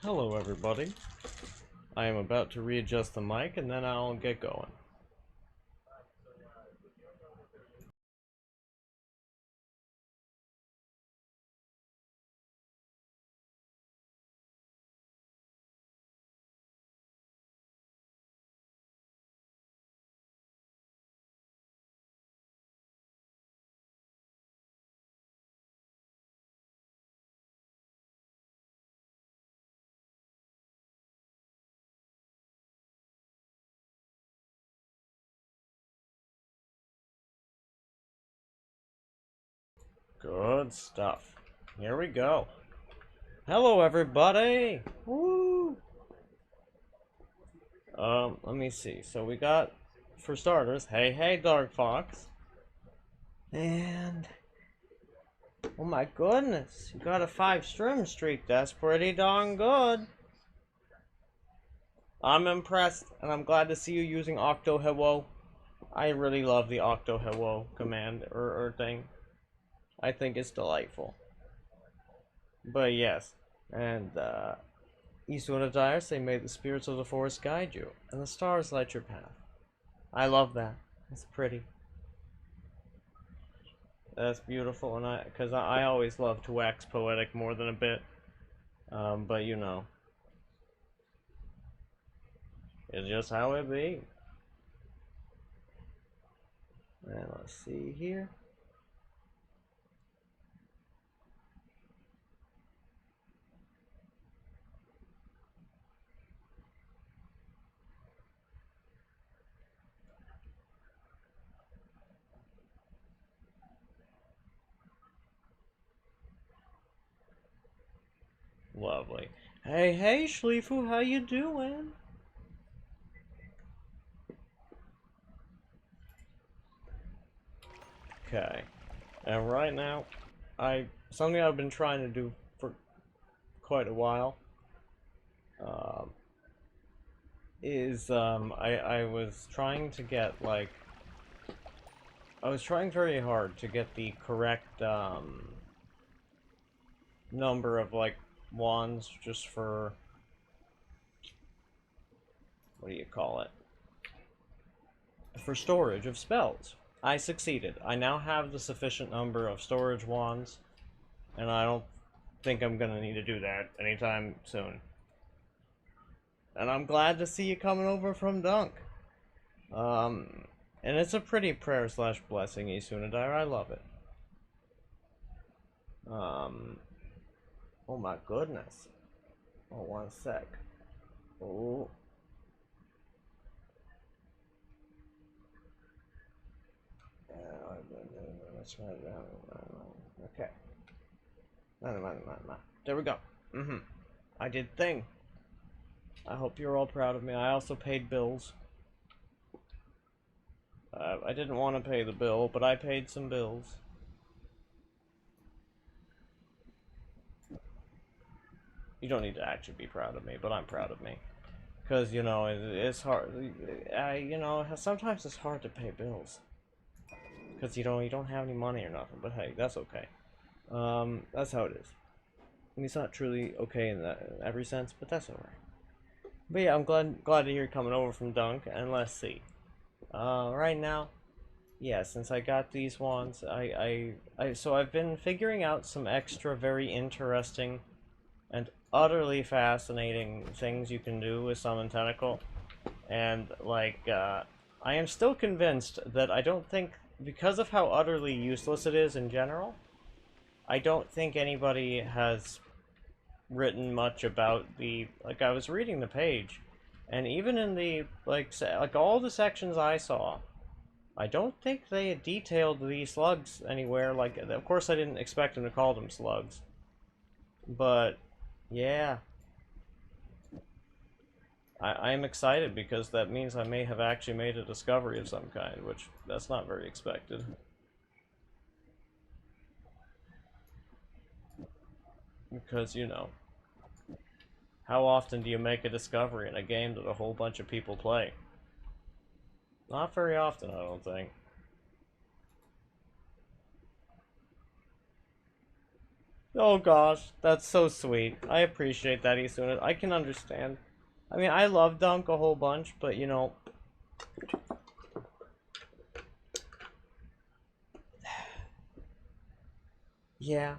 Hello everybody. I am about to readjust the mic and then I'll get going. Good stuff. Here we go. Hello everybody! Woo! Let me see. So we got, for starters, hey Dark Fox. And oh my goodness, you got a 5 stream streak. That's pretty darn good. I'm impressed, and I'm glad to see you using Octo-Hello. I really love the Octo-Hello command or thing. I think it's delightful. But yes, and Eastwood of Dire say, may the spirits of the forest guide you, and the stars light your path. I love that. It's pretty. That's beautiful, and because I always love to wax poetic more than a bit. But you know, it's just how it be. And let's see here. Lovely. Hey, Schleifu, how you doing? Okay. And right now, something I've been trying to do for quite a while, is I was trying to get I was trying very hard to get the correct number of wands just for, what do you call it? For storage of spells. I succeeded. I now have the sufficient number of storage wands, and I don't think I'm gonna need to do that anytime soon. And I'm glad to see you coming over from Dunk. And it's a pretty prayer slash blessing, Isunadire. I love it. Oh my goodness. Oh, one sec. Oh. Okay. There we go. I did thing. I hope you're all proud of me. I also paid bills. I didn't want to pay the bill, but I paid some bills. You don't need to actually be proud of me, but I'm proud of me. Because, you know, it's hard. You know, sometimes it's hard to pay bills. Because, you know, you don't have any money or nothing. But hey, that's okay. That's how it is. I mean, it's not truly okay in every sense, but that's alright. But yeah, I'm glad to hear you coming over from Dunk, and let's see. Right now, yeah, since I got these wands, so I've been figuring out some extra very interesting and utterly fascinating things you can do with Summon Tentacle. And, I am still convinced that I don't think, because of how utterly useless it is in general, I don't think anybody has written much about the, I was reading the page, and even in the, all the sections I saw, I don't think they had detailed the slugs anywhere. Of course I didn't expect them to call them slugs, but yeah, I am excited because that means I may have actually made a discovery of some kind, which that's not very expected. Because, you know, how often do you make a discovery in a game that a whole bunch of people play? Not very often, I don't think. Oh gosh, that's so sweet. I appreciate that, Isuna. I can understand. I mean, I love Dunk a whole bunch, but you know, yeah.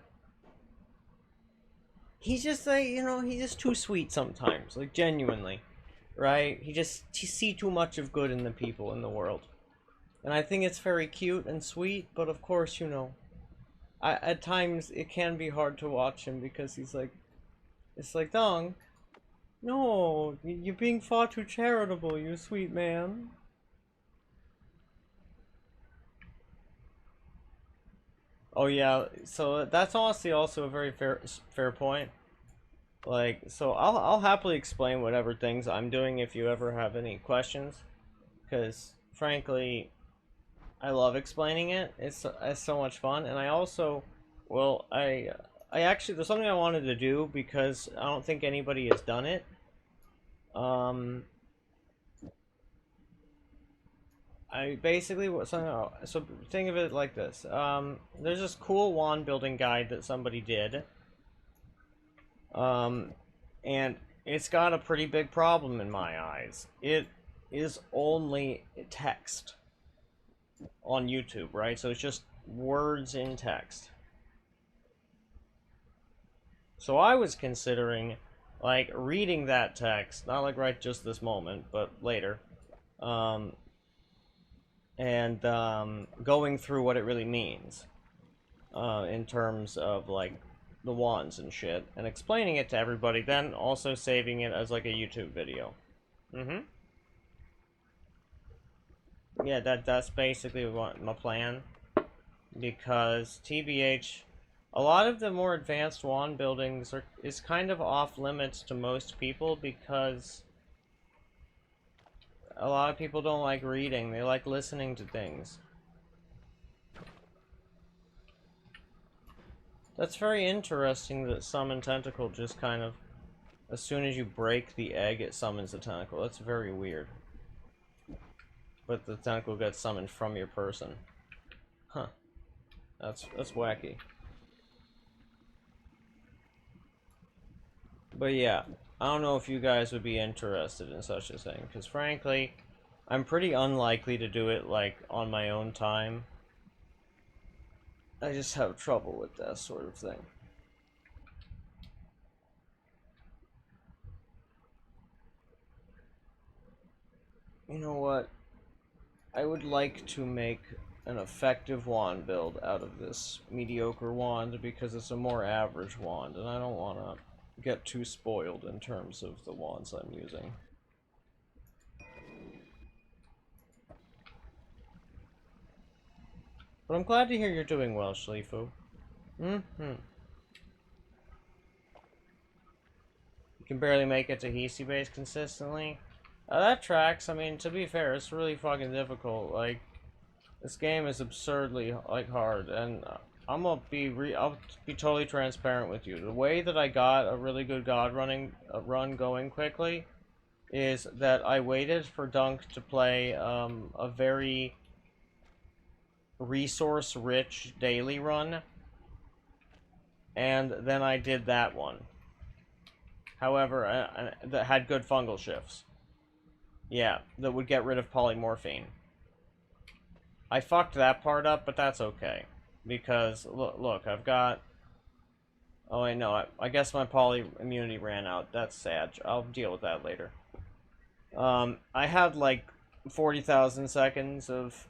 He's just like, you know, he's just too sweet sometimes, like genuinely, right? He see too much of good in the people in the world. And I think it's very cute and sweet, but of course, you know, at times it can be hard to watch him because he's like, it's like, Dunk, no, you're being far too charitable, you sweet man. Oh yeah, so that's honestly also a very fair point. Like, so I'll happily explain whatever things I'm doing if you ever have any questions, because frankly, I love explaining it. It's so much fun, and I also, well, I actually there's something I wanted to do because I don't think anybody has done it. Um, I basically what something. So think of it like this. There's this cool wand building guide that somebody did. Um, and it's got a pretty big problem in my eyes. It is only text on YouTube, right? So it's just words in text. So I was considering, like, reading that text, not like right just this moment, but later, um, and going through what it really means, in terms of, like, the wands and shit, and explaining it to everybody, then also saving it as, like, a YouTube video. Mm-hmm. Yeah, that's basically what my plan. Because TBH, a lot of the more advanced wand buildings is kind of off limits to most people because a lot of people don't like reading, they like listening to things. That's very interesting that Summon Tentacle just kind of, as soon as you break the egg, it summons the tentacle. That's very weird. But the tentacle gets summoned from your person. Huh. That's wacky. But yeah, I don't know if you guys would be interested in such a thing, because frankly, I'm pretty unlikely to do it, like, on my own time. I just have trouble with that sort of thing. You know what? I would like to make an effective wand build out of this mediocre wand because it's a more average wand, and I don't want to get too spoiled in terms of the wands I'm using. But I'm glad to hear you're doing well, Shlifu. Mm-hmm. You can barely make it to Hisi base consistently. That tracks. I mean, to be fair, it's really fucking difficult. Like, this game is absurdly, like, hard, and I'll be totally transparent with you. The way that I got a really good run going quickly is that I waited for Dunk to play a very resource-rich daily run, and then I did that one. However, that had good fungal shifts. Yeah, that would get rid of polymorphine. I fucked that part up, but that's okay. Because, look, I've got... Oh, wait, no, I guess my poly immunity ran out. That's sad. I'll deal with that later. I had, like, 40,000 seconds of...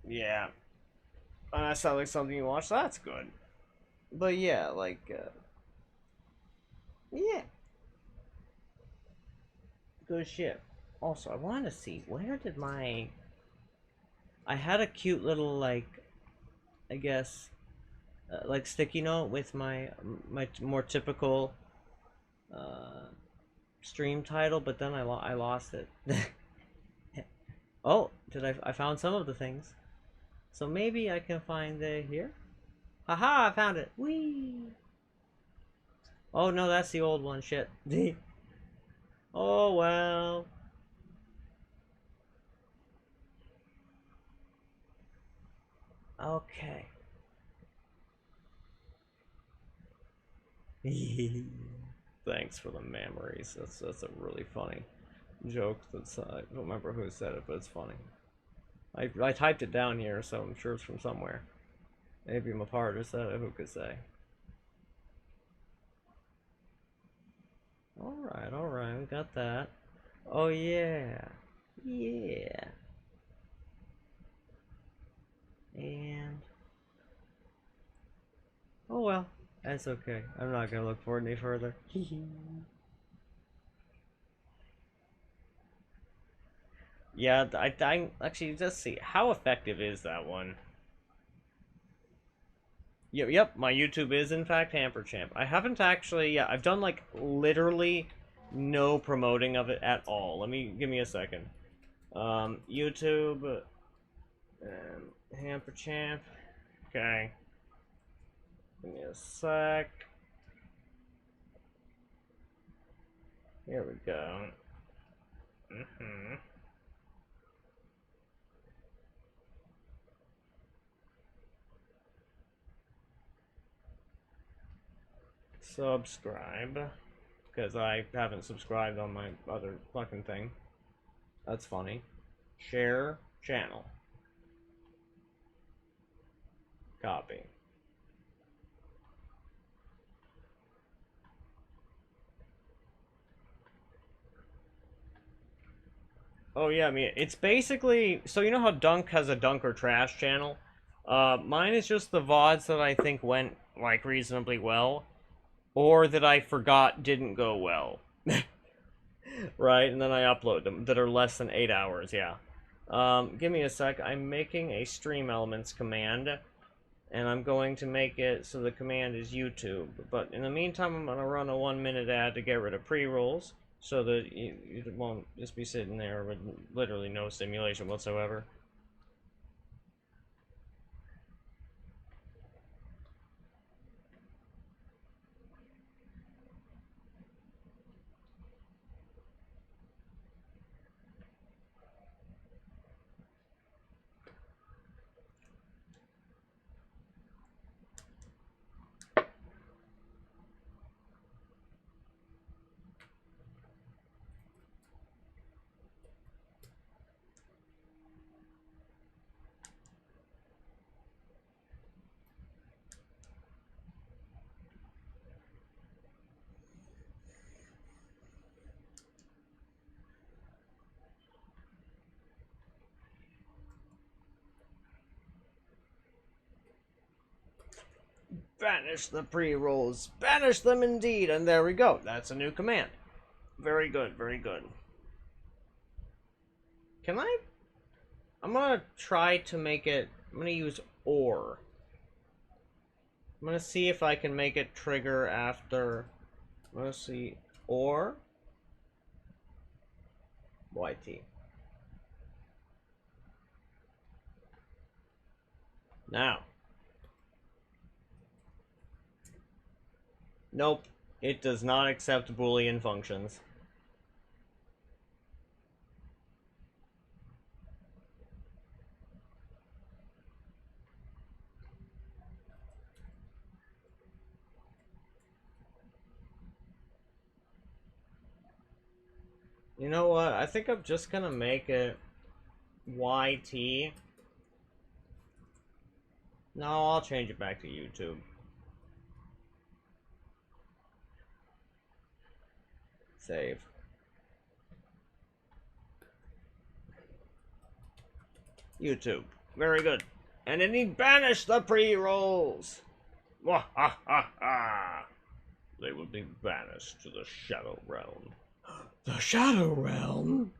Yeah. And that sounds like something you watch, so that's good. But yeah, like, yeah. Good shit. Also, I want to see, where did my... I had a cute little, like, I guess, like, sticky note with my more typical stream title, but then I lost it. Oh, I found some of the things. So maybe I can find it here. Haha, I found it. Whee! Oh no, that's the old one. Shit. Oh well. Okay. Thanks for the memories. That's a really funny joke. That's I don't remember who said it, but it's funny. I typed it down here, so I'm sure it's from somewhere. Maybe my partner said it. Who could say? All right, we got that. Oh yeah, yeah. And oh well, that's okay. I'm not gonna look for it any further. Yeah, I actually just see how effective is that one. Yep, my YouTube is in fact hamperchamp. I haven't actually, yeah, I've done like literally no promoting of it at all. Give me a second. YouTube, hamperchamp. Okay. Give me a sec. Here we go. Subscribe. Because I haven't subscribed on my other fucking thing. That's funny. Share channel. Copy. Oh yeah, I mean, it's basically, so you know how Dunk has a Dunk or Trash channel? Mine is just the VODs that I think went, like, reasonably well, or that I forgot didn't go well. Right, and then I upload them, that are less than 8 hours, yeah. Give me a sec, I'm making a stream elements command, and I'm going to make it so the command is YouTube. But in the meantime, I'm gonna run a 1-minute ad to get rid of pre-rolls, so that you won't just be sitting there with literally no stimulation whatsoever. Banish the pre-rolls. Banish them indeed. And there we go. That's a new command. Very good, very good. Can I'm gonna try to make it, I'm gonna use OR. I'm gonna see if I can make it trigger after, I'm gonna see, OR, YT. Now. Nope, it does not accept Boolean functions. You know what? I think I'm just gonna make it YT. No, I'll change it back to YouTube. Save. YouTube. Very good. And then he banished the pre-rolls. Wah ha ha ha. They will be banished to the Shadow Realm. The Shadow Realm?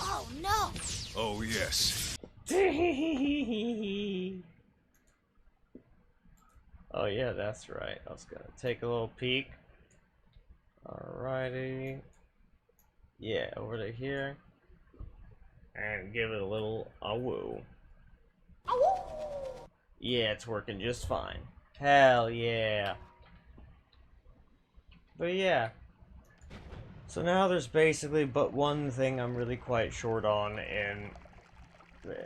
Oh no! Oh yes. Oh yeah, that's right. I was gonna take a little peek. Alrighty. Yeah, over to here. And give it a little awoo. Yeah, it's working just fine. Hell yeah. But yeah. So now there's basically but one thing I'm really quite short on in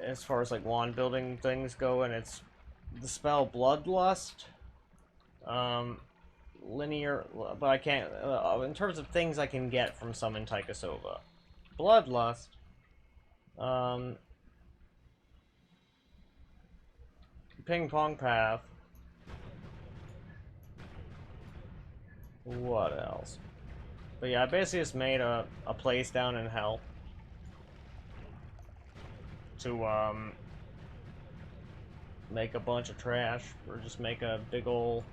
as far as like wand building things go, and it's the spell Bloodlust. Linear, but I can't. In terms of things I can get from Summon Tykasova, Bloodlust. Ping Pong Path. What else? But yeah, I basically just made a place down in hell to make a bunch of trash, or just make a big ol'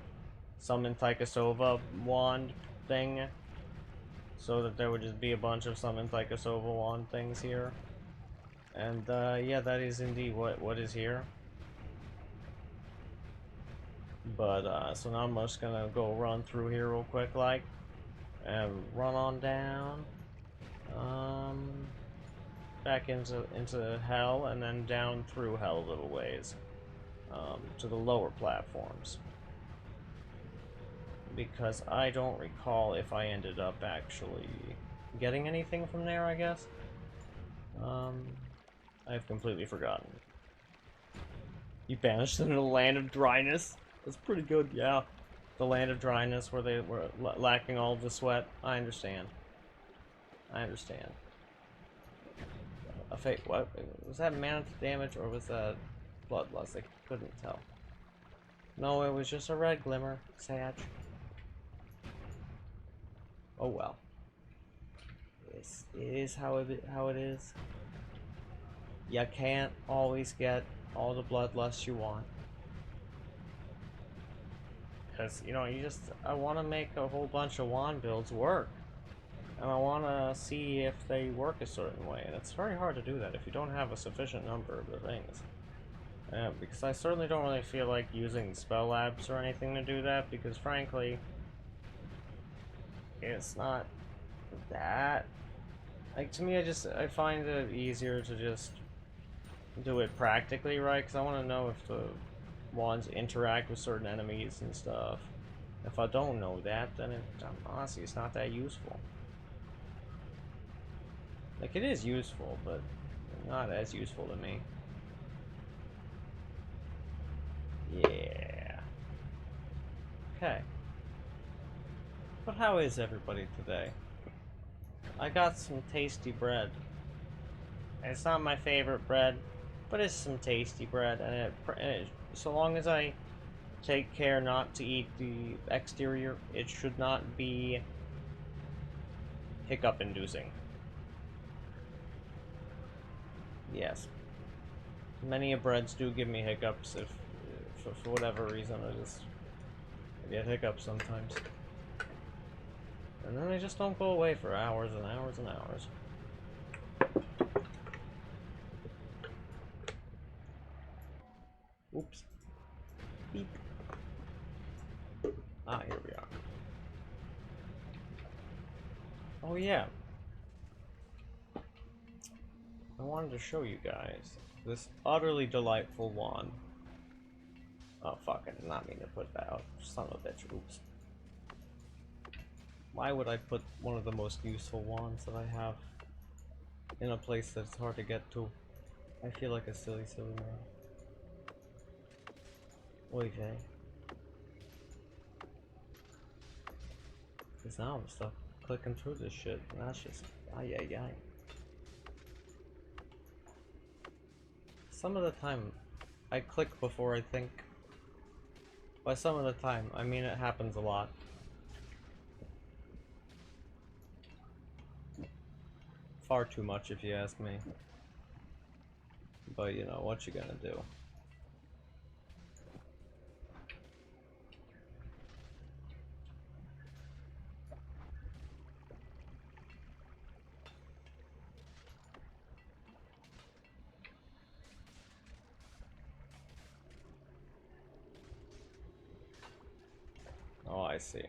Summon Tykasova wand thing, so that there would just be a bunch of Summon Tykasova wand things here. And yeah, that is indeed what is here. But so now I'm just gonna go run through here real quick, like, and run on down, back into hell, and then down through hell a little ways, to the lower platforms. Because I don't recall if I ended up actually getting anything from there, I guess. I've completely forgotten. You banished them to the land of dryness. That's pretty good, yeah. The land of dryness where they were lacking all of the sweat. I understand. I understand. A fate, what? Was that mana damage or was that bloodlust? I couldn't tell. No, it was just a red glimmer. Sad. Oh well. It is how it is. You can't always get all the bloodlust you want. Because, you know, I want to make a whole bunch of wand builds work. And I want to see if they work a certain way. And it's very hard to do that if you don't have a sufficient number of the things. Because I certainly don't really feel like using spell labs or anything to do that, because frankly, it's not that. Like, to me, I find it easier to just do it practically, right? Because I want to know if the wands interact with certain enemies and stuff. If I don't know that, then honestly, it's not that useful. Like, it is useful, but not as useful to me. Yeah. Okay. But how is everybody today? I got some tasty bread. It's not my favorite bread, but it's some tasty bread, and so long as I take care not to eat the exterior, it should not be hiccup-inducing. Yes. Many breads do give me hiccups if for whatever reason I get hiccups sometimes. And then they just don't go away for hours and hours and hours. Oops. Beep. Ah, here we are. Oh yeah. I wanted to show you guys this utterly delightful wand. Oh fuck, I did not mean to put that out. Son of a bitch, oops. Why would I put one of the most useful wands that I have in a place that's hard to get to? I feel like a silly man. Oy vey. Cause now I'm stuck clicking through this shit, and that's just ay ay ay. Some of the time, I click before I think. By some of the time, I mean it happens a lot. Far too much if you ask me. But you know, what you gonna do? Oh, I see.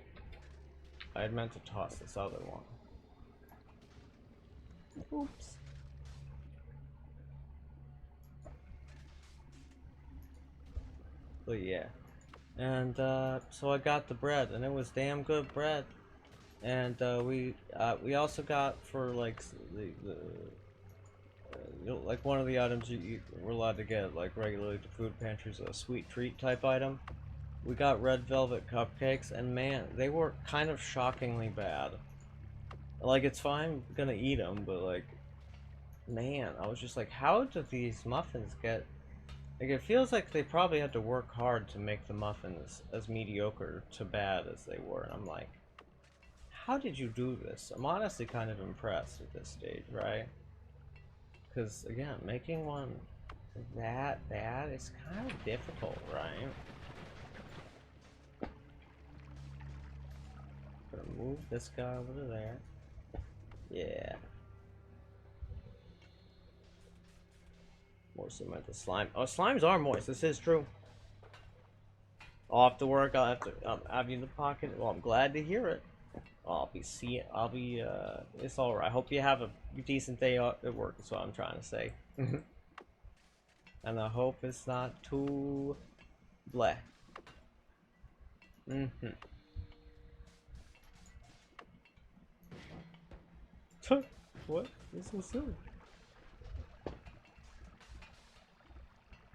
I had meant to toss this other one. Oops. But yeah. And so I got the bread, and it was damn good bread. And we also got for like like one of the items you were allowed to get like regularly to food pantries, a sweet treat type item. We got red velvet cupcakes, and man, they were kind of shockingly bad. Like, it's fine, I'm gonna eat them, but like, man, I was just like, how do these muffins get... Like, it feels like they probably had to work hard to make the muffins as mediocre to bad as they were, and I'm like, how did you do this? I'm honestly kind of impressed at this stage, right? Because, again, making one that bad is kind of difficult, right? Gonna move this guy over to there. Yeah. More cemented slime. Oh, slimes are moist. This is true. I'll have to work. I'll have to have you in the pocket. Well, I'm glad to hear it. It's alright. Hope you have a decent day at work, is what I'm trying to say. And I hope it's not too bleh. What? This is silly.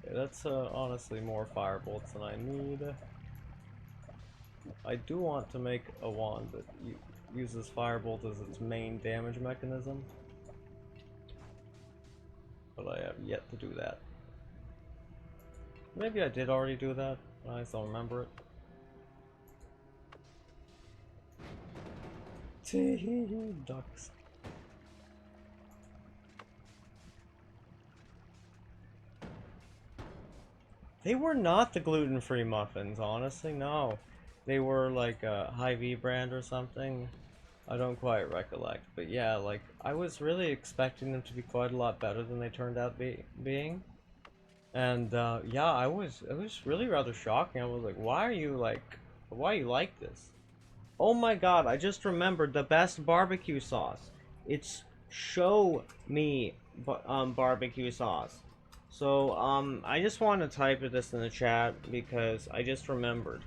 Okay, that's honestly more firebolts than I need. I do want to make a wand that uses firebolt as its main damage mechanism, but I have yet to do that. Maybe I did already do that, I just don't remember it. Ducks. They were not the gluten-free muffins, honestly, no. They were like a Hy-Vee brand or something. I don't quite recollect, but yeah, like, I was really expecting them to be quite a lot better than they turned out being. And, yeah, it was really rather shocking. I was like, why are you like this? Oh my god, I just remembered the best barbecue sauce. It's Show Me barbecue sauce. So, I just want to type this in the chat because I just remembered.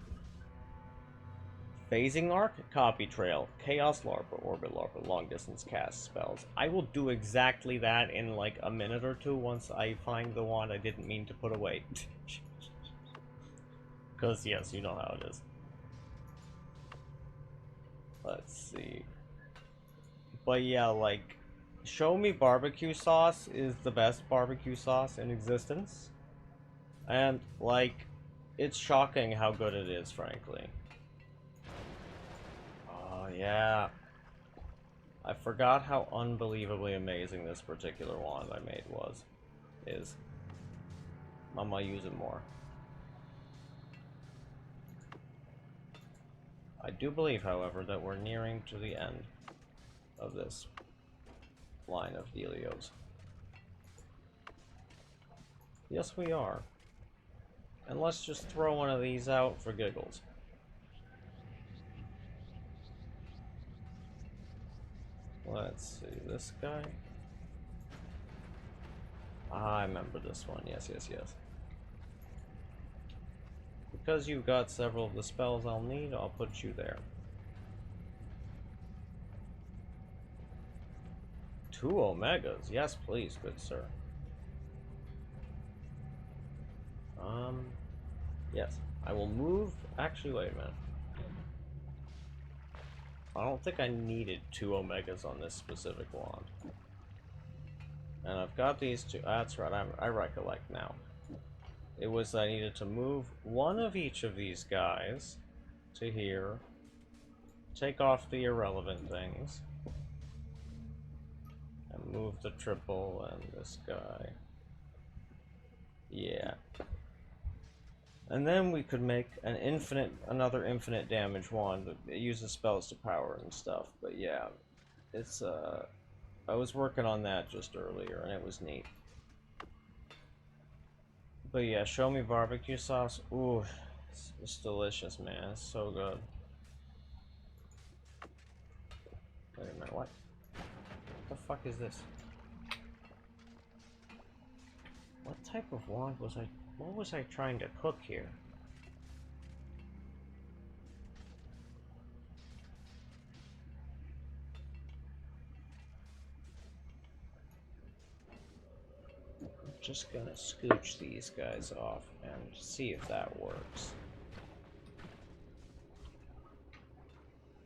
Phasing Arc, Copy Trail, Chaos Larpa, Orbit Larpa, Long Distance Cast spells. I will do exactly that in like a minute or two once I find the wand I didn't mean to put away. Because, yes, you know how it is. Let's see. But yeah, like, Show Me barbecue sauce is the best barbecue sauce in existence. And, like, it's shocking how good it is, frankly. Oh, yeah. I forgot how unbelievably amazing this particular wand I made is. I'm gonna use it more. I do believe, however, that we're nearing to the end of this line of dealios. Yes, we are. And let's just throw one of these out for giggles. Let's see, this guy. I remember this one, yes. Because you've got several of the spells I'll need, I'll put you there. 2 Omegas, yes please, good sir. Yes, I will move, actually wait a minute. I don't think I needed 2 Omegas on this specific wand. And I've got these two, that's right, I recollect now. It was I needed to move one of each of these guys to here, take off the irrelevant things, and move the triple and this guy. Yeah. And then we could make another infinite damage wand that uses spells to power and stuff. But yeah, it's I was working on that just earlier and it was neat. But yeah, Show Me barbecue sauce. Ooh, it's delicious, man. It's so good. Wait a minute, what? What the fuck is this? What type of wand was I? What was I trying to cook here? just gonna scooch these guys off and see if that works.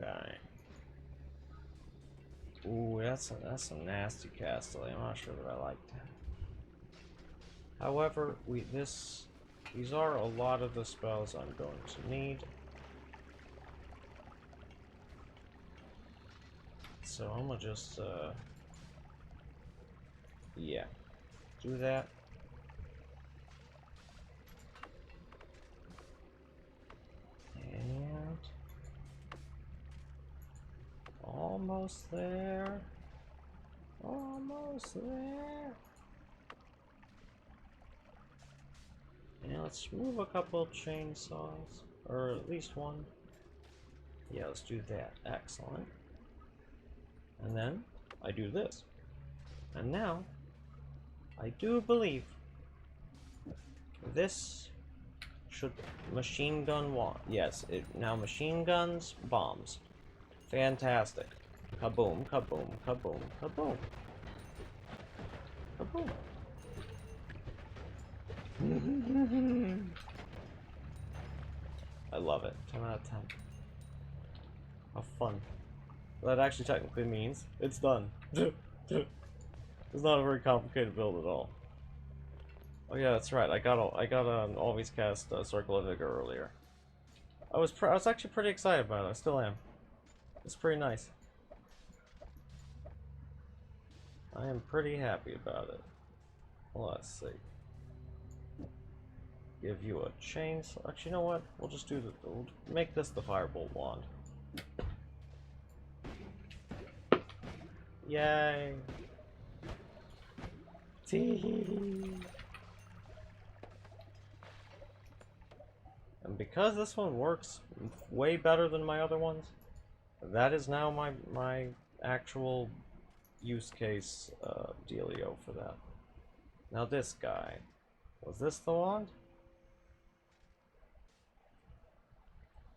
Okay. Ooh, that's a nasty castle. I'm not sure that I like that. However, these are a lot of the spells I'm going to need. So I'm gonna just yeah, do that. And almost there. Almost there. And let's move a couple of chainsaws, or at least one. Yeah, let's do that. Excellent. And then I do this. And now I do believe this should machine gun one. Yes, now machine guns, bombs. Fantastic. Kaboom, kaboom, kaboom, kaboom. Kaboom. I love it. 10 out of 10. How fun. That actually technically means it's done. It's not a very complicated build at all. Oh yeah, that's right. I got an always cast Circle of Vigor earlier. I was actually pretty excited about it. I still am. It's pretty nice. I am pretty happy about it. Well, let's see. Give you a chainsaw. Actually, you know what? We'll just do we'll make this the Firebolt wand. Yay! Tee. And because this one works way better than my other ones, that is now my actual use case dealio for that. Now this guy, was this the wand?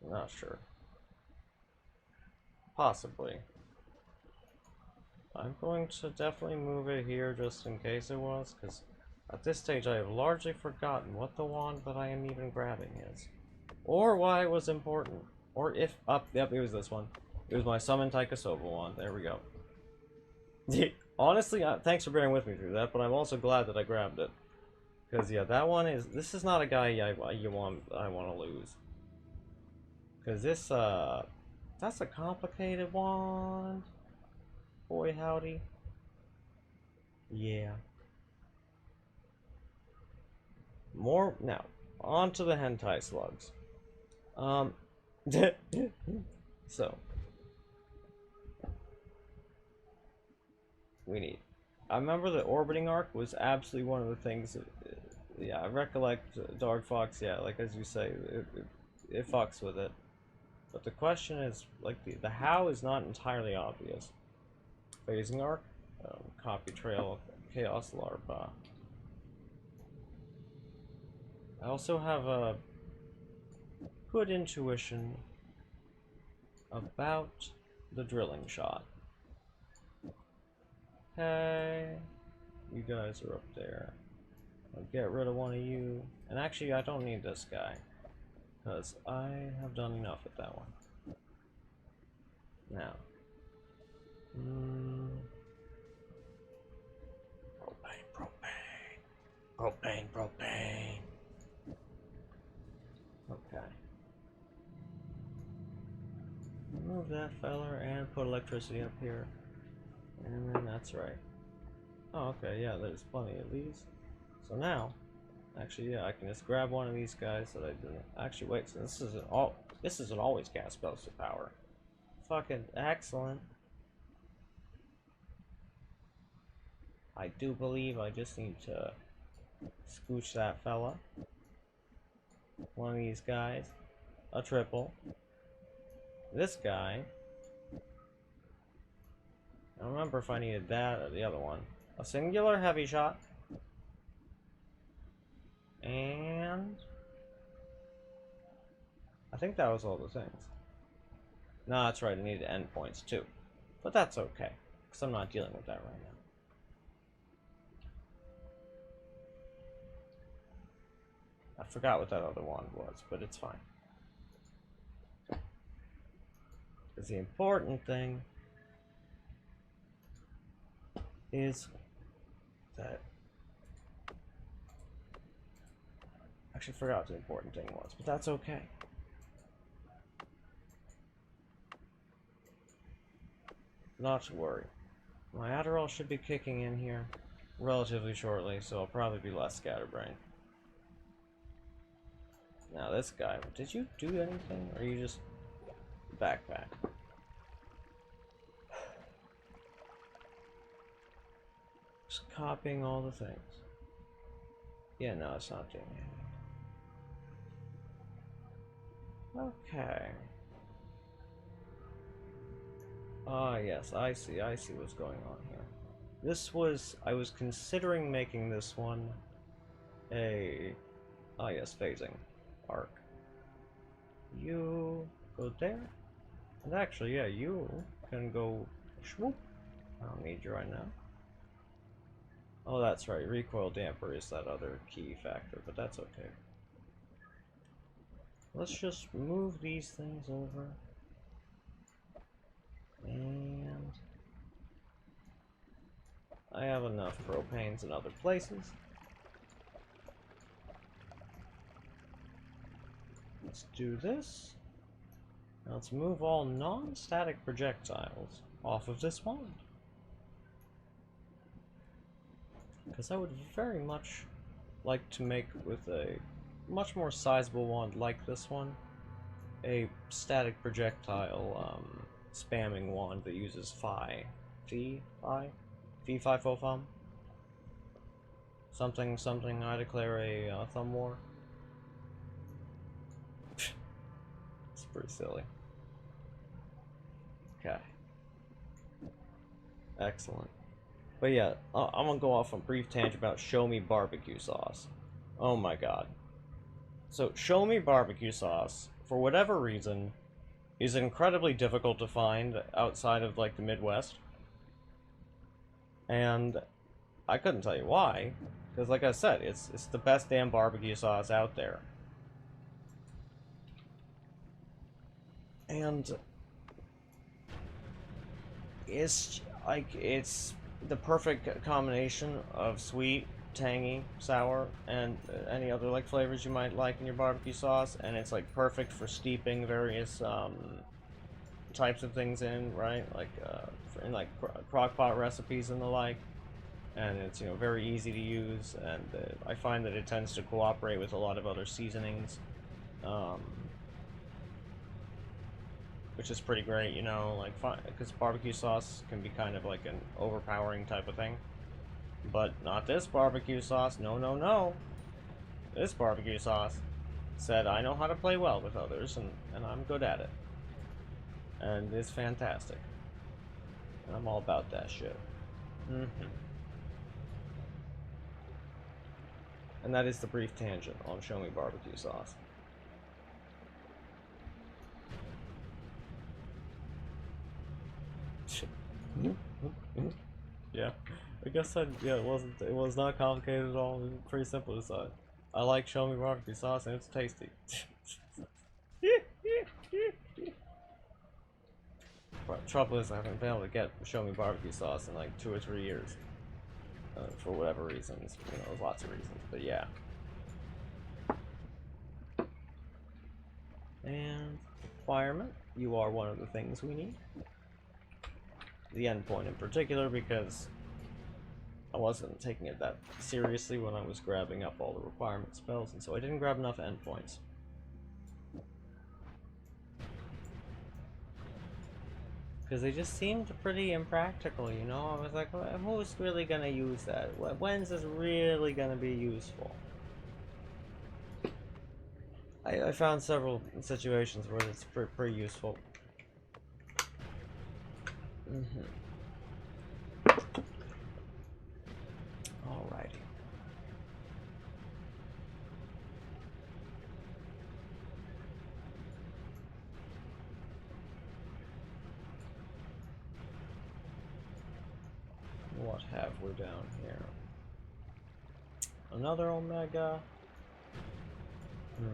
Not sure. Possibly. I'm going to definitely move it here just in case it was, because at this stage I have largely forgotten what the wand that I am even grabbing is. Or why it was important. Or if, yep, it was this one. It was my Summon Taikasova wand. There we go. Honestly, thanks for bearing with me through that, but I'm also glad that I grabbed it. Because, yeah, that one is, this is not a guy I want to lose. Because this, that's a complicated wand. Boy, howdy. Yeah. More, now, on to the hentai slugs. So. We need. I remember the orbiting arc was absolutely one of the things that, yeah, I recollect Dark Fox, yeah, like as you say, it fucks with it. But the question is, like, the how is not entirely obvious. Phasing arc, copy trail, chaos larva. I also have a good intuition about the drilling shot. Hey, you guys are up there. I'll get rid of one of you. And actually, I don't need this guy, because I have done enough with that one. Now. Propane. Okay. Remove that feller and put electricity up here. And then that's right. Oh, okay, yeah, there's plenty of these. So now, actually, yeah, I can just grab one of these guys that I didn't. Actually, wait, so this is an always cast spell to power. Fucking excellent. I do believe I just need to scooch that fella. One of these guys. A triple. This guy. I don't remember if I needed that or the other one. A singular heavy shot. And I think that was all the things. No, that's right, I needed endpoints too. But that's okay, because I'm not dealing with that right now. I forgot what that other wand was, but it's fine. Because the important thing is that... Actually forgot what the important thing was, but that's okay. Not to worry. My Adderall should be kicking in here relatively shortly, so I'll probably be less scatterbrained. Now this guy, did you do anything, or you just backpack? Just copying all the things. Yeah, no, it's not doing anything. Okay. Ah, yes, I see what's going on here. This was, I was considering making this one a, ah yes, phasing arc. You go there, and actually, yeah, you can go swoop. I don't need you right now. Oh, that's right, recoil damper is that other key factor, but that's okay. Let's just move these things over. And I have enough propanes in other places. Let's do this. Now let's move all non-static projectiles off of this wand. Because I would very much like to make, with a much more sizable wand like this one, a static projectile spamming wand that uses Phi Fo Fum. Something, I declare a thumb war. It's pretty silly. Okay. Excellent. But yeah, I'm gonna go off on a brief tangent about Show Me Barbecue Sauce. Oh my god. So, Show Me Barbecue Sauce, for whatever reason, is incredibly difficult to find outside of, like, the Midwest. And I couldn't tell you why, because like I said, it's the best damn barbecue sauce out there. And it's like, it's the perfect combination of sweet, tangy, sour, and any other like flavors you might like in your barbecue sauce, and it's like perfect for steeping various types of things in, right? Like in like crock pot recipes and the like. And it's, you know, very easy to use, and I find that it tends to cooperate with a lot of other seasonings, which is pretty great, you know, like, because barbecue sauce can be kind of like an overpowering type of thing, but not this barbecue sauce. No, no, no. This barbecue sauce said, I know how to play well with others, and I'm good at it, and it's fantastic, and I'm all about that shit. And that is the brief tangent on Show Me Barbecue Sauce. Yeah, I guess yeah, it was not complicated at all. It was pretty simple to decide. I like Show Me Barbecue Sauce, and it's tasty. But trouble is, I haven't been able to get Show Me Barbecue Sauce in like 2 or 3 years. For whatever reasons, you know, there's lots of reasons, but yeah. And requirement, you are one of the things we need. The endpoint in particular, because I wasn't taking it that seriously when I was grabbing up all the requirement spells, and so I didn't grab enough endpoints. Because they just seemed pretty impractical, you know? I was like, who's really gonna use that? When's this really gonna be useful? I found several situations where it's pretty useful. Alrighty. What have we down here? Another Omega. Well,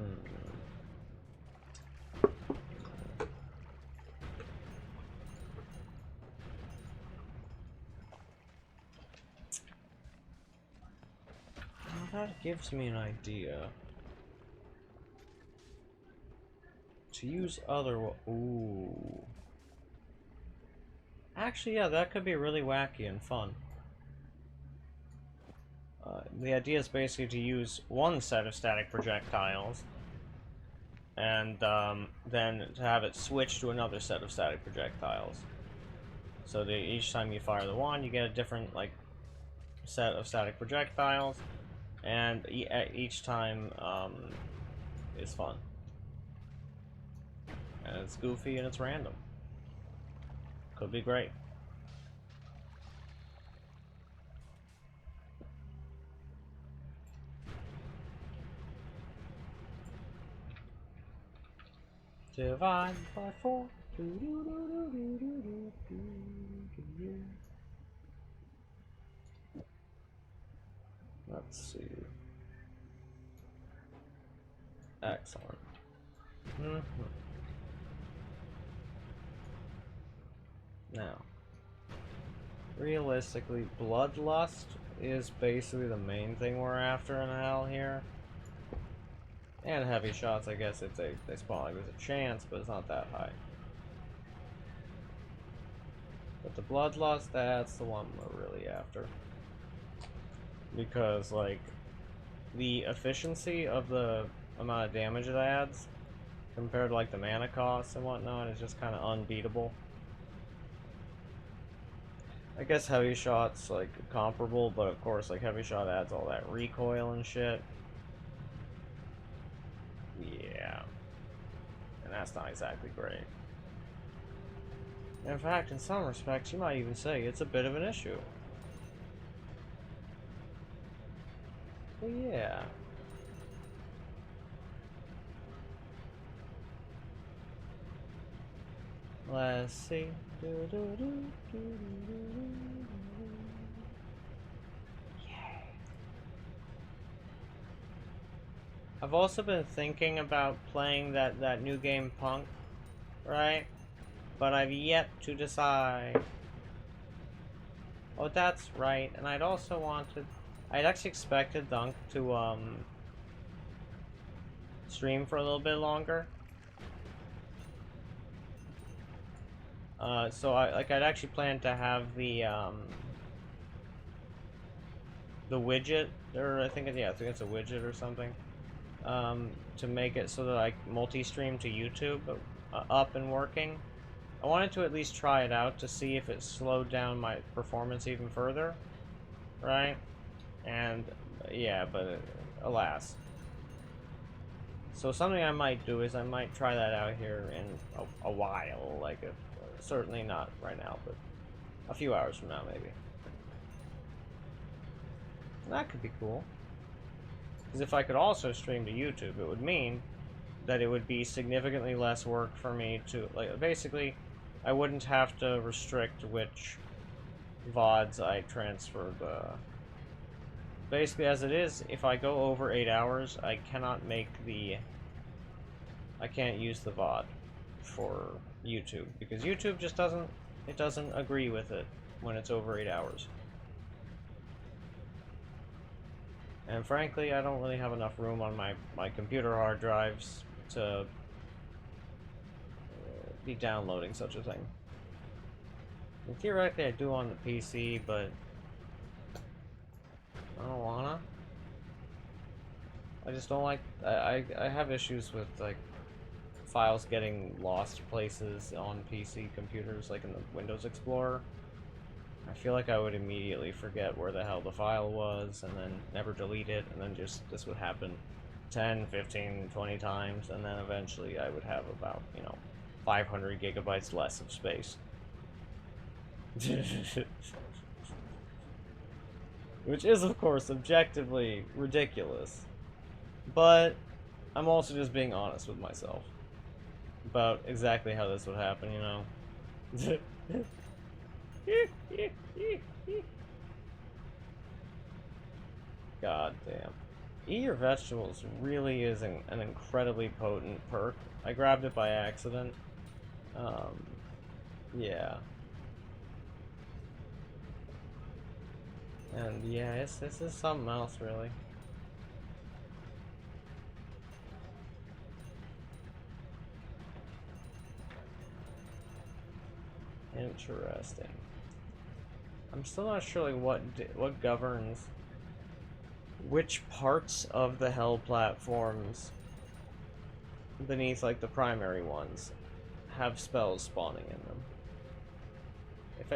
that gives me an idea. To use other... Ooh. Actually, yeah, that could be really wacky and fun. The idea is basically to use one set of static projectiles, and then to have it switch to another set of static projectiles. So that each time you fire the one, you get a different like set of static projectiles, and each time is fun. And it's goofy and it's random. Could be great. Divide by 4. Let's see. Excellent. Now, realistically, bloodlust is basically the main thing we're after in hell here. And heavy shots, I guess if they spawn, like, there's a chance, but it's not that high. But the bloodlust, that's the one we're really after. Because, like, the efficiency of the amount of damage it adds compared to, like, the mana costs and whatnot is just kind of unbeatable. I guess heavy shot's, like, comparable, but of course, like, heavy shot adds all that recoil and shit. Yeah. And that's not exactly great. In fact, in some respects, you might even say it's a bit of an issue. But yeah. Let's see. I've also been thinking about playing that new game Punk, right? But I've yet to decide. Oh, that's right. And I'd also wanted... I'd actually expected Dunk to, stream for a little bit longer. So I'd actually planned to have the widget, or I think it's a widget or something. To make it so that I multi-stream to YouTube up and working. I wanted to at least try it out to see if it slowed down my performance even further, right? And yeah, but alas. So something I might do is I might try that out here in a while, like certainly not right now, but a few hours from now maybe. That could be cool. Because if I could also stream to YouTube, it would mean that it would be significantly less work for me to, like, basically, I wouldn't have to restrict which VODs I transferred. Basically, as it is, if I go over 8 hours, I cannot make I can't use the VOD for YouTube, because YouTube just doesn't agree with it when it's over 8 hours. And frankly, I don't really have enough room on my computer hard drives to be downloading such a thing. And theoretically, I do on the PC, but I don't wanna. I just don't like... I have issues with, like, files getting lost places on PC computers, like in the Windows Explorer. I feel like I would immediately forget where the hell the file was, and then never delete it, and then just this would happen 10, 15, 20 times, and then eventually I would have about, 500 gigabytes less of space. Which is, of course, objectively ridiculous. But I'm also just being honest with myself about exactly how this would happen, God damn. Eat your vegetables really is an incredibly potent perk. I grabbed it by accident. Yeah. And yeah, this is something else, really. Interesting. I'm still not sure like what governs which parts of the hell platforms beneath like the primary ones have spells spawning in them.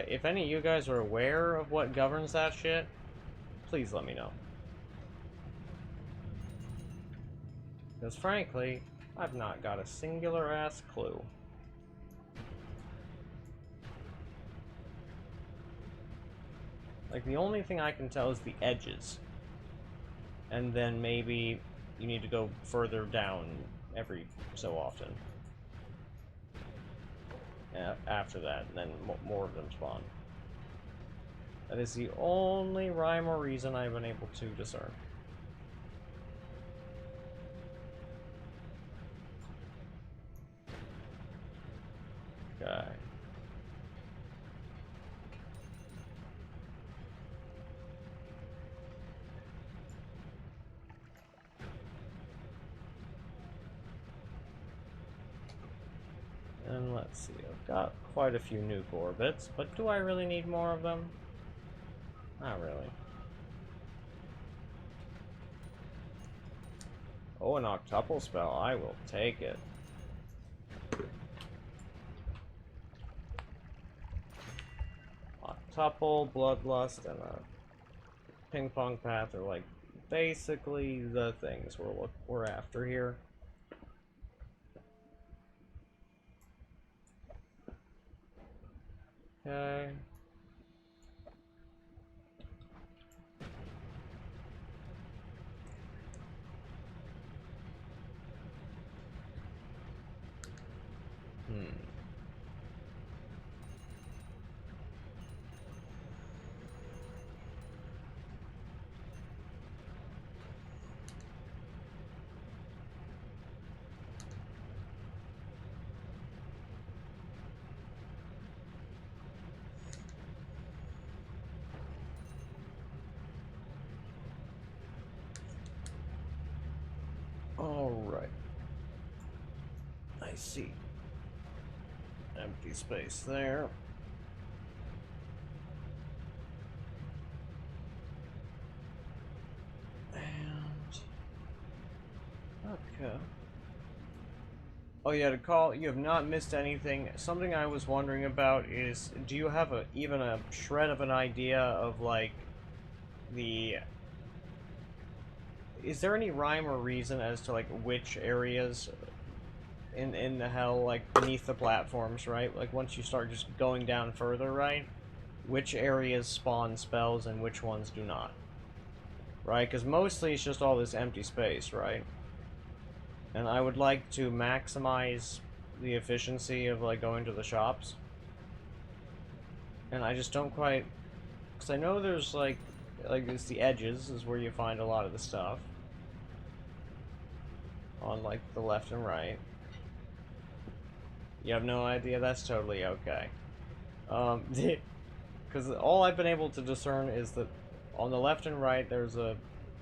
If any of you guys are aware of what governs that shit, please let me know. Because frankly, I've not got a singular ass clue. Like, the only thing I can tell is the edges. And then maybe you need to go further down every so often. After that, and then more of them spawn. That is the only rhyme or reason I've been able to discern. Okay. And let's see, I've got quite a few nuke orbits, but do I really need more of them? Not really. Oh, an octuple spell, I will take it. Octuple, Bloodlust, and a Ping Pong Path are like basically the things we're after here. Okay. Alright. I see. Empty space there. And... okay. Oh yeah, to call, you have not missed anything. Something I was wondering about is, do you have even a shred of an idea of, like, is there any rhyme or reason as to, like, which areas in the hell, like, beneath the platforms, right? Like, once you start just going down further, right? Which areas spawn spells and which ones do not? Right? Because mostly it's just all this empty space, right? And I would like to maximize the efficiency of, like, going to the shops. And I just don't quite... because I know there's, like, it's the edges is where you find a lot of the stuff. On, like, the left and right. You have no idea? That's totally okay. Because all I've been able to discern is that on the left and right there's a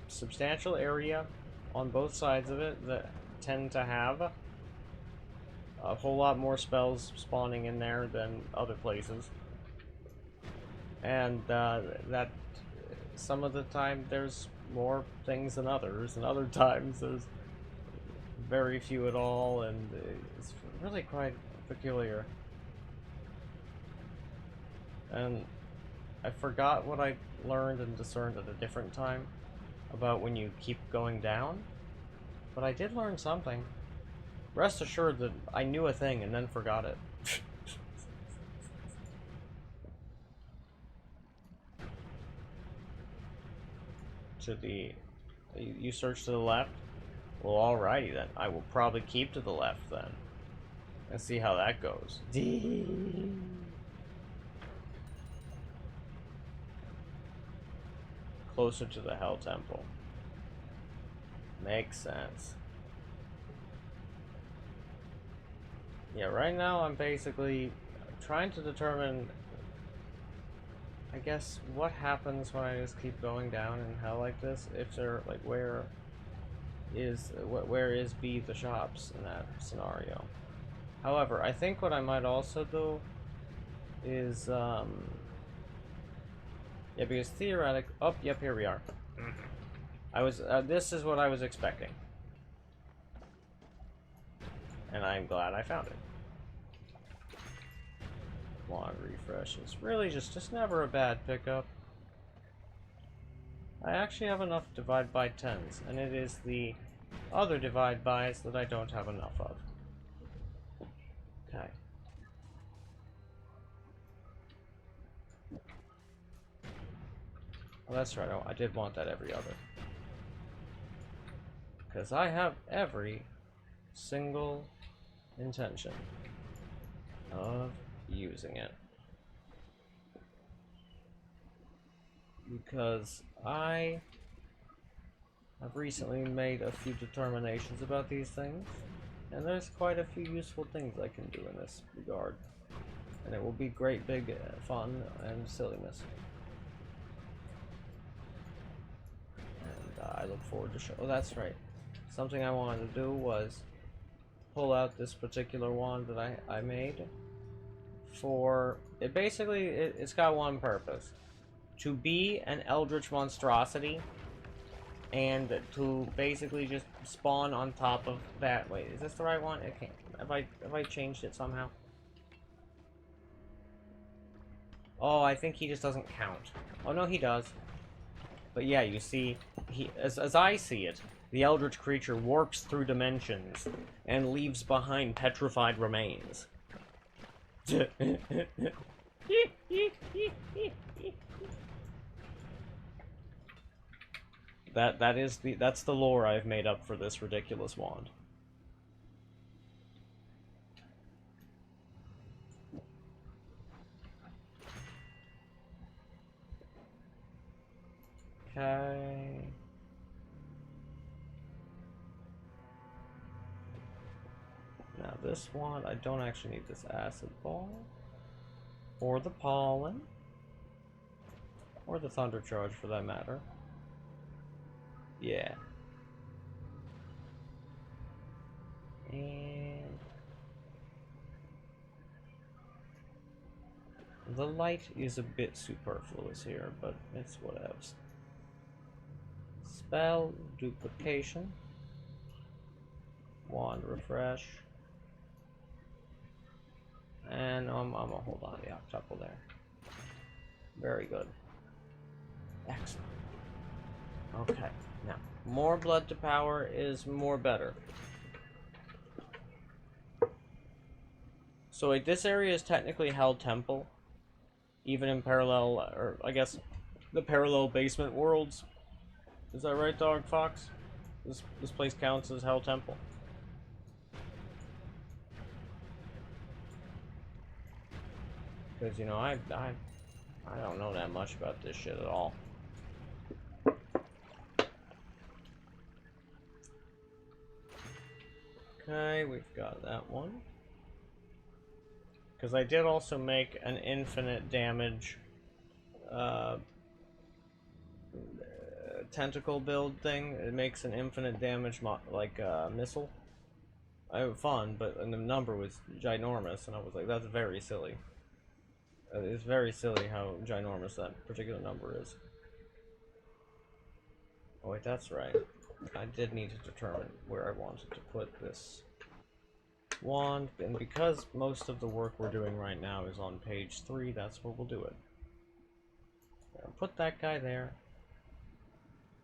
substantial area on both sides of it that tend to have a whole lot more spells spawning in there than other places. And that some of the time there's more things than others, and other times there's very few at all, and it's really quite peculiar. And I forgot what I learned and discerned at a different time about when you keep going down, but I did learn something. Rest assured that I knew a thing and then forgot it. To the... you search to the left? Well, alrighty then. I will probably keep to the left then. And see how that goes. Closer to the Hell Temple. Makes sense. Yeah, right now I'm basically trying to determine, I guess, what happens when I just keep going down in hell like this. If they're like, where is B the shops in that scenario? However, I think what I might also do is yeah, because theoretic. Oh, yep, here we are. I was this is what I was expecting, and I'm glad I found it. Wand refreshes. Really, just never a bad pickup. I actually have enough divide by 10s, and it is the other divide bys that I don't have enough of. Okay. Well, that's right. I did want that every other. Because I have every single intention of using it. Because I have recently made a few determinations about these things, and there's quite a few useful things I can do in this regard. And it will be great big fun and silliness. And I look forward to show. Oh, that's right. Something I wanted to do was pull out this particular wand that I made for it. Basically, it's got one purpose: to be an eldritch monstrosity, and to basically just spawn on top of that. Wait, is this the right one? It can't. Have I changed it somehow? Oh, I think he just doesn't count. Oh no, he does. But yeah, you see, as I see it, the eldritch creature warps through dimensions and leaves behind petrified remains. That's the lore I've made up for this ridiculous wand. Okay. Now this wand, I don't actually need this acid ball, or the pollen, or the thunder charge for that matter. Yeah. And the light is a bit superfluous here, but it's whatevs. Spell duplication. Wand refresh. And I'm gonna hold on to the octuple there. Very good. Excellent. Okay, now more blood to power is more better. So wait, this area is technically Hell Temple, even in parallel, or I guess the parallel basement worlds. Is that right, Dog Fox? This place counts as Hell Temple. Because you know I don't know that much about this shit at all. Okay, we've got that one. Because I did also make an infinite damage tentacle build thing. It makes an infinite damage missile. I have fun, but and the number was ginormous, and I was like, that's very silly. It's very silly how ginormous that particular number is. Oh wait, that's right. I did need to determine where I wanted to put this wand, and because most of the work we're doing right now is on page 3, that's where we'll do it. I'll put that guy there,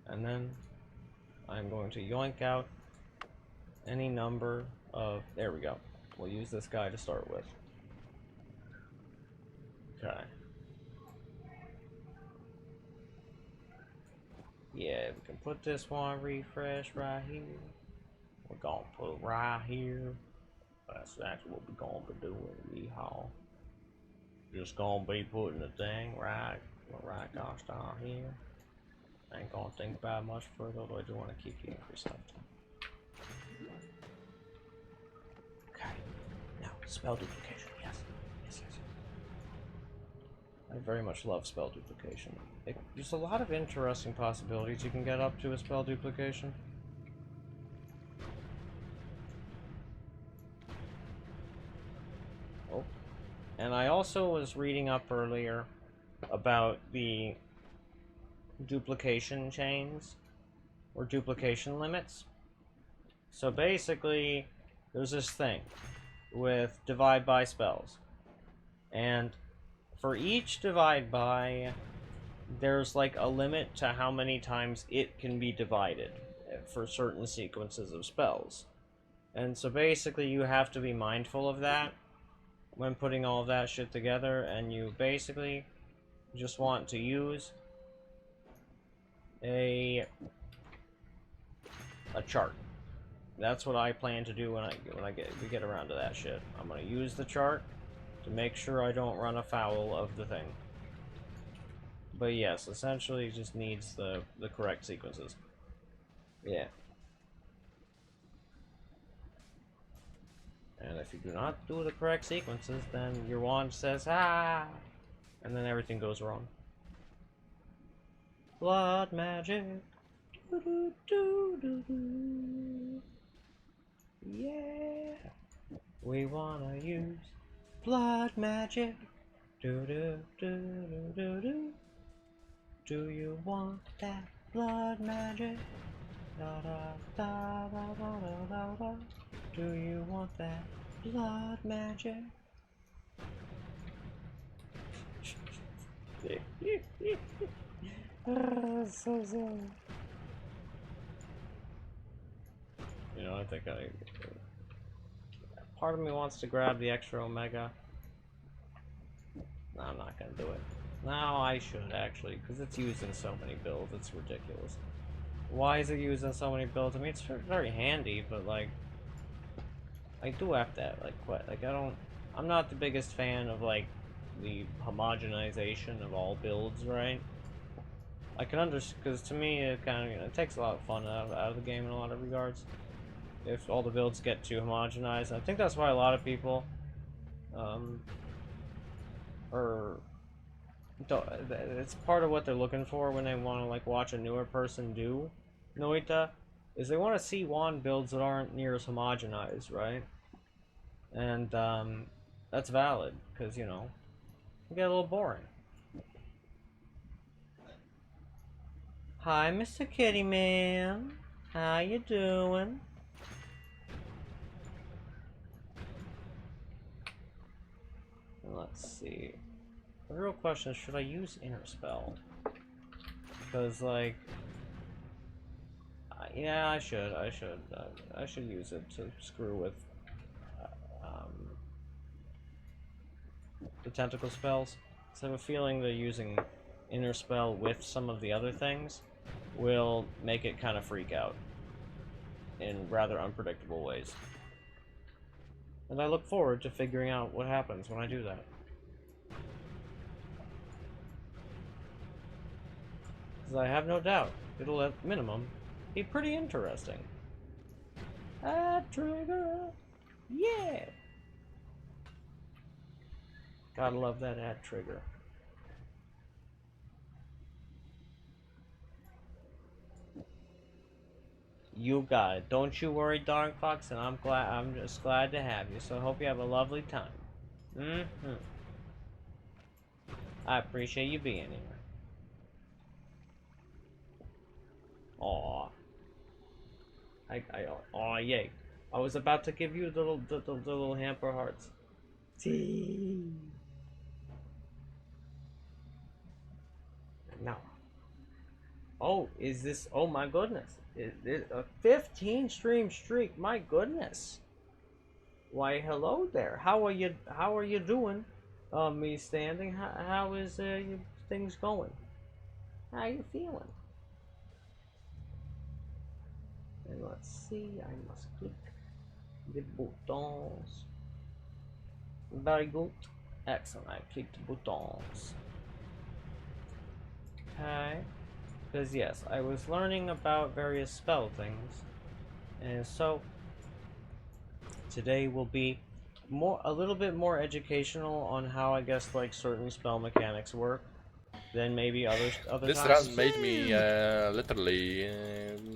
and then I'm going to yoink out any number of... There we go. We'll use this guy to start with. Okay. Yeah, we can put this one refresh right here. We're gonna put it right here. That's what we're gonna be doing, yeehaw. Just gonna be putting the thing right gosh down here. I ain't gonna think about much further, although I do want to keep the increased lifetime. Okay. Now, spell duplication. Yes. Yes, yes. I very much love spell duplication. There's a lot of interesting possibilities you can get up to with spell duplication. Oh. And I also was reading up earlier about the duplication chains or duplication limits. So basically, there's this thing with divide by spells, and for each divide by, there's like a limit to how many times it can be divided for certain sequences of spells. And so basically you have to be mindful of that when putting all of that shit together, and you basically just want to use a chart. That's what I plan to do when we get around to that shit. I'm gonna use the chart to make sure I don't run afoul of the thing. But yes, essentially it just needs the correct sequences. Yeah. And if you do not do the correct sequences, then your wand says, ah! And then everything goes wrong. Blood magic. Doo -doo -doo -doo -doo. Yeah. We wanna use blood magic. Do do do do do do. Do you want that blood magic? Da da da da da da da da. Do you want that blood magic? So. You know, I think part of me wants to grab the extra Omega. No, I'm not gonna do it. No, I should actually, because it's used in so many builds. It's ridiculous. Why is it used in so many builds? I mean, it's very handy, but like, I do have that. Like I'm not the biggest fan of like the homogenization of all builds, right? I can understand, because to me it kind of, it takes a lot of fun out of the game in a lot of regards. If all the builds get too homogenized, I think that's why a lot of people, it's part of what they're looking for when they want to like watch a newer person do Noita, is they want to see wand builds that aren't near as homogenized, right? And that's valid, because you know, it get a little boring. Hi, Mr. Kitty Man. How you doing? Let's see. The real question is, should I use Inner Spell? Because, like, yeah, I should use it to screw with the tentacle spells. So I have a feeling that using Inner Spell with some of the other things will make it kind of freak out in rather unpredictable ways. And I look forward to figuring out what happens when I do that. Because I have no doubt it'll, at minimum, be pretty interesting. Ah, trigger! Yeah! Gotta love that ad trigger. You got it. Don't you worry, Dark Fox, and I'm just glad to have you. So I hope you have a lovely time. I appreciate you being here. Aw. Aw, yay. I was about to give you the little hamper hearts. Tea. No. Oh, is this? Oh my goodness! Is it a 15 stream streak? My goodness! Why, hello there. How are you? How are you doing? Me standing. How is things going? How you feeling? And let's see. I must click the buttons. Very good. Excellent. I clicked the buttons. Okay. Because yes, I was learning about various spell things, and so today will be a little bit more educational on how I guess like certain spell mechanics work than maybe other This run times. made me literally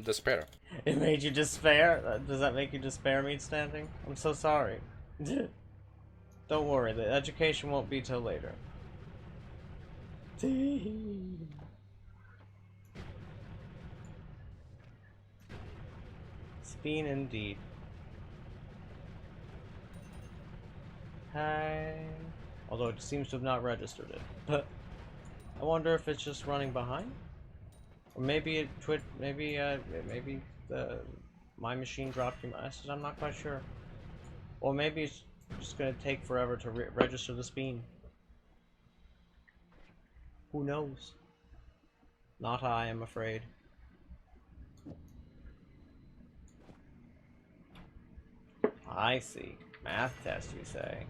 despair. It made you despair? Does that make you despair, meat standing? I'm so sorry. Don't worry, the education won't be till later. Speen indeed. Hi. Although it seems to have not registered it. But I wonder if it's just running behind? Or maybe it maybe my machine dropped your message, I'm not quite sure. Or maybe it's just gonna take forever to register the speen. Who knows? Not I, I'm afraid. I see. Math test, you say?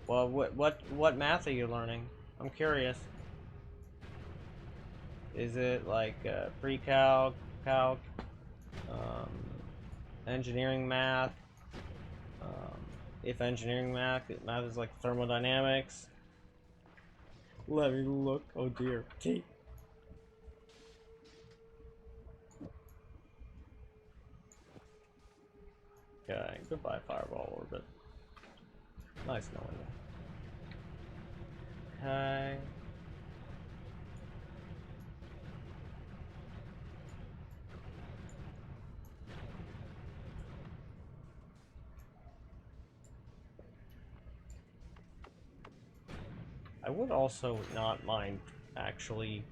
Well, what math are you learning? I'm curious. Is it like pre-calc, calc, engineering math? If engineering math is like thermodynamics. Let me look. Oh dear. T. Okay, goodbye Fireball Orbit. Nice knowing you. Okay. I would also not mind actually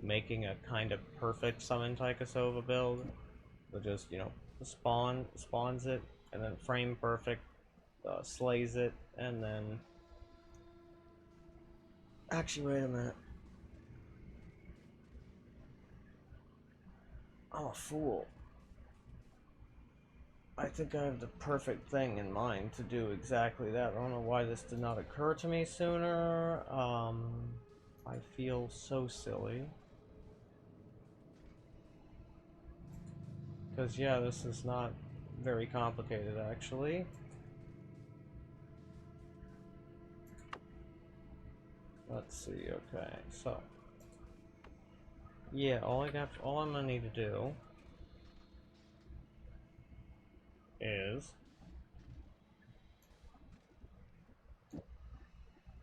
making a kind of perfect summon Taikasova build. That just, you know, spawns it, and then frame perfect, slays it, and then... Actually, wait a minute. I'm a fool. I think I have the perfect thing in mind to do exactly that. I don't know why this did not occur to me sooner. I feel so silly. Because, yeah, this is not very complicated, actually. Let's see, okay, so... Yeah, all I'm gonna need to do is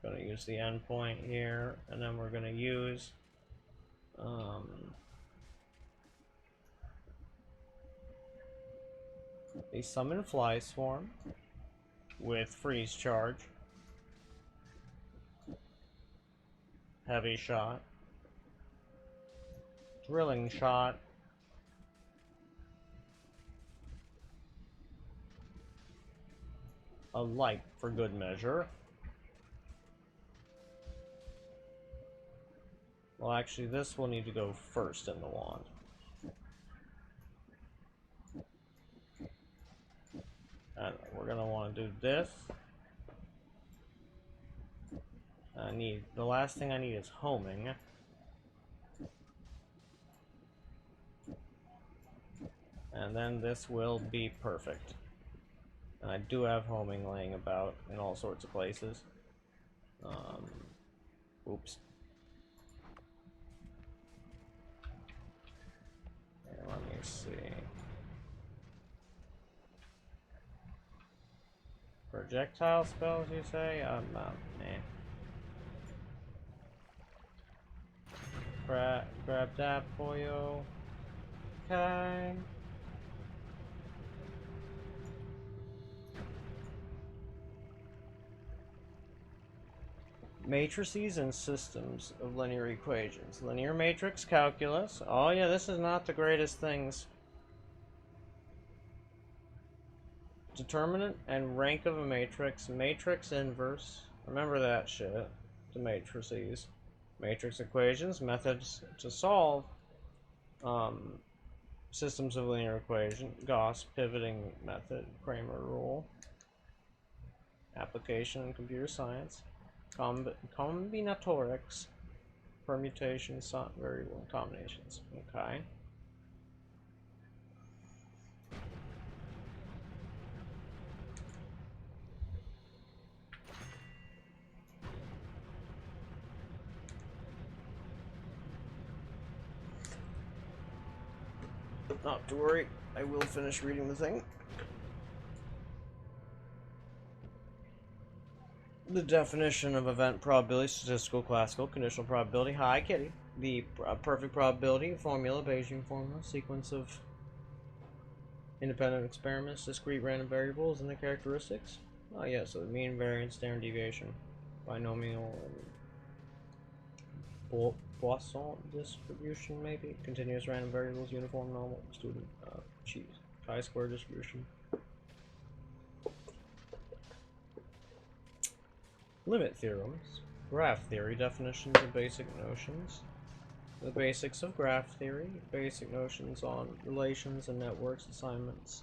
gonna use the endpoint here, and then we're gonna use a summon fly swarm with freeze charge, heavy shot, drilling shot, a light for good measure. Well, actually, this will need to go first in the wand. And we're gonna want to do this. The last thing I need is homing. And then this will be perfect. And I do have homing laying about in all sorts of places. Oops. And let me see. Projectile spells, you say? Grab that for you. Okay. Matrices and systems of linear equations. Linear matrix calculus. Oh yeah, this is not the greatest things. Determinant and rank of a matrix. Matrix inverse. Remember that shit. The matrices. Matrix equations. Methods to solve systems of linear equation. Gauss pivoting method. Kramer rule. Application in computer science. Combinatorics. permutations, variable combinations. Okay. Not to worry, I will finish reading the thing. The definition of event probability, statistical, classical, conditional probability. Hi, kitty. The perfect probability formula, Bayesian formula, sequence of independent experiments, discrete random variables, and the characteristics. Oh yeah, so the mean, variance, standard deviation, binomial, Poisson distribution, maybe, continuous random variables, uniform, normal, student, chi-square distribution. Limit theorems, graph theory, definitions of basic notions, the basics of graph theory, basic notions on relations and networks, assignments,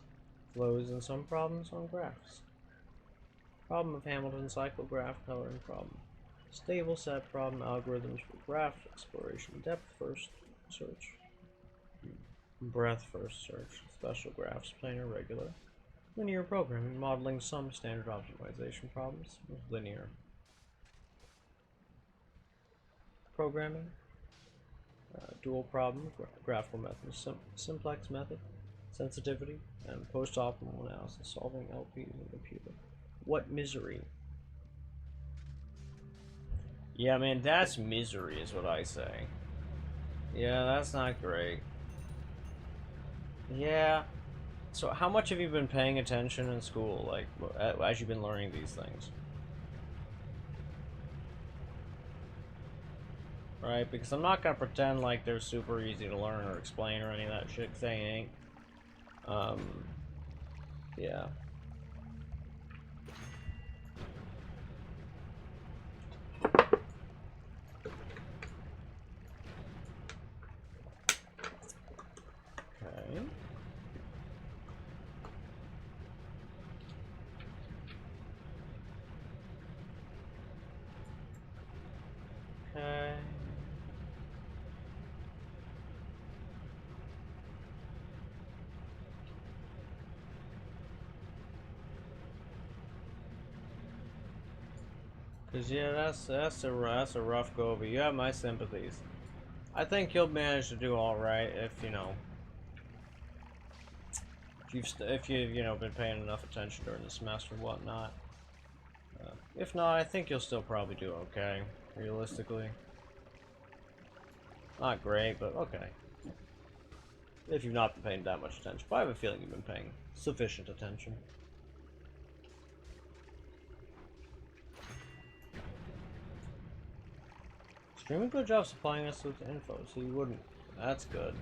flows, and some problems on graphs. Problem of Hamilton cycle graph coloring problem. Stable set problem, algorithms for graph exploration, depth first search, breadth first search, special graphs, planar, regular, linear programming, modeling some standard optimization problems, linear programming, dual problem, graphical method, simplex method, sensitivity, and post-optimal analysis, solving LPs in the computer. What misery? Yeah, man, that's misery is what I say. Yeah, that's not great. Yeah. So how much have you been paying attention in school, like, as you've been learning these things? Right, because I'm not gonna pretend like they're super easy to learn or explain or any of that shit, 'cause they ain't. Yeah. Okay. Okay. Cause yeah, that's a rough go, but you have my sympathies. I think you'll manage to do all right if you know. If you've been paying enough attention during the semester and whatnot. If not, I think you'll still probably do okay, realistically. Not great, but okay. If you've not been paying that much attention, but I have a feeling you've been paying sufficient attention. Streaming good job supplying us with info, so you wouldn't. That's good.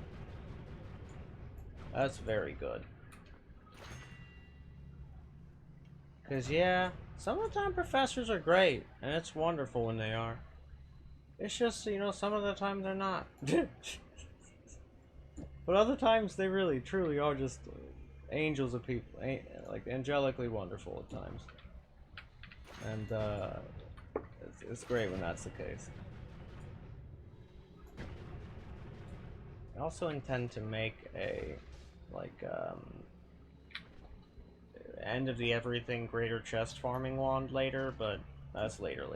That's very good. Cause yeah, some of the time professors are great, and it's wonderful when they are. It's just, some of the time they're not. But other times they really, truly are just angels of people, like angelically wonderful at times. And it's great when that's the case. I also intend to make a, end of the everything greater chest farming wand later, but that's later.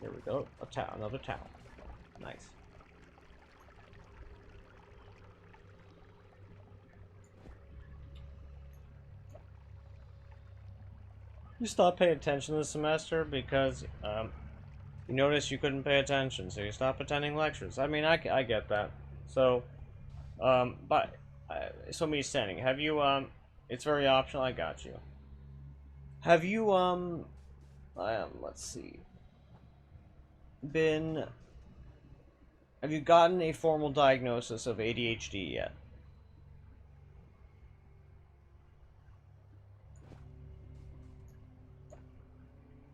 Here we go. Another towel. Nice. You stopped paying attention this semester because you noticed you couldn't pay attention, so you stopped attending lectures. I mean, I get that. So, so me standing. Have you it's very optional. I got you. Have you let's see. Have you gotten a formal diagnosis of ADHD yet?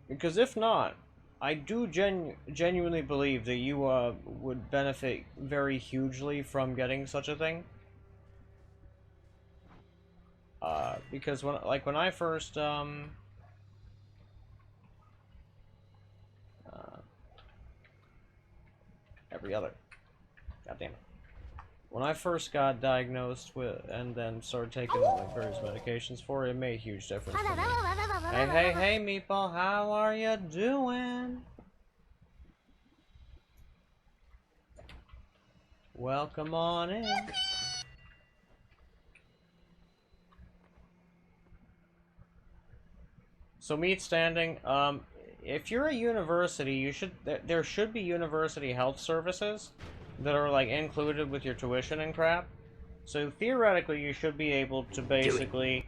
Because if not, I do genuinely believe that you would benefit very hugely from getting such a thing. Because when I first every other. God damn it. When I first got diagnosed with, and then started taking like various medications for it, it made a huge difference for me. Hey, Meatball, how are you doing? Welcome on in. So meat standing, if you're a university, you should there should be university health services that are like included with your tuition and crap. So theoretically, you should be able to basically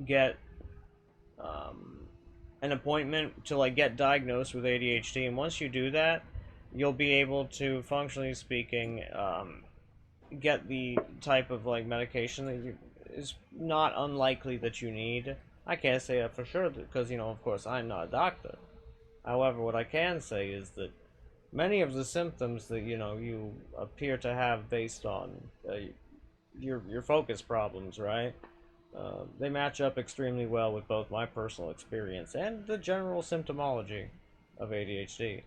get an appointment to like get diagnosed with ADHD, and once you do that, you'll be able to, functionally speaking, get the type of like medication that is not unlikely that you need. I can't say that for sure because, you know, of course, I'm not a doctor. However, what I can say is that many of the symptoms that, you know, you appear to have based on your focus problems, right? They match up extremely well with both my personal experience and the general symptomology of ADHD.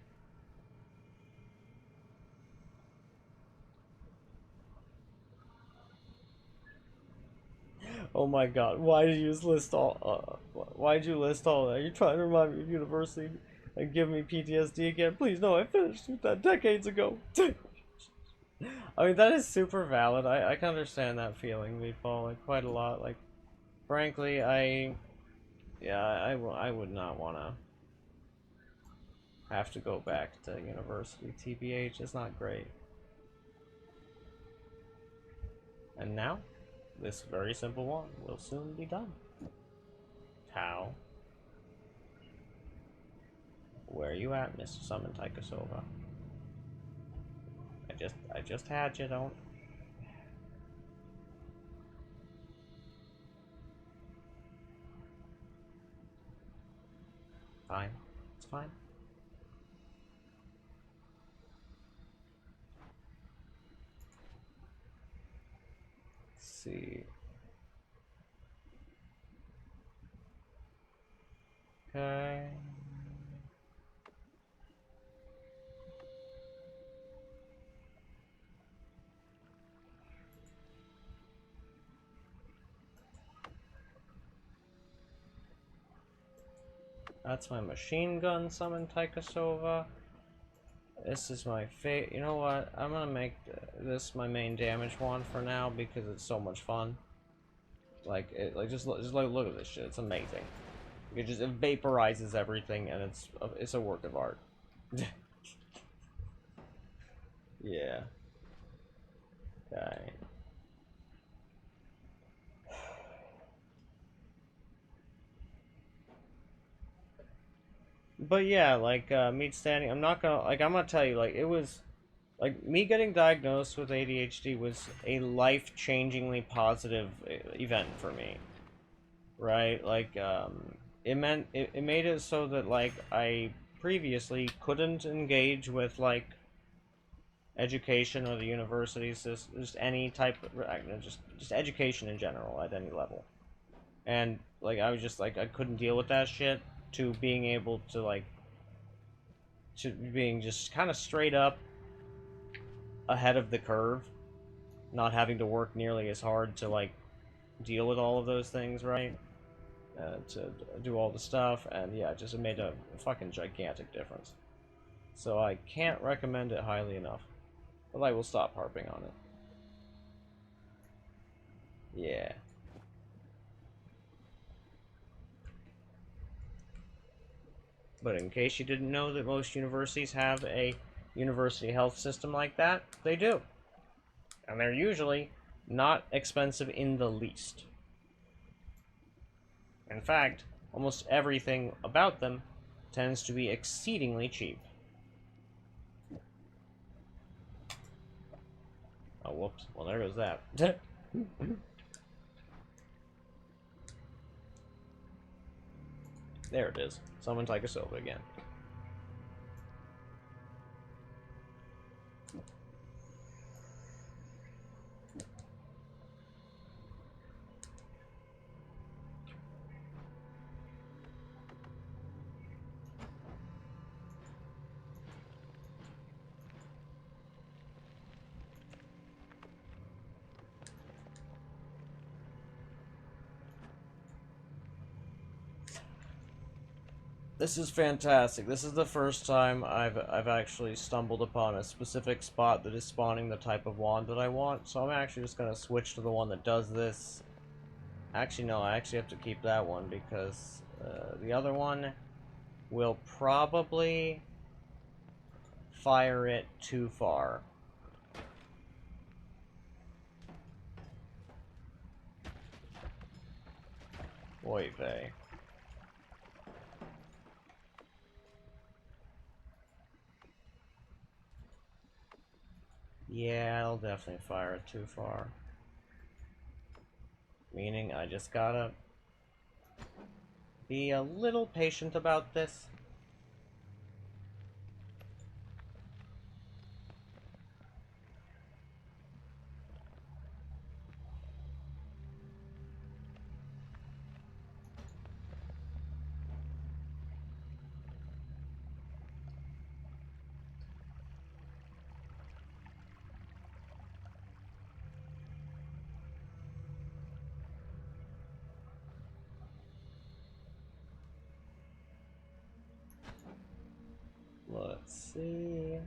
Oh my god, why did you just list all, why'd you list all that? Are you trying to remind me of university and give me PTSD again? Please, no, I finished with that decades ago. I mean, that is super valid. I can understand that feeling, Meatball, like, quite a lot. Like, frankly, yeah, I would not want to have to go back to university. TBH is not great. And now, this very simple one will soon be done. How? Where are you at, Mr. Summon Taikasova? I just had you, don't. Fine. It's fine. Let's see. Okay. That's my machine gun summon Taikasova. This is my fate. You know what? I'm gonna make this my main damage one for now because it's so much fun. Like, just like look at this shit. It's amazing. It vaporizes everything, and it's a work of art. Yeah. Okay. But yeah, like, meat standing, I'm gonna tell you, like, it was, like, me getting diagnosed with ADHD was a life-changingly positive event for me. Right? Like, it made it so that, like, I previously couldn't engage with, like, education or the university system, just any type of, just education in general at any level. And, like, I was just, like, I couldn't deal with that shit, to being able to, like, to being just kind of straight up ahead of the curve, not having to work nearly as hard to, like, deal with all of those things, right? To do all the stuff, and yeah, just it made a fucking gigantic difference. So I can't recommend it highly enough, but I will stop harping on it. Yeah. But in case you didn't know that most universities have a university health system like that, they do. And they're usually not expensive in the least. In fact, almost everything about them tends to be exceedingly cheap. Oh, whoops. Well, there goes that. There it is. Summon Taikasova again. This is fantastic. This is the first time I've actually stumbled upon a specific spot that is spawning the type of wand that I want. So I'm actually just gonna switch to the one that does this. Actually, no, I actually have to keep that one because the other one will probably fire it too far. Oy vey. Yeah, I'll definitely fire it too far. Meaning I just gotta be a little patient about this. Let's see.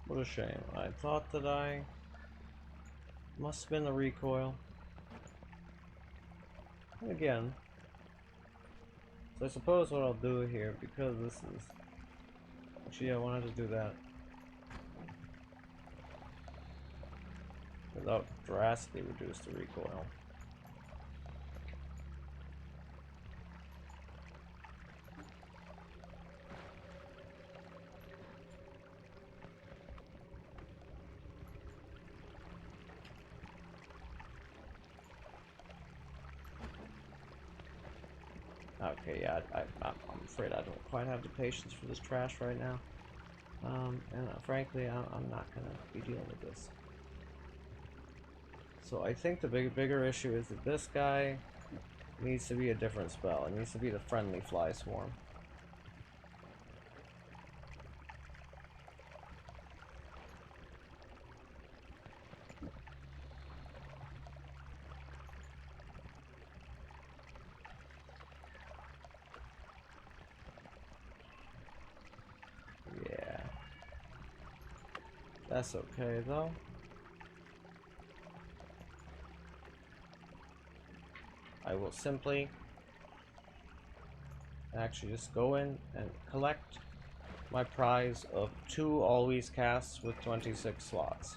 What a shame. I thought that I must have been the recoil. And again. So I suppose what I'll do here, because this is... Actually, I wanted to do that. Without drastically reduce the recoil. Okay, yeah, I'm afraid I don't quite have the patience for this trash right now. And frankly, I'm not gonna be dealing with this. So I think the bigger issue is that this guy needs to be a different spell. It needs to be the friendly fly swarm. Yeah. That's okay though. I will simply actually just go in and collect my prize of 2 always casts with 26 slots.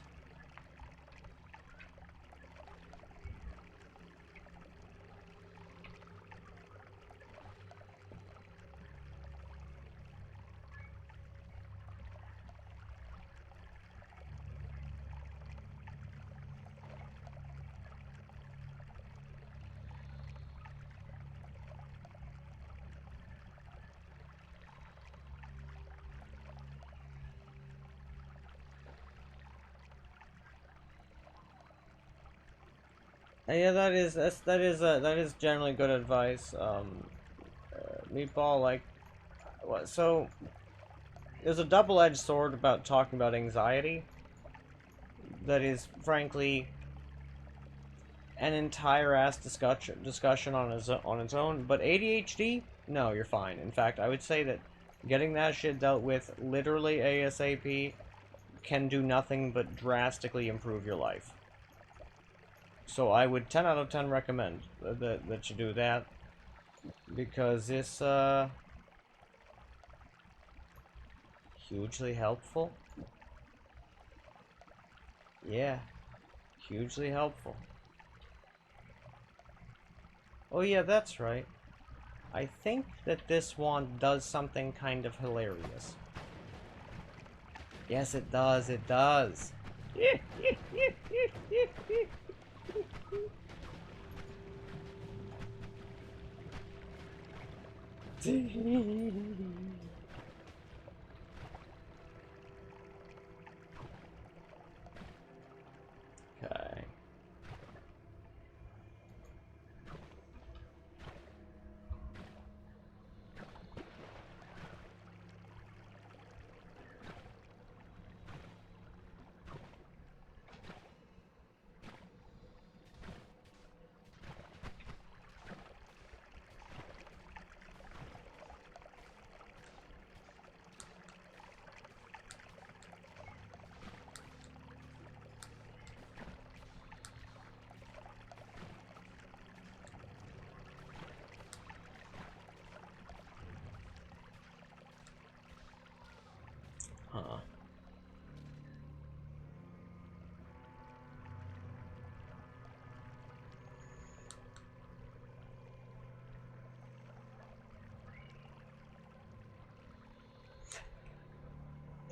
Yeah, that is generally good advice. Meatball, like, what? So there's a double-edged sword about talking about anxiety. That is, frankly, an entire ass discussion on its own. But ADHD, no, you're fine. In fact, I would say that getting that shit dealt with literally ASAP can do nothing but drastically improve your life. So I would 10 out of 10 recommend that you do that, because it's hugely helpful. Yeah, hugely helpful. Oh yeah, that's right. I think that this wand does something kind of hilarious. Yes, it does, it does.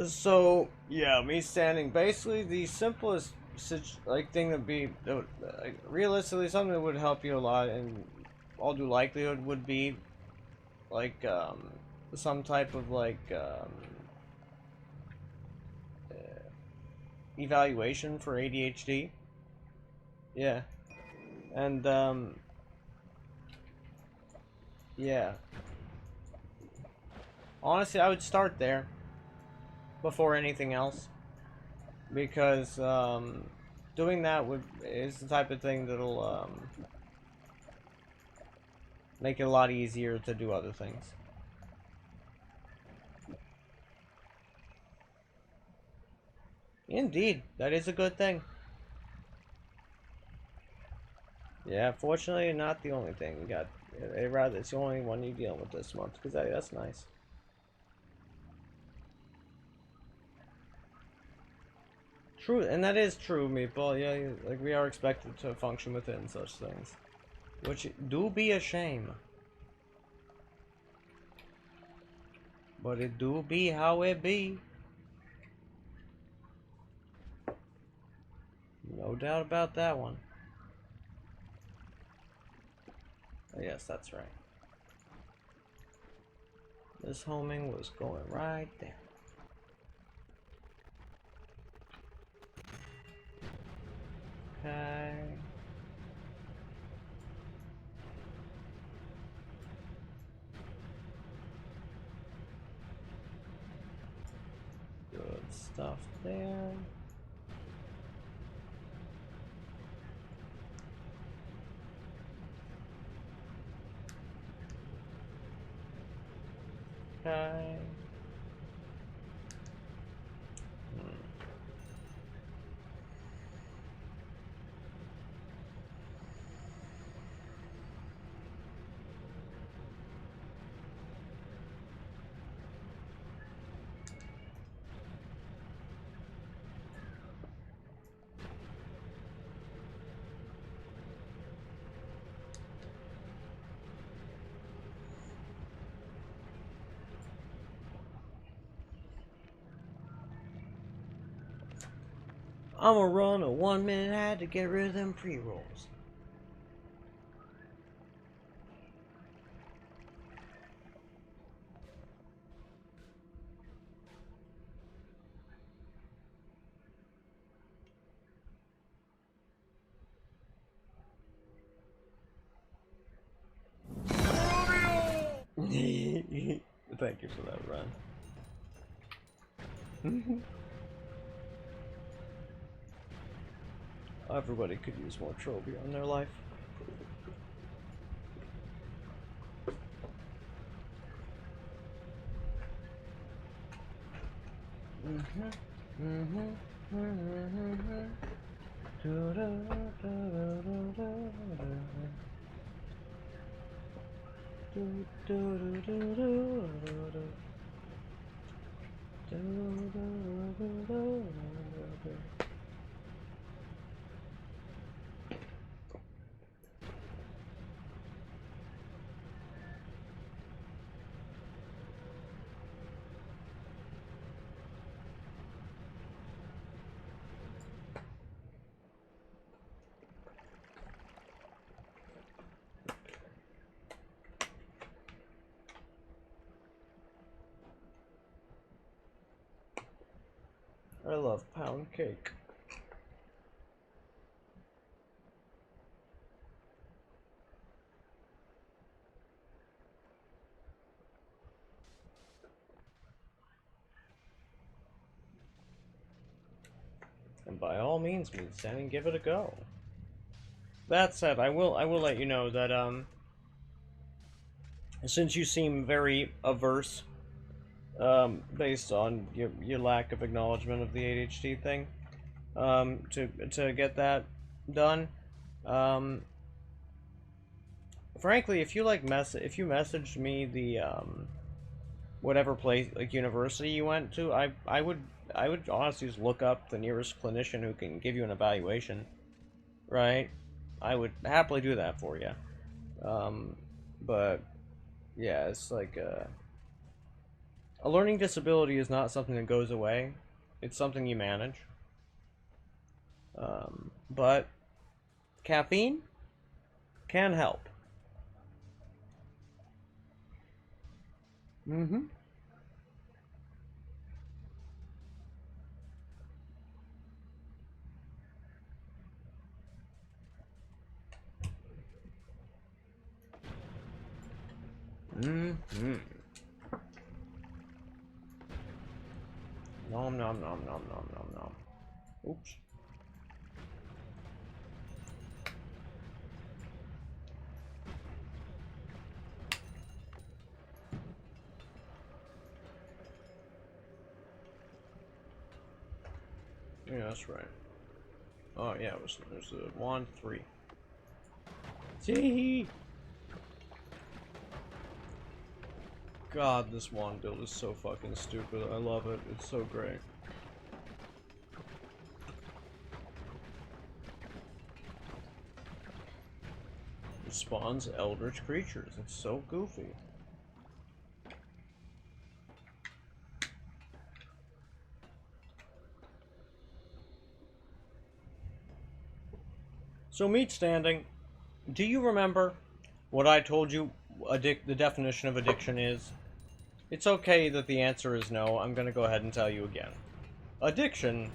So yeah, me standing. Basically, the simplest like thing that be like, realistically something that would help you a lot, and all due likelihood would be like some type of like evaluation for ADHD. Yeah, and yeah. Honestly, I would start there before anything else, because doing that is the type of thing that'll make it a lot easier to do other things. Indeed, that is a good thing. Yeah, fortunately, not the only thing you got. Rather, it's the only one you're dealing with this month, because that's nice. True, and that is true, Meatball. Yeah, like we are expected to function within such things, which do be a shame. But it do be how it be. No doubt about that one. Oh, yes, that's right. This homing was going right there. Okay. Good stuff there. Okay. I'ma run a 1-minute ad to get rid of them pre-rolls. Thank you for that run. Everybody could use more trophy on their life. I love pound cake. And by all means, Moonstanding, give it a go. That said, I will let you know that since you seem very averse, based on your lack of acknowledgement of the ADHD thing, to get that done, frankly, if you if you messaged me the whatever place, like university you went to, I would honestly just look up the nearest clinician who can give you an evaluation, right? I would happily do that for you. But yeah, it's like A learning disability is not something that goes away. It's something you manage. But caffeine can help. Mm-hmm. Mm-hmm. Nom nom nom nom nom nom nom. Oops. Yeah, that's right. Oh yeah, there's a wand 3. See. God, this wand build is so fucking stupid. I love it. It's so great. It spawns eldritch creatures. It's so goofy. So, meat standing, do you remember what I told you the definition of addiction is? It's okay that the answer is no. I'm going to go ahead and tell you again. Addiction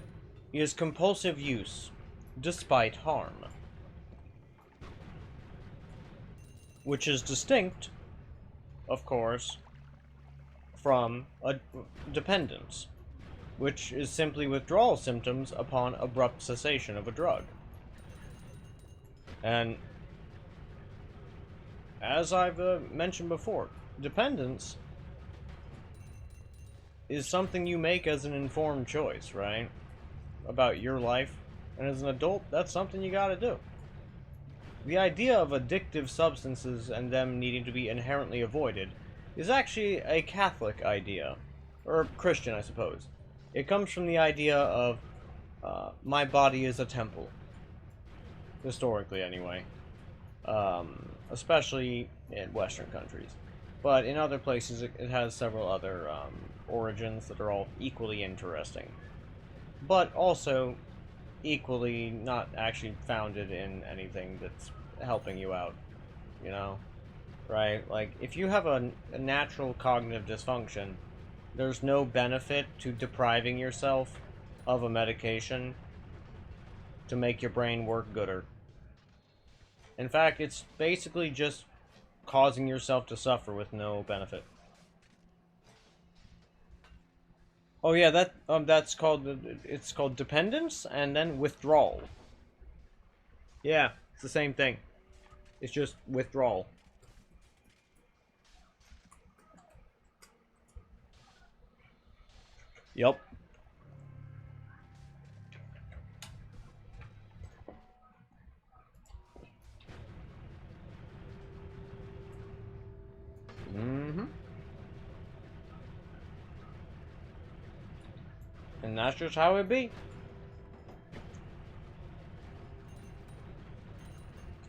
is compulsive use, despite harm. Which is distinct, of course, from a dependence, which is simply withdrawal symptoms upon abrupt cessation of a drug. And as I've mentioned before, dependence is something you make as an informed choice, right? About your life. And as an adult, that's something you gotta do. The idea of addictive substances and them needing to be inherently avoided is actually a Catholic idea. Or Christian, I suppose. It comes from the idea of, my body is a temple. Historically, anyway. Especially in Western countries. But in other places, it has several other origins that are all equally interesting. But also equally not actually founded in anything that's helping you out, you know? Right? Like, if you have a natural cognitive dysfunction, there's no benefit to depriving yourself of a medication to make your brain work gooder. In fact, it's basically just causing yourself to suffer with no benefit. Oh yeah, that's called, it's called dependence and then withdrawal. Yeah, it's the same thing. It's just withdrawal. Yep. Mm-hmm. And that's just how it be.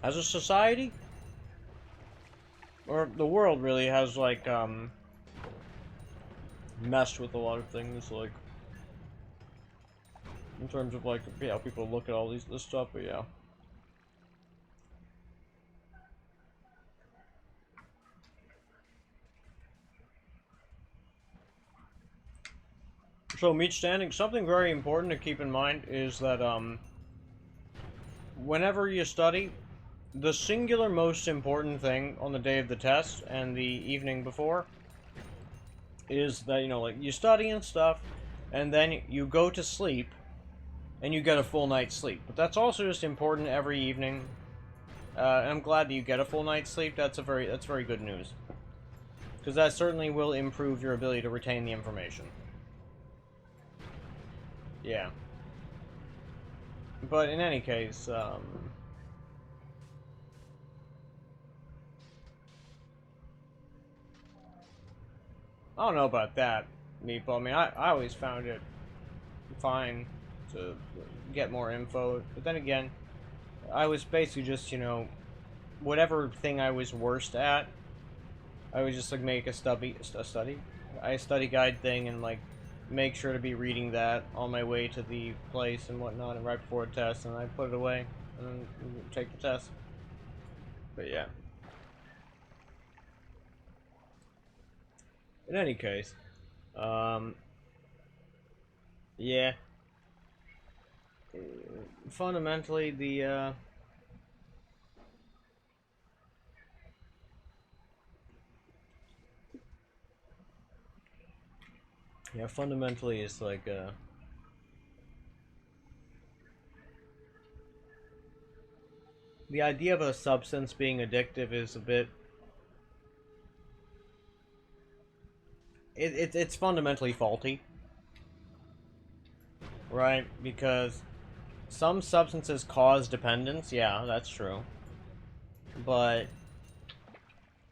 As a society, or the world really has, like, messed with a lot of things, like, in terms of, like, how people look at all this stuff, but yeah. So, meat standing, something very important to keep in mind is that, whenever you study, the singular most important thing on the day of the test and the evening before is that, you know, like, you study and stuff, and then you go to sleep, and you get a full night's sleep. But that's also just important every evening. I'm glad that you get a full night's sleep. That's very good news. Because that certainly will improve your ability to retain the information. Yeah. But in any case, I don't know about that, Meatball. I mean, I always found it fine to get more info, but then again, I was basically just, you know, whatever thing I was worst at, I would just, like, make a study. study guide thing and like make sure to be reading that on my way to the place and whatnot, and right before a test, and I put it away and then take the test. But yeah. In any case, yeah. Fundamentally, fundamentally, it's like, the idea of a substance being addictive is a bit... It's fundamentally faulty. Right? Because some substances cause dependence, yeah, that's true. But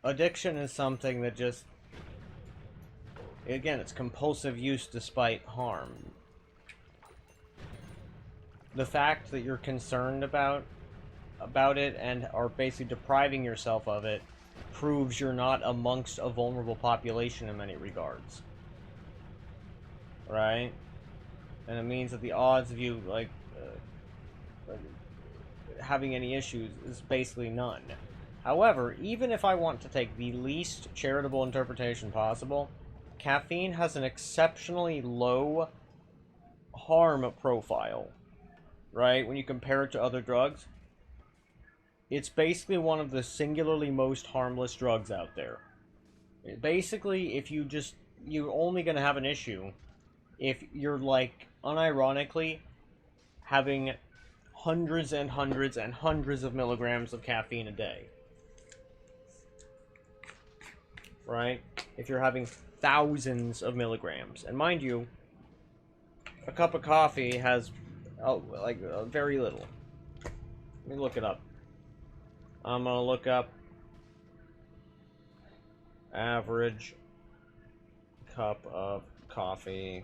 addiction is something that just... Again, it's compulsive use despite harm. The fact that you're concerned about it and are basically depriving yourself of it proves you're not amongst a vulnerable population in many regards. Right? And it means that the odds of you, like having any issues is basically none. However, even if I want to take the least charitable interpretation possible, caffeine has an exceptionally low harm profile, right? When you compare it to other drugs, it's basically one of the singularly most harmless drugs out there. Basically, if you're only going to have an issue if you're, like, unironically having hundreds and hundreds and hundreds of milligrams of caffeine a day. Right? If you're having thousands of milligrams. And mind you, a cup of coffee has, very little. Let me look it up. I'm gonna look up average cup of coffee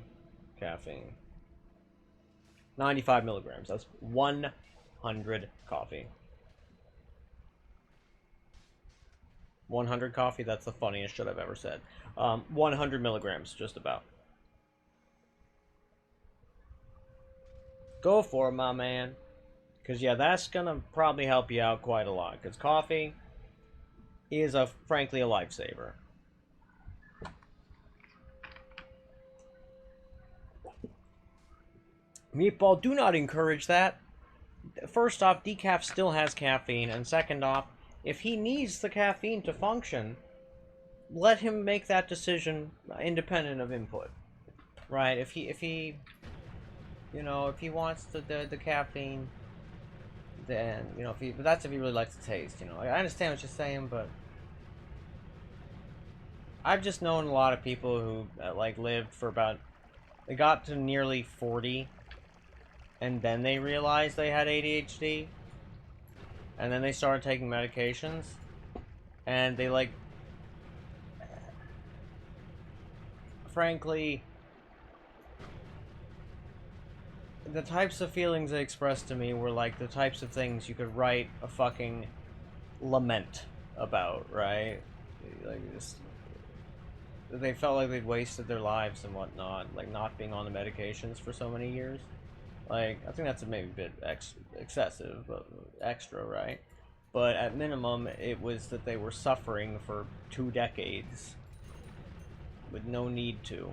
caffeine. 95 milligrams. That's 100 coffee. 100 coffee? That's the funniest shit I've ever said. 100 milligrams, just about. Go for it, my man. Because, yeah, that's going to probably help you out quite a lot. Because coffee is, frankly, a lifesaver. Meatball, do not encourage that. First off, decaf still has caffeine. And second off, if he needs the caffeine to function, let him make that decision independent of input. Right? If he wants the caffeine, then, but that's if he really likes the taste, I understand what you're saying, but I've just known a lot of people who, lived for about, they got to nearly 40, and then they realized they had ADHD, and then they started taking medications, and they, frankly, the types of feelings they expressed to me were like the types of things you could write a fucking lament about, right? They felt like they'd wasted their lives and whatnot, like not being on the medications for so many years. I think that's maybe a bit excessive, but extra, right? But at minimum, it was that they were suffering for 2 decades with no need to,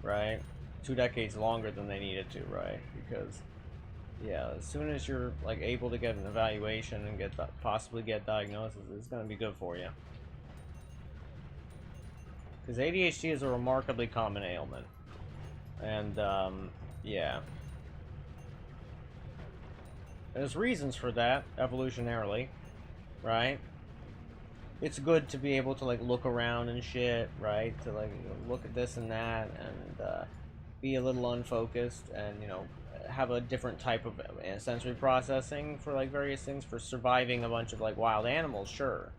right? 2 decades longer than they needed to, right? Because, yeah, as soon as you're, able to get an evaluation and possibly get diagnosis, it's going to be good for you. Because ADHD is a remarkably common ailment. And, yeah. There's reasons for that, evolutionarily, right? It's good to be able to, look around and shit, right? To, look at this and that, and, be a little unfocused, and, have a different type of sensory processing for, various things. For surviving a bunch of, wild animals, sure.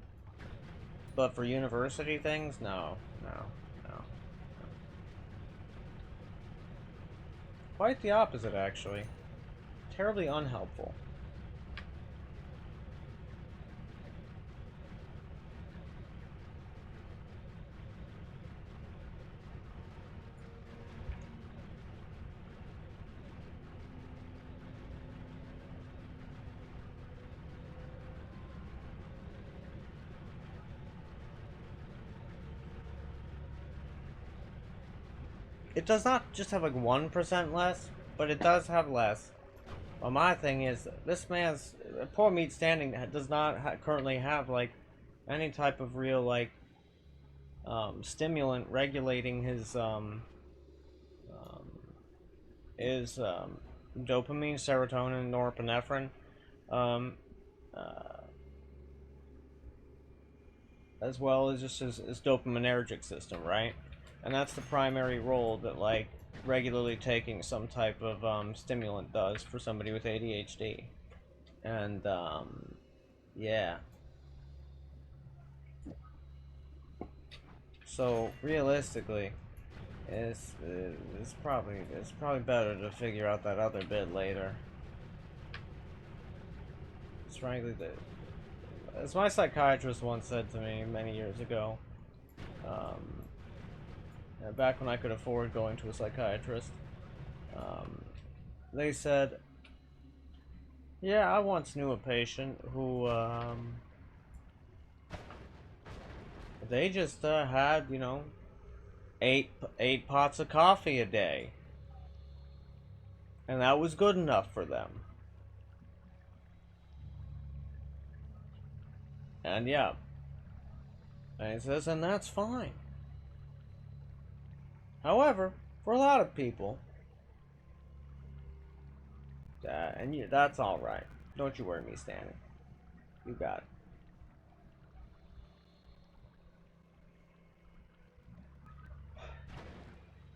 But for university things, no. Quite the opposite, actually. Terribly unhelpful. it does not just have like 1% less, but it does have less. Well, my thing is, this man's poor meat standing does not currently have like any type of real like stimulant regulating his dopamine, serotonin, norepinephrine, um, uh, as well as just his dopaminergic system, right? And that's the primary role that like regularly taking some type of stimulant does for somebody with ADHD. And yeah. So realistically, it's probably better to figure out that other bit later. It's frankly, as my psychiatrist once said to me many years ago, um, back when I could afford going to a psychiatrist, um, they said, "Yeah, I once knew a patient who they just had, you know, eight pots of coffee a day, and that was good enough for them." And yeah, and he says, and that's fine. However, for a lot of people, that's all right. Don't you worry, me standing. You got it.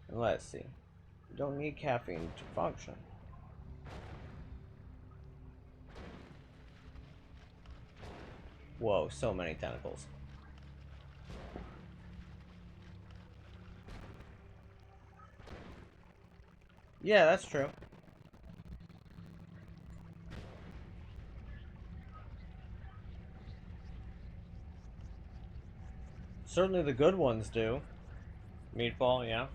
And let's see. You don't need caffeine to function. Whoa, so many tentacles. Yeah, that's true. Certainly the good ones do. Meatball, yeah.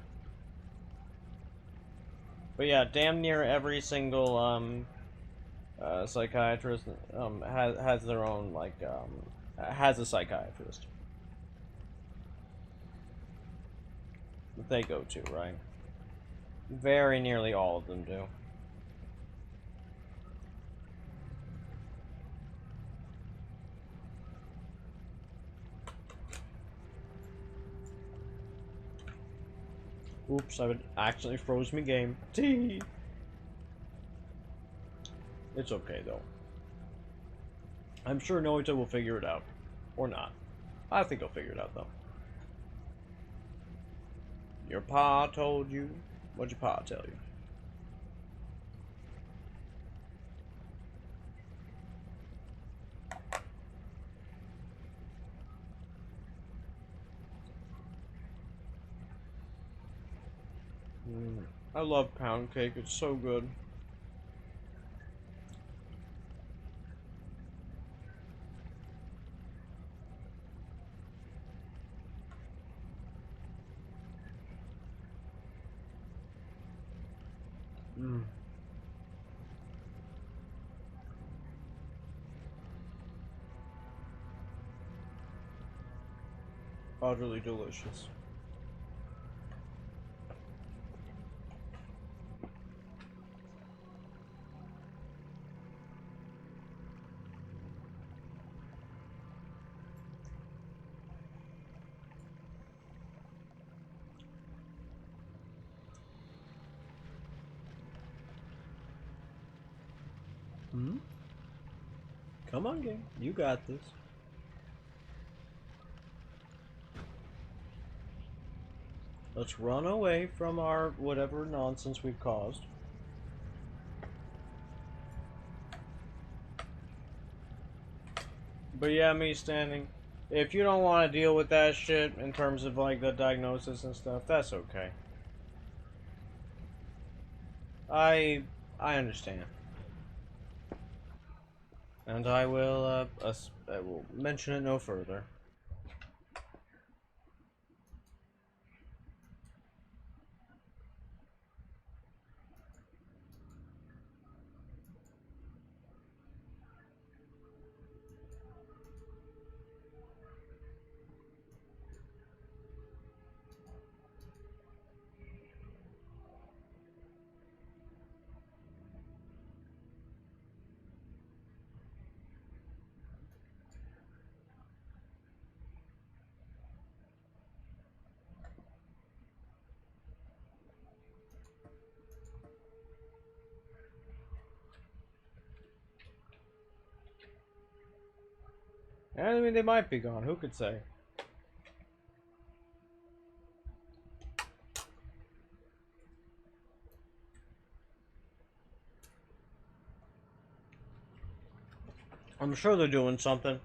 But yeah, damn near every single psychiatrist has their own like has a psychiatrist that they go to, right? Very nearly all of them do. Oops, I actually froze me game. Tee. It's okay though. I'm sure Noita will figure it out. Or not. I think he'll figure it out though. Your pa told you? What'd your pa tell you? I love pound cake, it's so good. Utterly delicious. Come on, game. You got this. Let's run away from our whatever nonsense we've caused. But yeah, me standing. If you don't want to deal with that shit in terms of like the diagnosis and stuff, that's okay. I understand. And I will mention it no further. I mean, they might be gone. Who could say? I'm sure they're doing something.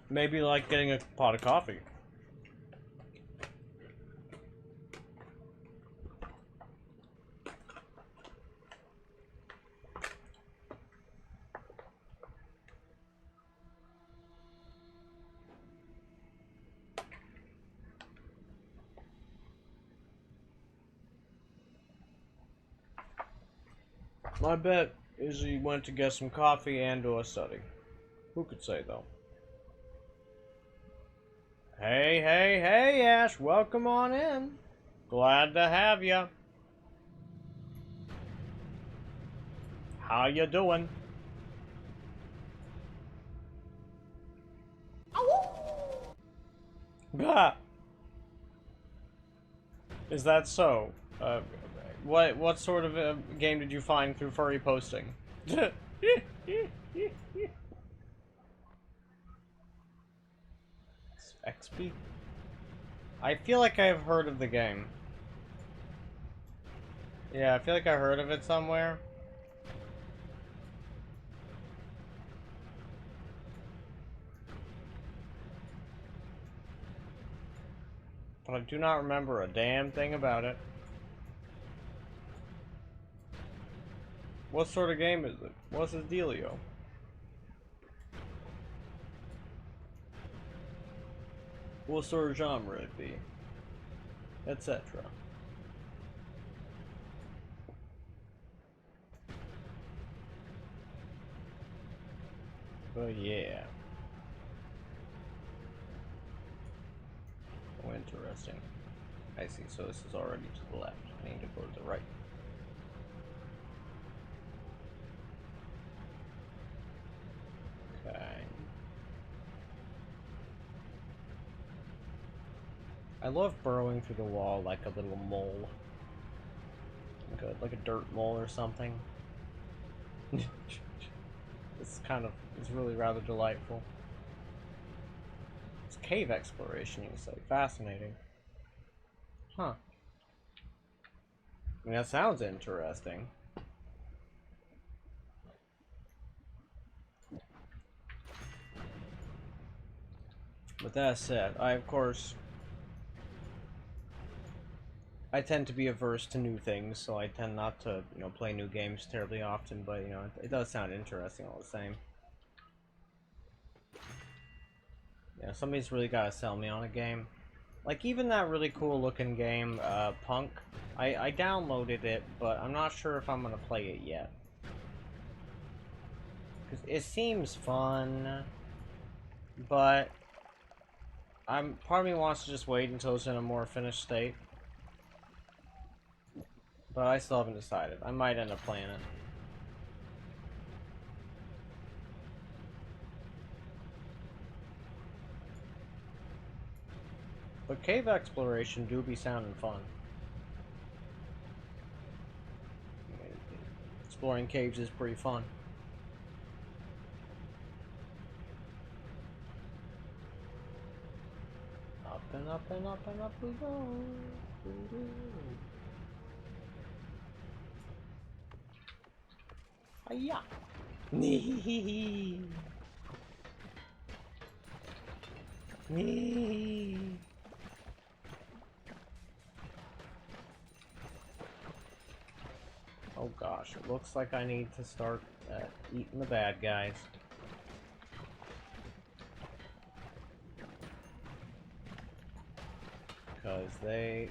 Maybe like getting a pot of coffee. My bet is he went to get some coffee and or study. Who could say, though? Hey, hey, hey, Ash, welcome on in. Glad to have ya. How you doing? Bah. Is that so? What sort of a game did you find through furry posting? XP? I feel like I've heard of the game. Yeah, I feel like I heard of it somewhere. But I do not remember a damn thing about it. What sort of game is it? What's his dealio? What sort of genre it be? Etc. But yeah. Oh, interesting. I see, so this is already to the left. I need to go to the right. Okay. I love burrowing through the wall like a little mole. Like a dirt mole or something. It's really rather delightful. It's cave exploration, you say. Fascinating. Huh. I mean, that sounds interesting. With that said, I tend to be averse to new things, so I tend not to, play new games terribly often, but, it does sound interesting all the same. Yeah, somebody's really gotta sell me on a game. Like, even that really cool looking game, Punk, I downloaded it, but I'm not sure if I'm gonna play it yet. Because it seems fun, but part of me wants to just wait until it's in a more finished state. But I still haven't decided. I might end up playing it. But cave exploration do be sounding fun. Exploring caves is pretty fun. Up and up and up and up we go. Hiya! Nee. Nee. Oh gosh, it looks like I need to start eating the bad guys. Because I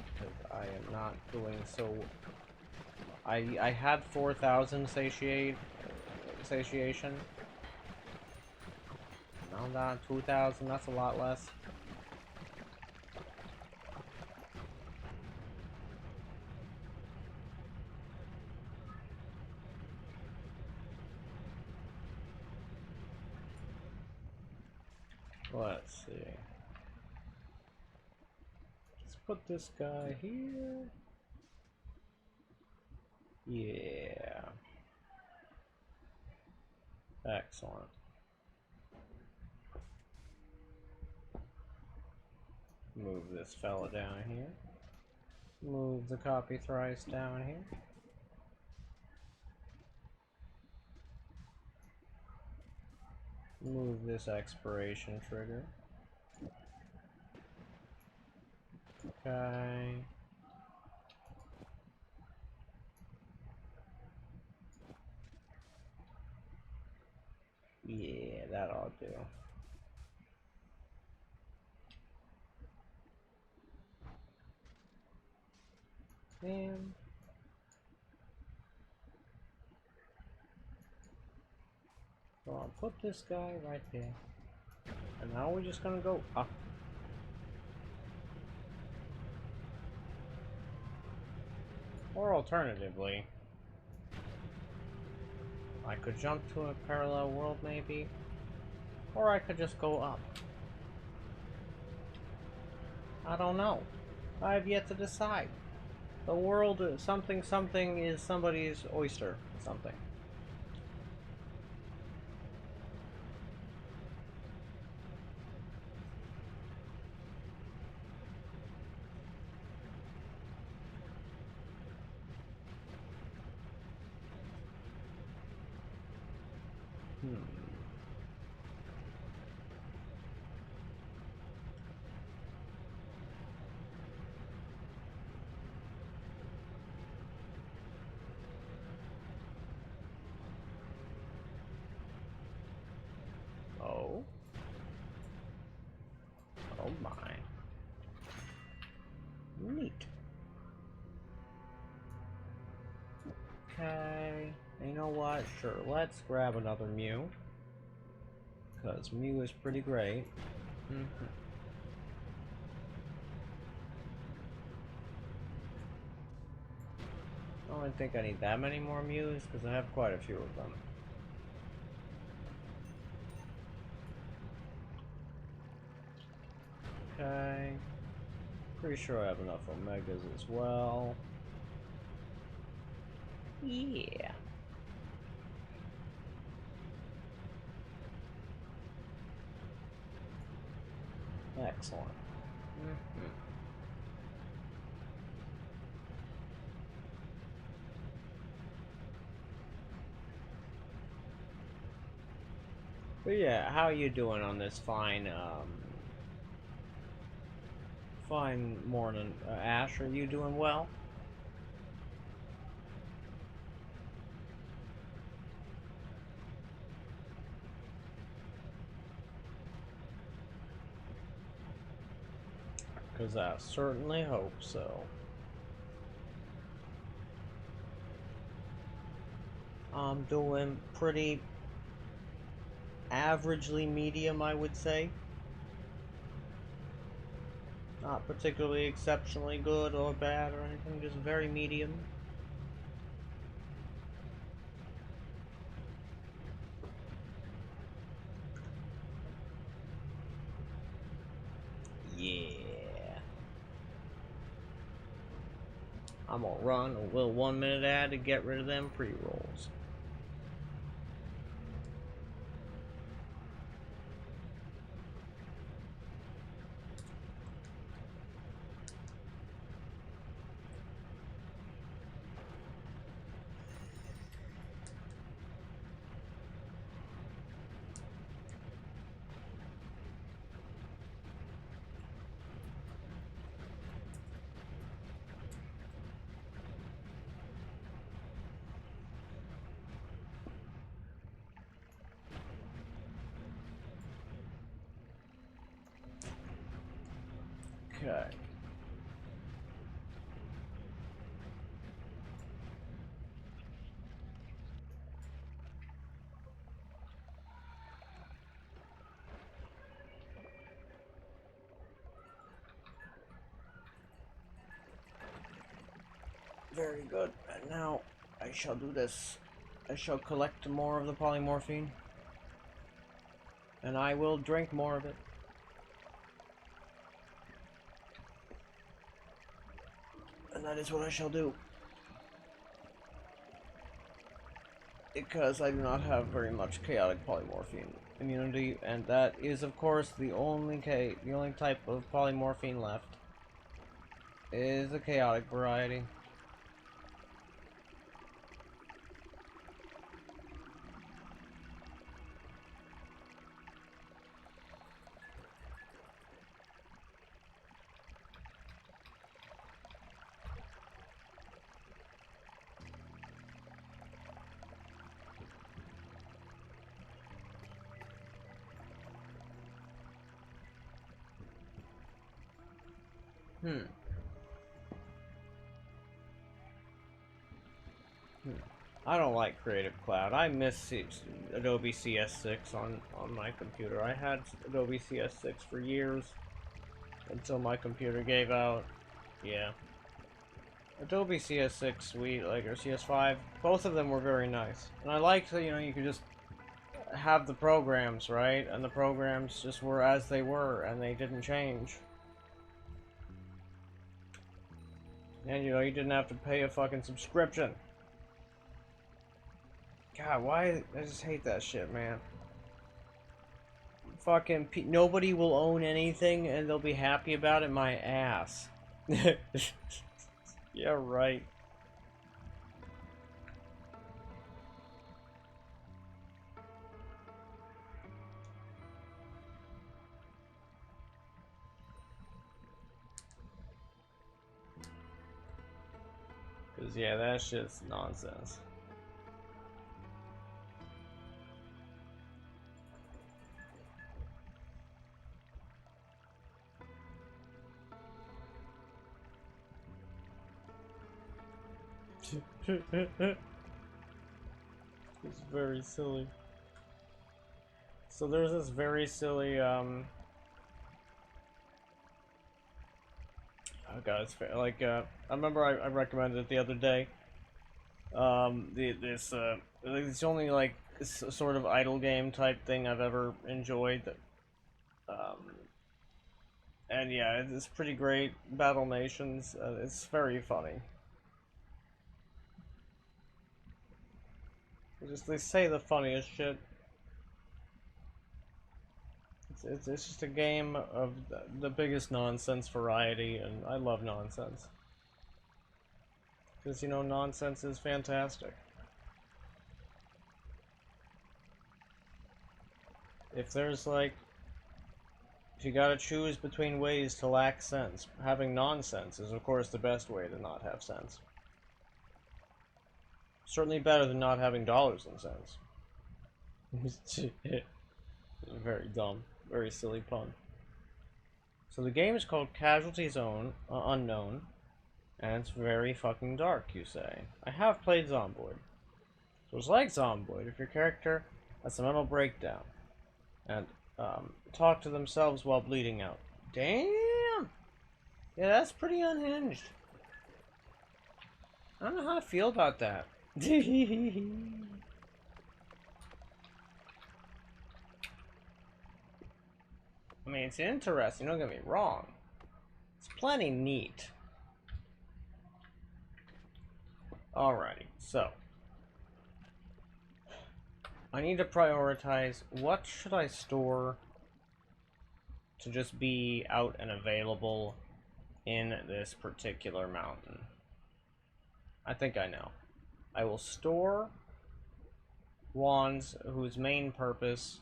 am not doing so. I had 4,000 satiation. Now I'm down 2,000. That's a lot less. Let's see. Let's put this guy here. Yeah. Excellent. Move this fella down here. Move the copy thrice down here. Move this expiration trigger. Okay. Yeah, that ought to do. Man. So I'll put this guy right there. And now we're just gonna go up. Or alternatively, I could jump to a parallel world maybe. Or I could just go up. I don't know. I have yet to decide. The world, something is somebody's oyster. Something. Oh. Oh my. Neat. Okay. You know what? Sure, let's grab another Mew. Because Mew is pretty great. I don't think I need that many more Mews, because I have quite a few of them. Okay. Pretty sure I have enough Omegas as well. Yeah. Excellent. But yeah, how are you doing on this fine morning, Ash? Are you doing well? Because I certainly hope so. I'm doing pretty averagely medium, I would say. Not particularly exceptionally good or bad or anything, just very medium. Yeah. I'm gonna run a little 1-minute ad to get rid of them pre-rolls. Okay. Very good. And now I shall do this. I shall collect more of the polymorphine. And I will drink more of it. And that is what I shall do. because I do not have very much chaotic polymorphine immunity, and that is, of course, the only type of polymorphine left is the chaotic variety. I don't like Creative Cloud. I miss Adobe CS6 on my computer. I had Adobe CS6 for years until my computer gave out. Yeah. Adobe CS6 Suite, like, or CS5, both of them were very nice. And I liked that, you know, you could just have the programs, right? And the programs just were as they were, and they didn't change. And, you know, you didn't have to pay a fucking subscription. God, why? I just hate that shit, man. Fucking nobody will own anything and they'll be happy about it. My ass. Yeah, right. Cause yeah, that shit's nonsense. It's very silly. So there's this very silly, oh god, it's like, I remember I recommended it the other day. It's only like sort of idle game type thing I've ever enjoyed. And yeah, it's pretty great. Battle Nations, it's very funny. They say the funniest shit. It's just a game of the biggest nonsense variety, and I love nonsense. Because, you know, nonsense is fantastic. If there's, like, if you gotta choose between ways to lack sense, having nonsense is, of course, the best way to not have sense. Certainly better than not having dollars and cents. Very dumb. Very silly pun. So the game is called Casualty Zone Unknown, and it's very fucking dark, you say. I have played Zomboid. So it's like Zomboid if your character has a mental breakdown and talk to themselves while bleeding out. Damn! Yeah, that's pretty unhinged. I don't know how to feel about that. I mean, it's interesting, don't get me wrong. It's plenty neat. Alrighty, so. I need to prioritize what should I store to just be out and available in this particular mountain. I think I know. I will store wands whose main purpose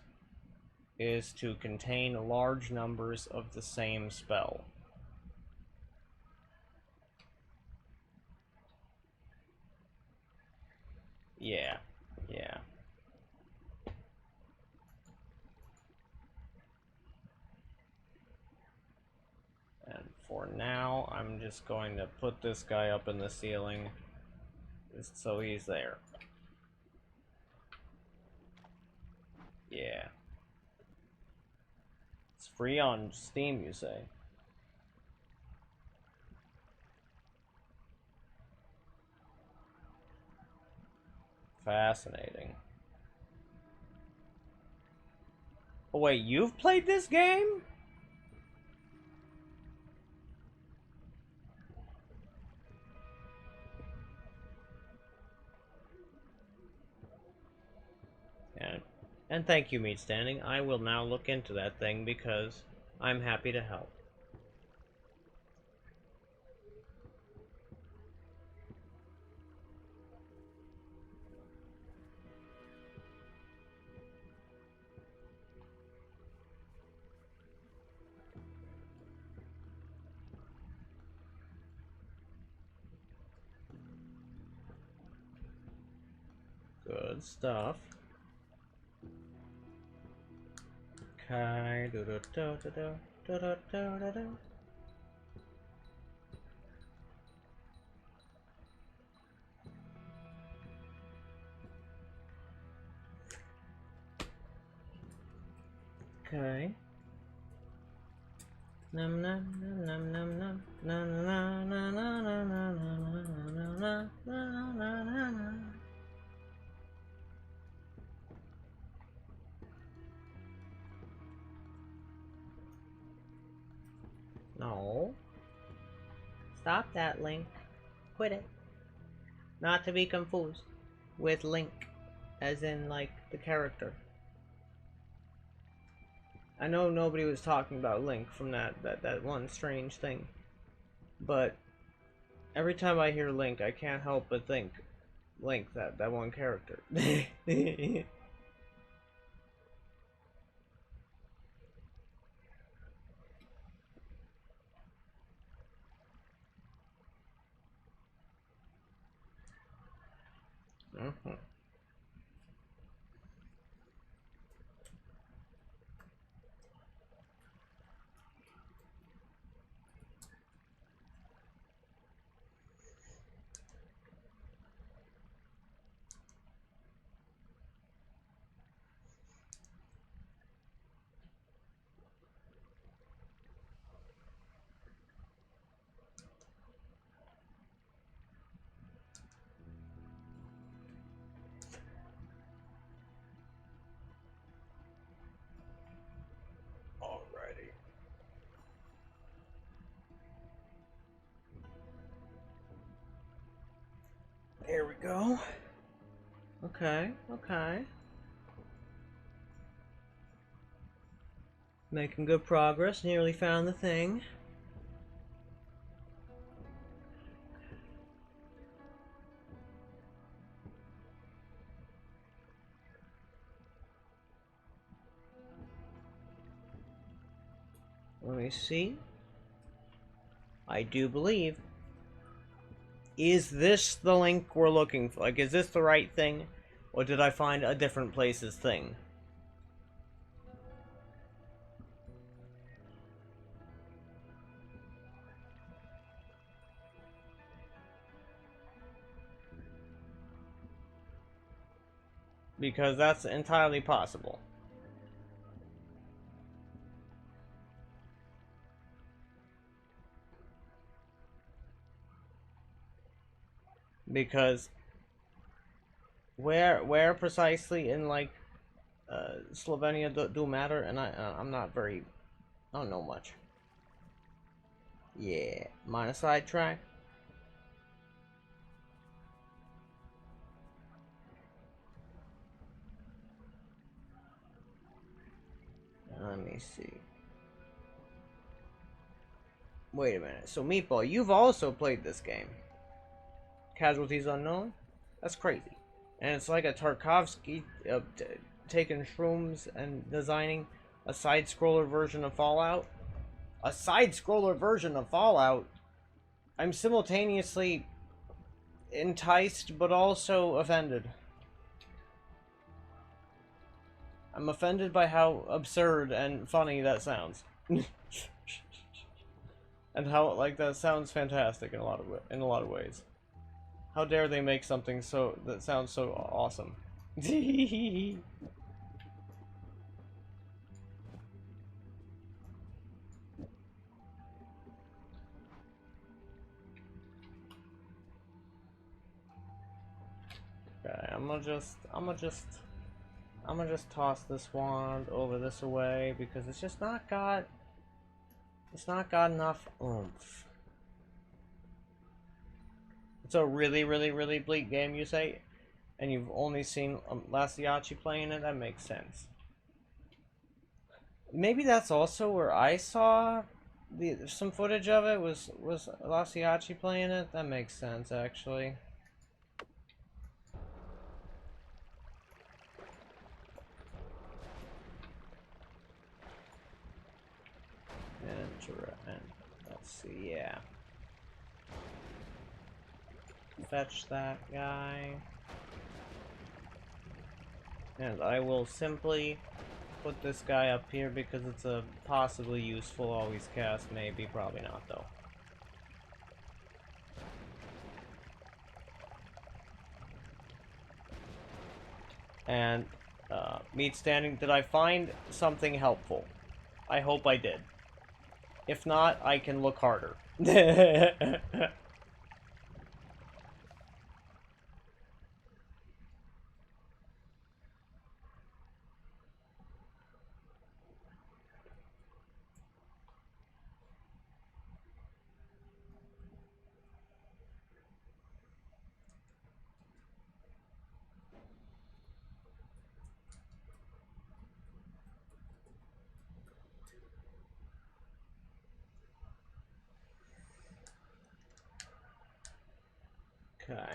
is to contain large numbers of the same spell. Yeah, yeah. And for now, I'm just going to put this guy up in the ceiling just so he's there. Yeah. It's free on Steam, you say? Fascinating. Oh wait, you've played this game? And thank you, Meat Standing. I will now look into that thing because I'm happy to help. Good stuff. Okay. Okay. Num num num num num num num num num num num num num num. No. Stop that, Link. Quit it. Not to be confused with Link, as in, like, the character. I know nobody was talking about Link from that one strange thing. But every time I hear Link, I can't help but think Link, that one character. Mhm. Alrighty. There we go. Okay, okay. Making good progress. Nearly found the thing. Let me see. I do believe. Is this the link we're looking for? Like, is this the right thing? Or did I find a different place's thing? Because that's entirely possible. Because where precisely in, like, Slovenia do matter, and I'm not very, I don't know much. Yeah, minor sidetrack. Let me see. Wait a minute. So Meatball, you've also played this game. Casualties Unknown? That's crazy. And it's like a Tarkovsky taking shrooms and designing a side-scroller version of Fallout. A side-scroller version of Fallout? I'm simultaneously enticed but also offended. I'm offended by how absurd and funny that sounds. And how, like, that sounds fantastic in a lot of ways. How dare they make something that sounds so awesome? Okay, I'm gonna just toss this wand over this away because it's just not got enough oomph. It's a really, really, really bleak game, you say? and you've only seen Lasiace playing it, that makes sense. Maybe that's also where I saw some footage of it, was Lasiace playing it. That makes sense, actually. Let's see, yeah. Fetch that guy. And I will simply put this guy up here because it's a possibly useful always cast, maybe, probably not though. And meat standing, did I find something helpful? I hope I did. If not, I can look harder. Okay.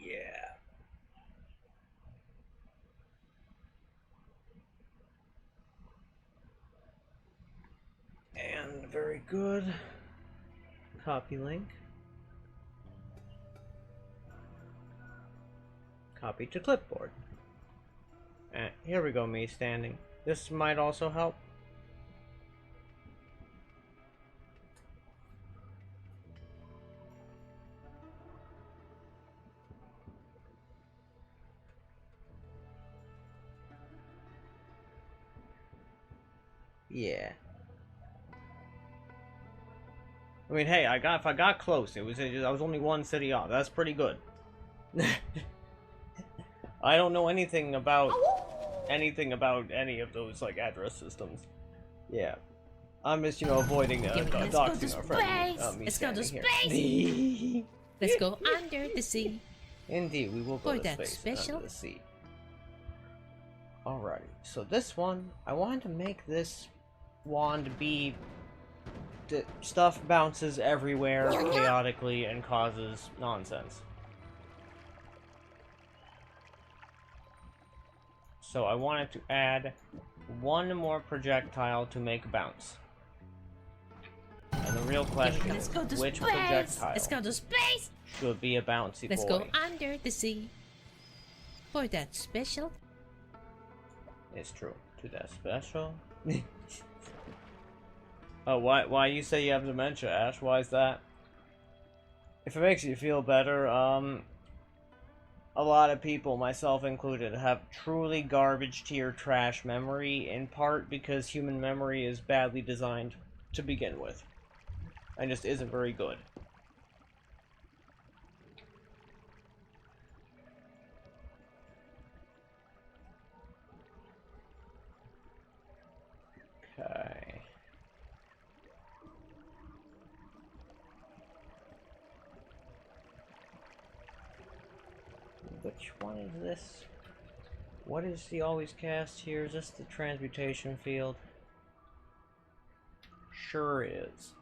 Yeah. And very good. Copy link. Copy to clipboard. And here we go, me standing. This might also help. Yeah. I mean, hey, if I got close, I was only one city off. That's pretty good. I don't know anything about any of those like address systems. Yeah. I'm just, avoiding doxing our friend. Let's go to here. space. Let's go under the sea. Indeed, we will go For to that space special. under the sea. Alrighty, so this one, I wanted to make this wand be... stuff bounces everywhere chaotically and causes nonsense. So I wanted to add one more projectile to make bounce. And the real question is, which projectile Let's go to space. should be a bouncy Let's boy? go under the sea. For that special. It's true. To that special. Oh, why you say you have dementia, Ash? Why is that? If it makes you feel better, a lot of people, myself included, have truly garbage tier trash memory, in part because human memory is badly designed to begin with. And just isn't very good. Okay. Which one is this? What is the always cast here? Is this the transmutation field? Sure is.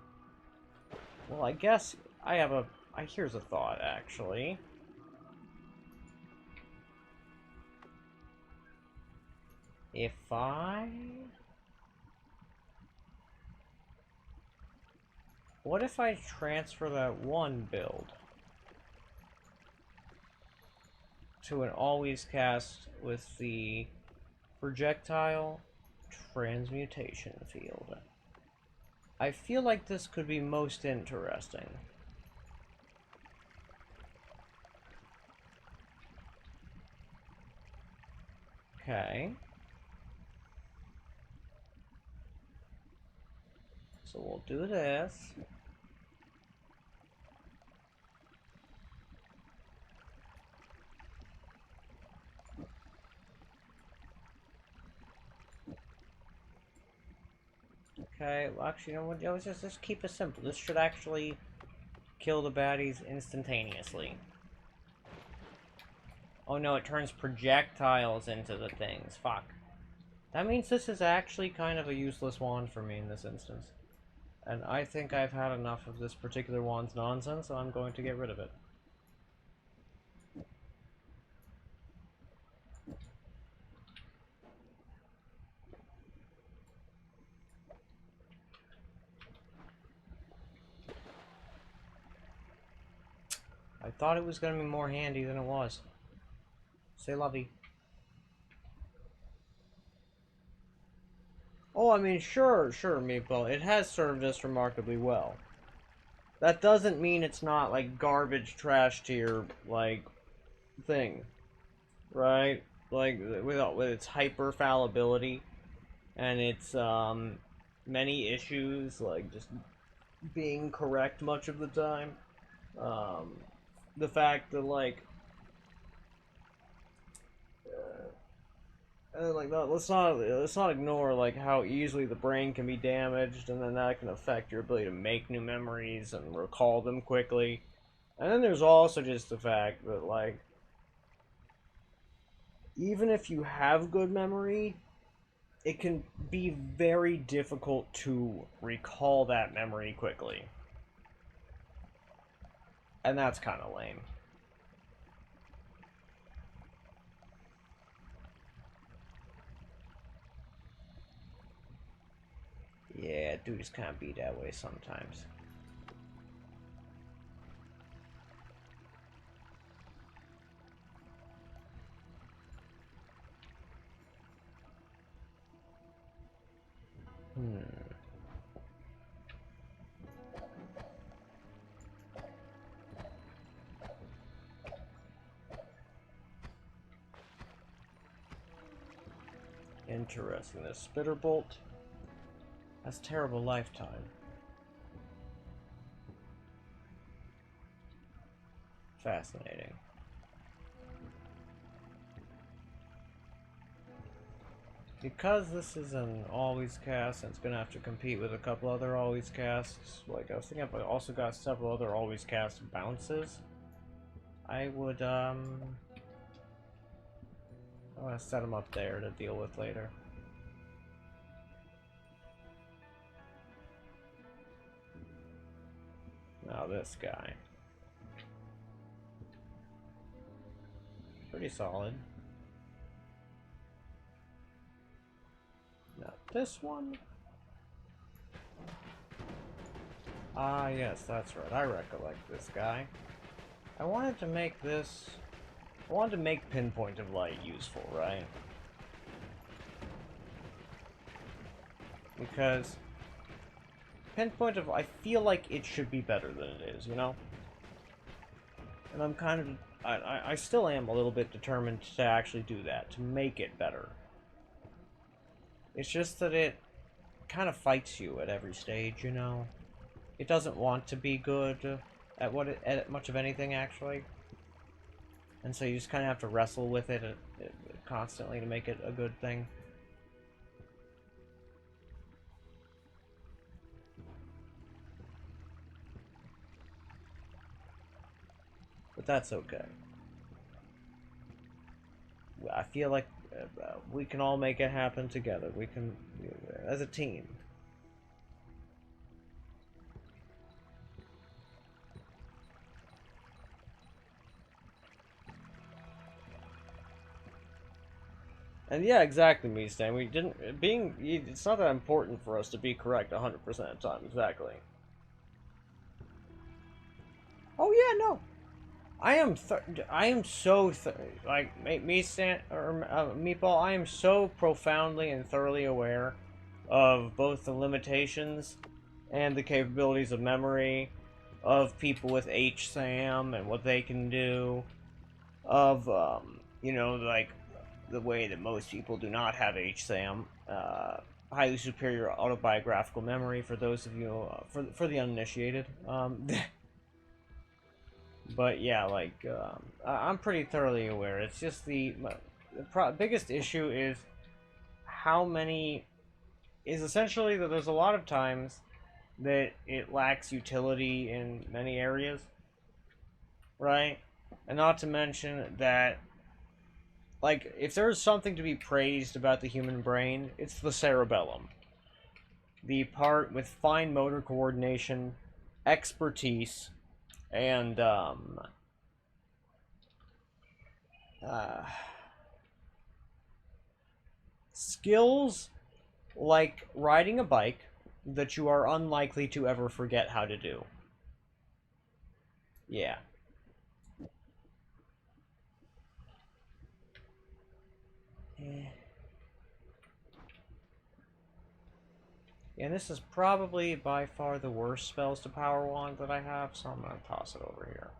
Well, I guess I have a... here's a thought, actually. If I... What if I transfer that one build to an always cast with the projectile transmutation field? I feel like this could be most interesting. Okay. So we'll do this. Okay, well, actually, you know what? Let's just keep it simple. This should actually kill the baddies instantaneously. Oh no, it turns projectiles into the things. Fuck. That means this is actually kind of a useless wand for me in this instance. And I think I've had enough of this particular wand's nonsense, so I'm going to get rid of it. I thought it was going to be more handy than it was. Say lovey. Oh, I mean, sure, Meeple. It has served us remarkably well. That doesn't mean it's not, like, garbage trash tier, like, thing. Right? Like, with its hyper fallibility and its, many issues, like, just being correct much of the time. The fact that, like, like let's not ignore like how easily the brain can be damaged, and then that can affect your ability to make new memories and recall them quickly. And then there's also just the fact that like even if you have good memory, it can be very difficult to recall that memory quickly. And that's kind of lame. Yeah, dudes kind of be that way sometimes. Interesting. The spitter bolt has terrible lifetime. Fascinating. Because this is an always cast, and it's gonna have to compete with a couple other always casts. Like I was thinking, I've also got several other always cast bounces. I would I want to set them up there to deal with later. Now this guy. Pretty solid. Now this one. Ah, yes, that's right. I recollect this guy. I wanted to make this... I wanted to make Pinpoint of Light useful, right? Because... Pinpoint of... I feel like it should be better than it is, you know? And I'm kind of... I still am a little bit determined to actually do that, to make it better. It's just that it kind of fights you at every stage, you know? It doesn't want to be good at much of anything, actually. And so you just kind of have to wrestle with it constantly to make it a good thing. But that's okay. I feel like we can all make it happen together. We can, as a team. And yeah, exactly, me, Stan. We didn't... It's not that important for us to be correct 100% of the time, exactly. Oh, yeah, no. I am so... like, me, Stan... or Meatball, I am so profoundly and thoroughly aware of both the limitations and the capabilities of memory of people with HSAM and what they can do, of, you know, like, the way that most people do not have HSAM, highly superior autobiographical memory for those of you, for the uninitiated, but yeah, like, I'm pretty thoroughly aware. It's just the biggest issue is how many, is essentially that there's a lot of times that it lacks utility in many areas, right? And not to mention that, like, if there's something to be praised about the human brain, it's the cerebellum. The part with fine motor coordination, expertise, and, skills like riding a bike that you are unlikely to ever forget how to do. Yeah. And this is probably by far the worst spells to power wand that I have, so I'm gonna toss it over here.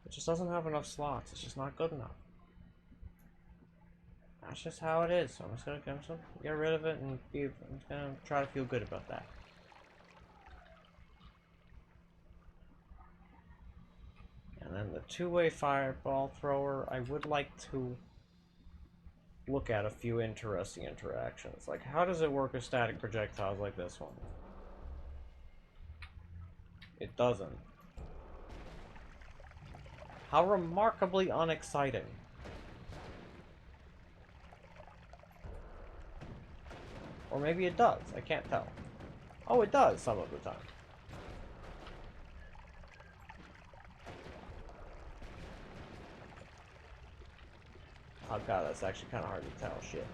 It just doesn't have enough slots. It's just not good enough. That's just how it is. So I'm just gonna get rid of it and I'm just gonna try to feel good about that. And then the two-way fireball thrower, I would like to look at a few interesting interactions. Like, how does it work with static projectiles like this one? It doesn't. How remarkably unexciting. Or maybe it does. I can't tell. Oh, it does some of the time. Oh god, that's actually kind of hard to tell. Shit.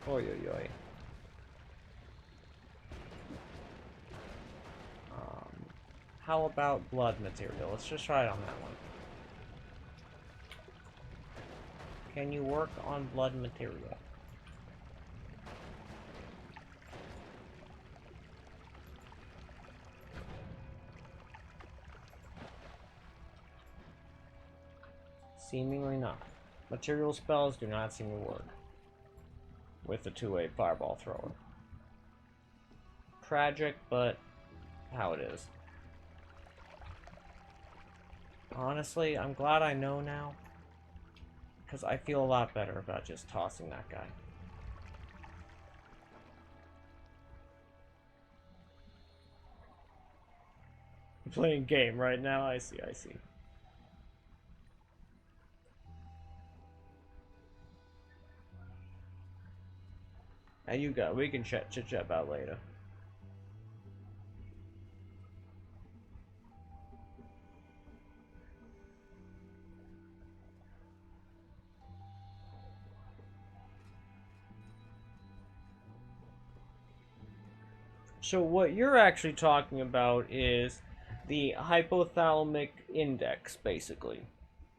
Oi, oi, oi. How about blood material? Let's just try it on that one. Can you work on blood material? Seemingly not. Material spells do not seem to work with the two-way fireball thrower. Tragic, but how it is. Honestly, I'm glad I know now, because I feel a lot better about just tossing that guy. You're playing game right now? I see, I see. And you go. We can chit-chat about later. So what you're actually talking about is the hypothalamic index, basically,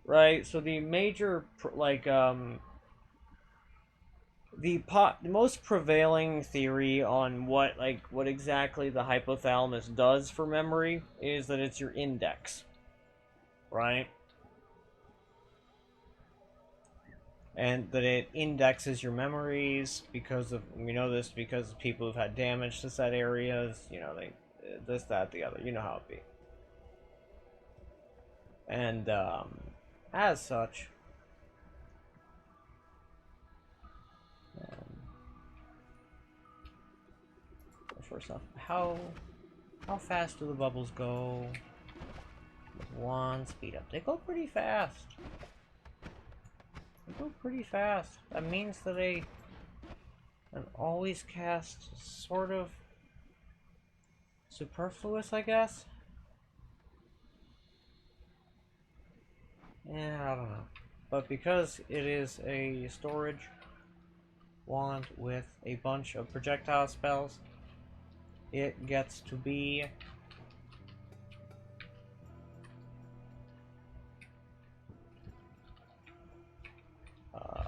right? So the major, like, the most prevailing theory on what exactly the hypothalamus does for memory is that it's your index, right? And that it indexes your memories because of, we know this because people who've had damage to set areas, you know, they, this, that, the other, you know how it be. And, as such, first off, how fast do the bubbles go with wand speed up? They go pretty fast. They go pretty fast. That means that they always cast sort of superfluous, I guess? Yeah, I don't know. But because it is a storage wand with a bunch of projectile spells, it gets to be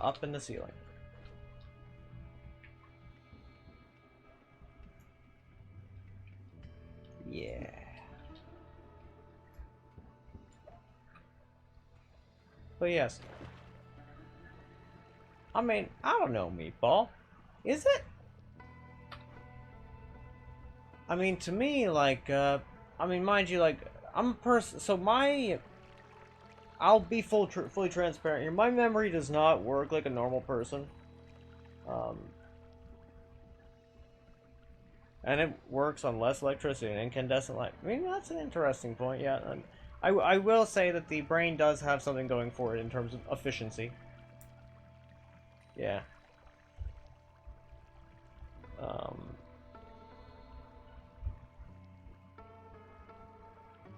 up in the ceiling. But yes. I mean, I don't know, Meatball. Is it? I mean, to me, like, I mean, mind you, like, I'm a person, so I'll be fully transparent here. My memory does not work like a normal person. And it works on less electricity and incandescent light. I mean, that's an interesting point, yeah. And I will say that the brain does have something going for it in terms of efficiency. Yeah.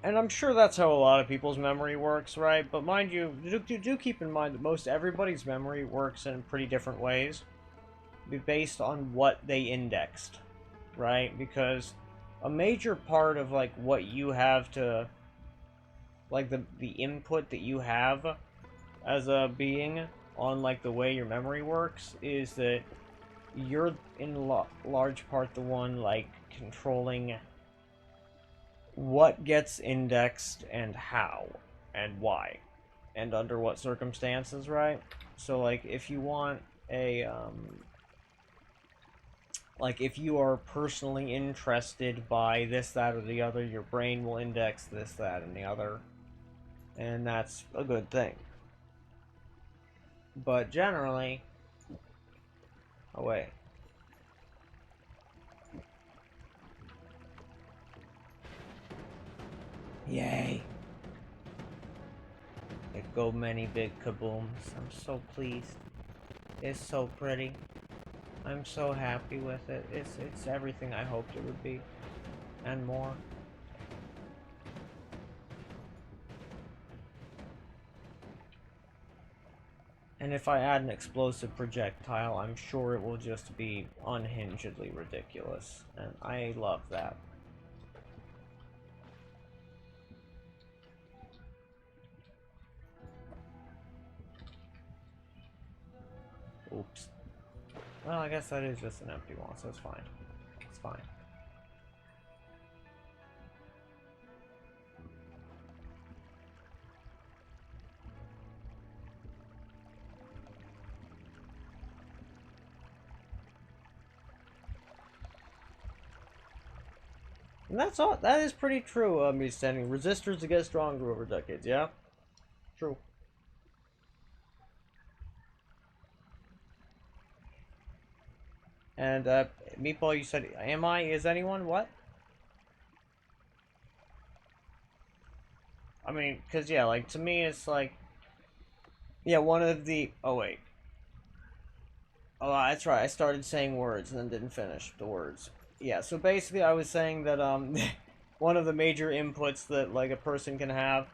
And I'm sure that's how a lot of people's memory works, right? But mind you, do keep in mind that most everybody's memory works in pretty different ways, based on what they indexed, right? Because a major part of like what you have to, like the input that you have as a being on like the way your memory works is that you're in large part the one like controlling what gets indexed and how and why and under what circumstances, right? So like if you want a like if you are personally interested by this, that, or the other, your brain will index this, that, and the other, and that's a good thing. But generally, oh wait, yay. It go many big kabooms. I'm so pleased. It's so pretty. I'm so happy with it. It's everything I hoped it would be. And more. And if I add an explosive projectile, I'm sure it will just be unhingedly ridiculous. And I love that. Oops. Well, I guess that is just an empty one, so it's fine. It's fine. And that's all. That is pretty true, me standing. Resistors to get stronger over decades, yeah? True. And, Meatball, you said, is anyone? What? I mean, because, yeah, like, to me, it's like, yeah, one of the, oh, wait. Oh, that's right, I started saying words and then didn't finish the words. Yeah, so basically I was saying that, one of the major inputs that, like, a person can have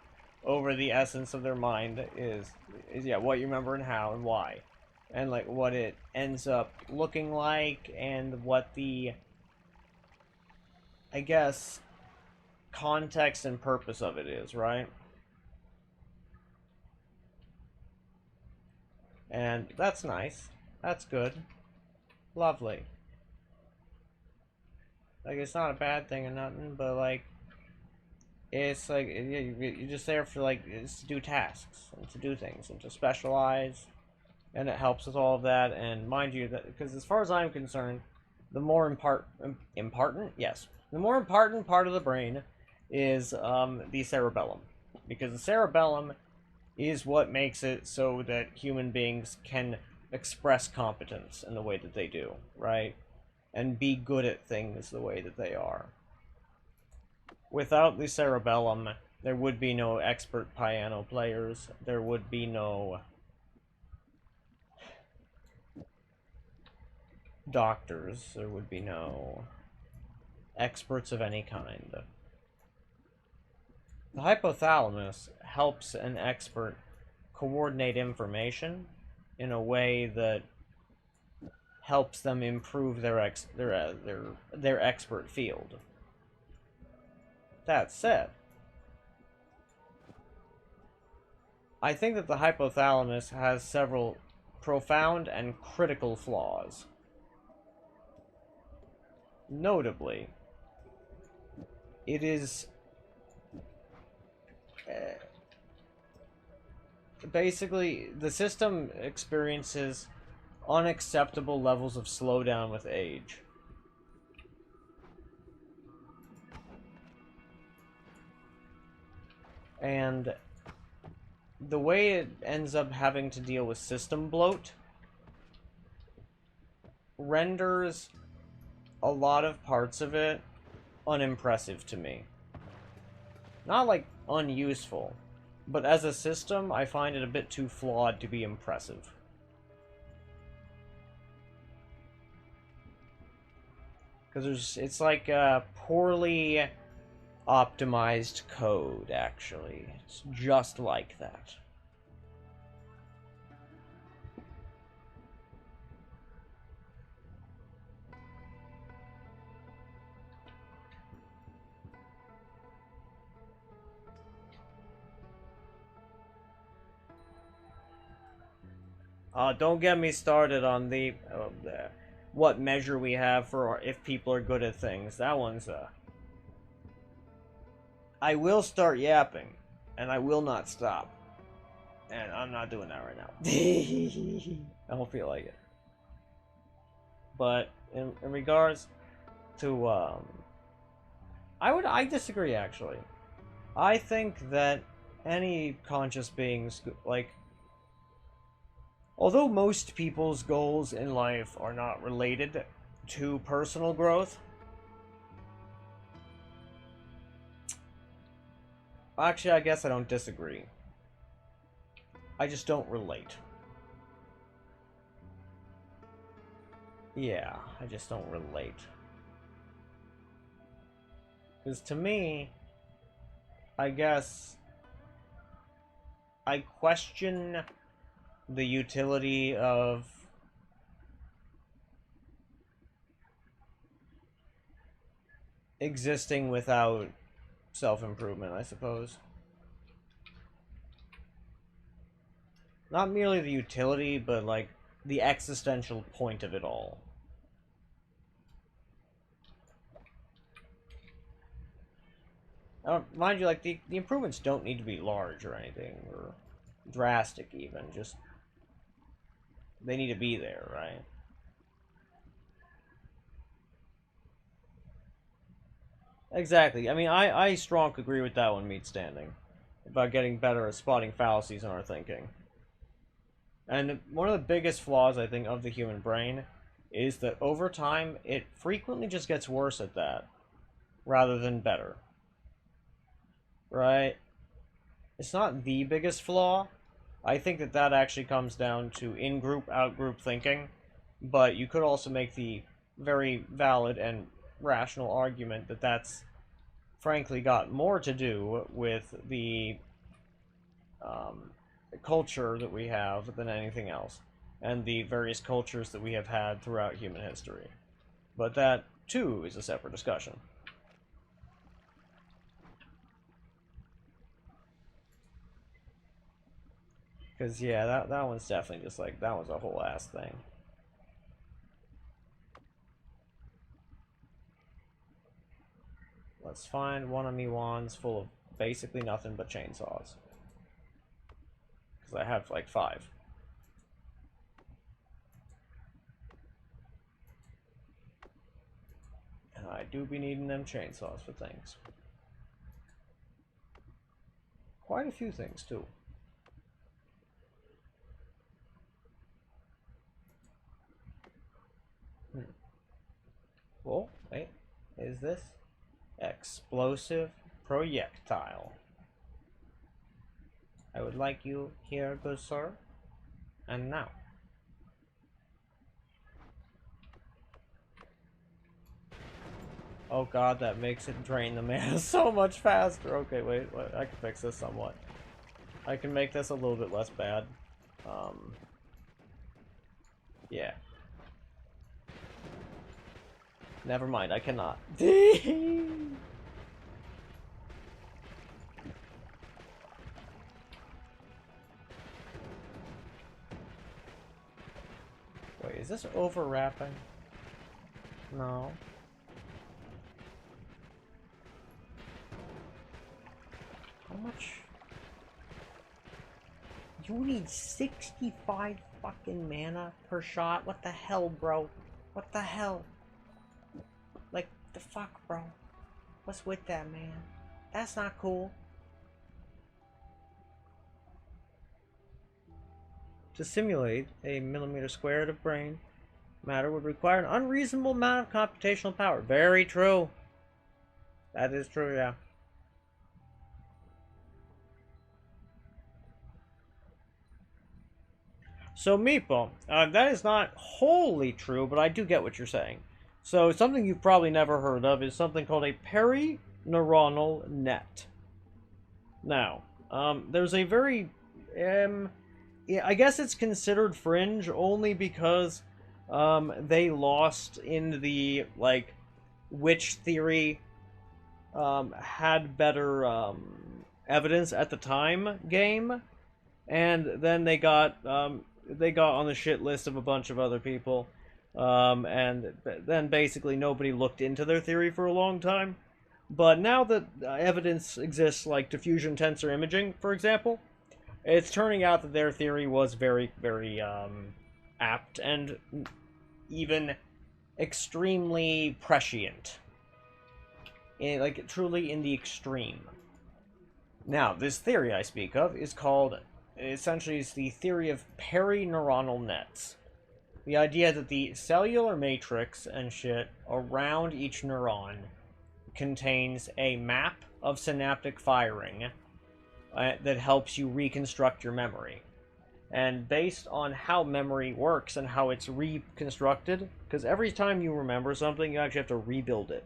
over the essence of their mind is yeah, what you remember and how and why. And, like, what it ends up looking like, and what the, I guess, context and purpose of it is, right? And that's nice. That's good. Lovely. Like, it's not a bad thing or nothing, but, like, it's like, you're just there for, like, it's to do tasks, and to do things, and to specialize, and it helps with all of that, and mind you, that because as far as I'm concerned, the more important? Yes. The more important part of the brain is, the cerebellum. Because the cerebellum is what makes it so that human beings can express competence in the way that they do, right? And be good at things the way that they are. Without the cerebellum, there would be no expert piano players, there would be no doctors, there would be no experts of any kind. The hypothalamus helps an expert coordinate information in a way that helps them improve their expert field. That said, I think that the hypothalamus has several profound and critical flaws. Notably, it is basically, the system experiences unacceptable levels of slowdown with age. And the way it ends up having to deal with system bloat renders a lot of parts of it unimpressive to me. Not like unuseful, but as a system, I find it a bit too flawed to be impressive. Because it's like poorly optimized code, actually. It's just like that. Don't get me started on the what measure we have for if people are good at things. That one's I will start yapping, and I will not stop. And I'm not doing that right now. I don't feel like it. But in regards to I disagree actually. I think that any conscious beings, like, although most people's goals in life are not related to personal growth, actually, I guess I don't disagree. I just don't relate. Yeah, I just don't relate. Because to me, I guess I question the utility of existing without self-improvement, I suppose. Not merely the utility, but like the existential point of it all. Mind you, like the improvements don't need to be large or anything, or drastic even, just they need to be there, right? Exactly. I mean, I strongly agree with that one, Meat Standing, about getting better at spotting fallacies in our thinking. And one of the biggest flaws, I think, of the human brain is that over time, it frequently just gets worse at that, rather than better. Right? It's not the biggest flaw. I think that that actually comes down to in-group, out-group thinking, but you could also make the very valid and rational argument that that's frankly got more to do with the culture that we have than anything else, and the various cultures that we have had throughout human history. But that, too, is a separate discussion. Because, yeah, that one's definitely just like, that was a whole ass thing. Let's find one of me wands full of basically nothing but chainsaws. Because I have like 5. And I do be needing them chainsaws for things. Quite a few things, too. Well, wait, is this? Explosive projectile. I would like you here, good sir. And now. Oh god, that makes it drain the mana so much faster. Okay, wait, I can fix this somewhat. I can make this a little bit less bad. Yeah. Never mind, I cannot. Wait, is this overwrapping? No. How much? You need 65 fucking mana per shot? What the hell, bro? What the hell? Like, the fuck, bro? What's with that, man? That's not cool. To simulate a millimeter squared of brain matter would require an unreasonable amount of computational power. Very true. That is true, yeah. So, Meatball, that is not wholly true, but I do get what you're saying. So, something you've probably never heard of is something called a perineuronal net. Now, there's a very, yeah, I guess it's considered fringe only because they lost in the, like, which theory had better evidence at the time game, and then they got on the shit list of a bunch of other people, and then basically nobody looked into their theory for a long time. But now that evidence exists, like diffusion tensor imaging, for example, it's turning out that their theory was very, very apt and even extremely prescient. Like, truly in the extreme. Now, this theory I speak of is called, essentially, it's the theory of perineuronal nets. The idea that the cellular matrix and shit around each neuron contains a map of synaptic firing that helps you reconstruct your memory. And based on how memory works and how it's reconstructed, because every time you remember something, you actually have to rebuild it.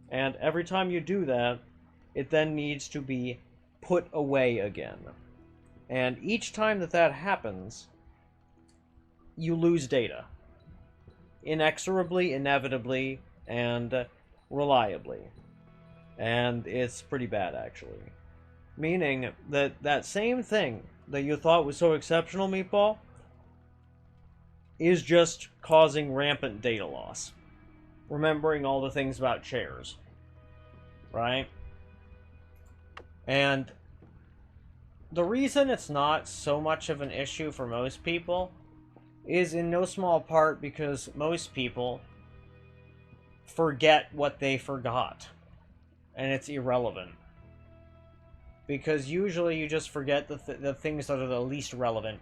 And every time you do that, it then needs to be put away again. And each time that happens, you lose data. Inexorably, inevitably, and reliably. And it's pretty bad, actually. Meaning that that same thing that you thought was so exceptional, Meatball, is just causing rampant data loss. Remembering all the things about chairs. Right? And the reason it's not so much of an issue for most people is in no small part because most people forget what they forgot. And it's irrelevant. Because usually you just forget the things that are the least relevant.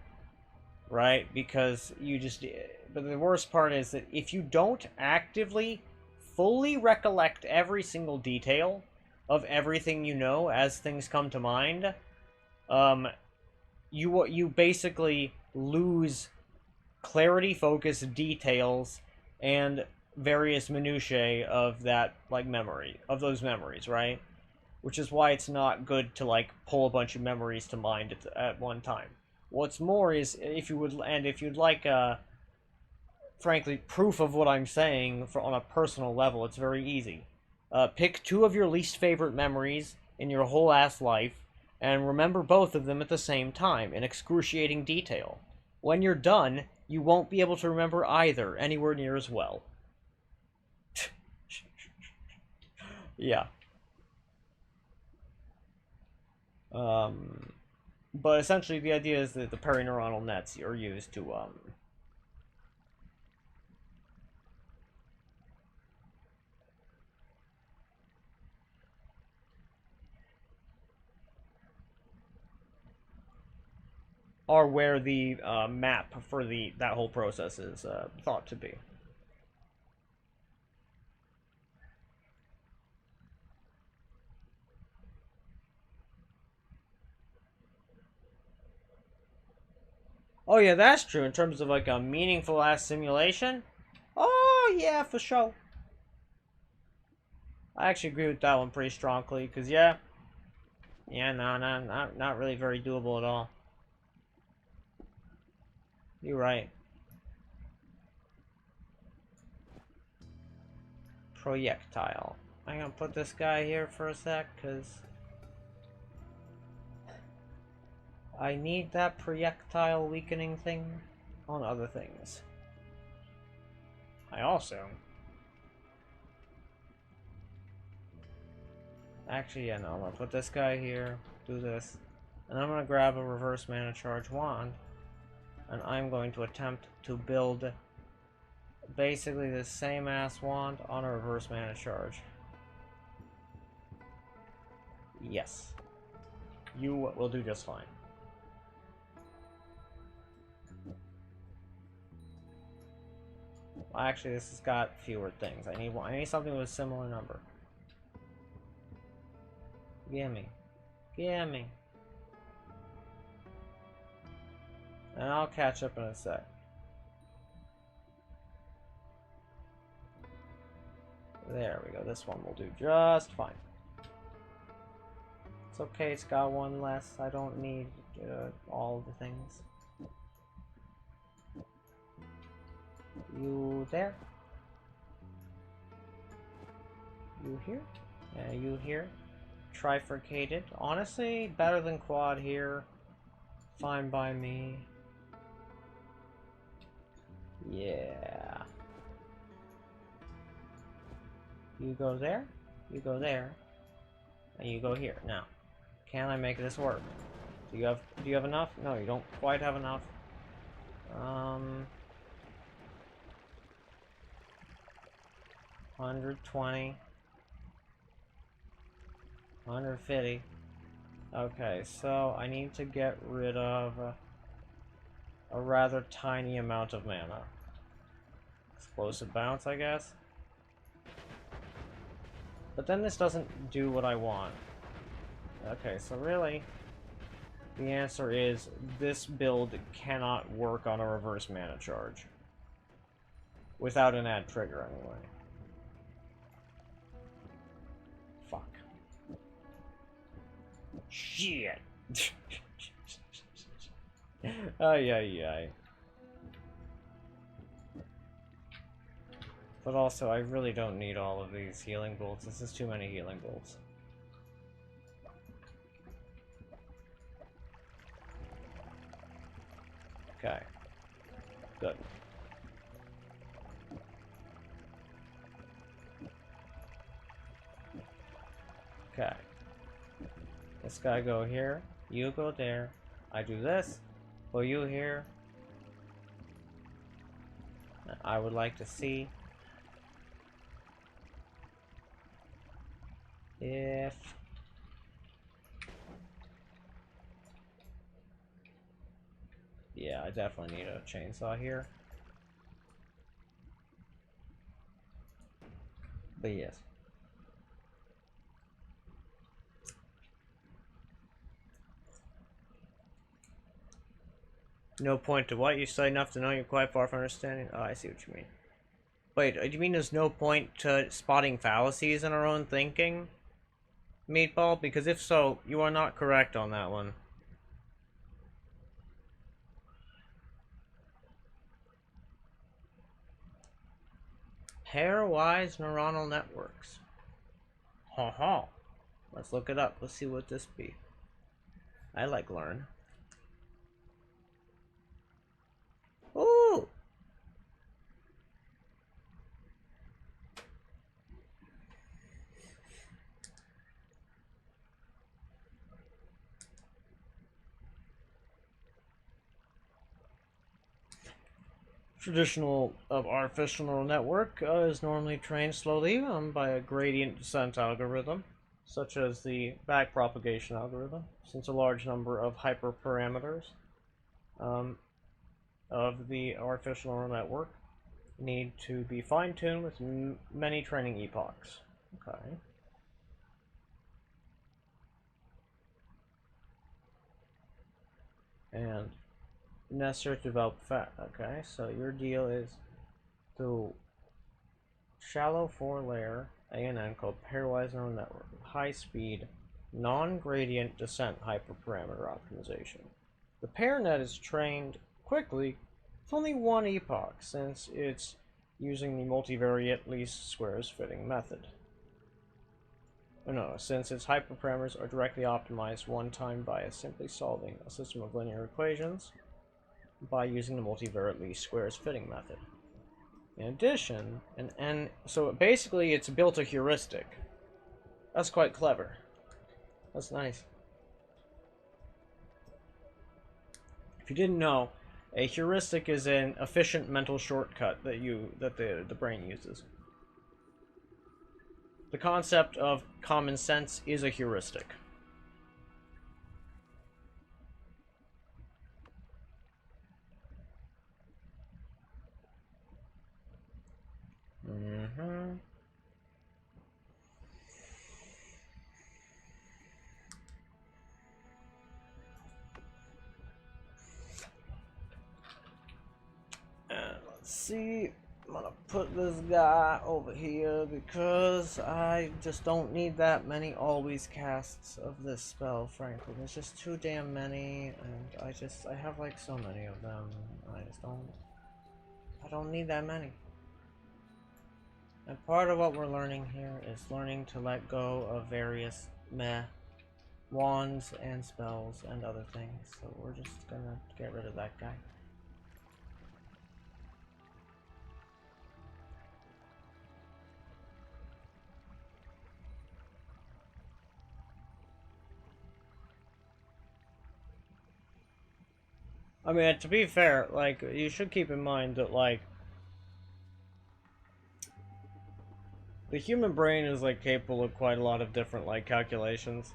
Right? Because you just... But the worst part is that if you don't actively fully recollect every single detail of everything you know as things come to mind, you basically lose clarity, focus, details, and various minutiae of that, like, memory, of those memories, right? Which is why it's not good to, like, pull a bunch of memories to mind at one time. What's more is, if you'd like, frankly, proof of what I'm saying on a personal level, it's very easy. Pick two of your least favorite memories in your whole ass life, and remember both of them at the same time, in excruciating detail. When you're done, you won't be able to remember either anywhere near as well. Yeah. But essentially the idea is that the perineuronal nets are used to, are where the map for that whole process is thought to be. Oh yeah, that's true in terms of like a meaningful ass simulation. Oh yeah, for sure. I actually agree with that one pretty strongly, because yeah, no, not really very doable at all. You're right. Projectile. I'm gonna put this guy here for a sec, because I need that projectile weakening thing on other things. I also... Actually, yeah, no, I'm gonna put this guy here, do this. And I'm going to grab a reverse mana charge wand, and I'm going to attempt to build basically the same ass wand on a reverse mana charge. Yes. You will do just fine. Well, actually, this has got fewer things. I need something with a similar number. Gimme. Gimme. And I'll catch up in a sec. There we go. This one will do just fine. It's okay. It's got one less. I don't need all the things. You there? You here? You here? Trifurcated. Honestly, better than quad here. Fine by me. Yeah. You go there, you go there, and you go here. Now, can I make this work? Do you have enough? No, you don't quite have enough. 120. 150. Okay, so I need to get rid of a rather tiny amount of mana. Explosive bounce, I guess. But then this doesn't do what I want. Okay, so really, the answer is this build cannot work on a reverse mana charge. Without an add trigger, anyway. Fuck. Shit! Ay, ay, ay. But also, I really don't need all of these healing bolts. This is too many healing bolts. Okay. Good. Okay. This guy go here. You go there. I do this. Well, you here. I would like to see if yeah, I definitely need a chainsaw here. But yes. No point to what? You say enough to know you're quite far from understanding? Oh, I see what you mean. Wait, do you mean there's no point to spotting fallacies in our own thinking? Meatball? Because if so, you are not correct on that one. Pairwise neuronal networks. Ha ha. Let's look it up. Let's see what this be. I like learn. Ooh! Traditional artificial neural network is normally trained slowly by a gradient descent algorithm, such as the backpropagation algorithm, since a large number of hyperparameters of the artificial neural network need to be fine-tuned with many training epochs. Okay. And necessary to develop fat. Okay, so your deal is to shallow 4-layer ANN called pairwise neural network, high-speed, non-gradient descent hyperparameter optimization. The PairNet is trained quickly with only one epoch, since it's using the multivariate least squares fitting method. No, since its hyperparameters are directly optimized one time by simply solving a system of linear equations by using the multivariate least squares fitting method. In addition, so basically it's built a heuristic. That's quite clever. That's nice. If you didn't know, a heuristic is an efficient mental shortcut that the brain uses. The concept of common sense is a heuristic. Mm-hmm. And let's see, I'm gonna put this guy over here because I just don't need that many always casts of this spell, frankly. There's just too damn many, and I have like so many of them. I don't need that many. And part of what we're learning here is learning to let go of various meh wands and spells and other things. So we're just gonna get rid of that guy. I mean, to be fair, like, you should keep in mind that, like, the human brain is, like, capable of quite a lot of different, like, calculations.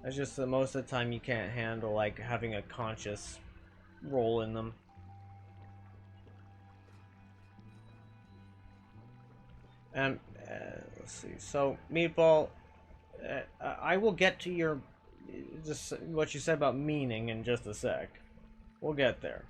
It's just that most of the time you can't handle, like, having a conscious role in them. And, let's see, so, Meatball, I will get to your, just what you said about meaning in just a sec. We'll get there.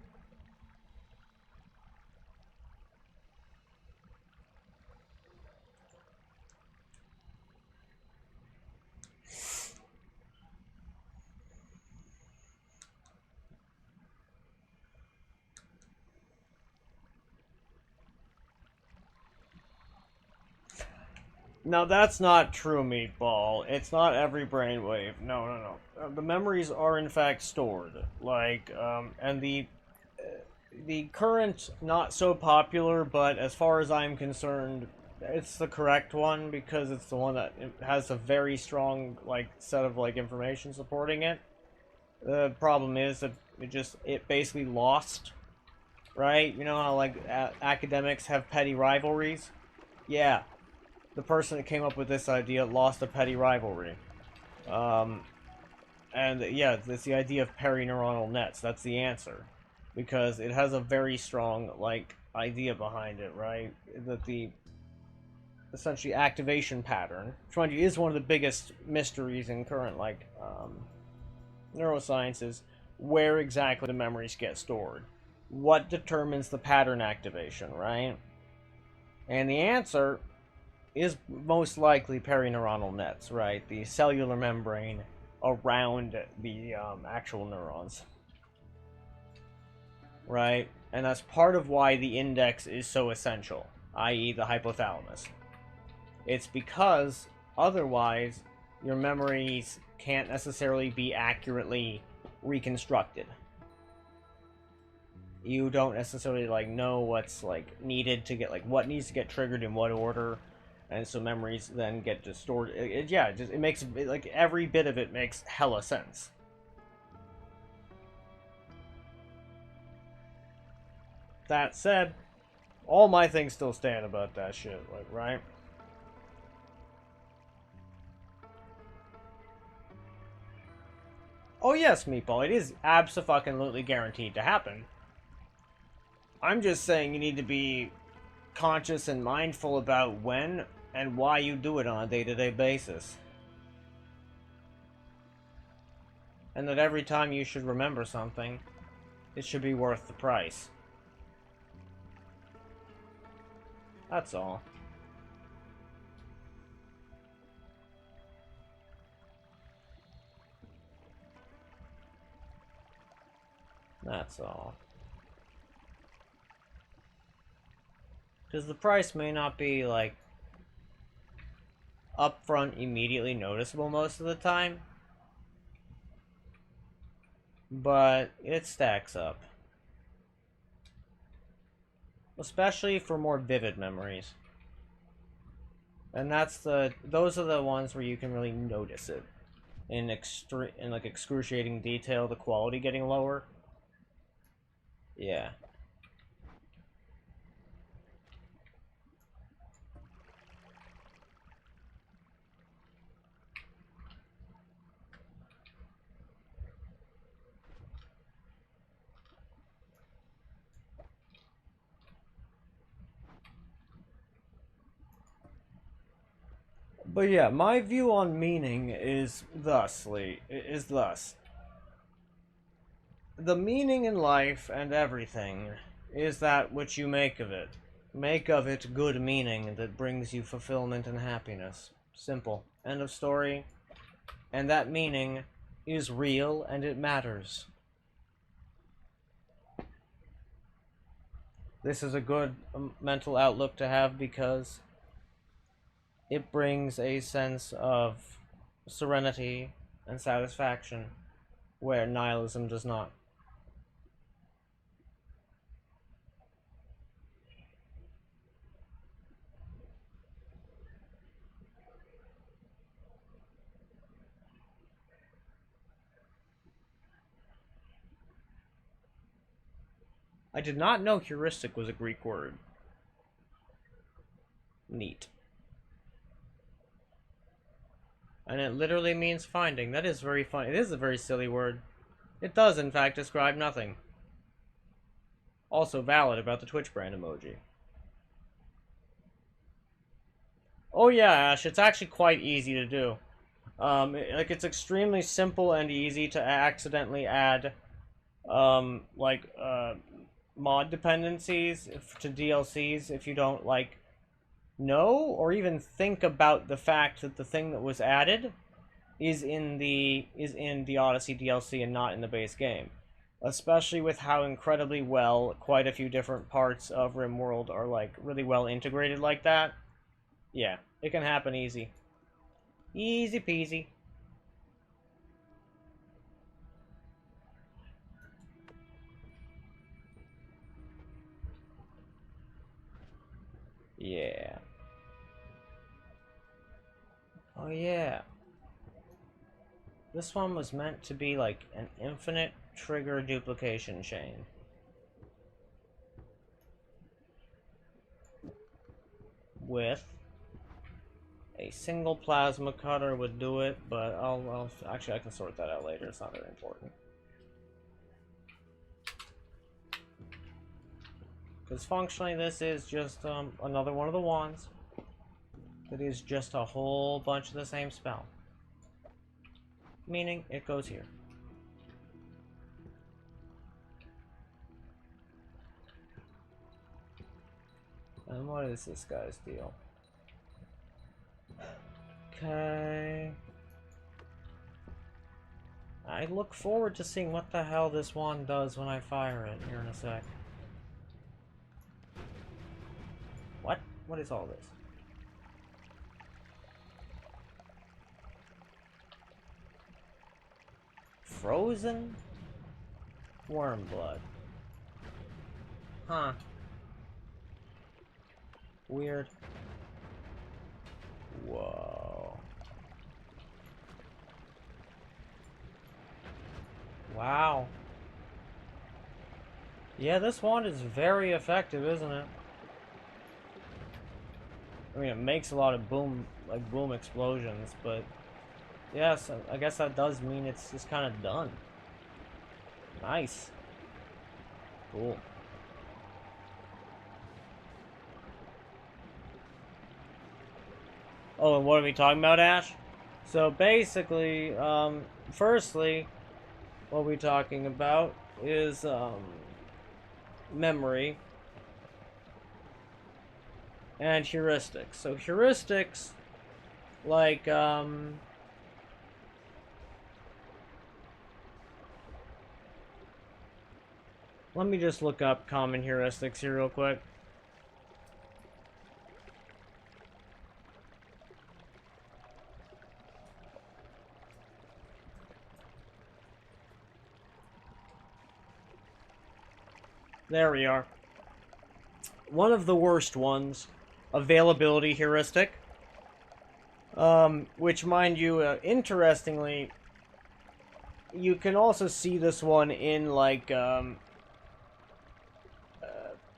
Now that's not true, Meatball. It's not every brainwave. No. The memories are in fact stored. Like, and the current not so popular, but as far as I'm concerned, it's the correct one because it's the one that has a very strong like set of like information supporting it. The problem is that it basically lost, right? You know how like academics have petty rivalries? Yeah. The person that came up with this idea lost a petty rivalry. And yeah, it's the idea of perineuronal nets. That's the answer. Because it has a very strong, like, idea behind it, right? That the, essentially, activation pattern, which, mind you, is one of the biggest mysteries in current, like, neuroscience, is where exactly the memories get stored. What determines the pattern activation, right? And the answer is most likely perineuronal nets, right? The cellular membrane around the actual neurons. Right? And that's part of why the index is so essential, i.e. the hypothalamus. It's because otherwise your memories can't necessarily be accurately reconstructed. You don't necessarily like know what's like needed to get like what needs to get triggered in what order, and so memories then get distorted. It makes like every bit of it makes hella sense. That said, all my things still stand about that shit, like, right? Oh yes, Meatball, it is abso-fucking-lutely guaranteed to happen. I'm just saying you need to be conscious and mindful about when and why you do it on a day-to-day basis. And that every time you should remember something, it should be worth the price. That's all. That's all. Because the price may not be, like, upfront immediately noticeable most of the time, but it stacks up. Especially for more vivid memories. And those are the ones where you can really notice it. In like excruciating detail, the quality getting lower. Yeah. But yeah, my view on meaning is thusly, is thus. The meaning in life and everything is that which you make of it. Make of it good meaning that brings you fulfillment and happiness. Simple. End of story. And that meaning is real and it matters. This is a good mental outlook to have because it brings a sense of serenity and satisfaction where nihilism does not. I did not know heuristic was a Greek word. Neat. And it literally means finding. That is very funny. It is a very silly word. It does, in fact, describe nothing. Also valid about the Twitch brand emoji. Oh yeah, Ash, it's actually quite easy to do. It's extremely simple and easy to accidentally add, mod dependencies to DLCs if you don't, know or even think about the fact that the thing that was added is in the Odyssey DLC and not in the base game. Especially with how incredibly well quite a few different parts of Rimworld are really well integrated like that. Yeah, it can happen easy. Easy peasy. Yeah. Oh yeah. This one was meant to be like an infinite trigger duplication chain. With a single plasma cutter would do it, but I'll actually I can sort that out later. It's not very important. Because functionally this is just another one of the wands that is just a whole bunch of the same spell. Meaning it goes here. And what is this guy's deal? Okay. I look forward to seeing what the hell this wand does when I fire it here in a sec. What? What is all this? Frozen worm blood. Huh. Weird. Whoa. Wow. Yeah, this wand is very effective, isn't it? I mean, it makes a lot of boom explosions, but yes, I guess that does mean it's just kind of done. Nice. Cool. Oh, and what are we talking about, Ash? So basically, firstly, what we're talking about is, memory and heuristics. So heuristics, let me just look up common heuristics here real quick. There we are. One of the worst ones, availability heuristic. Which, mind you, interestingly, you can also see this one in,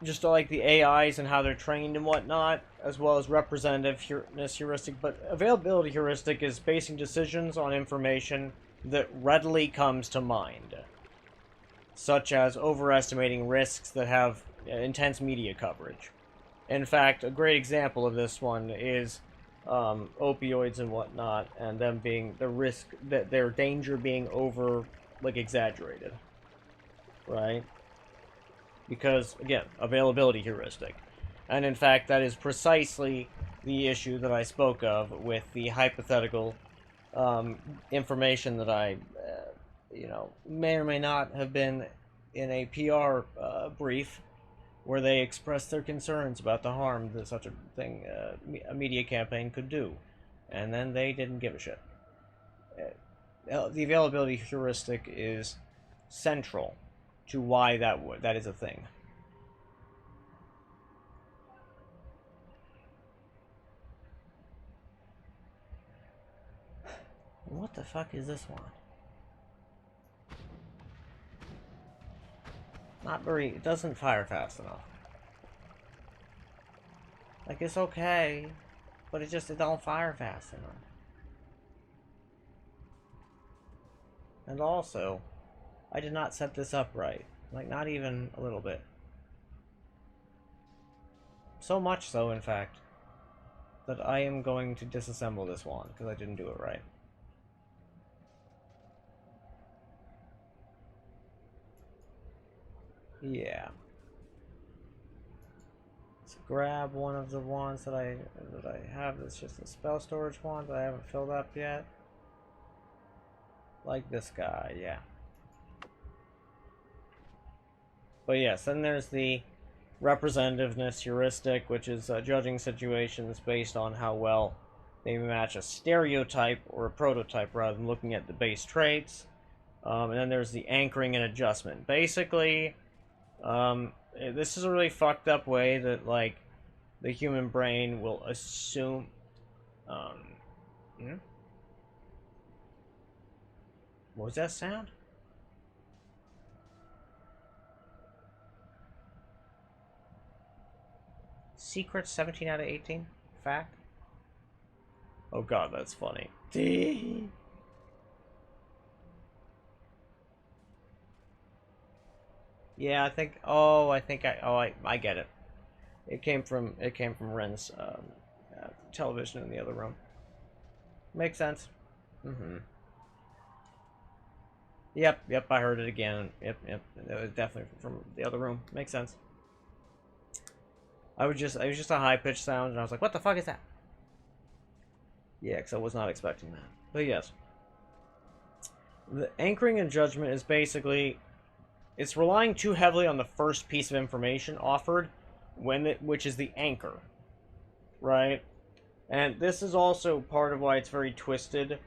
just like the AIs and how they're trained and whatnot, as well as representativeness heuristic. But availability heuristic is basing decisions on information that readily comes to mind, such as overestimating risks that have intense media coverage. In fact, a great example of this one is opioids and whatnot, and them being the risk that their danger being exaggerated, right? Because, again, availability heuristic. And in fact, that is precisely the issue that I spoke of with the hypothetical information that I, may or may not have been in a PR brief where they expressed their concerns about the harm that such a thing, a media campaign could do. And then they didn't give a shit. The availability heuristic is central to why that is a thing. What the fuck is this one? It doesn't fire fast enough. Like, it's okay, but it don't fire fast enough. And also, I did not set this up right. Like, not even a little bit. So much so, in fact, that I am going to disassemble this one, because I didn't do it right. Yeah. Let's grab one of the wands that I have. That's just a spell storage wand that I haven't filled up yet. Like this guy, yeah. But yes, then there's the representativeness heuristic, which is judging situations based on how well they match a stereotype or a prototype rather than looking at the base traits. And then there's the anchoring and adjustment. Basically, this is a really fucked up way that, like, the human brain will assume... What was that sound? Secret 17 out of 18? Fact? Oh god, that's funny. Yeah, I get it. It came from Ren's television in the other room. Makes sense. Yep, I heard it again. Yep. It was definitely from the other room. Makes sense. It was just a high-pitched sound, and I was like, what the fuck is that? Yeah, because I was not expecting that. But yes. The anchoring and judgment is basically... It's relying too heavily on the first piece of information offered, which is the anchor. Right? And this is also part of why it's very twisted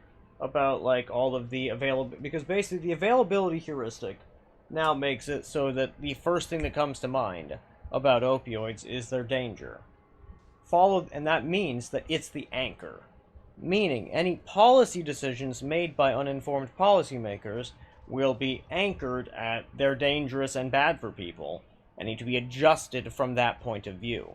about, like, all of the available... Because basically the availability heuristic now makes it so that the first thing that comes to mind about opioids is their danger. And that means that it's the anchor. Meaning, any policy decisions made by uninformed policymakers will be anchored at they're dangerous and bad for people, and need to be adjusted from that point of view.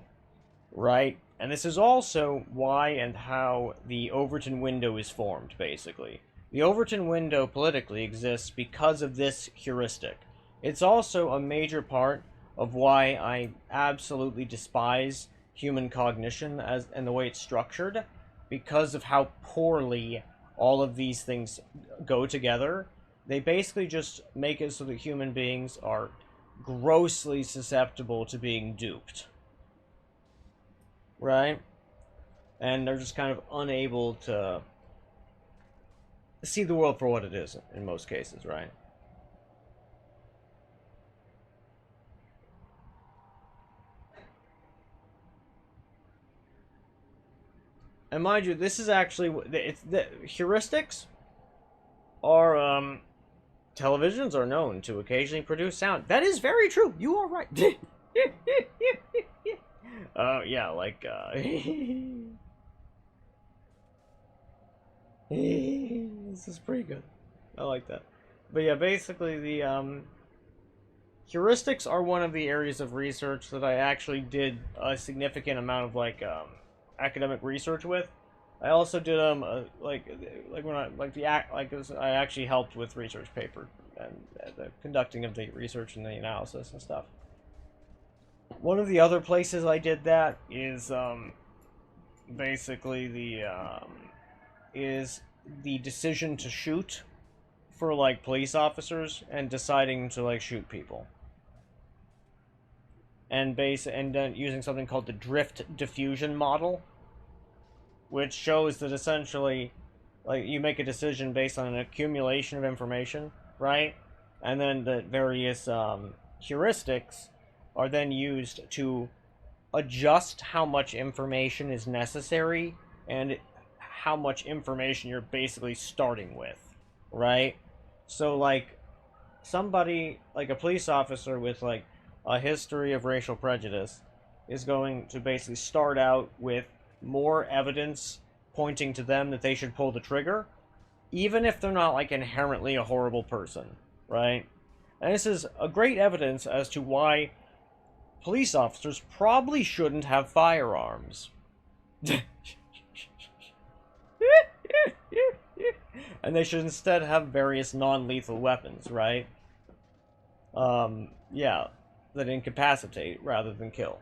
Right? And this is also why and how the Overton window is formed, basically. The Overton window politically exists because of this heuristic. It's also a major part of why I absolutely despise human cognition and the way it's structured, because of how poorly all of these things go together. They basically just make it so that human beings are grossly susceptible to being duped. Right? And they're just kind of unable to see the world for what it is in most cases, right? And mind you, this is actually... the heuristics are, televisions are known to occasionally produce sound. That is very true. You are right. Yeah, like, this is pretty good. I like that. But yeah, basically the, heuristics are one of the areas of research that I actually did a significant amount of academic research with. I also did I actually helped with research paper and the conducting of the research and the analysis and stuff. One of the other places I did that is basically the decision to shoot for like police officers and deciding to like shoot people. And then using something called the drift diffusion model, which shows that essentially like you make a decision based on an accumulation of information, right? And then the various heuristics are then used to adjust how much information is necessary and how much information you're basically starting with, right? So like somebody like a police officer with like a history of racial prejudice is going to basically start out with more evidence pointing to them that they should pull the trigger, even if they're not like inherently a horrible person, right? And this is a great evidence as to why police officers probably shouldn't have firearms. And they should instead have various non-lethal weapons, right? Yeah, that incapacitate rather than kill.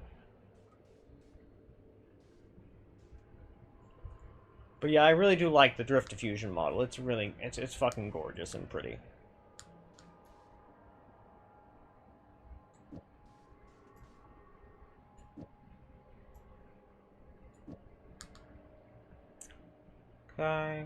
But yeah, I really do like the drift diffusion model. It's really, it's fucking gorgeous and pretty. Okay.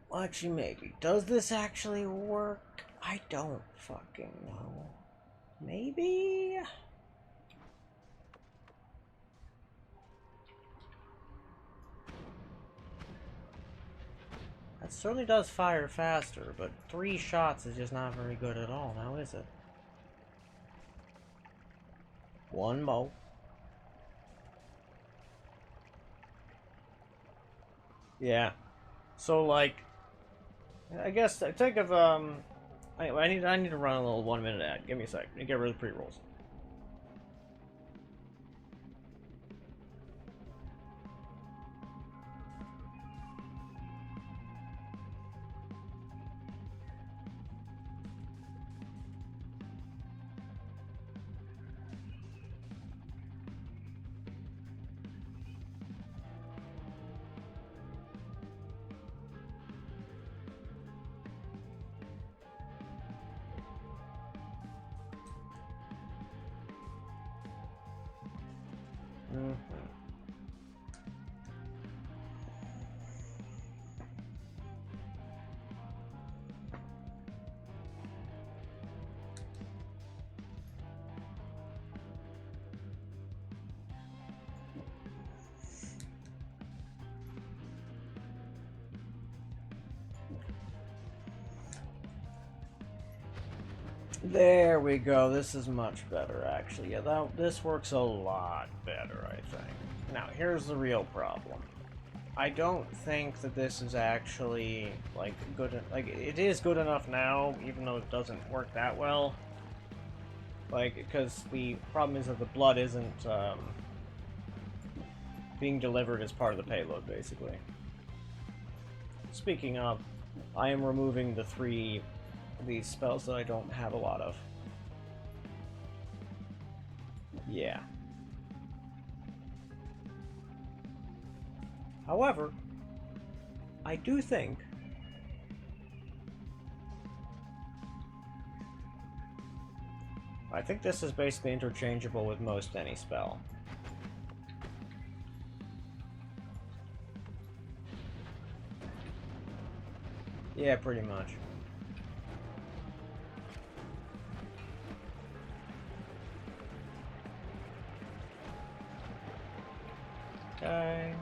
Well, actually, maybe. Does this actually work? I don't fucking know. Maybe? That certainly does fire faster, but 3 shots is just not very good at all, now is it? One more. Yeah. So, like, I guess, think of, I need to run a little 1-minute ad. Give me a sec. Let me get rid of the pre-rolls. There we go. This is much better, actually. Yeah, this works a lot better, I think. Now, here's the real problem. I don't think that this is actually, like, good. Like, it is good enough now, even though it doesn't work that well. Like, because the problem is that the blood isn't, being delivered as part of the payload, basically. Speaking of, I am removing the 3 these spells that I don't have a lot of. Yeah. However, I do think this is basically interchangeable with most any spell. Yeah, pretty much. Okay.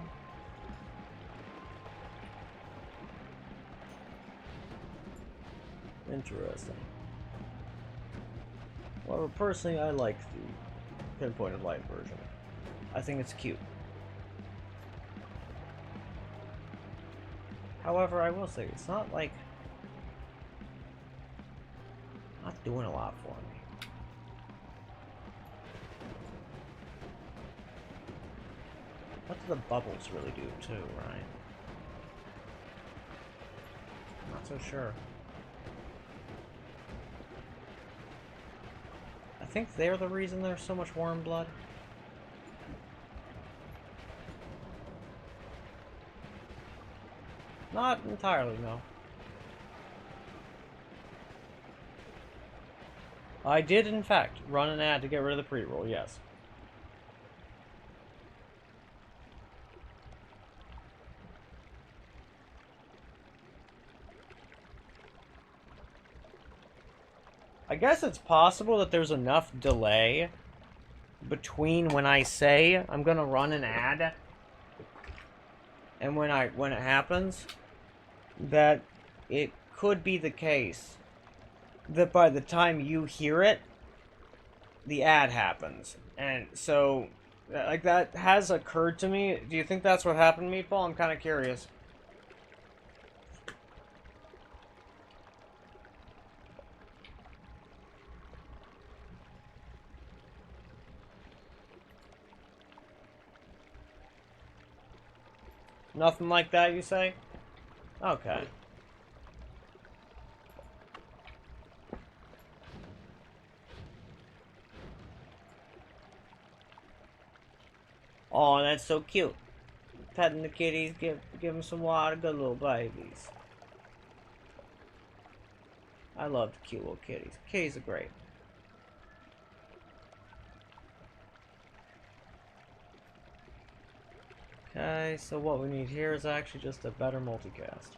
Interesting. Well, personally, I like the pinpointed light version. I think it's cute. However, I will say, it's not like... not doing a lot for me. What do the bubbles really do, too, right? Not so sure. I think they're the reason there's so much warm blood. Not entirely, no. I did, in fact, run an ad to get rid of the pre-roll, yes. I guess it's possible that there's enough delay between when I say I'm gonna run an ad and when it happens that it could be the case that by the time you hear it, the ad happens. And so, like, that has occurred to me. Do you think that's what happened, Meatball? I'm kind of curious. Nothing like that, you say? Okay. Oh, that's so cute. Petting the kitties, give them some water, good little babies. I love the cute little kitties. Kitties are great. Okay, so what we need here is actually just a better multicast.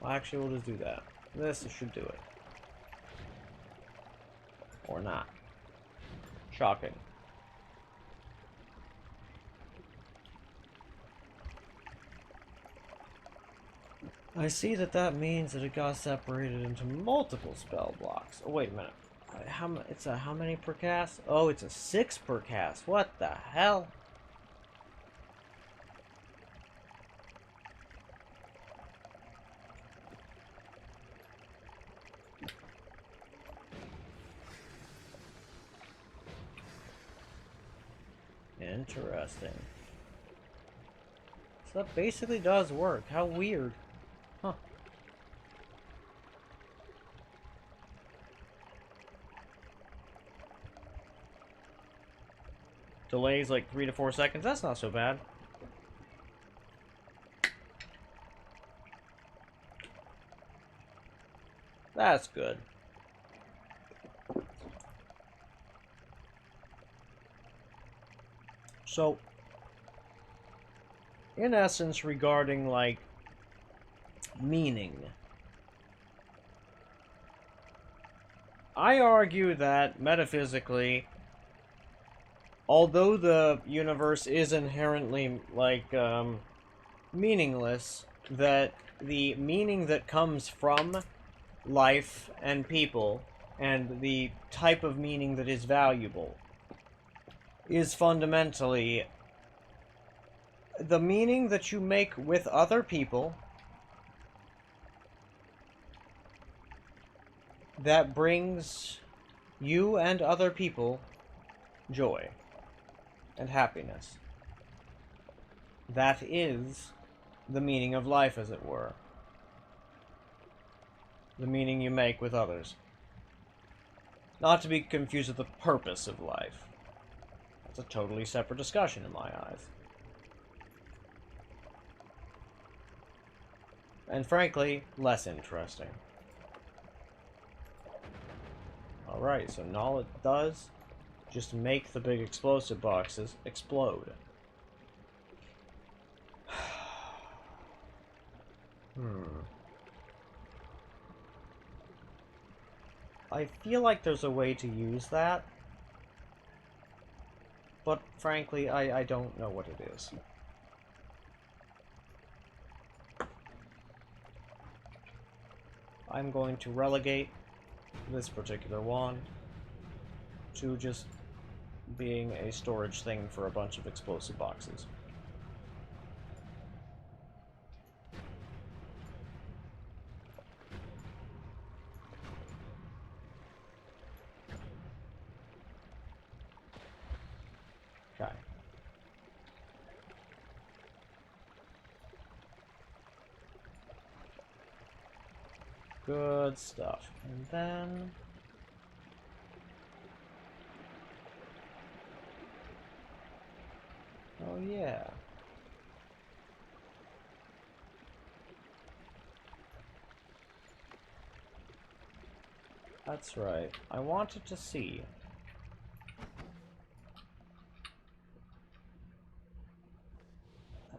Well, actually, we'll just do that. This should do it. Or not. Shocking. I see that means that it got separated into multiple spell blocks. Oh, wait a minute. It's a how many per cast? Oh, it's a 6 per cast. What the hell? Interesting. So that basically does work. How weird. Huh. Delays like 3 to 4 seconds. That's not so bad. That's good. So, in essence, regarding, like, meaning, I argue that, metaphysically, although the universe is inherently, like, meaningless, that the meaning that comes from life and people, and the type of meaning that is valuable, is fundamentally the meaning that you make with other people that brings you and other people joy and happiness. That is the meaning of life, as it were. The meaning you make with others. Not to be confused with the purpose of life. That's a totally separate discussion in my eyes. And frankly, less interesting. Alright, so all it does, just make the big explosive boxes explode. I feel like there's a way to use that, but frankly, I don't know what it is. I'm going to relegate this particular wand to just being a storage thing for a bunch of explosive boxes. Okay. Good stuff. And then... oh yeah. That's right. I wanted to see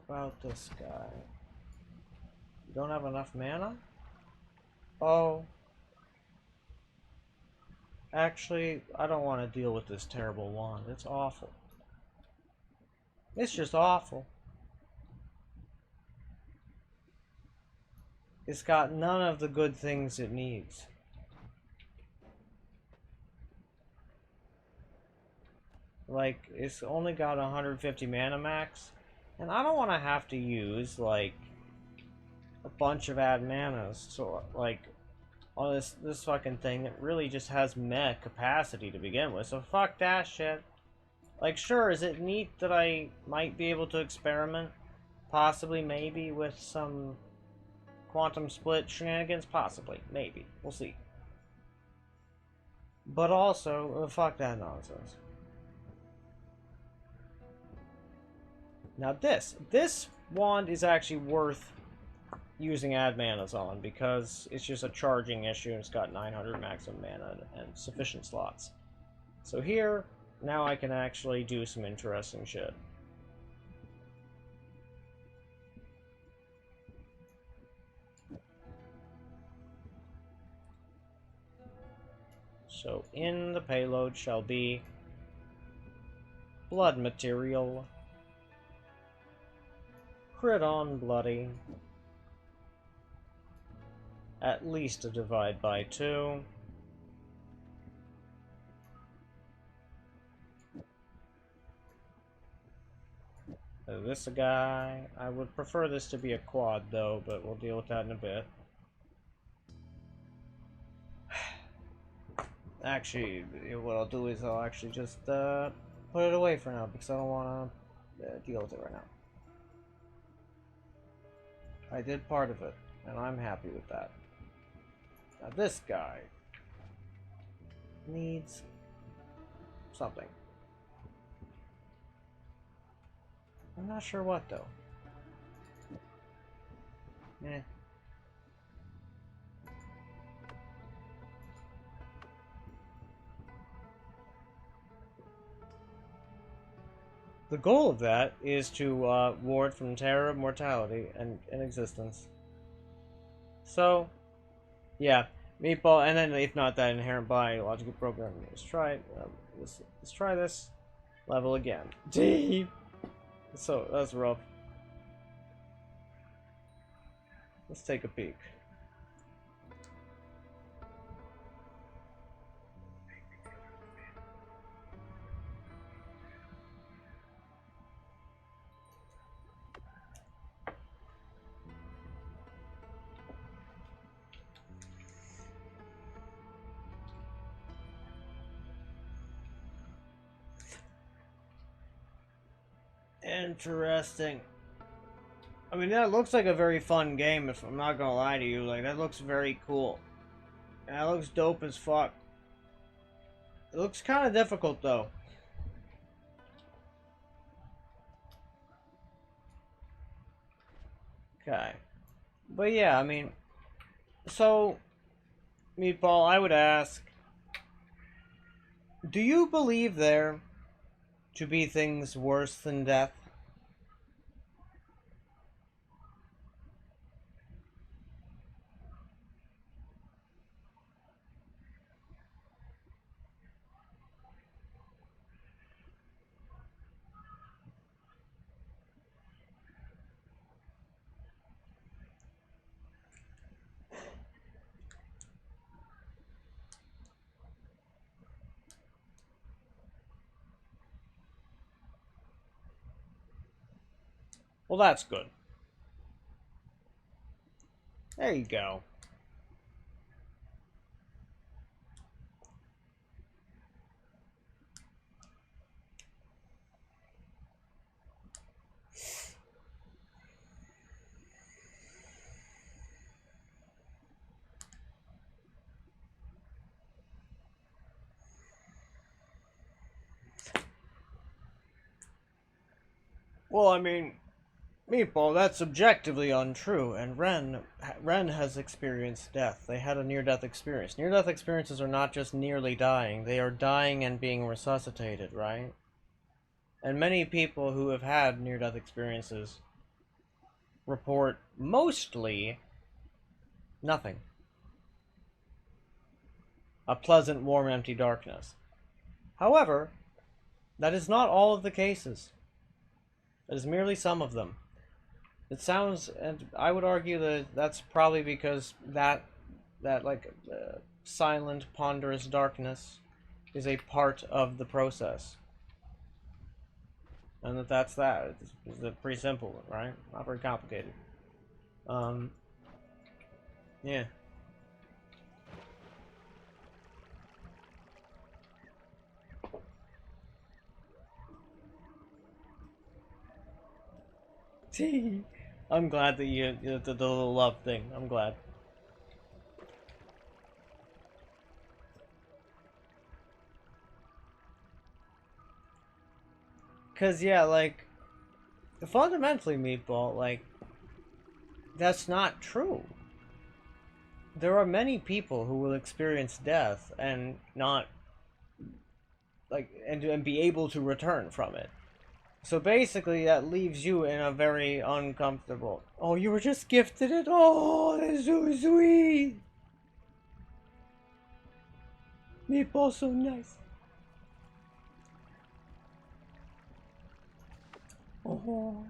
about this guy. You don't have enough mana? Oh. Actually, I don't want to deal with this terrible wand. It's awful. It's just awful. It's got none of the good things it needs. Like, it's only got 150 mana max, and I don't want to have to use, like, a bunch of ad manas, so, like, on this fucking thing that really just has meh capacity to begin with, so fuck that shit. Like, sure, is it neat that I might be able to experiment, possibly, maybe, with some quantum split shenanigans? Possibly, maybe, we'll see. But also, fuck that nonsense. Now this wand is actually worth using ad manas on because it's just a charging issue and it's got 900 maximum mana and sufficient slots. So here, now I can actually do some interesting shit. So in the payload shall be blood material, crit on bloody, at least a divide by 2, this a guy. I would prefer this to be a quad though, but we'll deal with that in a bit. Actually, what I'll do is I'll actually just put it away for now because I don't want to deal with it right now. I did part of it, and I'm happy with that. Now this guy needs something. I'm not sure what though. Eh. The goal of that is to ward from terror, mortality, and existence. So, yeah, meatball, and then if not that inherent biological programming. Let's try it. Let's try this level again. Deep. So that's rough. Let's take a peek. Interesting. I mean, that looks like a very fun game, if I'm not gonna lie to you. Like, that looks very cool. And that looks dope as fuck. It looks kind of difficult, though. Okay. But yeah, I mean... So, Meatball, I would ask... Do you believe there to be things worse than death? Well, that's good. There you go. Well, I mean, Meatball, that's objectively untrue, and Ren has experienced death. They had a near-death experience. Near-death experiences are not just nearly dying, they are dying and being resuscitated, right? And many people who have had near-death experiences report mostly nothing. A pleasant, warm, empty darkness. However, that is not all of the cases. It is merely some of them. It sounds, and I would argue that that's probably because that silent, ponderous darkness is a part of the process. And that's that. It's pretty simple, right? Not very complicated. Yeah. I'm glad that you the little love thing. I'm glad. Cause yeah, like fundamentally, Meatball, like that's not true. There are many people who will experience death and not and be able to return from it. So basically, that leaves you in a very uncomfortable. Oh, you were just gifted it. Oh, that's so sweet. Meatball, so nice. Oh.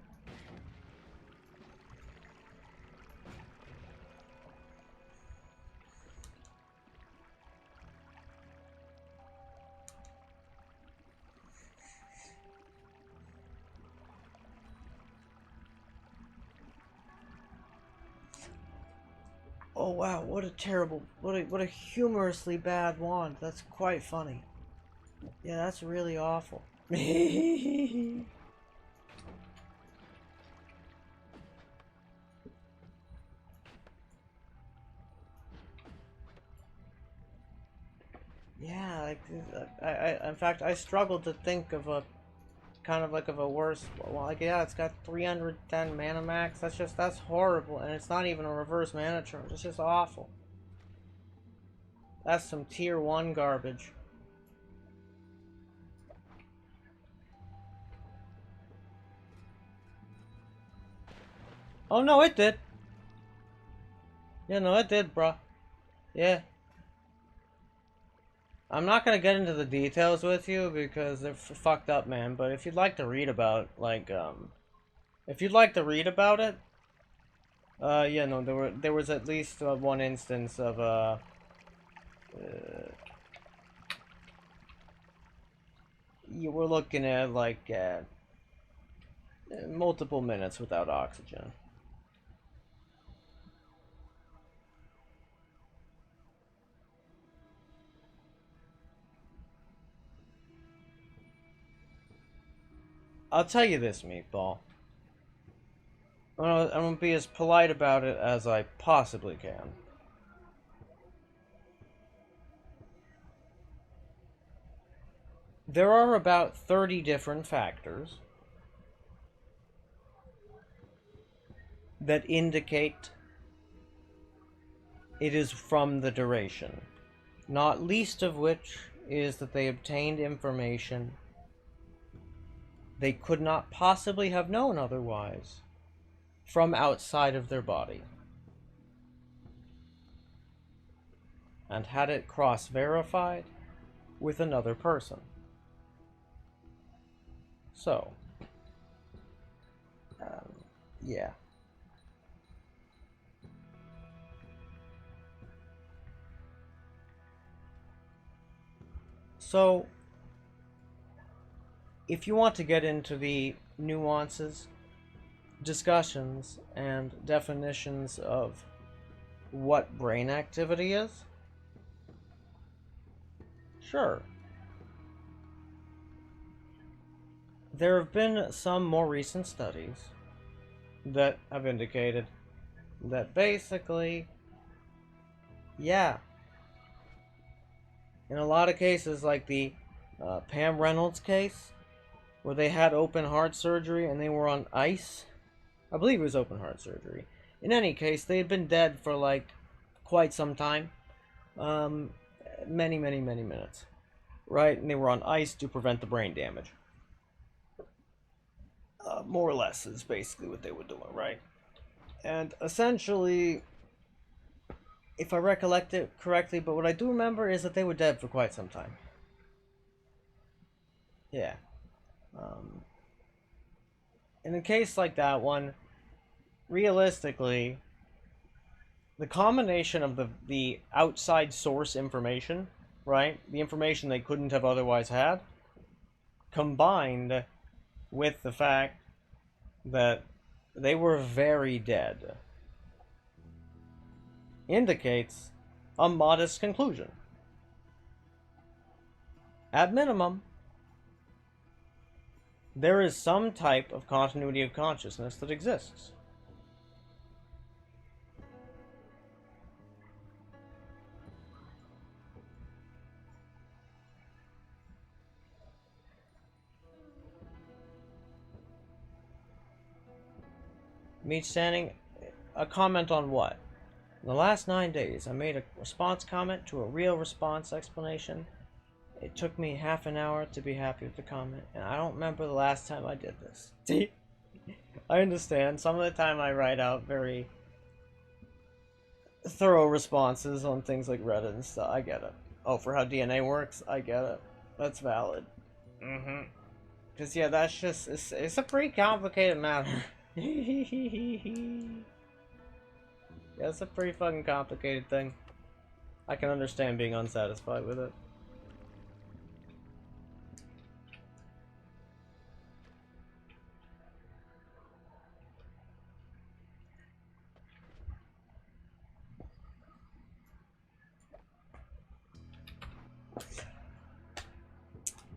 Oh wow, what a terrible, what a humorously bad wand. That's quite funny. Yeah, that's really awful. Yeah, like in fact, I struggled to think of a kind of like of a worse. Well, like yeah, it's got 310 mana max. That's horrible, and it's not even a reverse mana charge. It's just awful. That's some tier 1 garbage. Oh no, it did. Yeah, no, it did, bruh. Yeah. I'm not gonna get into the details with you because they're fucked up, man. But if you'd like to read about, like, if you'd like to read about it, yeah, no, there was at least one instance of you were looking at like multiple minutes without oxygen. I'll tell you this, Meatball. I'm gonna be as polite about it as I possibly can. There are about 30 different factors that indicate it is from the duration, not least of which is that they obtained information they could not possibly have known otherwise from outside of their body, and had it cross-verified with another person. So, yeah. So, if you want to get into the nuances discussions and definitions of what brain activity is? Sure. There have been some more recent studies that have indicated that basically, yeah, in a lot of cases, like the Pam Reynolds case, where they had open heart surgery and they were on ice. I believe it was open heart surgery. In any case, they had been dead for like quite some time. Many minutes. Right? And they were on ice to prevent the brain damage. More or less is basically what they were doing, right? And essentially, if I recollect it correctly, but what I do remember is that they were dead for quite some time. Yeah. In a case like that one, realistically, the combination of the outside source information, right? The information they couldn't have otherwise had, combined with the fact that they were very dead, indicates a modest conclusion. At minimum, there is some type of continuity of consciousness that exists. Meat standing, a comment on what? In the last 9 days, I made a response comment to a real response explanation. It took me half an hour to be happy with the comment, and I don't remember the last time I did this. See? I understand. Some of the time I write out very thorough responses on things like Reddit and stuff. I get it. Oh, for how DNA works? I get it. That's valid. Because, yeah, that's just... It's a pretty complicated matter. Yeah, it's a pretty fucking complicated thing. I can understand being unsatisfied with it.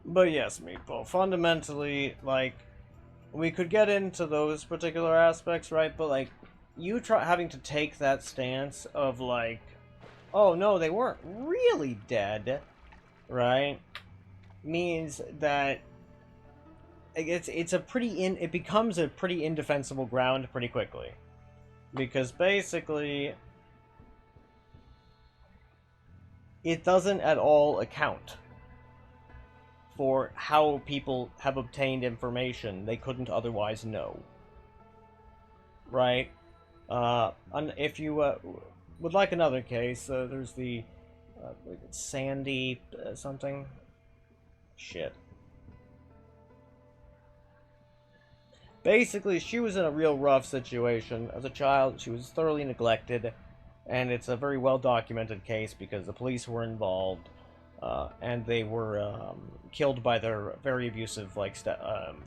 But yes, Meatball, fundamentally, like, we could get into those particular aspects, right? But, like, you having to take that stance of, like, oh, no, they weren't really dead, right? Means that it becomes a pretty indefensible ground pretty quickly. Because basically, it doesn't at all account for how people have obtained information they couldn't otherwise know. Right? If you would like another case, there's the Sandy something. Shit. Basically, she was in a real rough situation. As a child, she was thoroughly neglected, and it's a very well-documented case because the police were involved. And they were killed by their very abusive, like,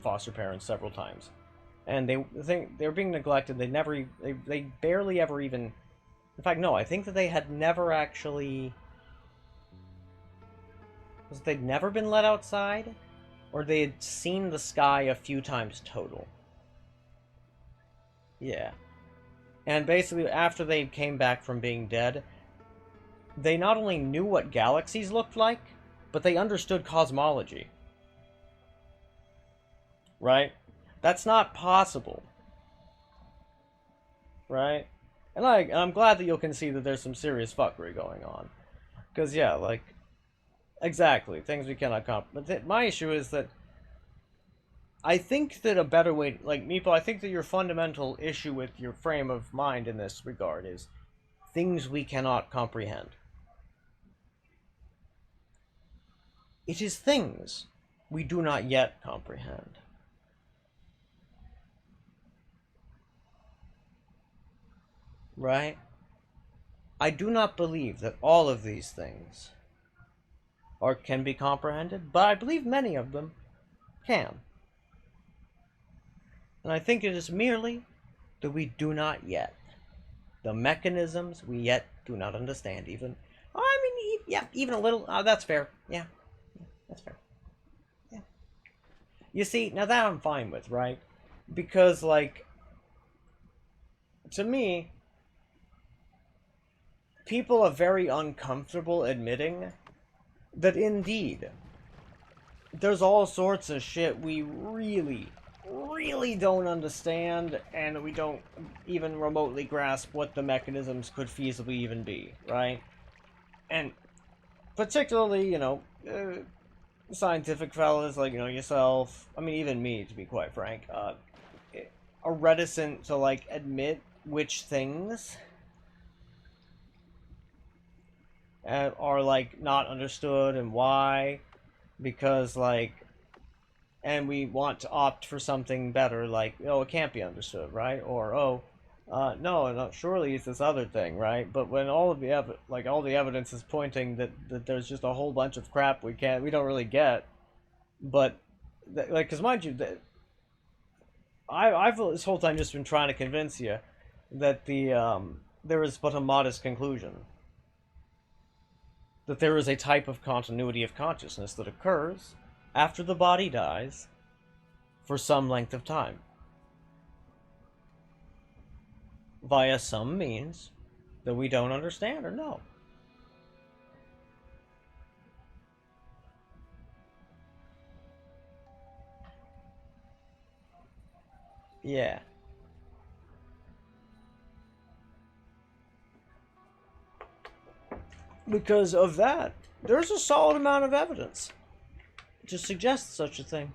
foster parents several times, and they were being neglected. They barely ever even. In fact, no, I think that they had never actually. Was it they'd never been let outside, or they had seen the sky a few times total. Yeah, and basically after they came back from being dead, they not only knew what galaxies looked like, but they understood cosmology. Right? That's not possible. Right? And I'm glad that you'll concede that there's some serious fuckery going on. Because, yeah, like, exactly, things we cannot comprehend. But my issue is that I think that a better way, like, Meeple, I think that your fundamental issue with your frame of mind in this regard is things we cannot comprehend. It is things we do not yet comprehend. Right? I do not believe that all of these things can be comprehended, but I believe many of them can. And I think it is merely that we do not yet. The mechanisms we yet do not understand even. I mean, yeah, even a little. That's fair. Yeah, that's fair. Yeah. You see, now that I'm fine with, right? Because, like, to me, people are very uncomfortable admitting that indeed, there's all sorts of shit we really, really don't understand, and we don't even remotely grasp what the mechanisms could feasibly even be, right? And particularly, scientific fellas like, yourself, I mean, even me, to be quite frank, are reticent to, like, admit which things are, like, not understood and why, because, like, and we want to opt for something better, like, oh, it can't be understood, right? Or, oh, no, surely it's this other thing, right? But when all of the all the evidence is pointing that there's just a whole bunch of crap we don't really get, but like, because mind you, I've this whole time just been trying to convince you that there is but a modest conclusion, that there is a type of continuity of consciousness that occurs after the body dies for some length of time, via some means that we don't understand or know. Yeah. Because of that, there's a solid amount of evidence to suggest such a thing.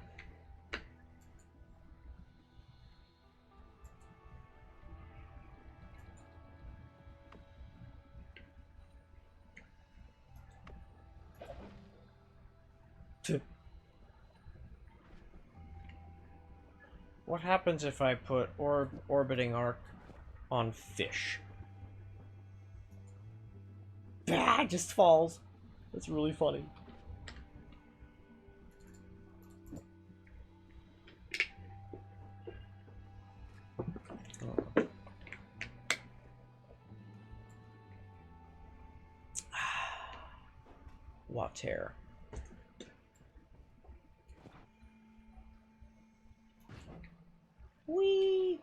What happens if I put orbiting arc on fish? Bah, it just falls. That's really funny. Water. Whee!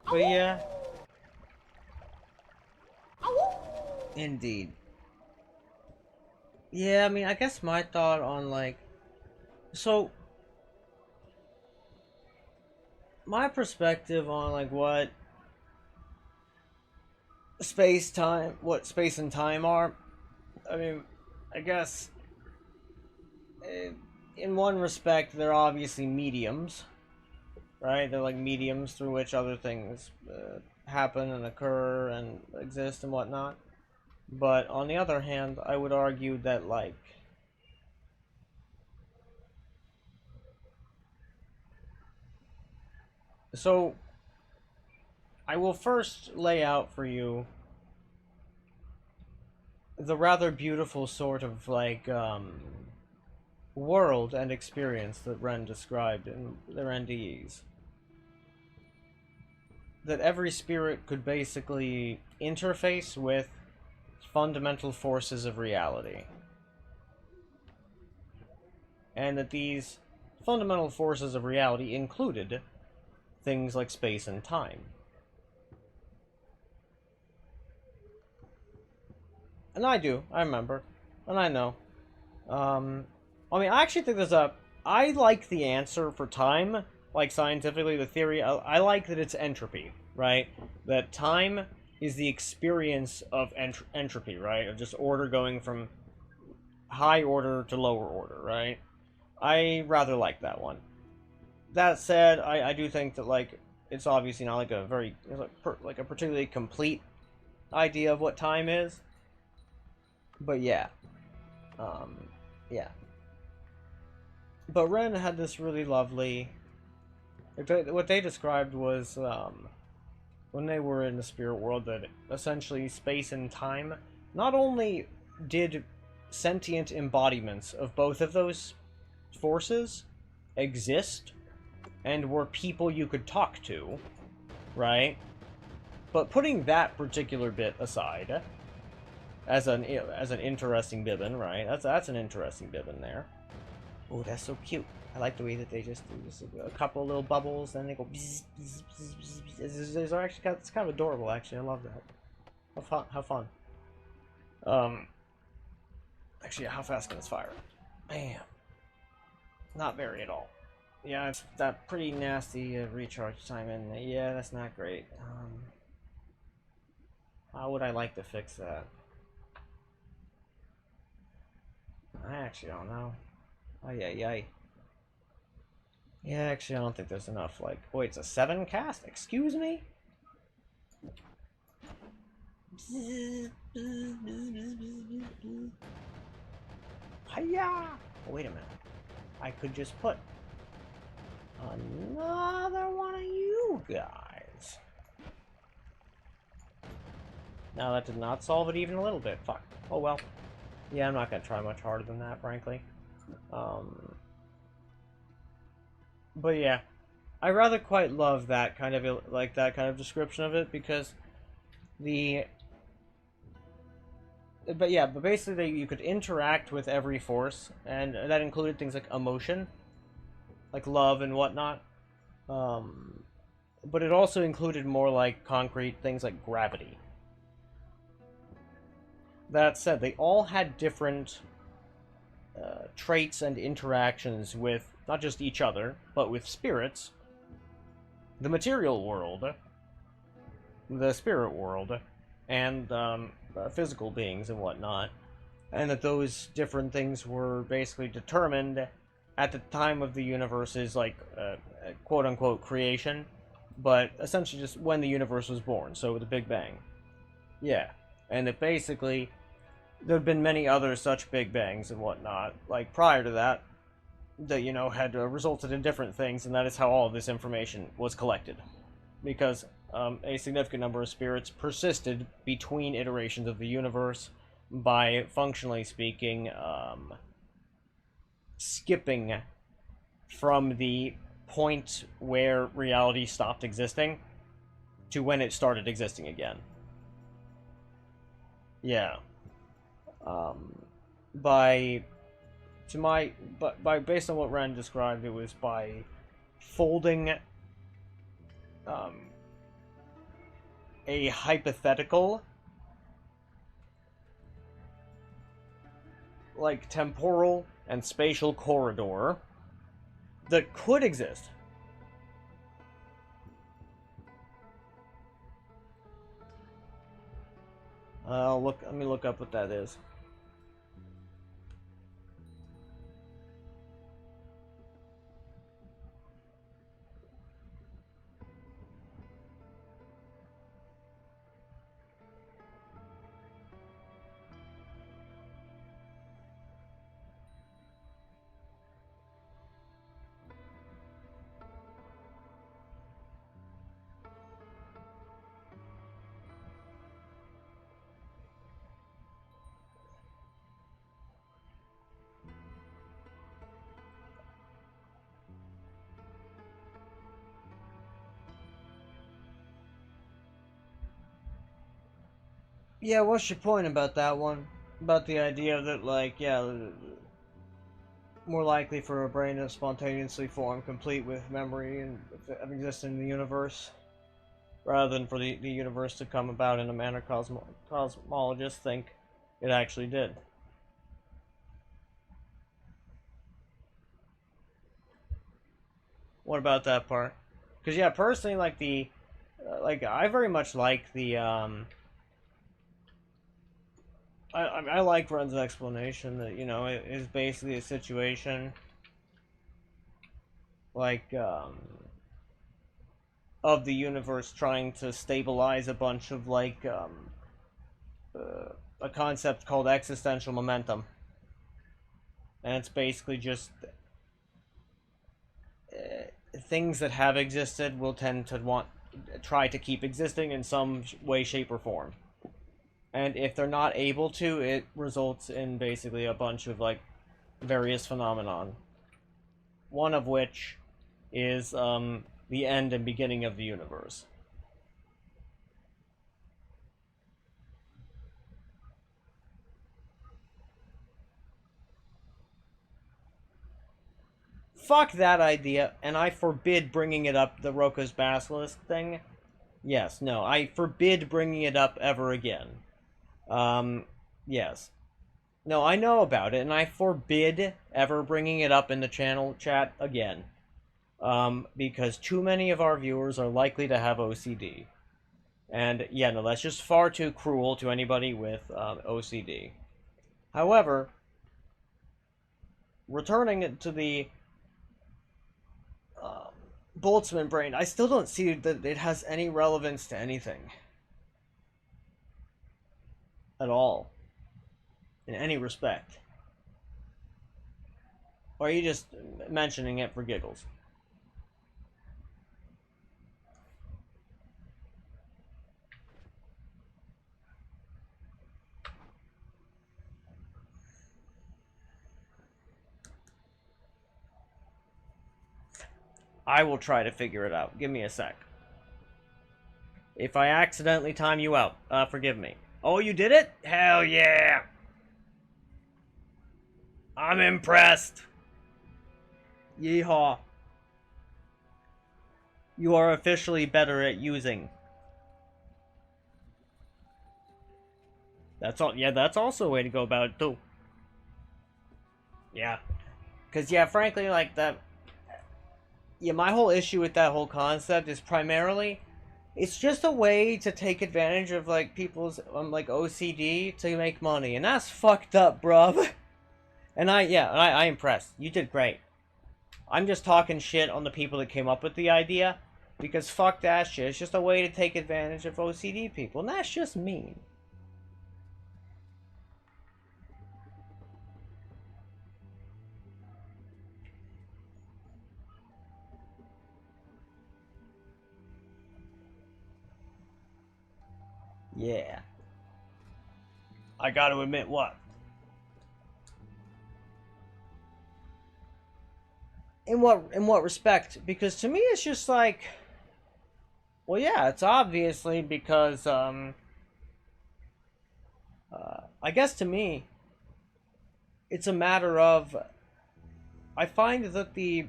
But yeah. Indeed. Yeah, I mean, I guess my thought on, like, so my perspective on, like, what space and time are, I mean, I guess in one respect they're obviously mediums, right? They're like mediums through which other things happen and occur and exist and whatnot. But on the other hand, I would argue that, like, so I will first lay out for you the rather beautiful sort of, like, world and experience that Ren described in their NDEs. That every spirit could basically interface with fundamental forces of reality. And that these fundamental forces of reality included things like space and time. And I remember, and I know. I mean, I actually think I like the answer for time, like, scientifically, the theory, I like that it's entropy, right? That time is the experience of entropy, right? Of just order going from high order to lower order, right? I rather like that one. That said, I do think that, like, it's obviously not like a very, like a particularly complete idea of what time is. But yeah. Yeah. But Ren had this really lovely... What they described was, when they were in the spirit world, that essentially space and time not only did sentient embodiments of both of those forces exist and were people you could talk to, right? But putting that particular bit aside, as an interesting bibbin, right? That's an interesting bibbin there. Oh, that's so cute. I like the way that they just do just a couple of little bubbles, then they go. Bzz, bzz, bzz, bzz. It's actually it's kind of adorable. Actually, I love that. How fun. Actually, how fast can this fire? Bam. Not very at all. Yeah, it's that pretty nasty recharge time, and yeah, that's not great. How would I like to fix that? I actually don't know. Ay. Yeah, actually, I don't think there's enough. Like, wait, it's a 7 cast? Excuse me? Hiya! Oh, wait a minute. I could just put another one of you guys. Now, that did not solve it even a little bit. Fuck. Oh, well. Yeah, I'm not gonna try much harder than that, frankly. But yeah, I rather quite love that kind of that kind of description of it, because but basically you could interact with every force, and that included things like emotion, like love and whatnot. But it also included more like concrete things like gravity. That said, they all had different traits and interactions with not just each other, but with spirits, the material world, the spirit world, and physical beings and whatnot, and that those different things were basically determined at the time of the universe's, like, quote-unquote creation, but essentially just when the universe was born, so the Big Bang. Yeah, and that basically there had been many other such Big Bangs and whatnot, like prior to that, that, you know, had resulted in different things, and that is how all of this information was collected. Because a significant number of spirits persisted between iterations of the universe by, functionally speaking, skipping from the point where reality stopped existing to when it started existing again. Yeah. Based on what Ren described, it was by folding a hypothetical, like, temporal and spatial corridor that could exist. Let me look up what that is. Yeah, what's your point about that one? About the idea that, like, yeah, more likely for a brain to spontaneously form, complete with memory and exist in the universe, rather than for the universe to come about in a manner cosmologists think it actually did. What about that part? Because, yeah, personally, like, I very much like the, I like Ren's explanation that, you know, it is basically a situation like, of the universe trying to stabilize a bunch of, like, a concept called existential momentum. And it's basically just things that have existed will tend to want try to keep existing in some way, shape, or form. And if they're not able to, it results in basically a bunch of, like, various phenomenon. One of which is, the end and beginning of the universe. Fuck that idea, and I forbid bringing it up, the Roka's Basilisk thing. Yes, no, I forbid bringing it up ever again. Yes. No, I know about it, and I forbid ever bringing it up in the channel chat again. Because too many of our viewers are likely to have OCD. And, yeah, no, that's just far too cruel to anybody with, OCD. However, returning to the Boltzmann brain, I still don't see that it has any relevance to anything. At all. In any respect. Or are you just mentioning it for giggles? I will try to figure it out. Give me a sec. If I accidentally time you out, forgive me. Oh, you did it? Hell yeah! I'm impressed. Yeehaw. You are officially better at using. That's all. Yeah, that's also a way to go about it too. Yeah. Cause yeah, frankly, like that. Yeah, my whole issue with that whole concept is primarily, it's just a way to take advantage of, like, people's, like, OCD to make money. And that's fucked up, bruv. And I impressed. You did great. I'm just talking shit on the people that came up with the idea. Because fuck that shit. It's just a way to take advantage of OCD people. And that's just mean. Yeah. I gotta admit what? In what respect? Because to me it's just like, well, yeah, it's obviously because I guess to me it's a matter of, I find that the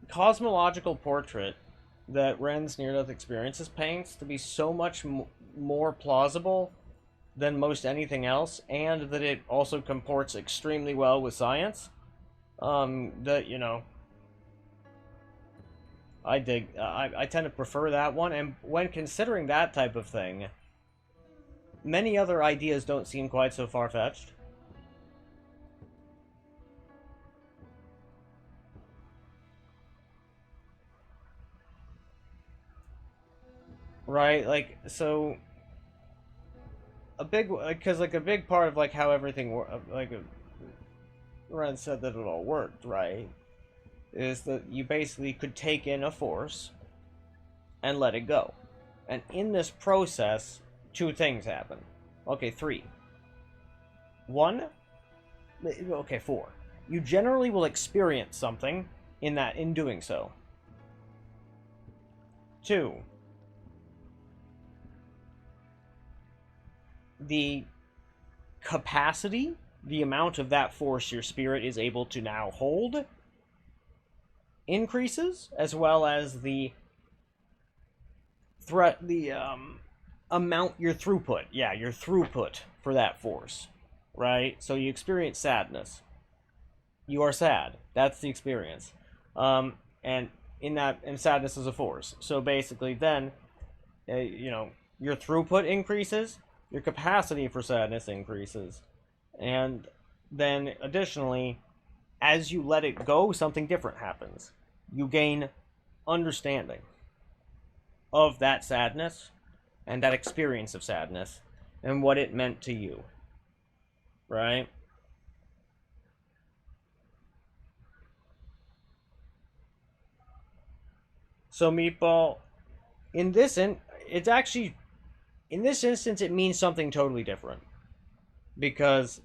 cosmological portrait that Ren's near-death experiences paints to be so much more plausible than most anything else, and that it also comports extremely well with science. That, you know, I dig. I tend to prefer that one, and when considering that type of thing, many other ideas don't seem quite so far-fetched. Right? Like, so a big, because like a big part of like how everything like Ren said that it all worked, right, is that you basically could take in a force and let it go, and in this process, two things happen. Okay, three. One, okay, four. You generally will experience something in doing so. Two, the capacity, the amount of that force your spirit is able to now hold, increases, as well as the amount, your throughput. Yeah, your throughput for that force, right? So you experience sadness. You are sad. That's the experience. And sadness is a force. So basically, then, you know, your throughput increases, your capacity for sadness increases, and then additionally, as you let it go, something different happens. You gain understanding of that sadness and that experience of sadness and what it meant to you, right? So, Meatball, in this it's actually, in this instance, it means something totally different. Because,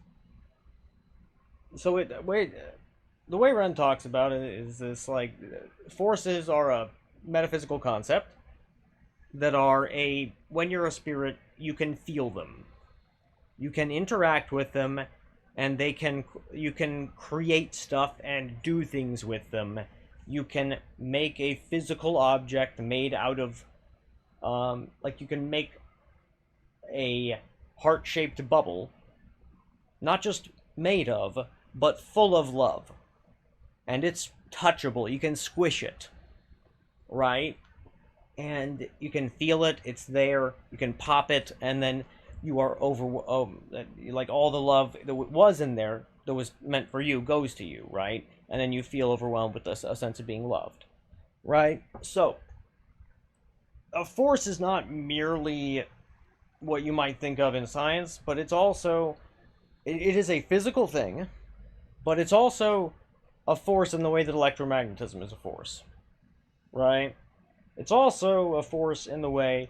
so the way Ren talks about it is this, like, forces are a metaphysical concept that are when you're a spirit, you can feel them. You can interact with them, and you can create stuff and do things with them. You can make a physical object made out of, like, you can make a heart-shaped bubble, not just made of, but full of love. And it's touchable. You can squish it, right? And you can feel it. It's there. You can pop it, and then you are like, all the love that was in there that was meant for you goes to you, right? And then you feel overwhelmed with a sense of being loved, right? So, a force is not merely what you might think of in science, but it's also, it is a physical thing, but it's also a force in the way that electromagnetism is a force, right? It's also a force in the way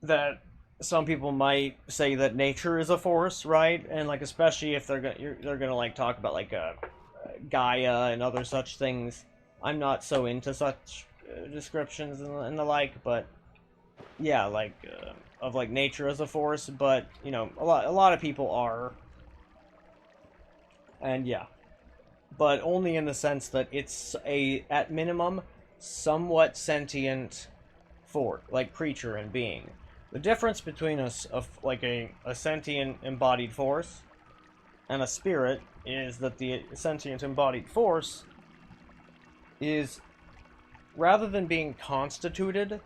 that some people might say that nature is a force, right? And, like, especially if they're gonna like talk about, like, Gaia and other such things. I'm not so into such descriptions and the like, but yeah, like, of, like, nature as a force. But, you know, a lot of people are, and yeah, but only in the sense that it's at minimum, somewhat sentient like, creature and being. The difference between a sentient embodied force and a spirit is that the sentient embodied force is, rather than being constituted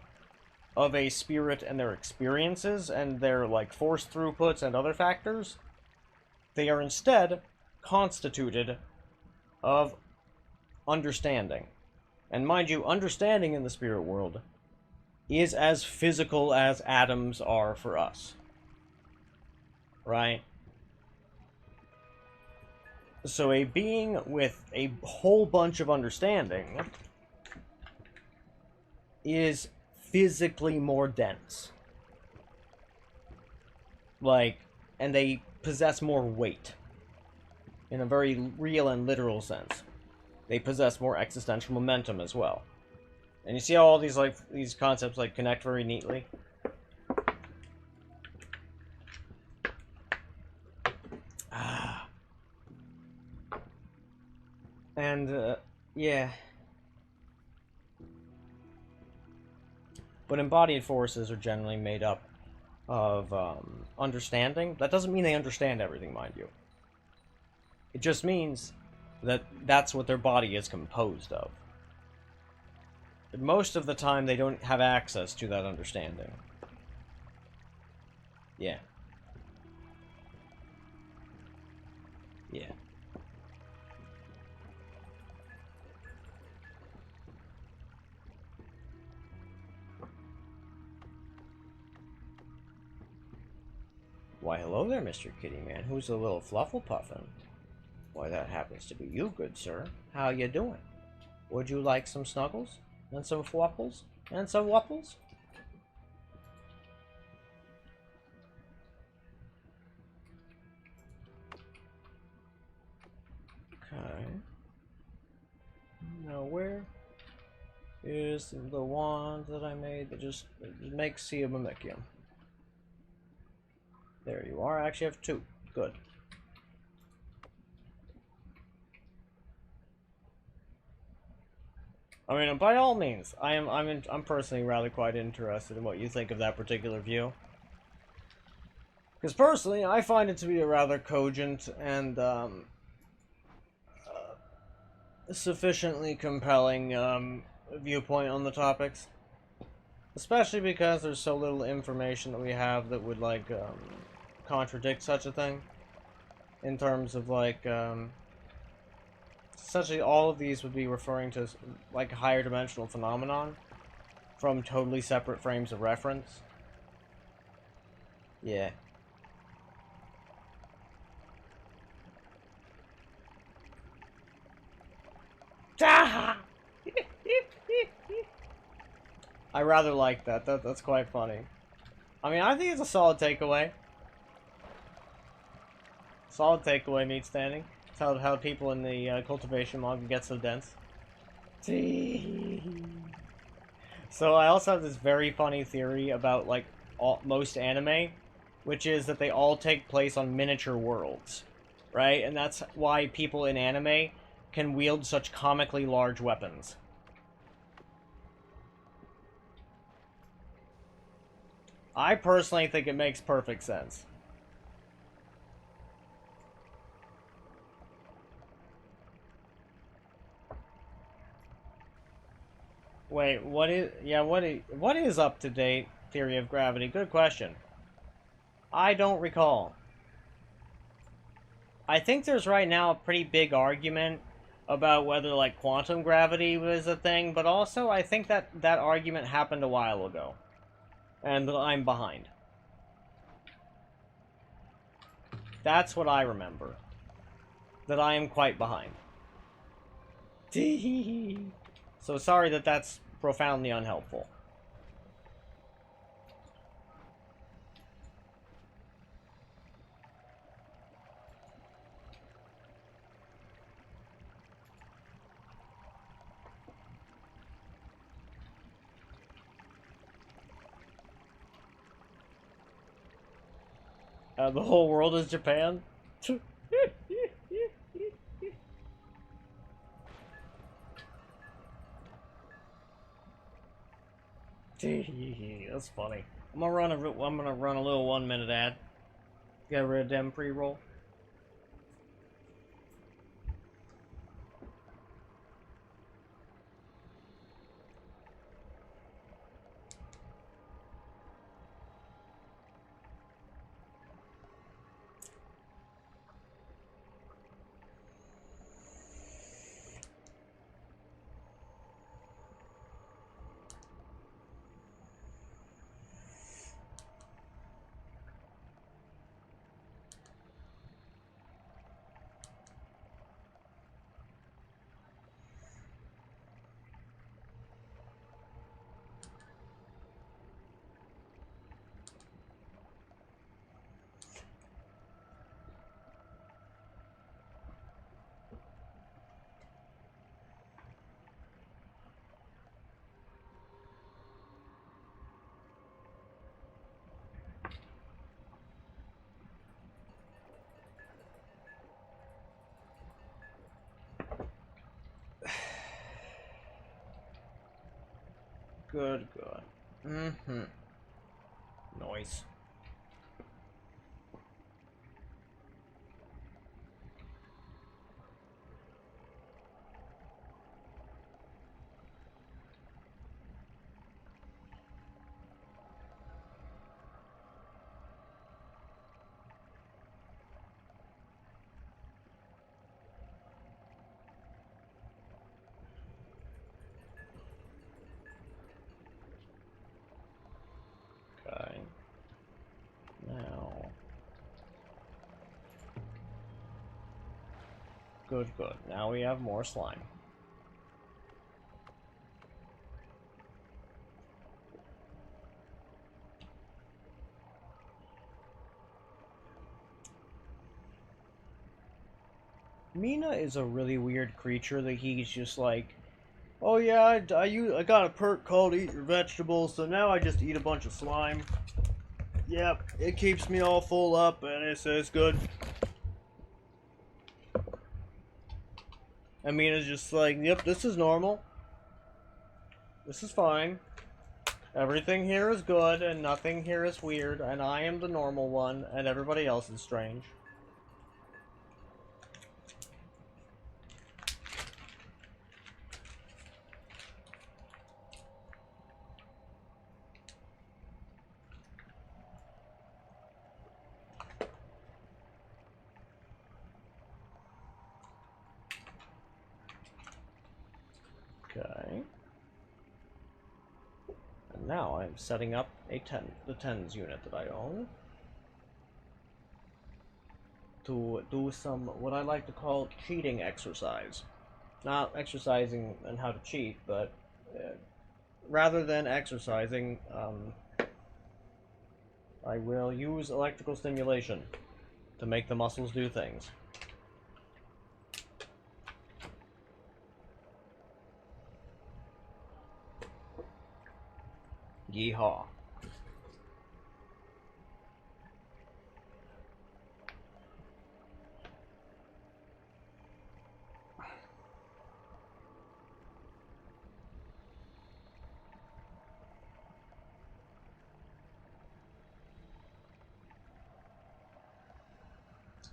of a spirit and their experiences and their, like, force throughputs and other factors, they are instead constituted of understanding. And mind you, understanding in the spirit world is as physical as atoms are for us. Right? So a being with a whole bunch of understanding is physically more dense. Like, and they possess more weight. In a very real and literal sense. They possess more existential momentum as well. And you see how all these, like, these concepts, like, connect very neatly? And, yeah. But embodied forces are generally made up of, understanding. That doesn't mean they understand everything, mind you. It just means that that's what their body is composed of. But most of the time, they don't have access to that understanding. Yeah. Yeah. Why, hello there, Mr. Kitty Man. Who's a little fluffle-puffin'? Why, that happens to be you, good sir. How you doing? Would you like some snuggles? And some fwapples? And some wapples? Okay. Now, where is the wand that I made that just makes Siabamicium? There you are. I actually have two. Good. I mean, by all means, I'm personally rather quite interested in what you think of that particular view. Because personally, I find it to be a rather cogent and sufficiently compelling viewpoint on the topics. Especially because there's so little information that we have that would, like, contradict such a thing. In terms of, like, essentially all of these would be referring to, like, a higher dimensional phenomenon from totally separate frames of reference. Yeah. I rather like that. That's quite funny. I mean, I think it's a solid takeaway. Solid takeaway, meat standing. It's how people in the cultivation manga get so dense. So I also have this very funny theory about, like, most anime, which is that they all take place on miniature worlds, right? And that's why people in anime can wield such comically large weapons. I personally think it makes perfect sense. Wait, what is up to date theory of gravity? Good question. I don't recall. I think there's right now a pretty big argument about whether, like, quantum gravity was a thing, but also I think that argument happened a while ago. And I'm behind. That's what I remember. That I am quite behind. So sorry that that's profoundly unhelpful. The whole world is Japan? That's funny. I'm gonna run a little 1-minute ad. Get rid of them pre-roll. Good. Noise. Okay. Now. Good. Now we have more slime. Mina is a really weird creature that he's just like, oh yeah, I got a perk called Eat Your Vegetables, so now I just eat a bunch of slime. Yep, it keeps me all full up and it's good. And Mina's just like, yep, this is normal. This is fine. Everything here is good and nothing here is weird, and I am the normal one and everybody else is strange. Okay. And now I'm setting up the tens unit that I own to do some, what I like to call, cheating exercise. Not exercising and how to cheat, but rather than exercising, I will use electrical stimulation to make the muscles do things. Yeehaw.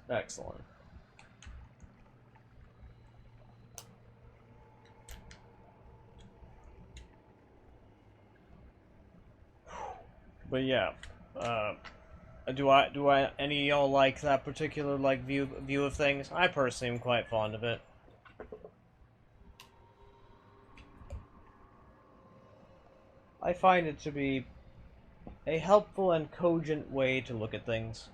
Excellent. But yeah, do any of y'all like that particular like view of things? I personally am quite fond of it. I find it to be a helpful and cogent way to look at things.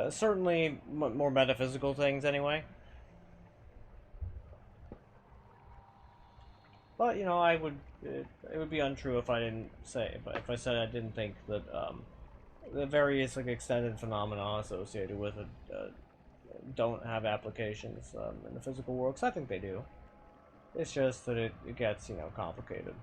Certainly more metaphysical things, anyway. But you know, it would be untrue if I didn't say if I said I didn't think that the various like extended phenomena associated with it don't have applications in the physical world. 'Cause I think they do. It's just that it gets, you know, complicated.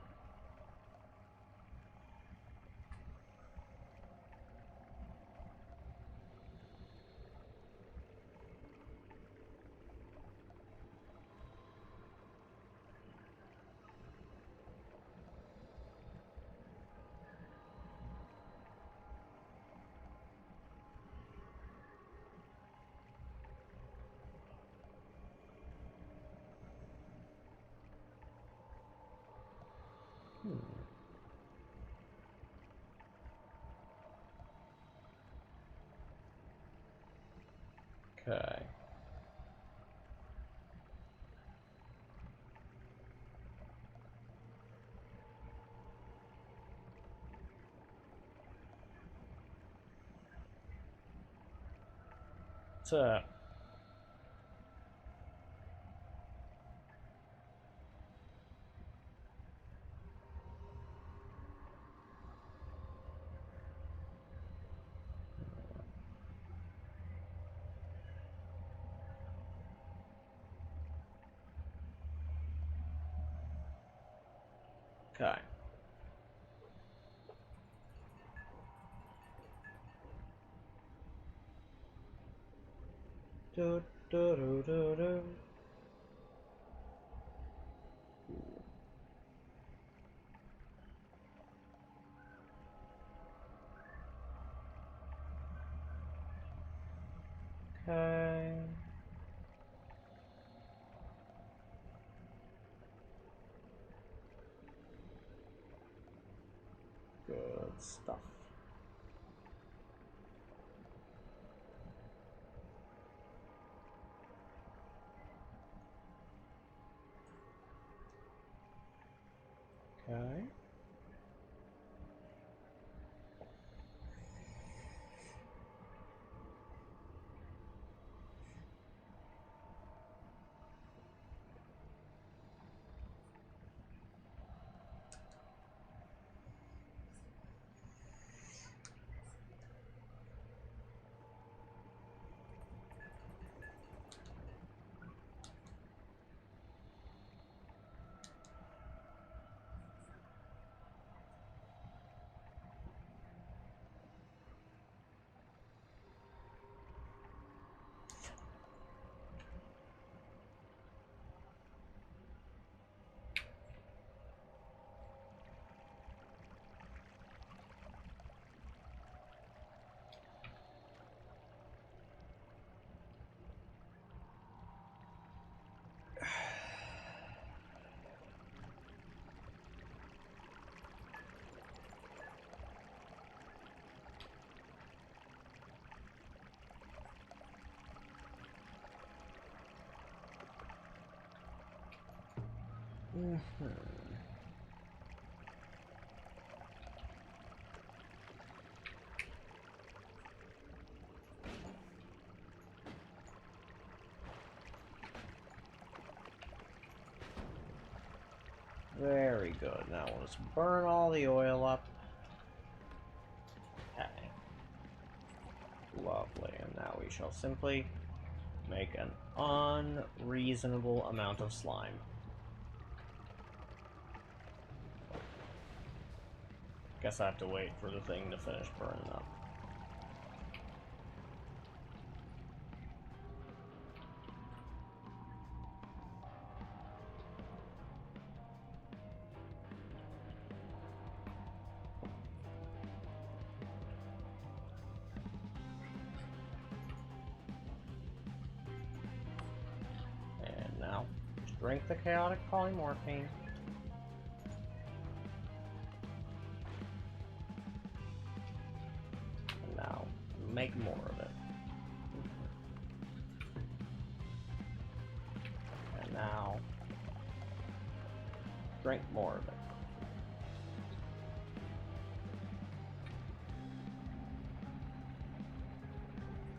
Okay. So, okay. Do, do, do, do, do. Okay. Good stuff. Okay. Very good. Now let's burn all the oil up. Okay. Lovely. And now we shall simply make an unreasonable amount of slime. Guess I have to wait for the thing to finish burning up. And now, drink the chaotic polymorphine. Make more of it. And now, drink more of it.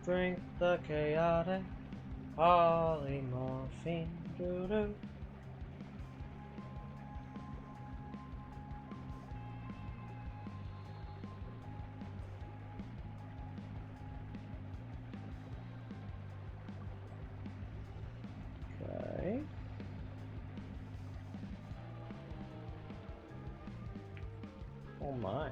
Drink the chaotic polymorphine. Doo-doo. Okay. Oh my.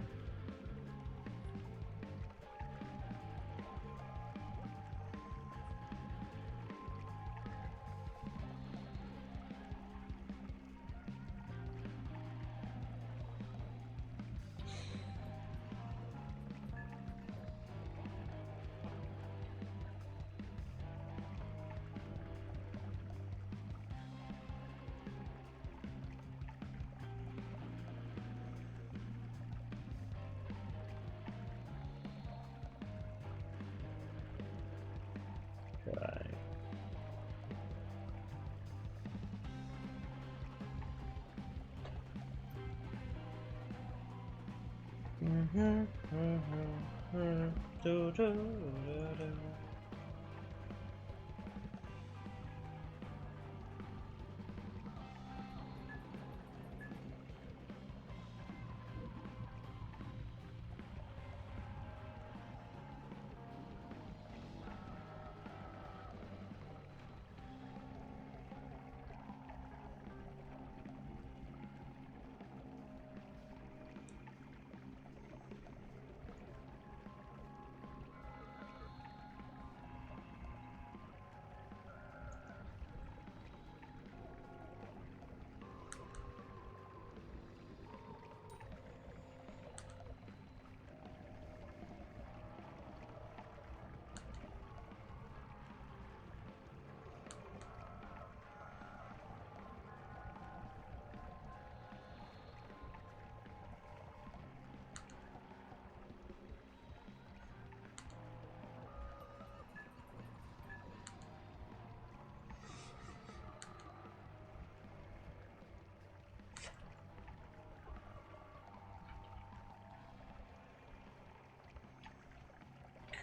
Okay. Do, do, do, do.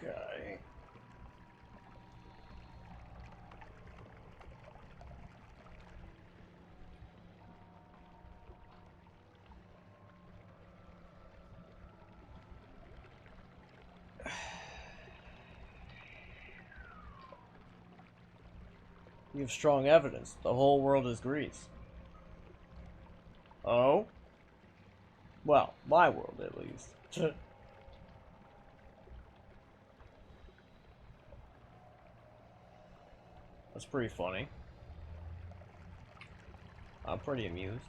Okay. You have strong evidence. The whole world is grease. Oh? Well, my world at least. That's pretty funny. I'm pretty amused.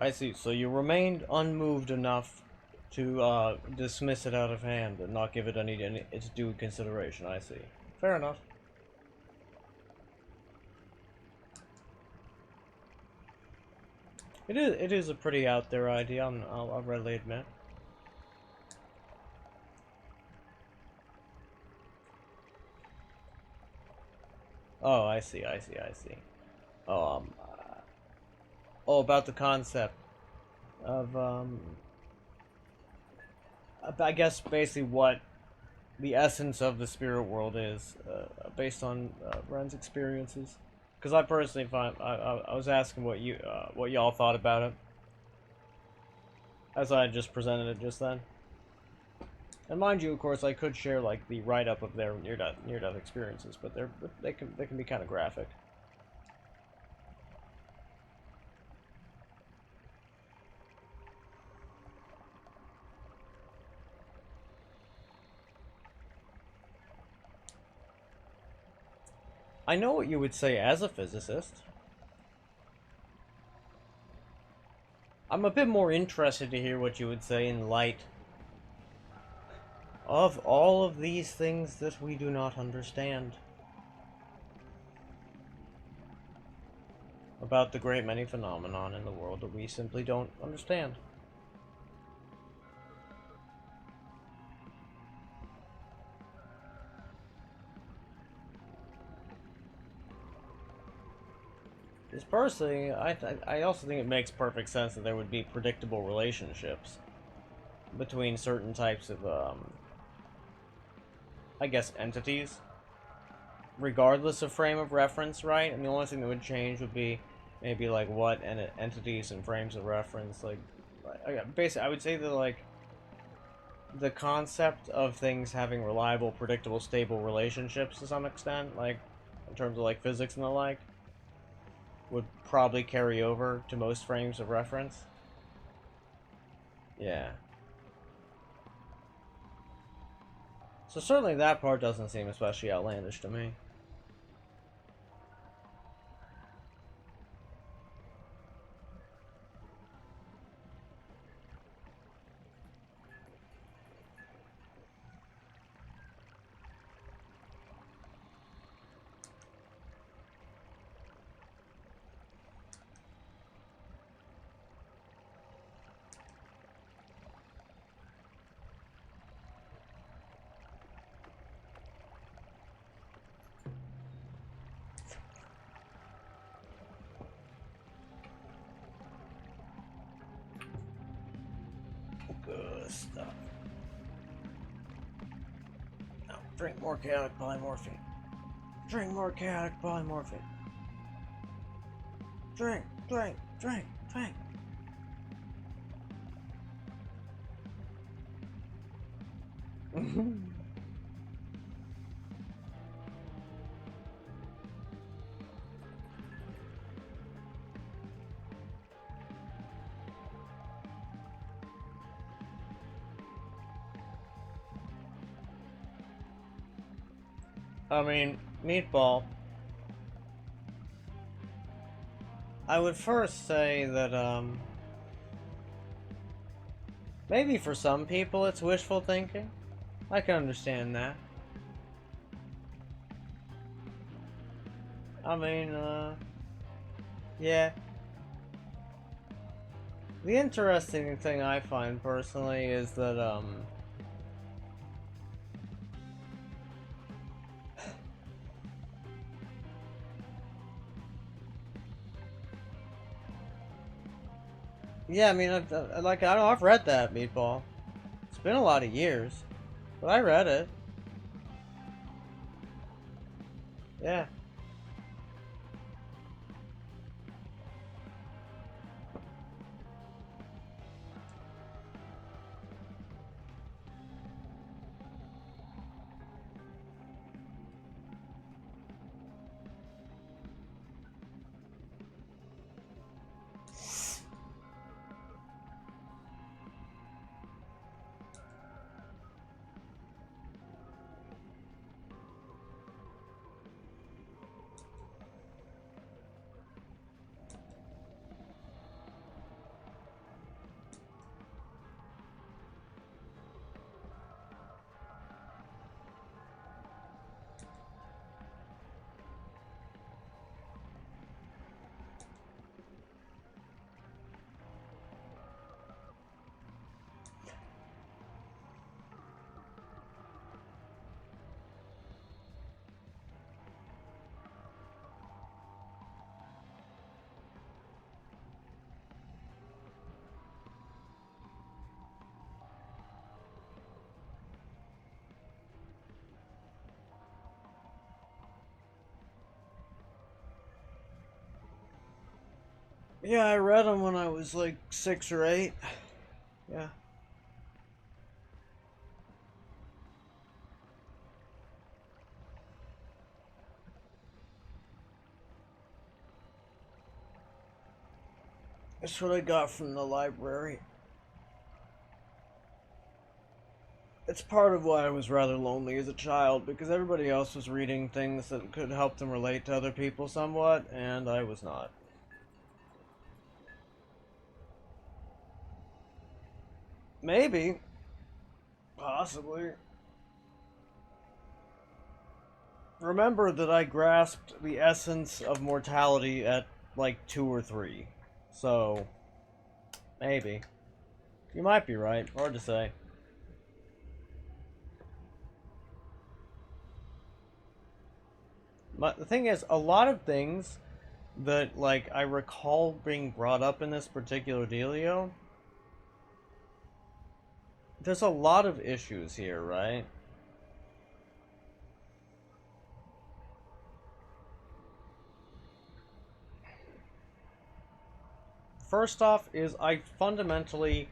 I see. So you remained unmoved enough to dismiss it out of hand and not give it any its due consideration. I see. Fair enough. It is a pretty out there idea. I'll readily admit. Oh, I see. I see. I see. Oh, Oh, about the concept of, I guess basically what the essence of the spirit world is, based on Ren's experiences. Because I personally find, I was asking what what y'all thought about it, as I just presented it just then. And mind you, of course, I could share like the write-up of their near-death experiences, but they can be kind of graphic. I know what you would say as a physicist. I'm a bit more interested to hear what you would say in light of all of these things that we do not understand. About the great many phenomenon in the world that we simply don't understand. Because personally, I also think it makes perfect sense that there would be predictable relationships between certain types of, I guess, entities, regardless of frame of reference, right? And the only thing that would change would be maybe like what entities and frames of reference. Like basically, I would say that like the concept of things having reliable, predictable, stable relationships to some extent, like in terms of like physics and the like, would probably carry over to most frames of reference. Yeah. So certainly that part doesn't seem especially outlandish to me. Good stuff. Now, drink more chaotic polymorphine. Drink more chaotic polymorphine. Drink, drink, drink, drink. I mean, Meatball, I would first say that, maybe for some people it's wishful thinking. I can understand that. I mean, yeah. The interesting thing I find personally is that, yeah, I mean, I've read that, Meatball. It's been a lot of years, but I read it. Yeah. Yeah, I read them when I was like 6 or 8. Yeah. That's what I got from the library. It's part of why I was rather lonely as a child, because everybody else was reading things that could help them relate to other people somewhat, and I was not. Maybe. Possibly. Remember that I grasped the essence of mortality at like 2 or 3. So, maybe. You might be right. Hard to say. But the thing is, a lot of things that, like, I recall being brought up in this particular dealio, there's a lot of issues here, right? First off is I fundamentally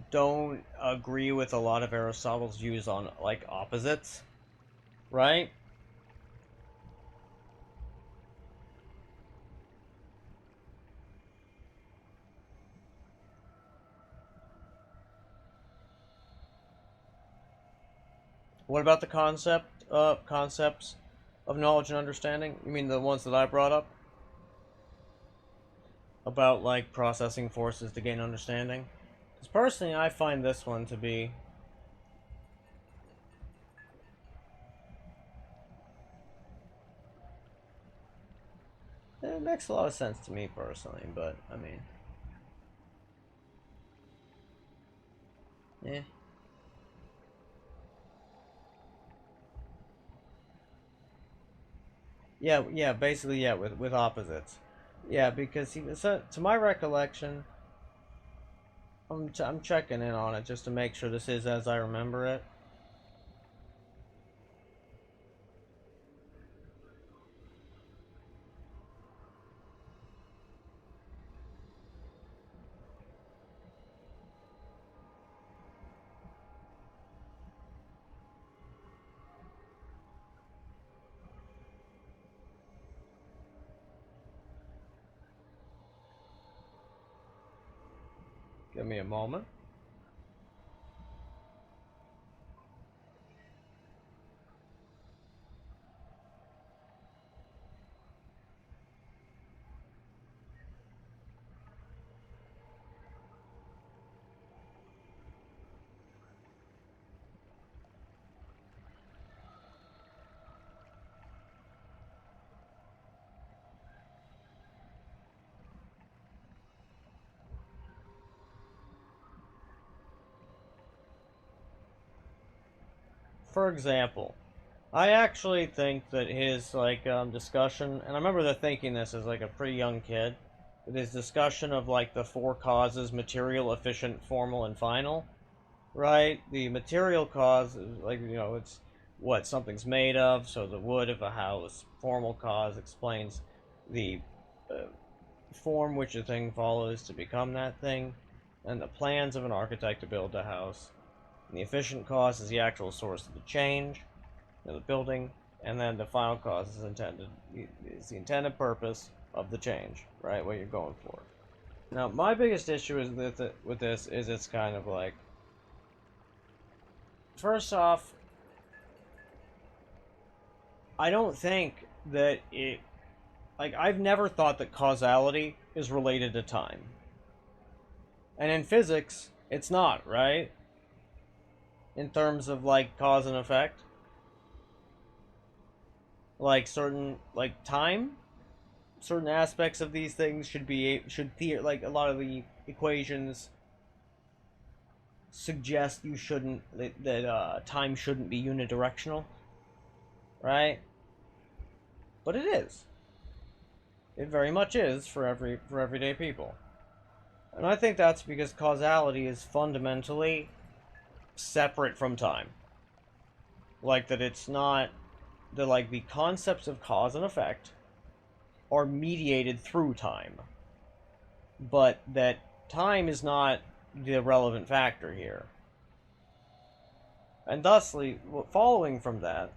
don't agree with a lot of Aristotle's views on, like, opposites, right? What about the concepts of knowledge and understanding? You mean the ones that I brought up? About, like, processing forces to gain understanding? Because personally, I find this one to be... It makes a lot of sense to me personally, but, I mean... Eh. Yeah, basically, yeah, with opposites. Yeah, because so, to my recollection, I'm checking in on it just to make sure this is as I remember it. Give me a moment. For example, I actually think that his like discussion, and I remember thinking this as like a pretty young kid, that his discussion of like the 4 causes: material, efficient, formal, and final. Right? The material cause is like it's what something's made of. So the wood of a house. Formal cause explains the uh, form which a thing follows to become that thing, and the plans of an architect to build a house. And the efficient cause is the actual source of the change, the building, and then the final cause is the intended purpose of the change, right? What you're going for. Now, my biggest issue is with this is it's kind of like, first off, I don't think that I've never thought that causality is related to time. And in physics, it's not, right? In terms of, like, cause and effect. Like, certain, like, time, certain aspects of these things like, a lot of the equations suggest that time shouldn't be unidirectional, right? But it is. It very much is for everyday people. And I think that's because causality is fundamentally separate from time. Like that it's not the concepts of cause and effect are mediated through time. But that time is not the relevant factor here. And thusly, following from that,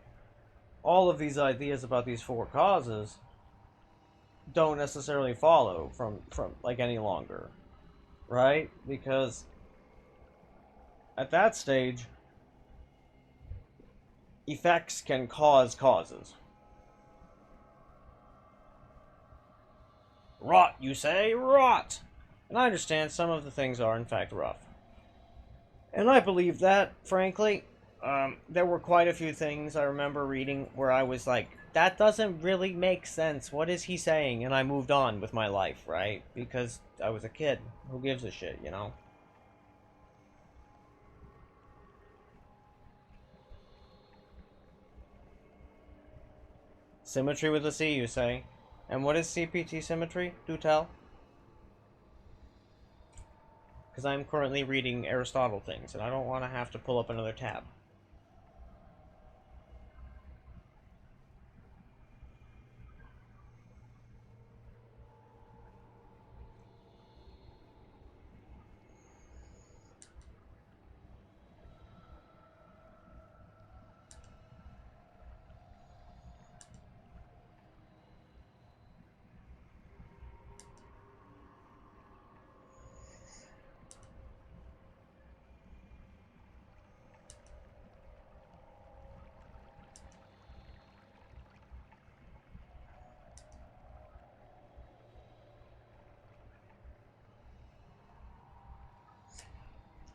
all of these ideas about these four causes don't necessarily follow from like any longer, right? Because at that stage, effects can cause causes. Rot, you say? Rot! And I understand some of the things are in fact rough. And I believe that, frankly. There were quite a few things I remember reading where I was like, that doesn't really make sense. What is he saying? And I moved on with my life, right? Because I was a kid. Who gives a shit, you know? Symmetry with a C, you say? And what is CPT symmetry? Do tell. Because I'm currently reading Aristotle things, and I don't want to have to pull up another tab.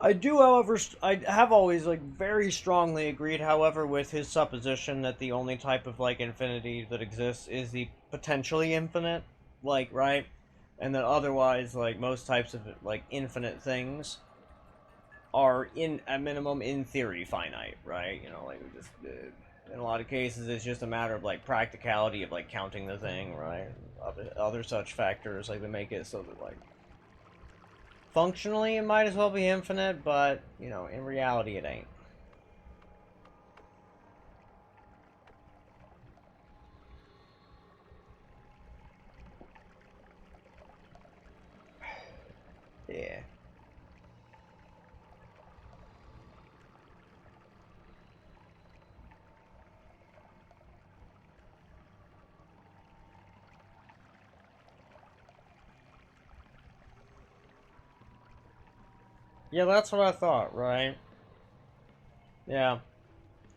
I do, however, I have always, like, very strongly agreed, however, with his supposition that the only type of, like, infinity that exists is the potentially infinite, like, right? And that otherwise, like, most types of, like, infinite things are, at minimum, in theory, finite, right? You know, like, we just, in a lot of cases, it's just a matter of, like, practicality of, like, counting the thing, right? Other such factors, like, that make it so that, like, functionally, it might as well be infinite, but, you know, in reality, it ain't. Yeah. Yeah, that's what I thought, right? Yeah.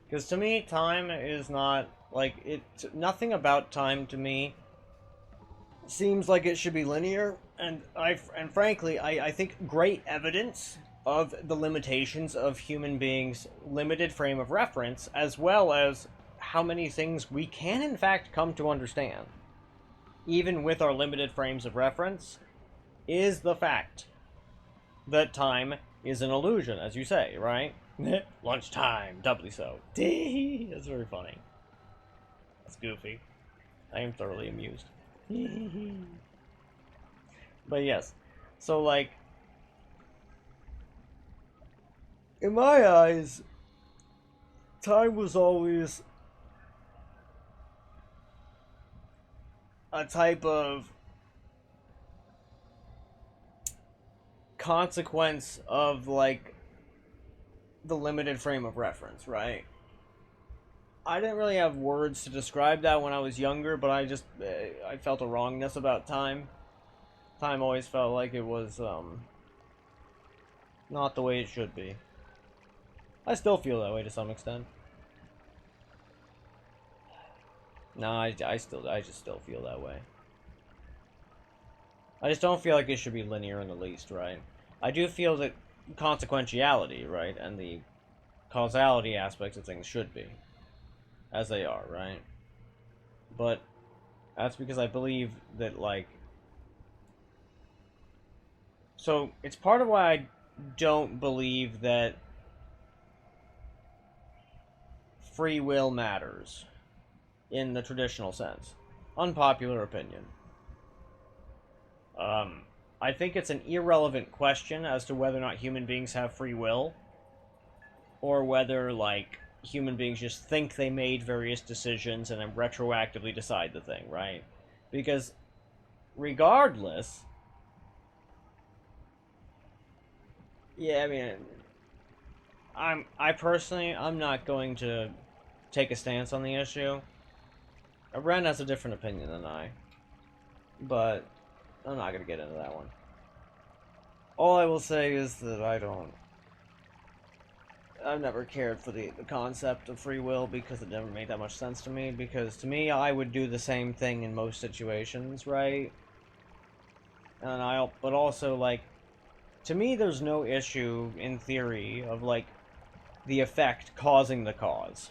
Because to me, time is not, like, nothing about time to me seems like it should be linear, and frankly, I think great evidence of the limitations of human beings' limited frame of reference, as well as how many things we can in fact come to understand, even with our limited frames of reference, is the fact that time is an illusion, as you say, right? Lunchtime, doubly so. That's very funny. That's goofy. I am thoroughly amused. But yes, so, like, in my eyes, time was always a type of consequence of, like, the limited frame of reference, right? I didn't really have words to describe that when I was younger, but I felt a wrongness about time. Time always felt like it was, not the way it should be. I still feel that way to some extent. No, I just still feel that way. I just don't feel like it should be linear in the least, right? I do feel that consequentiality, right, and the causality aspects of things should be as they are, right? But that's because I believe that, like, so it's part of why I don't believe that free will matters in the traditional sense. Unpopular opinion. I think it's an irrelevant question as to whether or not human beings have free will, or whether, like, human beings just think they made various decisions and then retroactively decide the thing, right? Because regardless, yeah, I mean, I'm not going to take a stance on the issue. Ren has a different opinion than I, but I'm not gonna get into that one. All I will say is that I've never cared for the concept of free will because it never made that much sense to me, because to me, I would do the same thing in most situations, right? But also, like, to me, there's no issue, in theory, of, like, the effect causing the cause.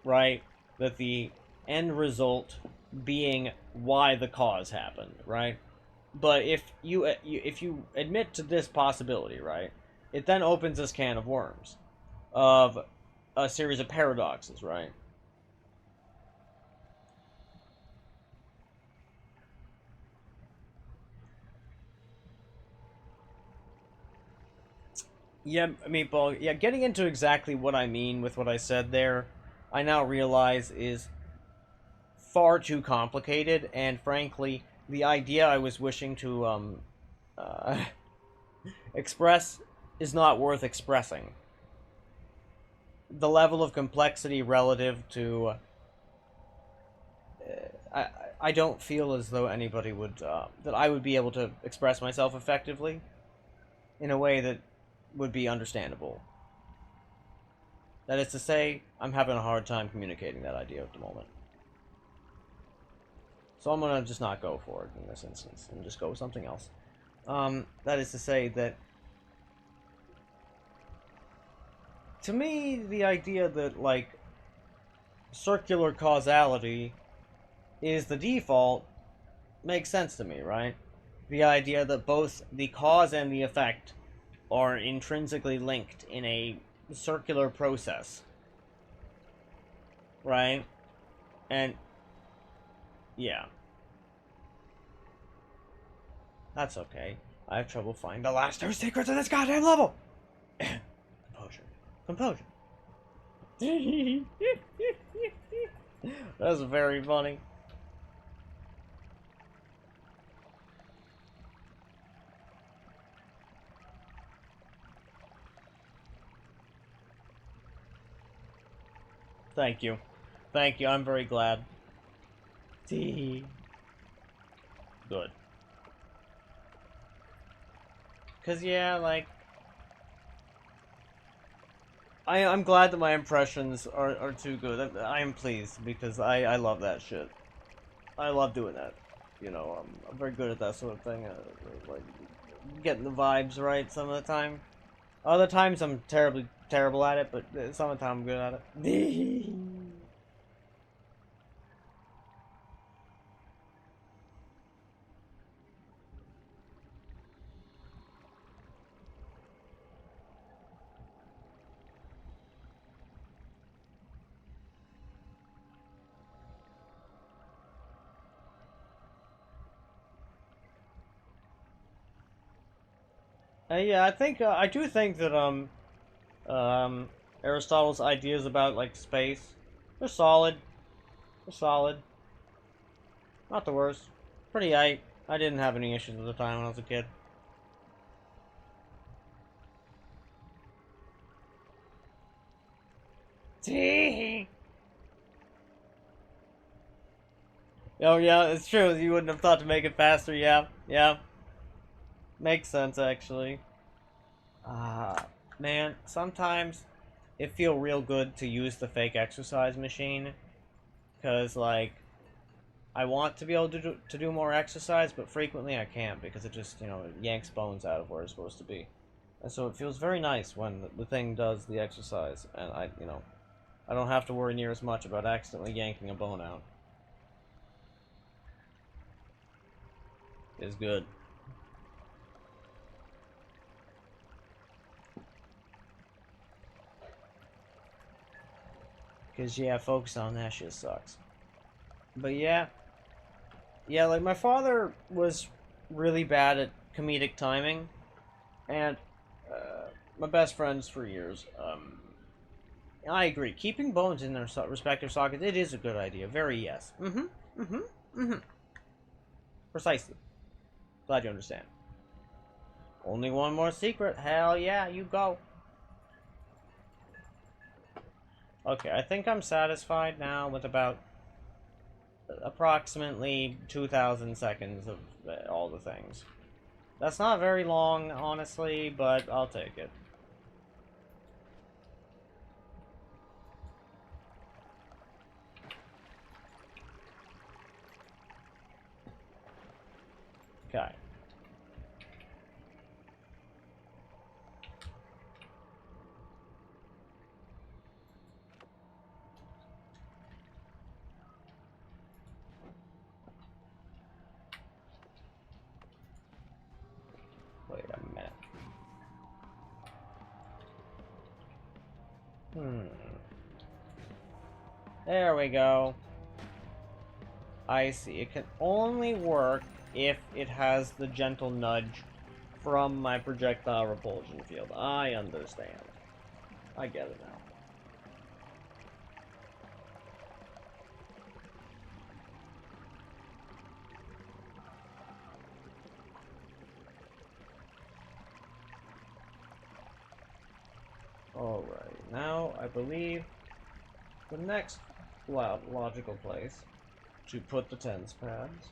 Right? That the end result being why the cause happened, right? But if you admit to this possibility, right, it then opens this can of worms of a series of paradoxes, right? Yeah, Meatball, yeah, getting into exactly what I mean with what I said there, I now realize is far too complicated, and frankly, the idea I was wishing to, express is not worth expressing. The level of complexity relative to I don't feel as though anybody would that I would be able to express myself effectively in a way that would be understandable. That is to say, I'm having a hard time communicating that idea at the moment. So I'm gonna just not go for it in this instance and just go with something else. That is to say that to me, the idea that, like, circular causality is the default makes sense to me, right? The idea that both the cause and the effect are intrinsically linked in a circular process, right? And, yeah. That's okay. I have trouble finding the last two secrets of this goddamn level! Composure. Composure. That's very funny. Thank you. Thank you, I'm very glad. Good. Cause yeah, like, I'm glad that my impressions are too good. I am pleased because I love that shit. I love doing that. You know, I'm very good at that sort of thing. Like getting the vibes right some of the time. Other times I'm terrible at it, but some of the time I'm good at it. Yeah, I do think that Aristotle's ideas about, like, space, they're solid. They're solid. Not the worst. Pretty aight. I didn't have any issues at the time when I was a kid. Oh yeah, it's true. You wouldn't have thought to make it faster. Yeah, yeah. Makes sense, actually. Man, sometimes it feel real good to use the fake exercise machine. Because, like, I want to be able to do more exercise, but frequently I can't because it just, you know, it yanks bones out of where it's supposed to be. And so it feels very nice when the thing does the exercise, and I don't have to worry near as much about accidentally yanking a bone out. It's good. Because, yeah, focus on that shit sucks. But, yeah. Yeah, like, my father was really bad at comedic timing. And, my best friends for years, I agree. Keeping bones in their respective sockets, it is a good idea. Very yes. Mm-hmm. Precisely. Glad you understand. Only one more secret. Hell yeah, you go. Okay, I think I'm satisfied now with about approximately 2,000 seconds of all the things. That's not very long, honestly, but I'll take it. Okay. Wait a minute. There we go. I see. It can only work if it has the gentle nudge from my projectile repulsion field. I understand. I get it now. Alright, now I believe the next logical place to put the TENS pads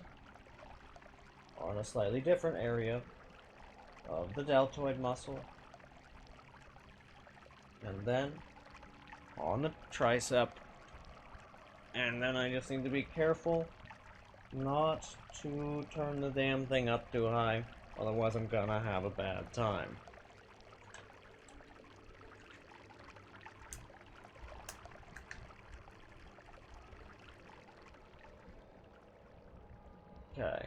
on a slightly different area of the deltoid muscle, and then on the tricep, and then I just need to be careful not to turn the damn thing up too high, otherwise I'm gonna have a bad time. Okay.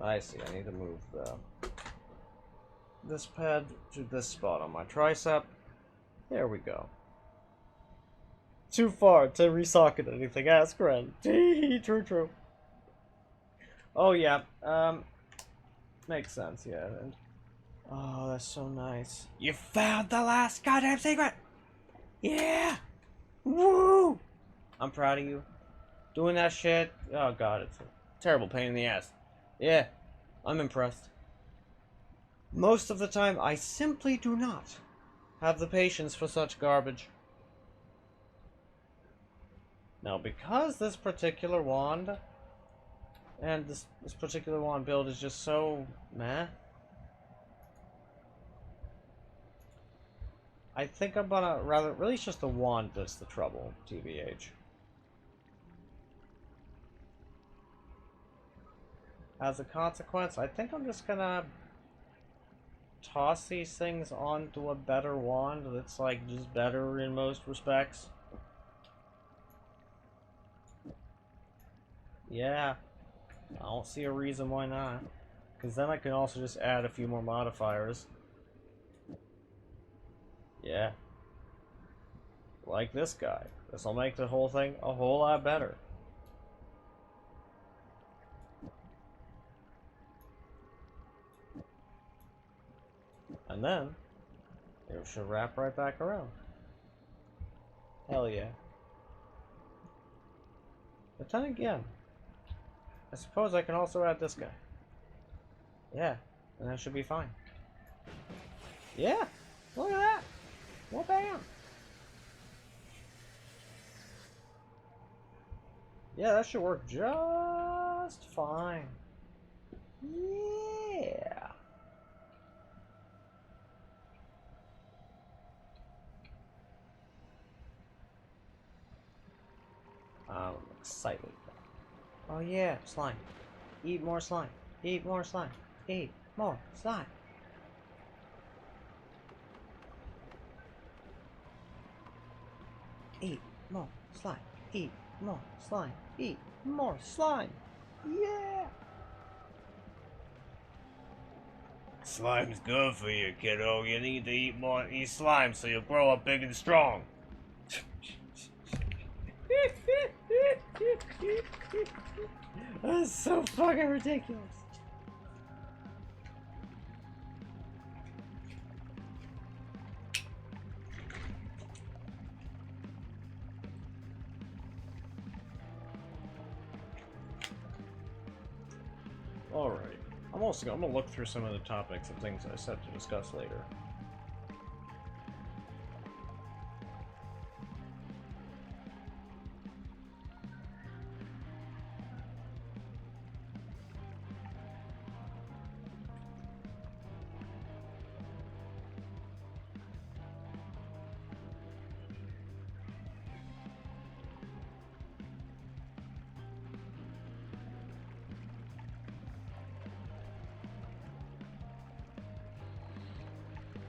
I see, I need to move this pad to this spot on my tricep. There we go. Too far to resocket anything, ask Ren. True. Oh yeah, makes sense, yeah. And, oh, that's so nice. You found the last goddamn secret! Yeah! Woo! I'm proud of you. Doing that shit, oh god, it's a terrible pain in the ass. Yeah, I'm impressed. Most of the time, I simply do not have the patience for such garbage. Now, because this particular wand and this particular wand build is just so meh, I think I'm gonna really it's just the wand that's the trouble, TBH. As a consequence, I think I'm just gonna toss these things onto a better wand that's like just better in most respects. Yeah, I don't see a reason why not. Because then I can also just add a few more modifiers. Yeah. Like this guy. This will make the whole thing a whole lot better. And then, it should wrap right back around. Hell yeah. But then again, I suppose I can also add this guy. Yeah, and that should be fine. Yeah, look at that. Well, bam. Yeah, that should work just fine. Yeah. I'm excited. Oh yeah, slime. Eat more slime. Eat more slime. Eat more slime. Eat more slime. Eat more slime. Eat more slime. Yeah! Slime's good for you, kiddo. You need to eat more slime so you'll grow up big and strong. That's so fucking ridiculous. I'm gonna look through some of the topics and things I said to discuss later.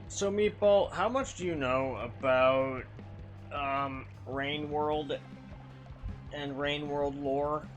So, Meatball, how much do you know about Rainworld and Rainworld lore?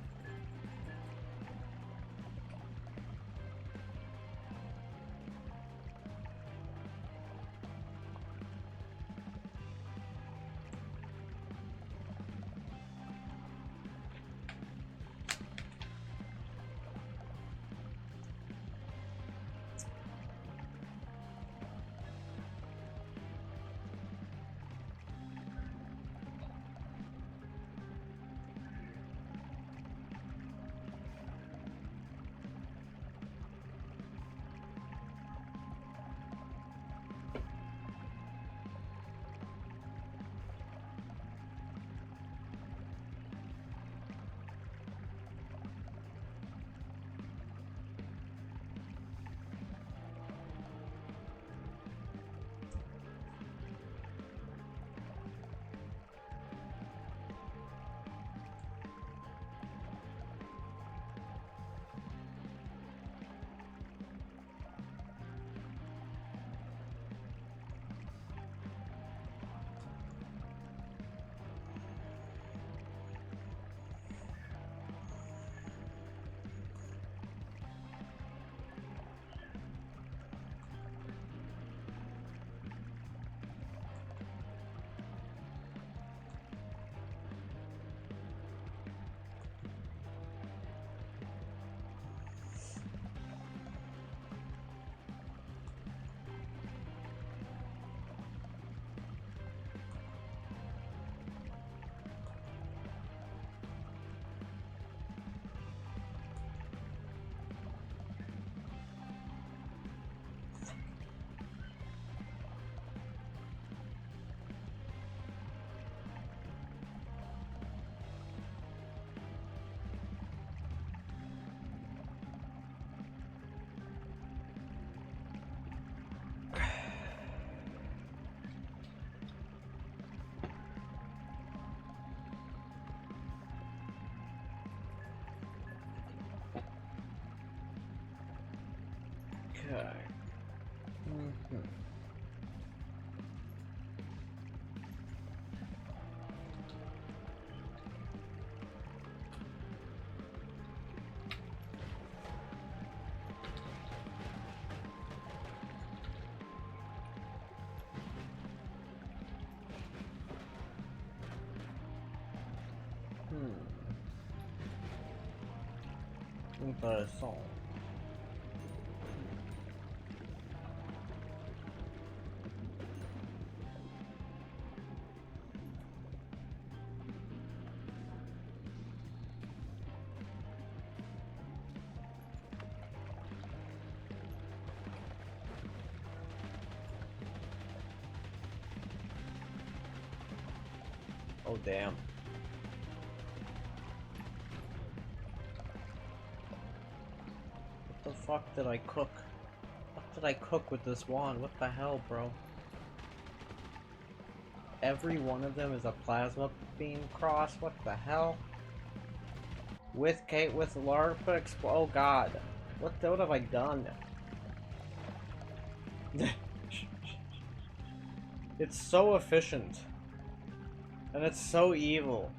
Okay. Intéressant. Oh, damn. What the fuck did I cook? What did I cook with this wand? What the hell, bro? Every one of them is a plasma beam cross? What the hell? With Kate, with LARPA oh god. What have I done? It's so efficient. And it's so evil.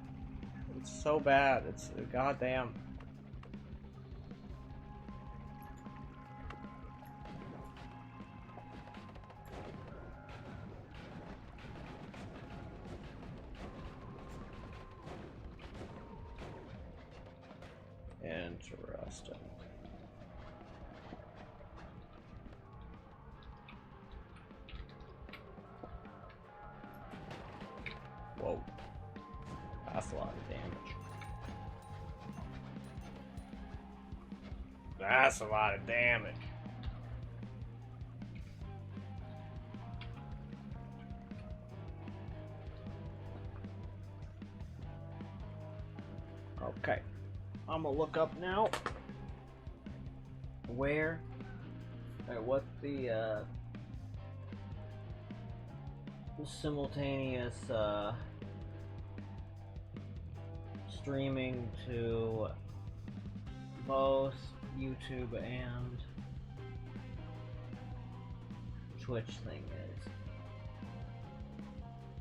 It's so bad. It's goddamn. Interesting. Whoa. That's a lot of damage. That's a lot of damage. Okay, I'm gonna look up now where, what the simultaneous streaming to both YouTube and Twitch thing is.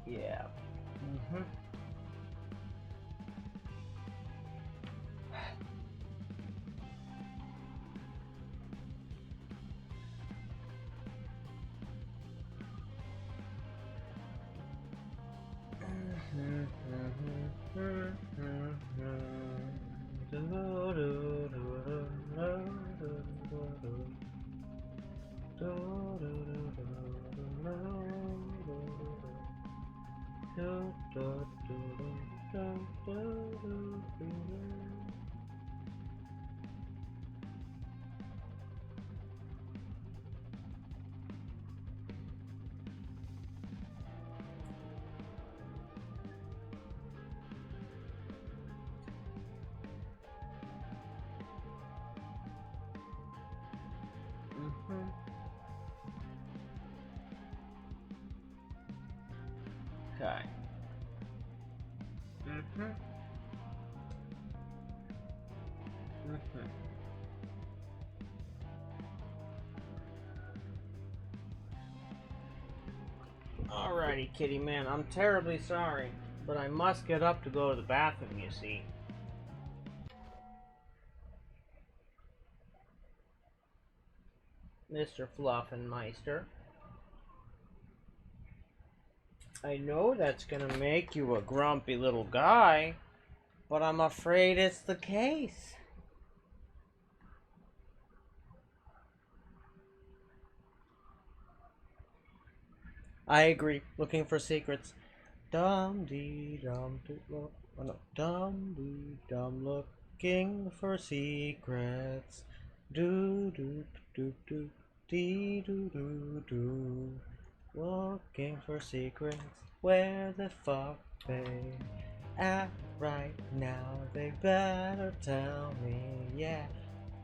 Yeah. Mm-hmm. Okay. Alrighty, kitty man. I'm terribly sorry, but I must get up to go to the bathroom, you see. Mr. Fluffenmeister. I know that's gonna make you a grumpy little guy, but I'm afraid it's the case. I agree. Looking for secrets. Dum dee dum dee look. Oh no. Dum dee dum looking for secrets. Do do do do dee do do do. Looking for secrets. Where the fuck they at right now? They better tell me, yeah.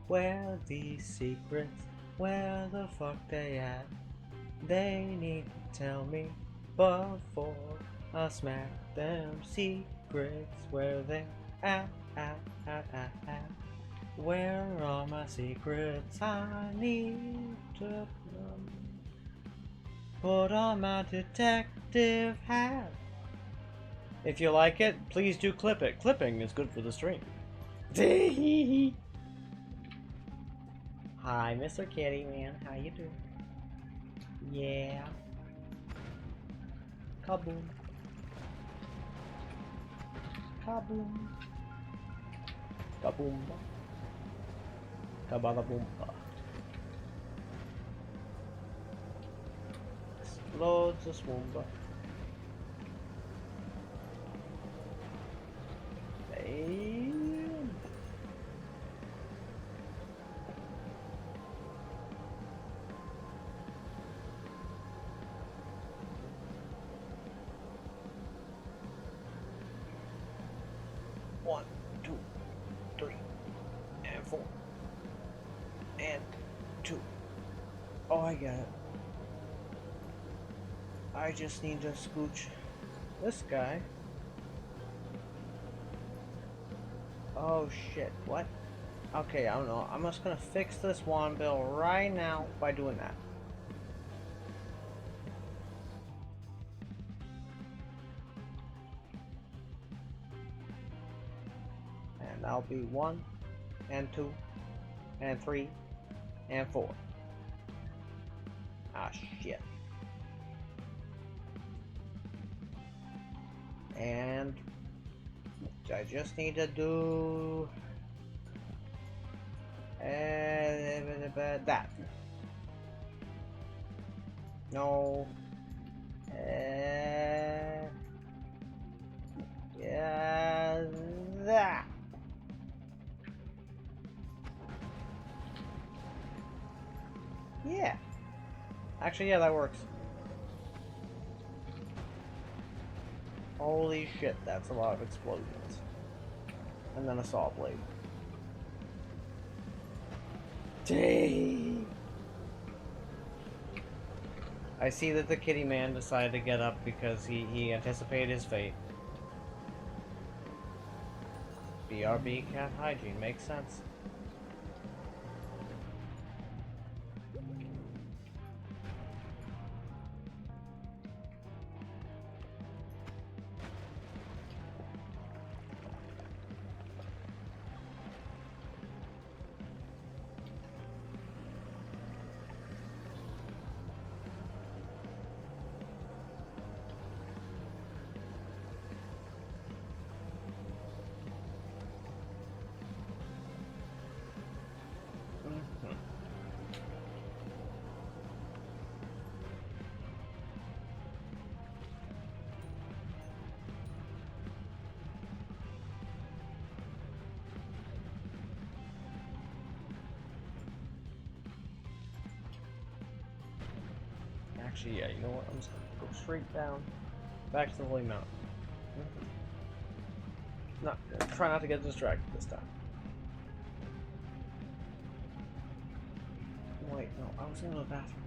Where these secrets? Where the fuck they at? They need to tell me before I smack them secrets. Where they at? Where are my secrets? I need to put on my detective hat. If you like it, please do clip it. Clipping is good for the stream. Hi, Mr. Kitty Man. How you doing? Yeah. Kaboom. Kaboom. Kaboomba. Kabadaboomba. Explodes the swoomba. Damn. One, two, three, and four, and two. Oh, I got it. I just need to scooch this guy. Oh shit, what? Okay, I don't know. I'm just gonna fix this wand bill right now by doing that. And that'll be 1, and 2, and 3, and 4. Ah, shit. And I just need to do that. No. Yeah, that. Yeah. Actually, yeah, that works. Holy shit, that's a lot of explosions. And then a saw blade. Dang! I see that the kitty man decided to get up because he anticipated his fate. BRB cat hygiene makes sense. Actually, yeah, you know what? I'm just gonna go straight down, back to the Holy Mountain. No, try not to get distracted this time. Wait, no, I was going to the bathroom.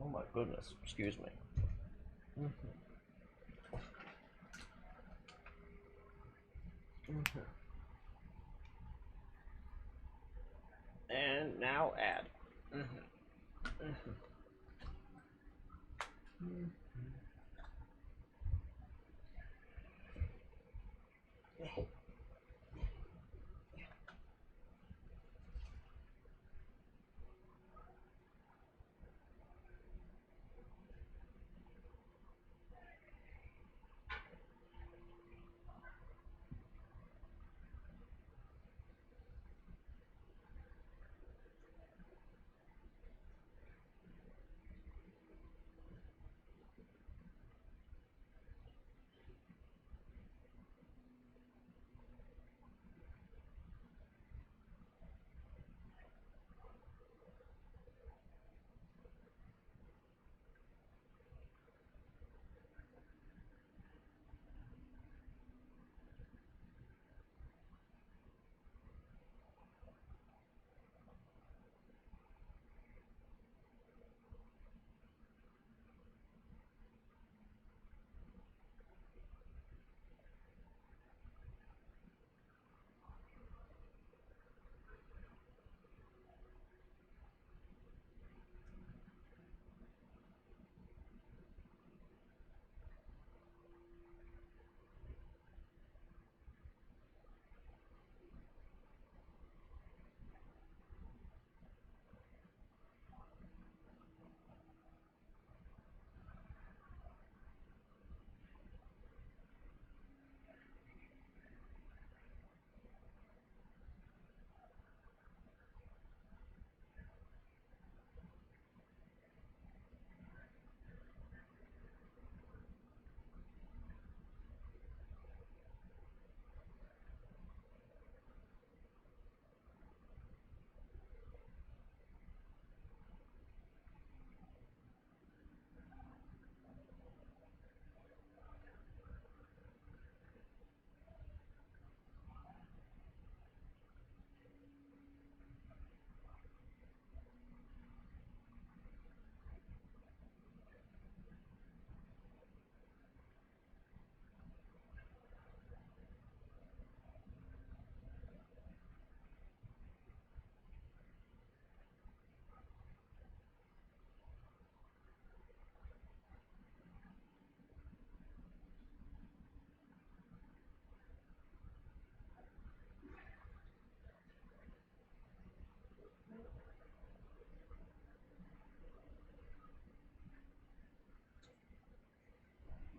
Oh my goodness, excuse me. And now add.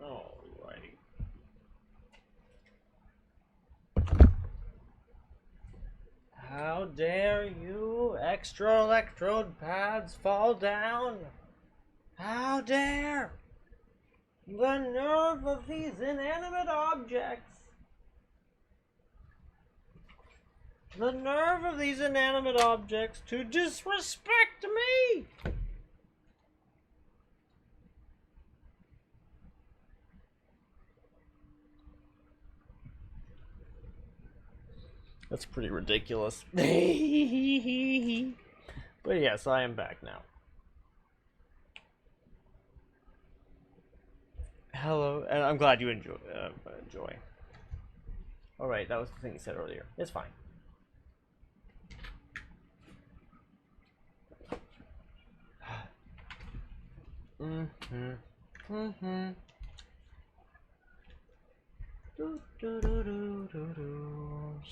Alrighty. How dare you? Extra electrode pads fall down? How dare! The nerve of these inanimate objects! The nerve of these inanimate objects to disrespect me! That's pretty ridiculous. But yes, I am back now. Hello, and I'm glad you enjoy. Alright, that was the thing you said earlier. It's fine.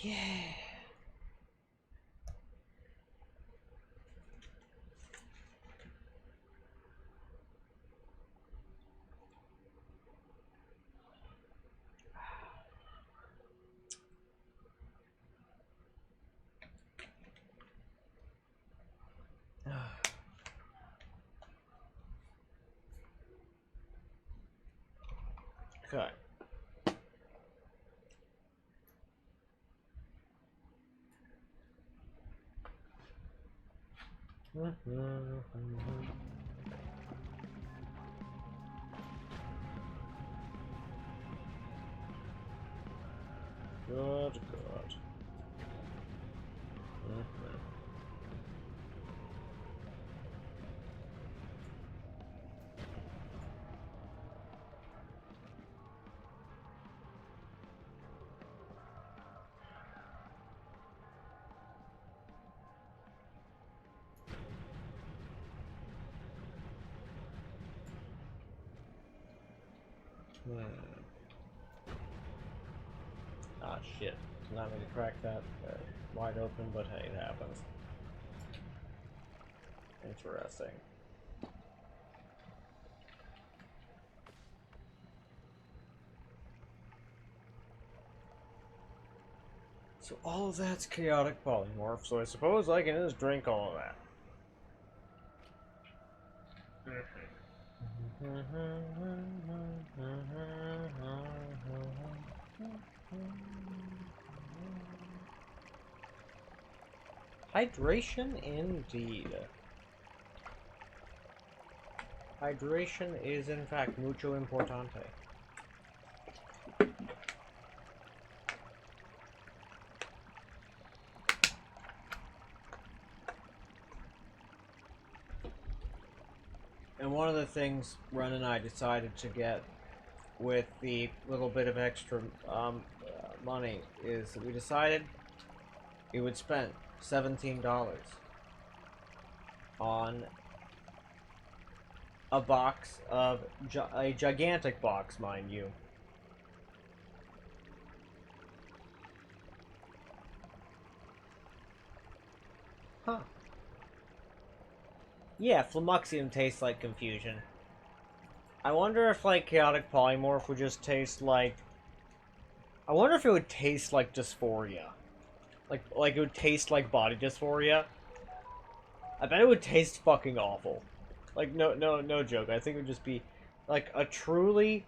Yeah. Okay. Good, good. Ah, shit. Not going to crack that wide open, but hey, it happens. Interesting. So all of that's chaotic polymorph, so I suppose I can just drink all of that. Hydration indeed. Hydration is in fact mucho importante. And one of the things Ren and I decided to get with the little bit of extra money is that we decided we would spend $17 on a box of a gigantic box, mind you. Huh. Yeah, Flamuxium tastes like confusion. I wonder if, like, Chaotic Polymorph would just taste like... I wonder if it would taste like dysphoria. Like it would taste like body dysphoria. I bet it would taste fucking awful. Like, no joke. I think it would just be, like, a truly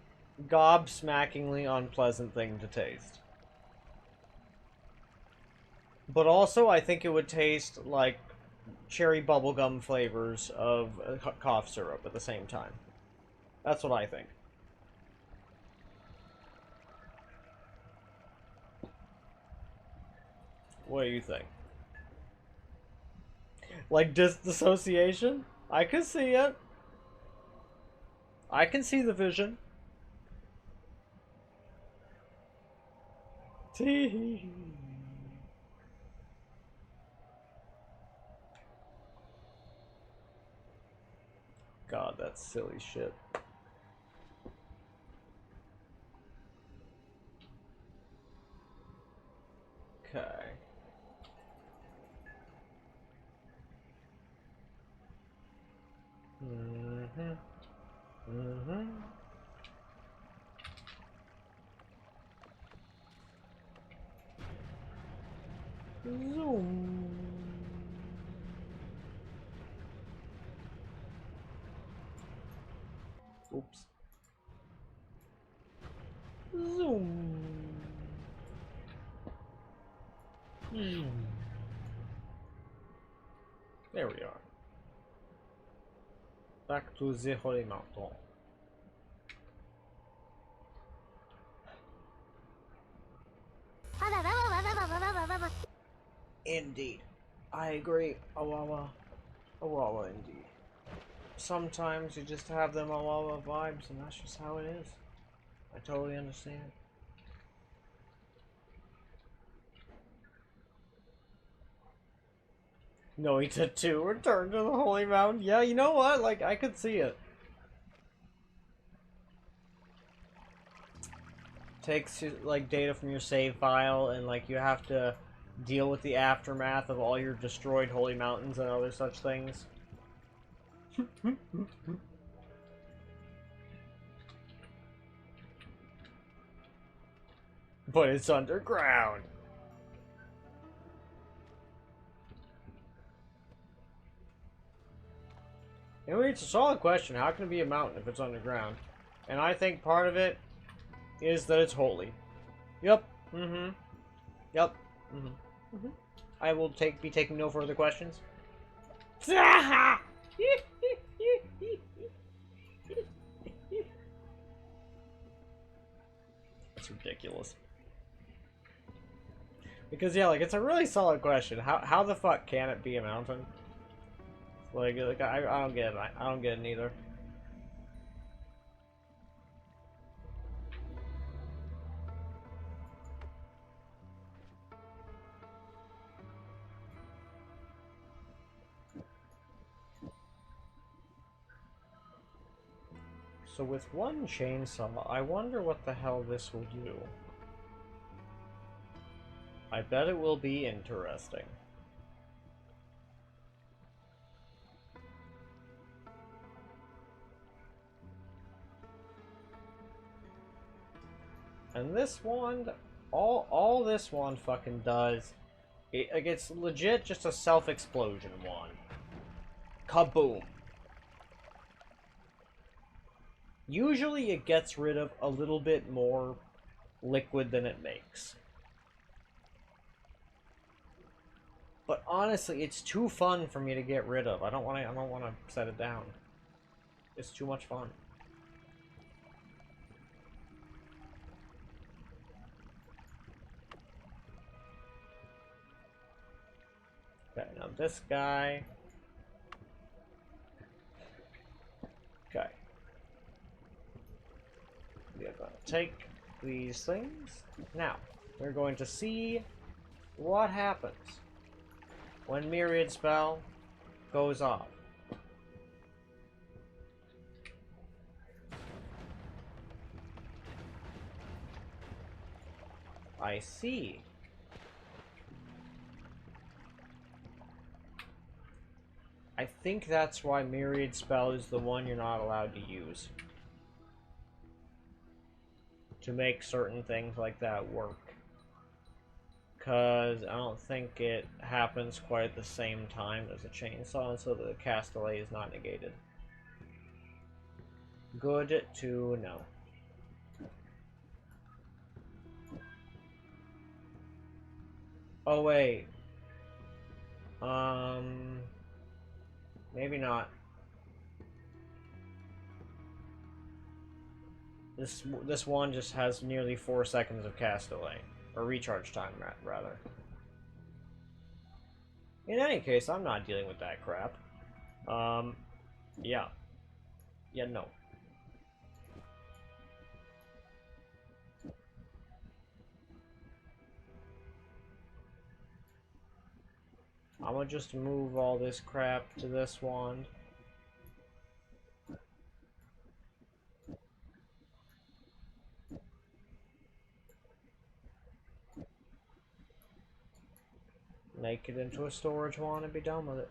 gobsmackingly unpleasant thing to taste. But also, I think it would taste like cherry bubblegum flavors of cough syrup at the same time. That's what I think. What do you think? Like dissociation? I can see it. I can see the vision. Tee. God, that's silly shit. Okay. Zoom. Oops. Zoom. Zoom. There we are. Back to the Holy Mountain. Indeed. I agree, Awawa. Awawa, indeed. Sometimes you just have them Awawa vibes, and that's just how it is. I totally understand. Noita 2, return to the Holy Mountain. Yeah, you know what? Like, I could see it. Takes, like, data from your save file, and, like, you have to deal with the aftermath of all your destroyed Holy Mountains and other such things. But it's underground. Anyway, it's a solid question. How can it be a mountain if it's underground? And I think part of it is that it's holy. Yep. Mm-hmm. Yep. Mm-hmm. Mm-hmm. I will be taking no further questions. That's ridiculous. Because yeah, like it's a really solid question. How the fuck can it be a mountain? Like I don't get it. I don't get it neither. So with one chainsaw, I wonder what the hell this will do. I bet it will be interesting. And this wand, all this wand fucking does, like it's legit just a self-explosion wand. Kaboom. Usually it gets rid of a little bit more liquid than it makes. But honestly, it's too fun for me to get rid of. I don't want to set it down. It's too much fun. Okay, now this guy. Okay. We are going to take these things. Now, we're going to see what happens when Myriad Spell goes off. I see. I think that's why Myriad Spell is the one you're not allowed to use. To make certain things like that work. Because I don't think it happens quite at the same time as a chainsaw, and so the cast delay is not negated. Good to know. Oh wait. Maybe not. This one just has nearly 4 seconds of cast delay. Or recharge time, rather. In any case, I'm not dealing with that crap. Yeah. Yeah, no. I'm gonna just move all this crap to this wand. Make it into a storage wand and be done with it.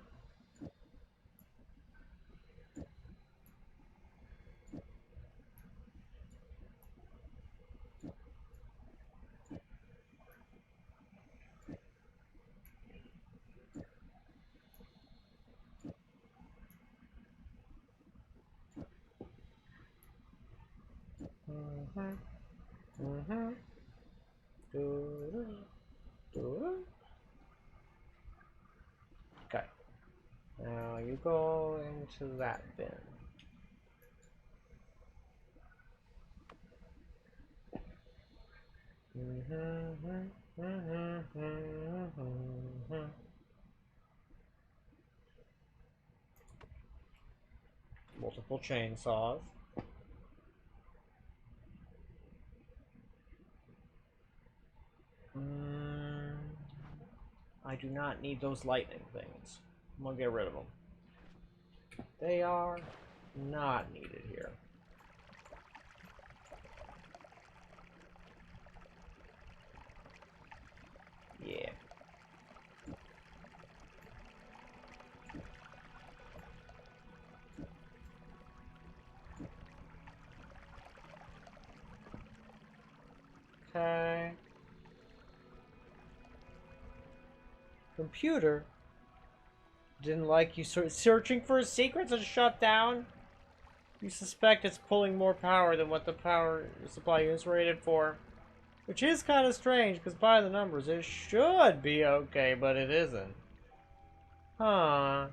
Okay. Now you go into that bin. Multiple chainsaws. I do not need those lightning things. I'm gonna get rid of them. They are not needed here. Yeah. Okay. Computer didn't like you searching for secrets and shut down. You suspect it's pulling more power than what the power supply is rated for. Which is kind of strange, because by the numbers, it should be okay, but it isn't. Huh.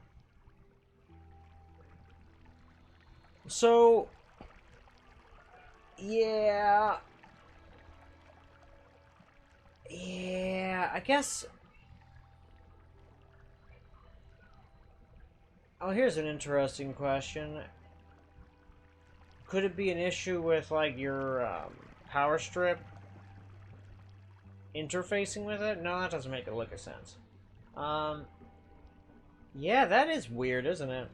So, yeah. Yeah, I guess... Oh, here's an interesting question. Could it be an issue with, like, your power strip interfacing with it? No, that doesn't make a lick of sense. Yeah, that is weird, isn't it?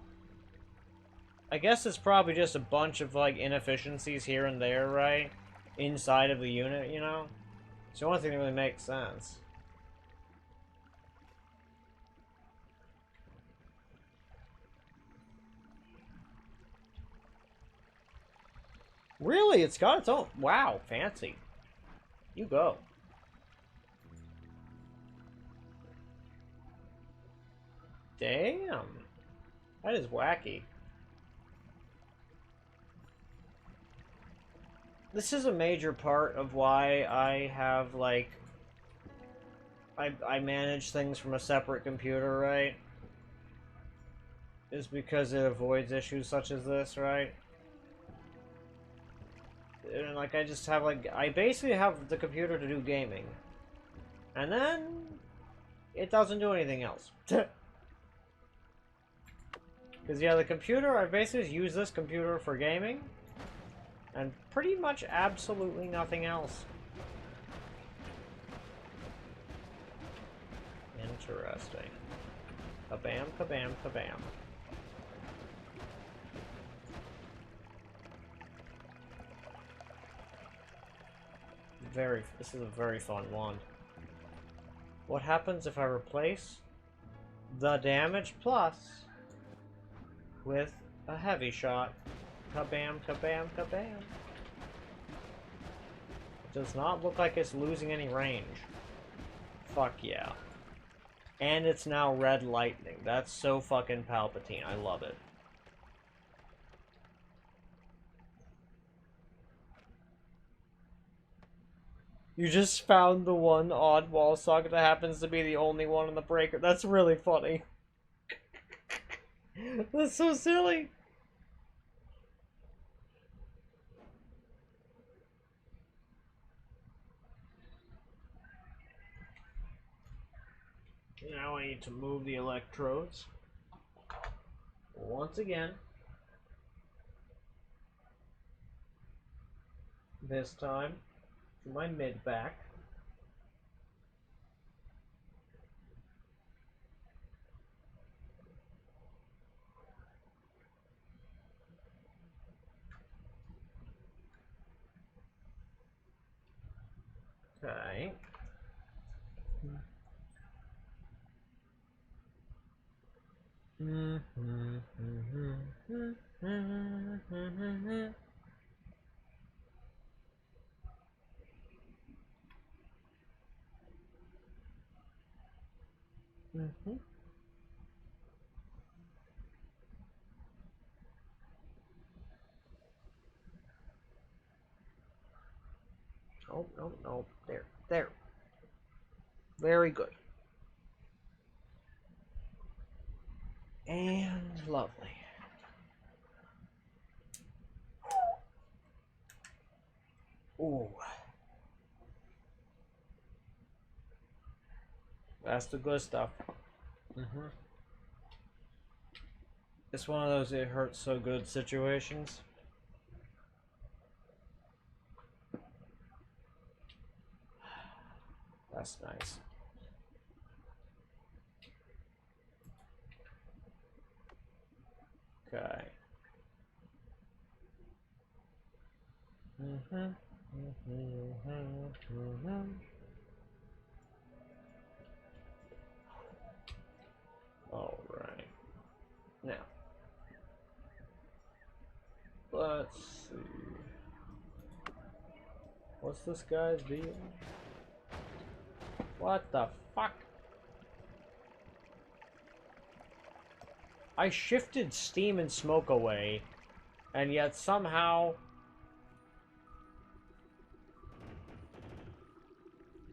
I guess it's probably just a bunch of, like, inefficiencies here and there, right? Inside of the unit, you know? It's the only thing that really makes sense. Really? It's got its own... Wow, fancy. You go. Damn. That is wacky. This is a major part of why I have, like... I manage things from a separate computer, right? Is because it avoids issues such as this, right? And, like, I just have, like... I basically have the computer to do gaming. And then... it doesn't do anything else. Because, yeah, the computer... I basically use this computer for gaming. And pretty much absolutely nothing else. Interesting. Kabam, kabam, kabam. This is a very fun one. What happens if I replace the damage plus with a heavy shot? Kabam, kabam, kabam. It does not look like it's losing any range. Fuck yeah. And it's now red lightning. That's so fucking Palpatine. I love it. You just found the one oddball socket that happens to be the only one in the breaker. That's really funny. That's so silly. Now I need to move the electrodes. Once again. This time to my mid back. Okay. nope, nope, nope. There, there. Very good. And lovely. Ooh. That's the good stuff. It's one of those it hurts so good situations. That's nice. Okay. All right. Now, let's see. What's this guy's deal? What the fuck? I shifted steam and smoke away, and yet somehow...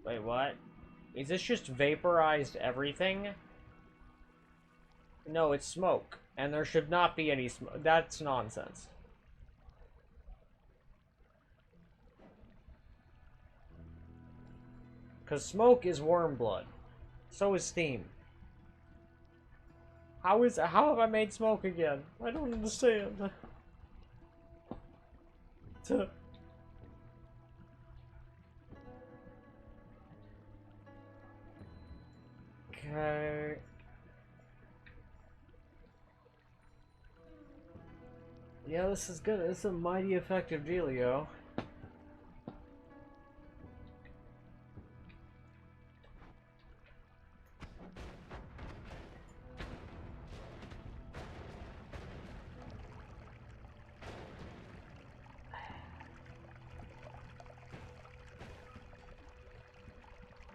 Wait, what? Is this just vaporized everything? No, it's smoke. And there should not be any smoke. That's nonsense. Because smoke is worm blood. So is steam. How have I made smoke again? I don't understand. Okay. Yeah, this is good. This is a mighty effective dealio.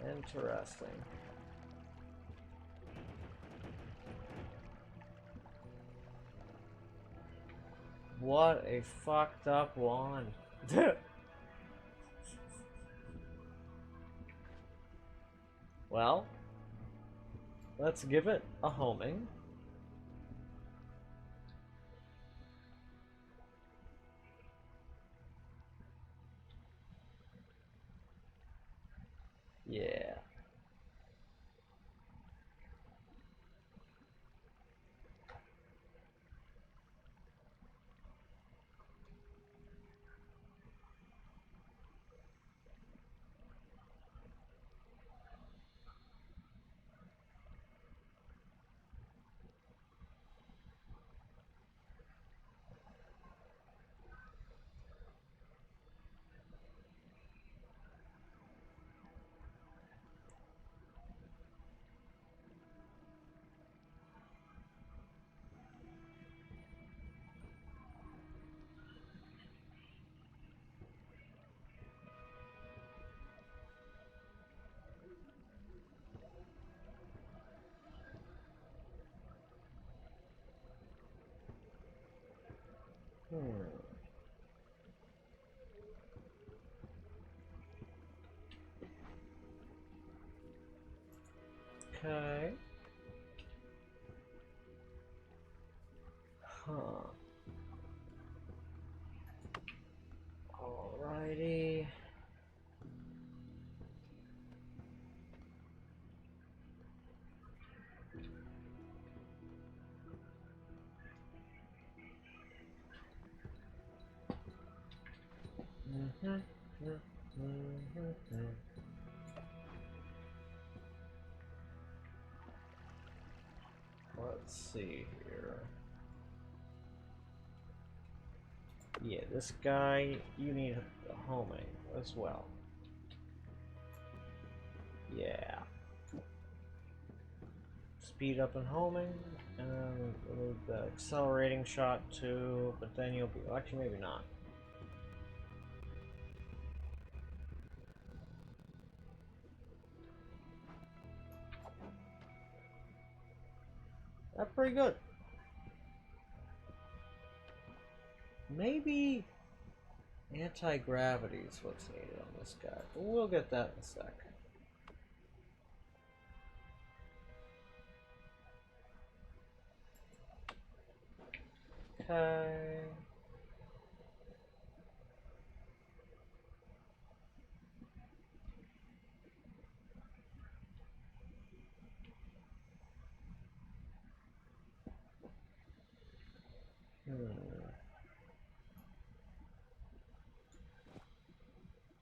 Interesting. What a fucked up one. Well, let's give it a homing. Yeah. Okay. Huh. Alrighty. Let's see here. Yeah, this guy, you need a homing as well. Yeah. Speed up and homing, and the accelerating shot too, but then you'll be, well, actually maybe not. That's pretty good. Maybe Anti-gravity is what's needed on this guy, but we'll get that in a sec. Okay.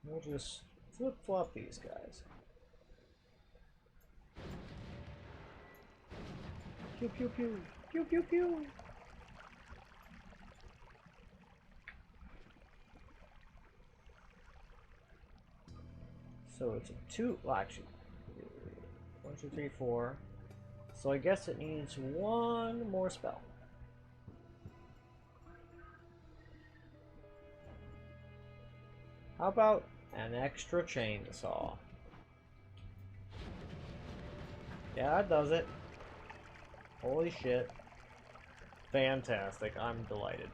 We'll just flip-flop these guys. Pew pew pew. Pew pew pew. So it's a 2, well actually, 1, 2, 3, 4. So I guess it needs 1 more spell. How about an extra chainsaw? Yeah, that does it. Holy shit. Fantastic, I'm delighted.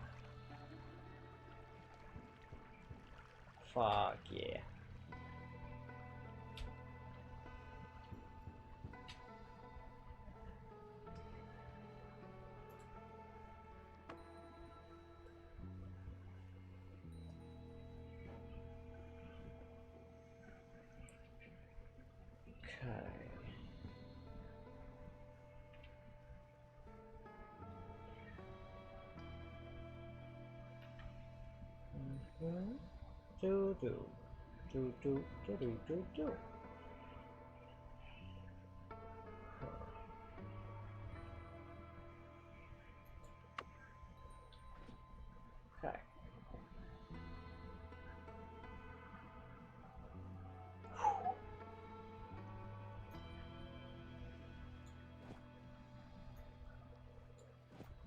Fuck yeah. Okay. Do do do do do do do do. Okay.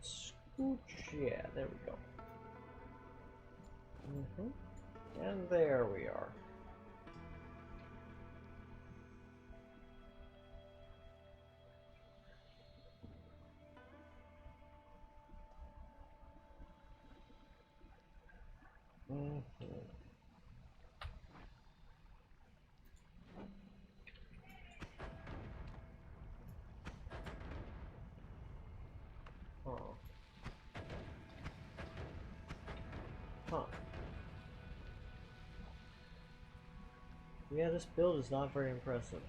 Scooch, yeah, there we go. And there we are. Huh. Yeah, this build is not very impressive.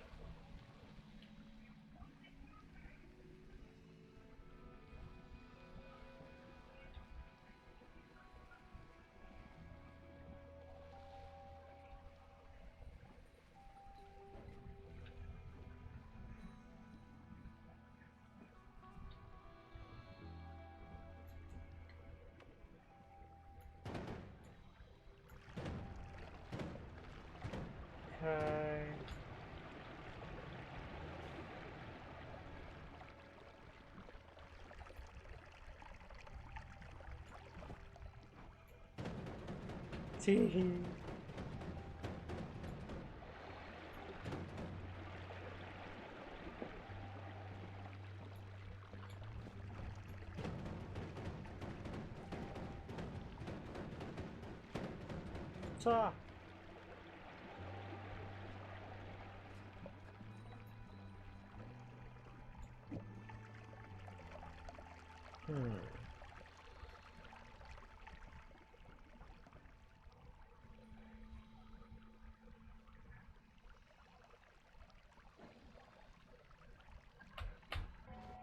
Okay. Tee. Ta.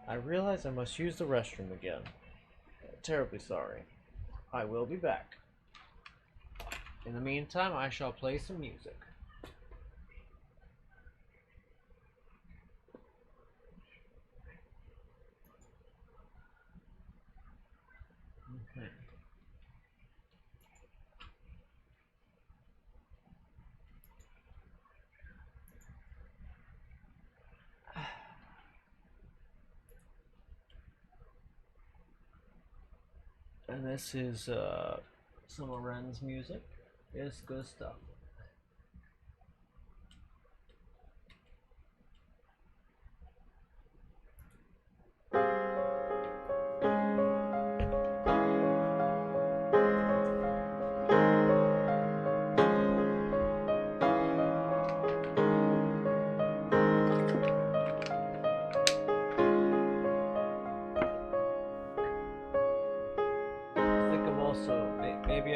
I realize I must use the restroom again. Terribly sorry. I will be back. In the meantime, I shall play some music. Okay. And this is some of Ren's music. It's good stuff.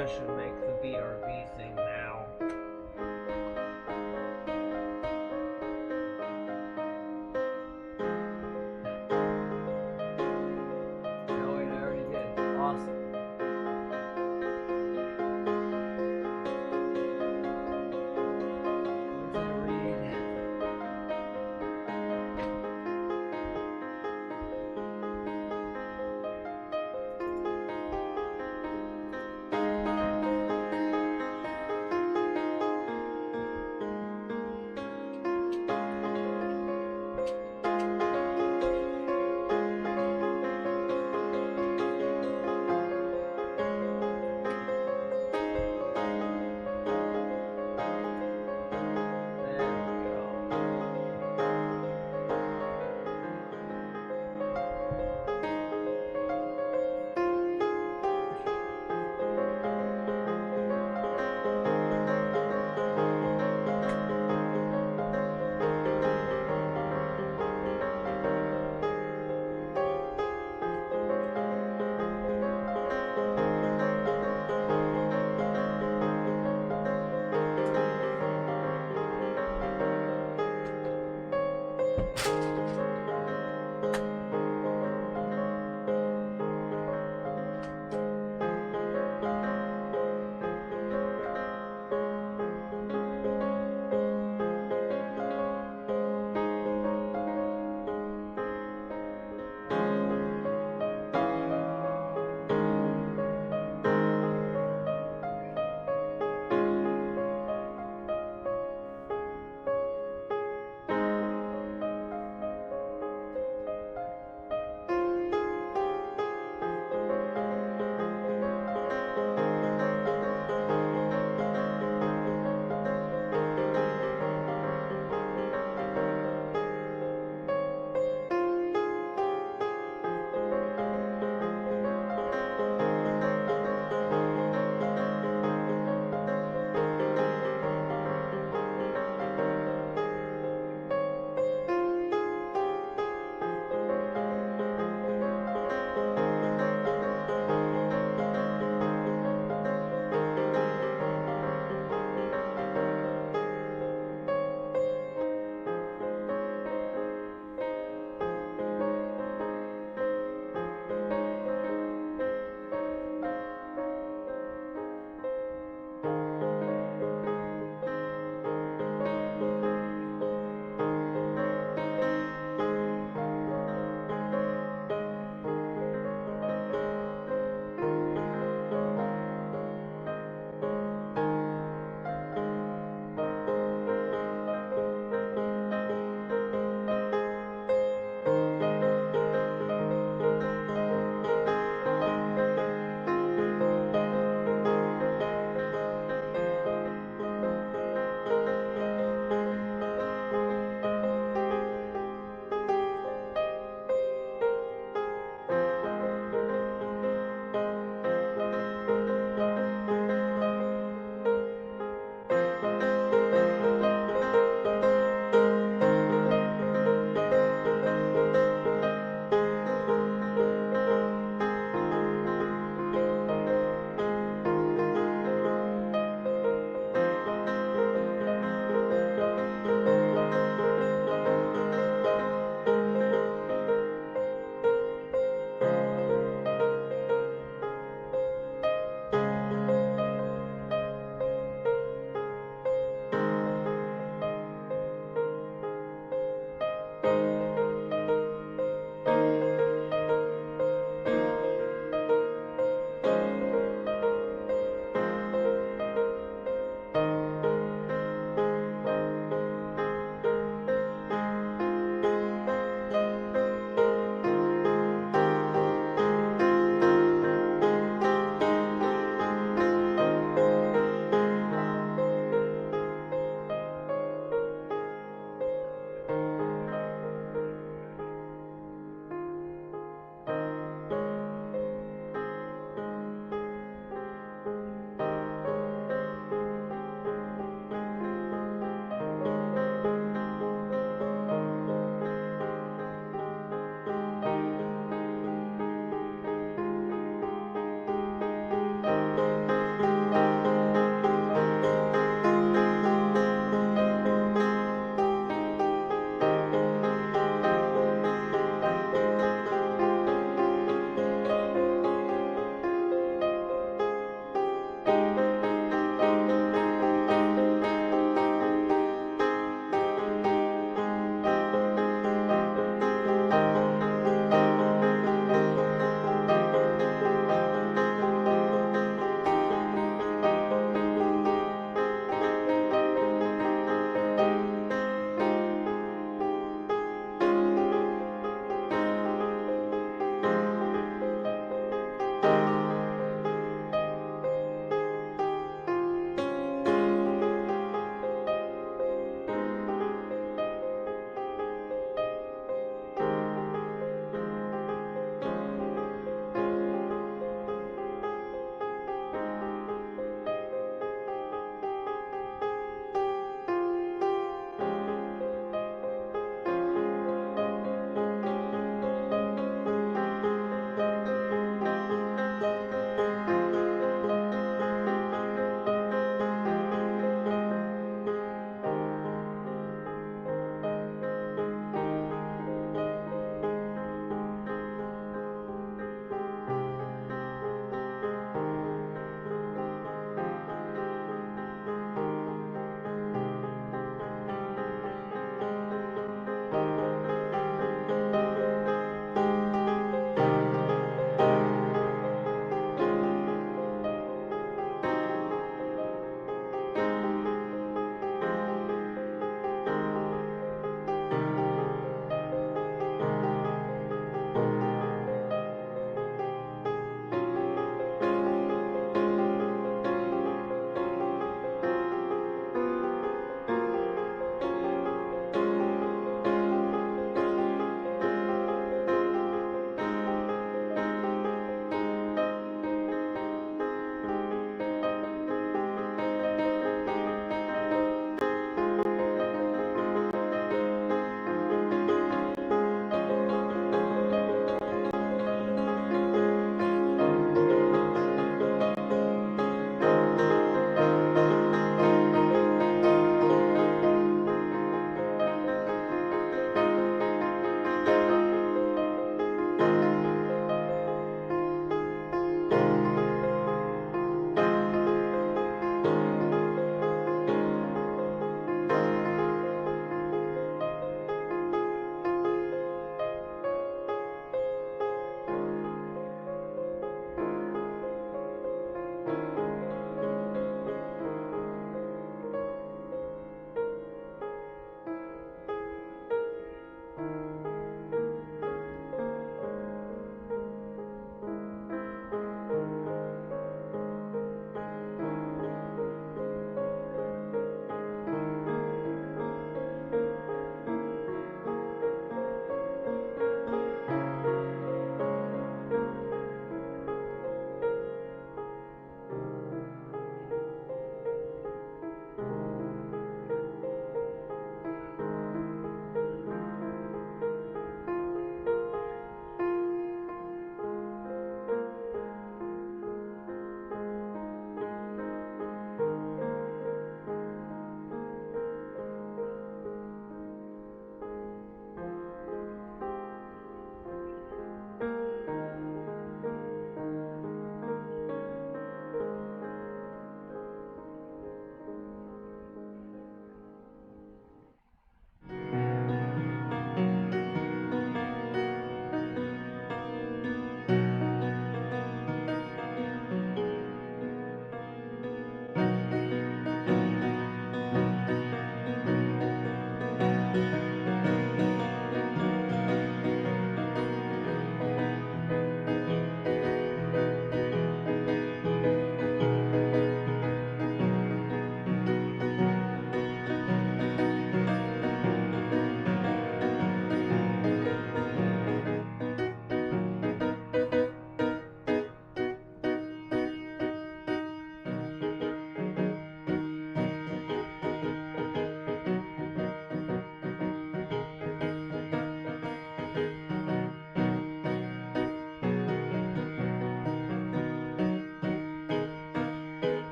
I should make the BRB thing now. No, wait, I already did. Awesome. What does that read?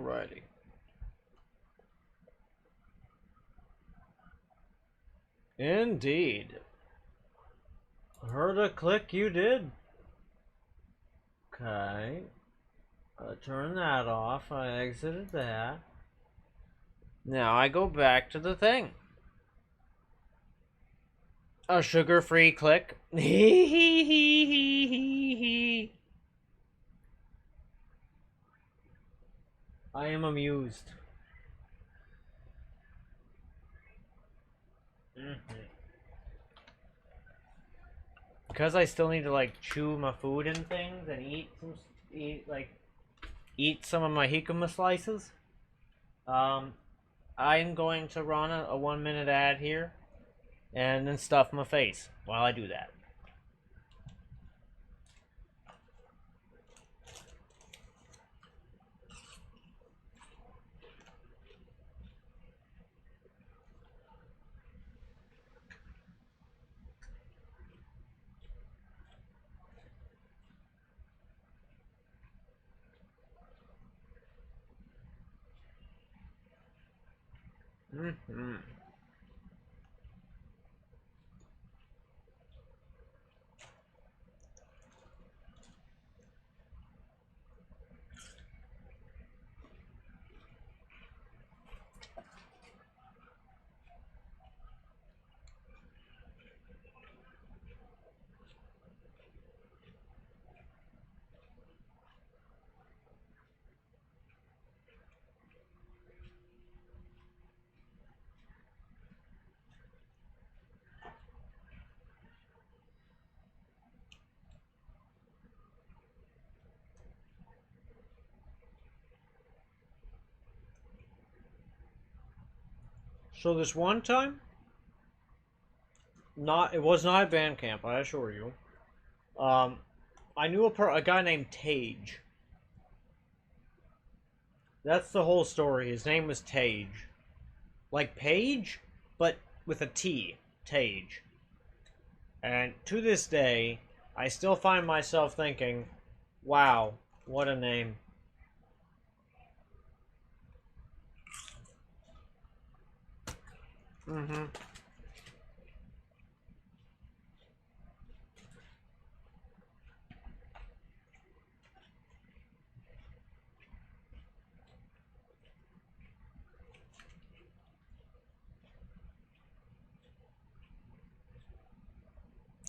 Alrighty. Indeed. Heard a click you did. Okay. Turn that off. I exited that. Now I go back to the thing. A sugar-free click. I am amused. Because I still need to like chew my food and things and eat some of my jicama slices. I'm going to run a 1-minute ad here and then stuff my face while I do that. So this one time, it was not at band camp, I assure you. I knew a guy named Tage. That's the whole story. His name was Tage. Like Page, but with a T. Tage. And to this day, I still find myself thinking, wow, what a name.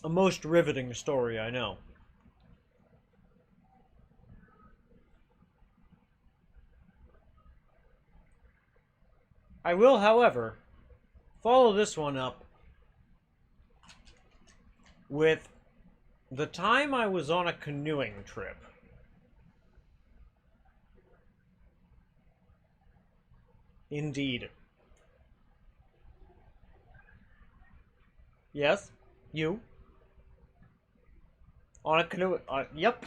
A most riveting story, I know. I will, however, follow this one up with the time I was on a canoeing trip. Indeed. Yes? You? On a canoe... yep.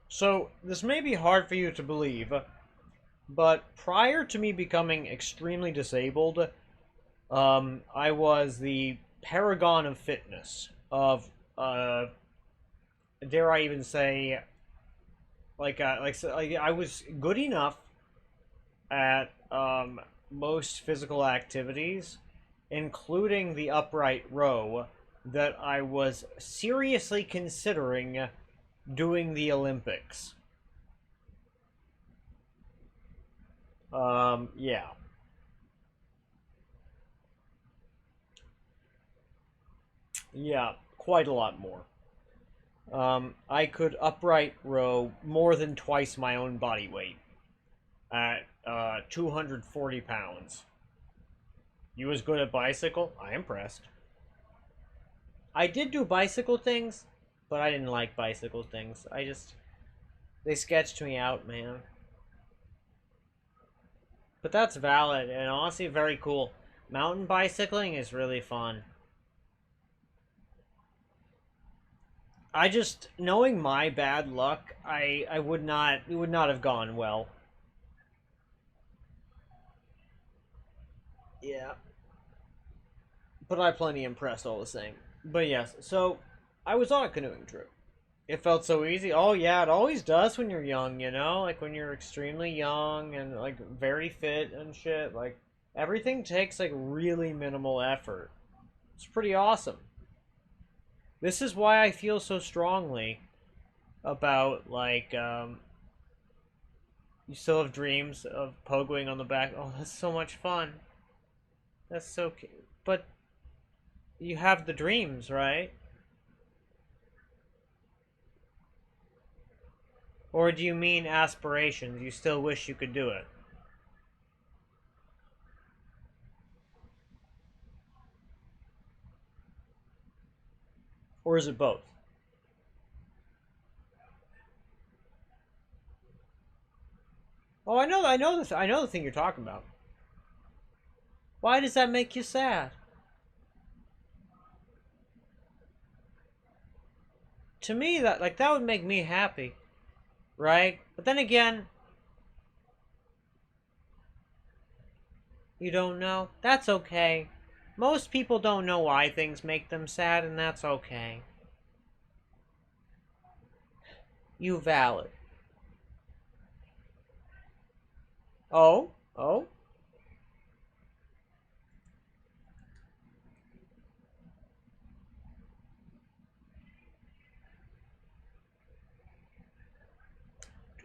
So, this may be hard for you to believe, but prior to me becoming extremely disabled, I was the paragon of fitness. Of, dare I even say, I was good enough at, most physical activities, including the upright row, that I was seriously considering doing the Olympics. Yeah. Yeah, quite a lot more. I could upright row more than twice my own body weight at 240 pounds. You as good at bicycle? I impressed. I did do bicycle things, but I didn't like bicycle things. They sketched me out, man. But that's valid, and honestly very cool. Mountain bicycling is really fun. Knowing my bad luck, it would not have gone well. Yeah. But I'm plenty impressed all the same. But yes, so I was on a canoeing trip. It felt so easy. Oh yeah, it always does when you're young, you know? Like when you're extremely young and like very fit and shit, like everything takes like really minimal effort. It's pretty awesome. This is why I feel so strongly about like you still have dreams of pogoing on the back. Oh, that's so much fun. That's so cute. But you have the dreams, right? Or do you mean aspirations? You still wish you could do it? Or is it both? Oh, I know the thing you're talking about. Why does that make you sad? To me, that would make me happy, right? But then again, you don't know. That's okay. Most people don't know why things make them sad, and that's okay. You valid. Oh? Oh?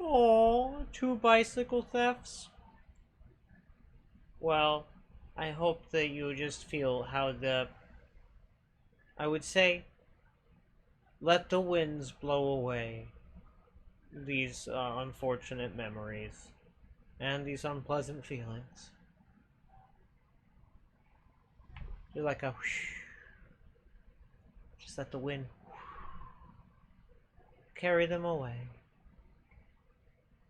Oh, two bicycle thefts? Well, I hope that you just feel how I would say, let the winds blow away these unfortunate memories and these unpleasant feelings. You're like a whoosh. Just let the wind carry them away.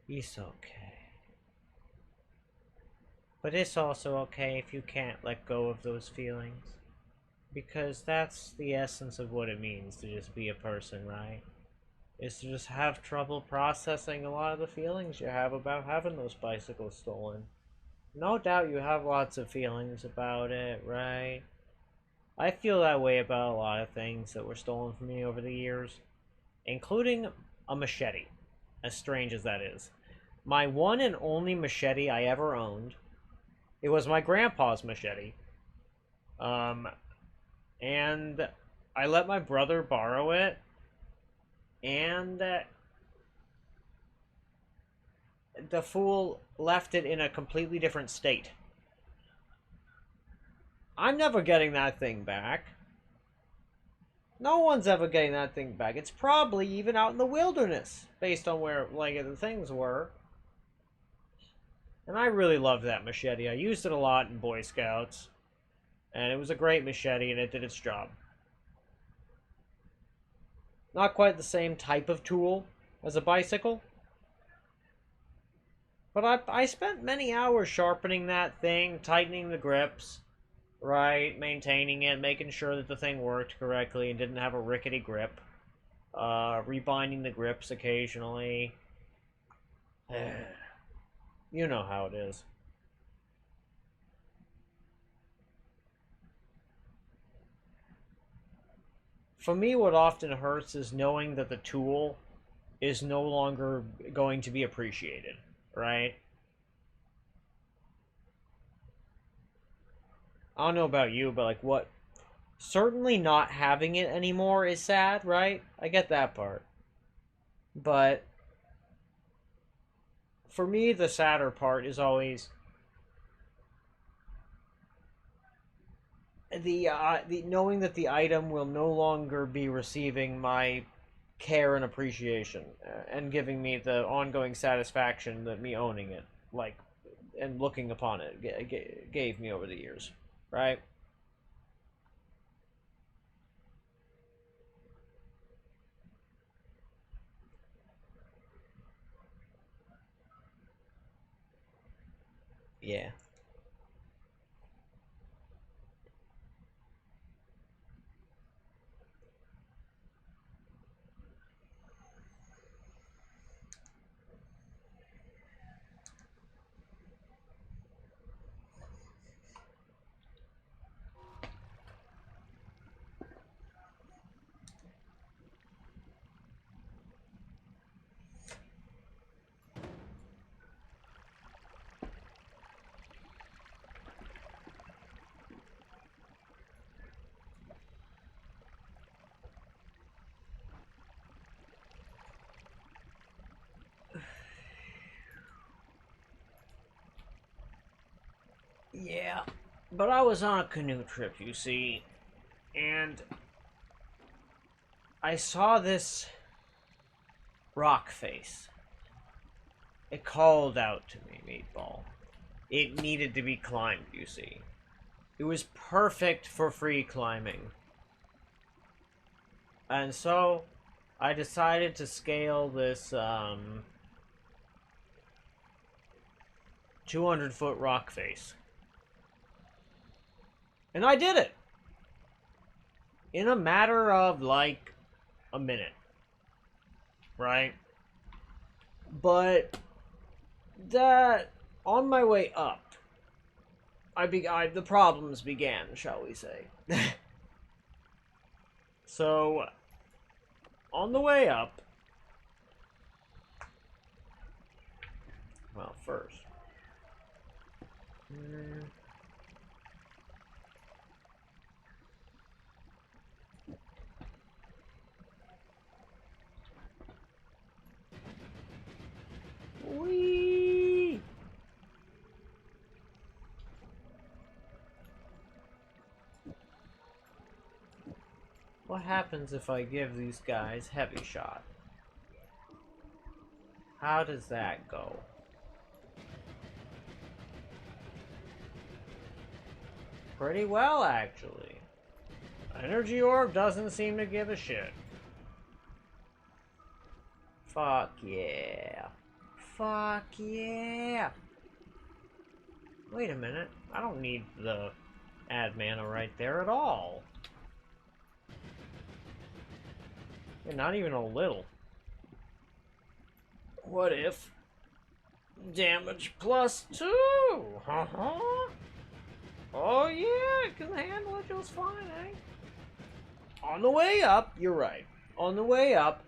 It's okay. But it's also okay if you can't let go of those feelings. Because that's the essence of what it means to just be a person, right? Is to just have trouble processing a lot of the feelings you have about having those bicycles stolen. No doubt you have lots of feelings about it, right? I feel that way about a lot of things that were stolen from me over the years, including a machete, as strange as that is. My one and only machete I ever owned, it was my grandpa's machete. And I let my brother borrow it, and the fool left it in a completely different state. I'm never getting that thing back. No one's ever getting that thing back. It's probably even out in the wilderness, based on where like the things were. And I really loved that machete. I used it a lot in Boy Scouts. And it was a great machete, and it did its job. Not quite the same type of tool as a bicycle. But I spent many hours sharpening that thing, tightening the grips, right? Maintaining it, making sure that the thing worked correctly and didn't have a rickety grip. Rebinding the grips occasionally. You know how it is. For me, what often hurts is knowing that the tool is no longer going to be appreciated, right? I don't know about you, but like what? Certainly not having it anymore is sad, right? I get that part. But for me, the sadder part is always the knowing that the item will no longer be receiving my care and appreciation, and giving me the ongoing satisfaction that me owning it, like, and looking upon it, gave me over the years, right? Yeah. Yeah, but I was on a canoe trip, you see, and I saw this rock face. It called out to me, Meatball. It needed to be climbed, you see. It was perfect for free climbing. And so, I decided to scale this, 200-foot rock face. And I did it! In a matter of, like, a minute. Right? But, on my way up, the problems began, shall we say. So, on the way up, well, first, whee! What happens if I give these guys heavy shot? How does that go? Pretty well, actually. Energy orb doesn't seem to give a shit. Fuck yeah. Fuck yeah. Wait a minute. I don't need the add mana right there at all. Yeah, not even a little. What if damage +2? Oh yeah, it can handle it just fine, eh? On the way up, you're right. On the way up,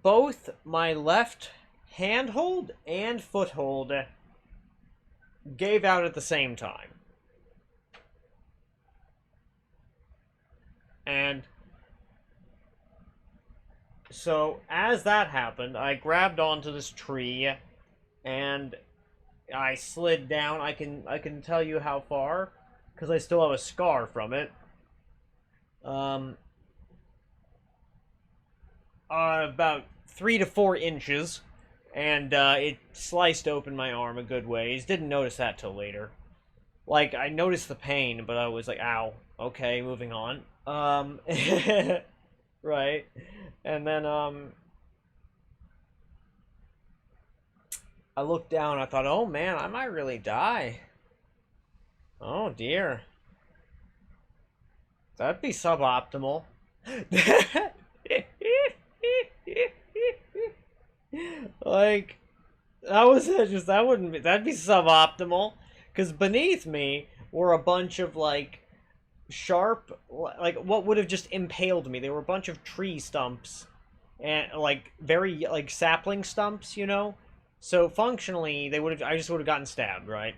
both my left handhold and foothold gave out at the same time. And so, as that happened, I grabbed onto this tree, and I slid down. I can tell you how far, because I still have a scar from it. About 3 to 4 inches, and it sliced open my arm a good ways. Didn't notice that till later. Like, I noticed the pain, but I was like, ow, okay, moving on. Right. And then, I looked down, I thought, oh man, I might really die. Oh dear. That'd be suboptimal. Like, that was it, just, that'd be suboptimal. Because beneath me were a bunch of, like, sharp, like, what would have just impaled me. They were a bunch of tree stumps. And, like, very, like, sapling stumps, you know? So, functionally, I just would have gotten stabbed, right?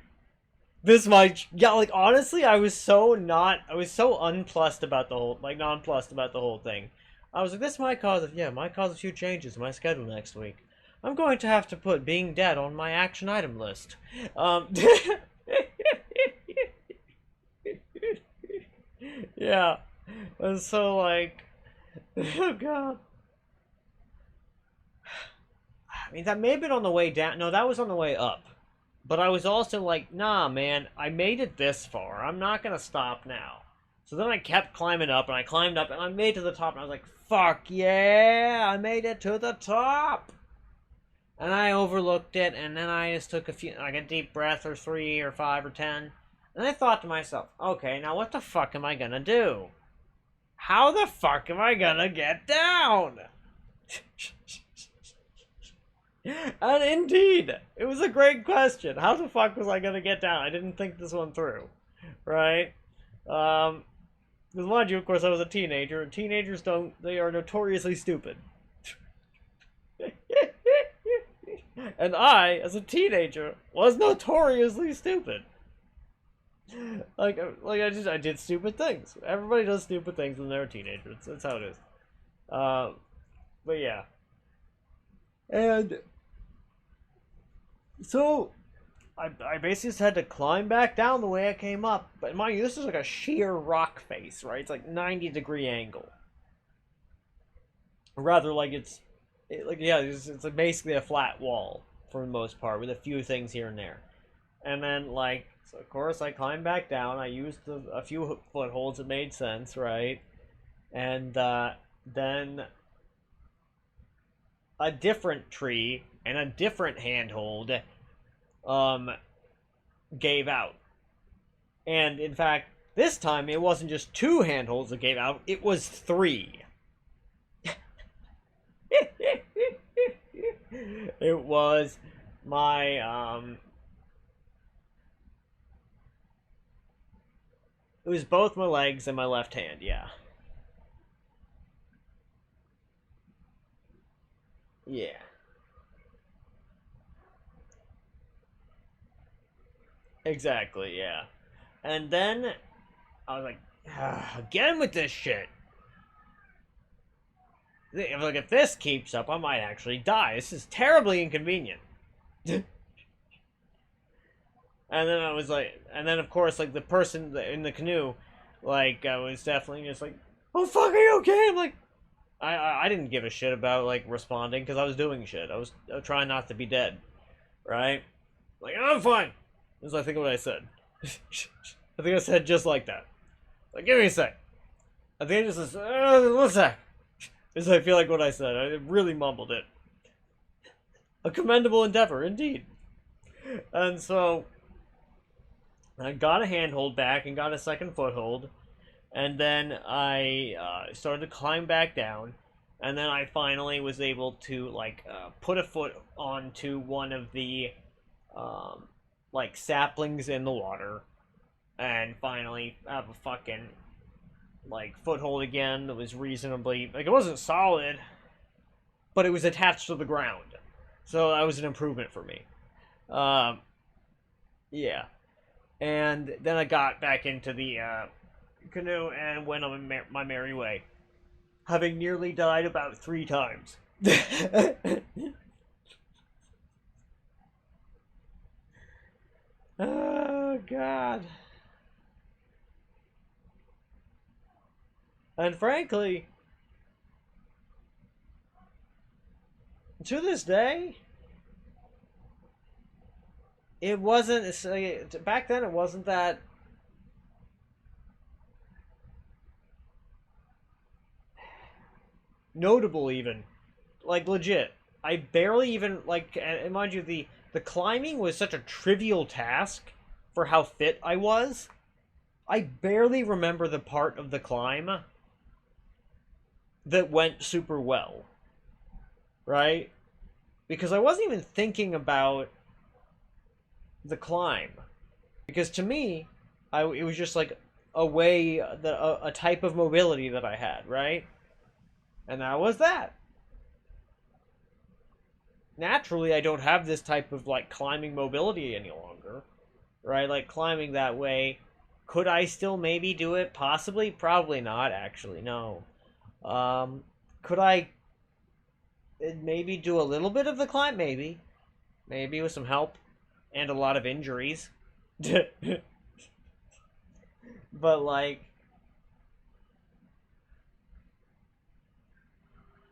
Yeah, like, honestly, I was so unplussed about the whole, like, nonplussed about the whole thing. I was like, this might cause a few changes in my schedule next week. I'm going to have to put being dead on my action item list. Yeah. And so, like, oh god. I mean, that may have been on the way down. No, that was on the way up. But I was also like, nah, man, I made it this far. I'm not gonna stop now. So then I kept climbing up, and I climbed up, and I made it to the top, and I was like, fuck yeah, I made it to the top! And I overlooked it, and then I just took like a deep breath, or 3, or 5, or 10. And I thought to myself, okay, now what the fuck am I gonna do? How the fuck am I gonna get down? And indeed, it was a great question. How the fuck was I gonna get down? I didn't think this one through, right? Because mind you, of course, I was a teenager, and teenagers they are notoriously stupid. And I, as a teenager, was notoriously stupid. Like I did stupid things. Everybody does stupid things when they're a teenager. That's how it is. But yeah. And So, I basically just had to climb back down the way I came up. But mind you, this is like a sheer rock face, right? It's like 90-degree angle. Or rather, like it's like basically a flat wall for the most part, with a few things here and there. And then like, so of course I climbed back down. I used a few footholds that made sense, right? And then a different tree and a different handhold gave out. And in fact, this time it wasn't just 2 handholds that gave out, it was 3. It was my it was both my legs and my left hand, yeah. Yeah. Exactly, yeah. And then I was like, again with this shit. If this keeps up, I might actually die. This is terribly inconvenient. And then I was like, and then of course, like the person in the canoe, like I was definitely just like, "Oh fuck, are you okay?" I'm like, I didn't give a shit about like responding because I was doing shit. I was trying not to be dead, right? Like I'm fine. This is I think what I said. I think I said just like that. Like give me a sec. I think I just said, 1 sec. Because I feel like what I said. I really mumbled it. A commendable endeavor, indeed. And so I got a handhold back and got a second foothold, and then I started to climb back down, and then I finally was able to like put a foot onto one of the like saplings in the water, and finally have a fucking like foothold again that was reasonably like it wasn't solid, but it was attached to the ground, so that was an improvement for me. Yeah. And then I got back into the canoe and went on my merry way, having nearly died about 3 times. Oh, God. And frankly, to this day, it wasn't, back then it wasn't that notable even. Like, legit. I barely even, like, and mind you, the climbing was such a trivial task for how fit I was. I barely remember the part of the climb that went super well. Right? Because I wasn't even thinking about the climb. Because to me, it was just like a way, a type of mobility that I had, right? And that was that. Naturally, I don't have this type of like climbing mobility any longer, right? Like climbing that way. Could I still maybe do it? Possibly, probably not. Actually, no. Could I maybe do a little bit of the climb? Maybe with some help and a lot of injuries. But like,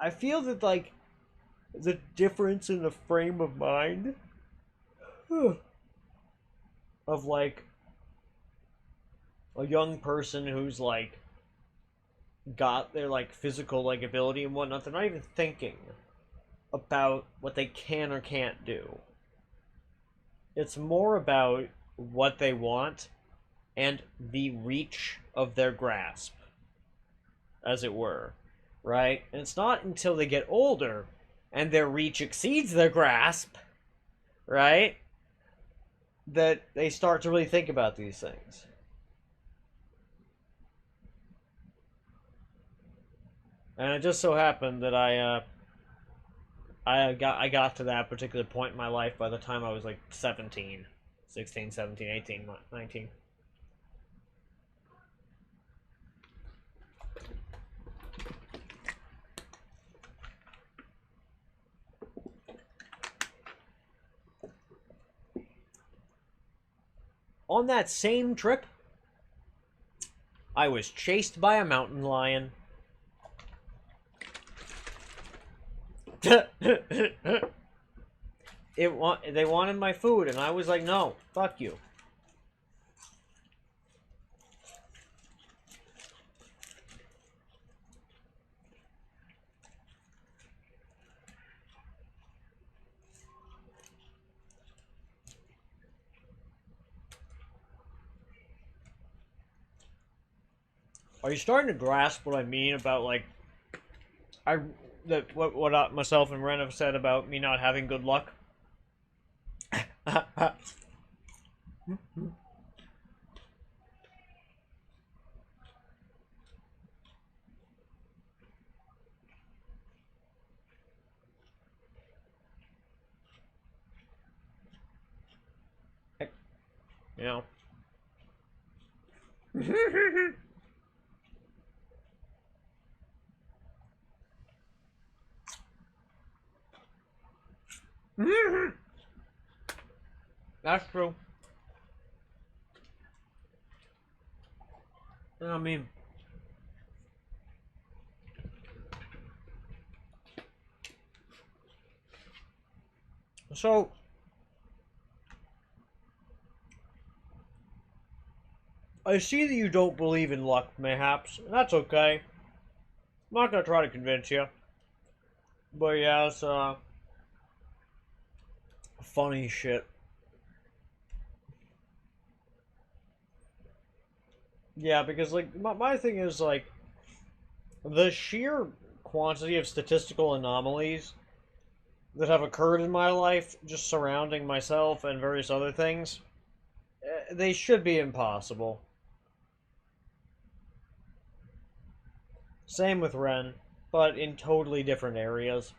I feel that like the difference in the frame of mind of like a young person who's like got their like physical like ability and whatnot, they're not even thinking about what they can or can't do. It's more about what they want and the reach of their grasp, as it were, right? And it's not until they get older and their reach exceeds their grasp, right, that they start to really think about these things. And it just so happened that I got to that particular point in my life by the time I was like 17, 16, 17, 18, 19. on that same trip, I was chased by a mountain lion. They wanted my food, and I was like, no, fuck you. Are you starting to grasp what I mean about, like, what myself and Ren have said about me not having good luck? You know? That's true. I mean, so I see that you don't believe in luck, mayhaps. That's okay. I'm not gonna try to convince you. But yeah, it's funny shit. Yeah, because like my thing is like the sheer quantity of statistical anomalies that have occurred in my life, just surrounding myself and various other things, they should be impossible. Same with Ren, but in totally different areas.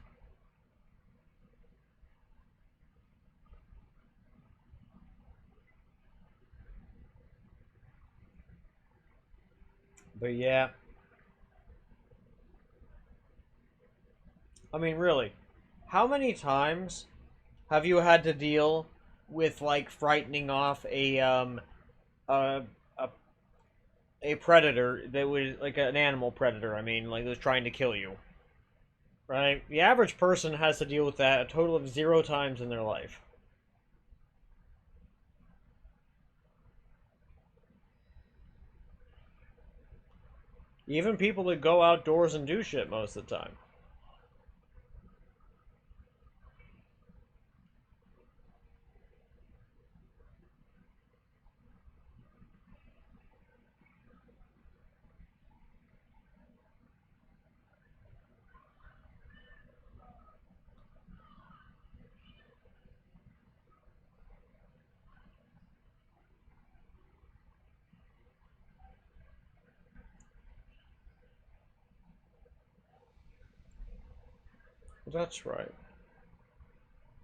But yeah. I mean, really, how many times have you had to deal with, like, frightening off a, a, a predator that was, like, an animal predator, I mean, like, that was trying to kill you? Right? The average person has to deal with that a total of 0 times in their life. Even people that go outdoors and do shit most of the time. That's right.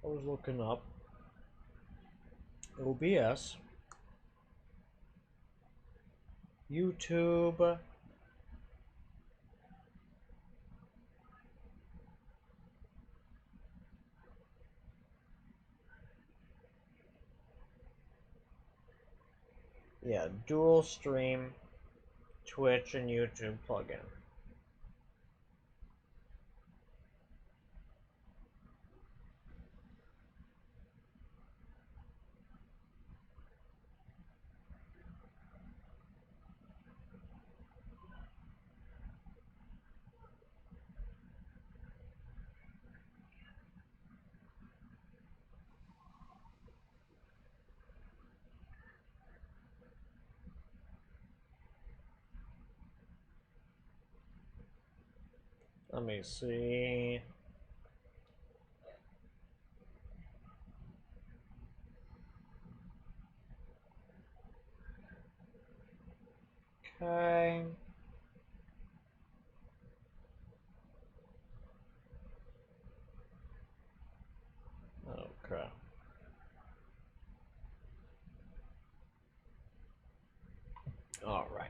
I was looking up OBS, YouTube. Yeah, dual stream, Twitch and YouTube plugin. Let me see. Okay. Oh crap. All right.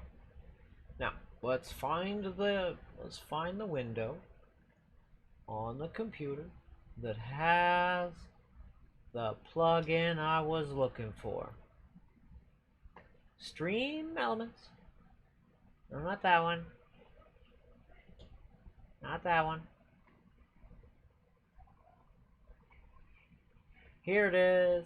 Now, let's find the window on the computer that has the plugin I was looking for. Stream elements. No, not that one. Not that one. Here it is.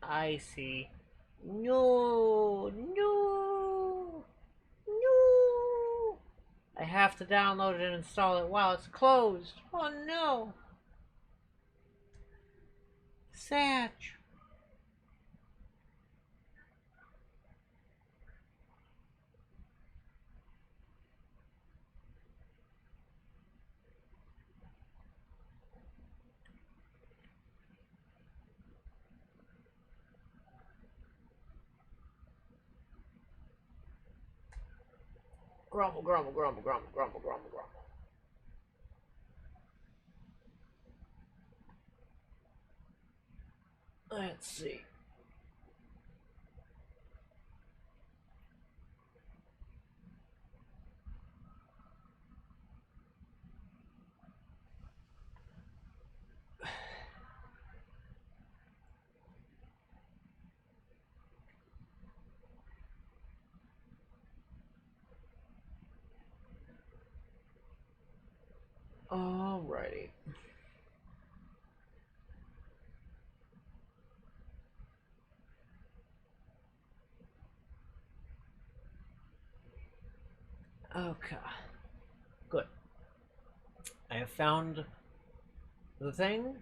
I see. No, no, no. I have to download it and install it while it's closed. Oh no. Satch. Grumble, grumble, grumble, grumble, grumble, grumble, grumble. Let's see. Alrighty. Okay. Good. I have found the thing,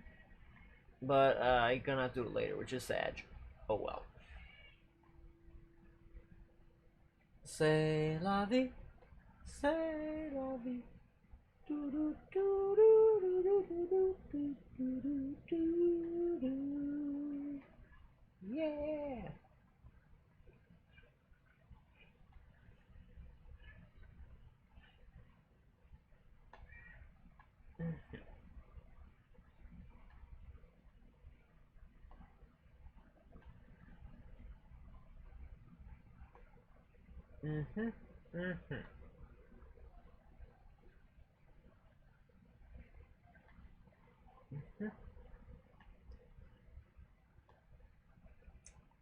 but I'm gonna do it later, which is sad. Oh well. C'est la vie, c'est la vie. Do, do, do, do, do, do, do, do, do, do, do. Yeah.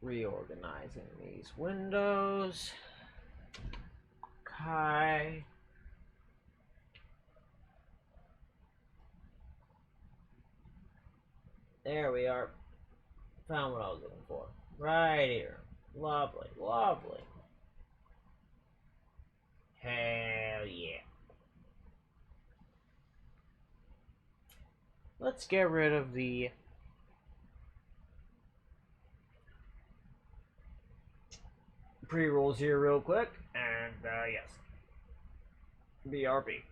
Reorganizing these windows. Okay. There we are. Found what I was looking for. Right here. Lovely, lovely. Hell yeah. Let's get rid of the pre-rolls here real quick, and yes, BRB.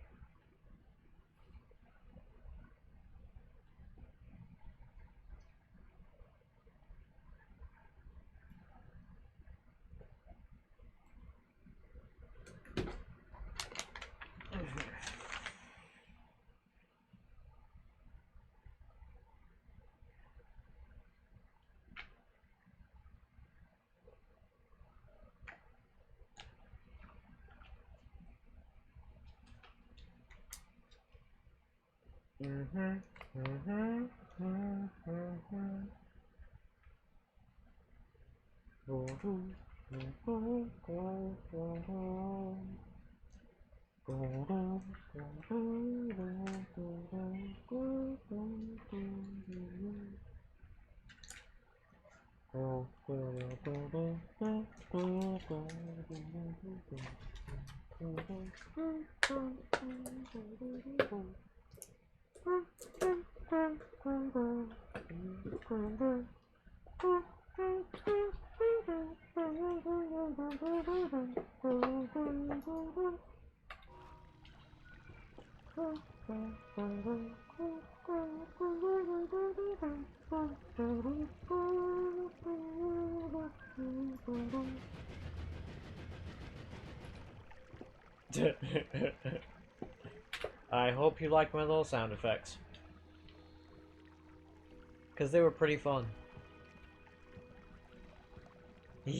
I I hope you like my little sound effects. Because they were pretty fun. Okay.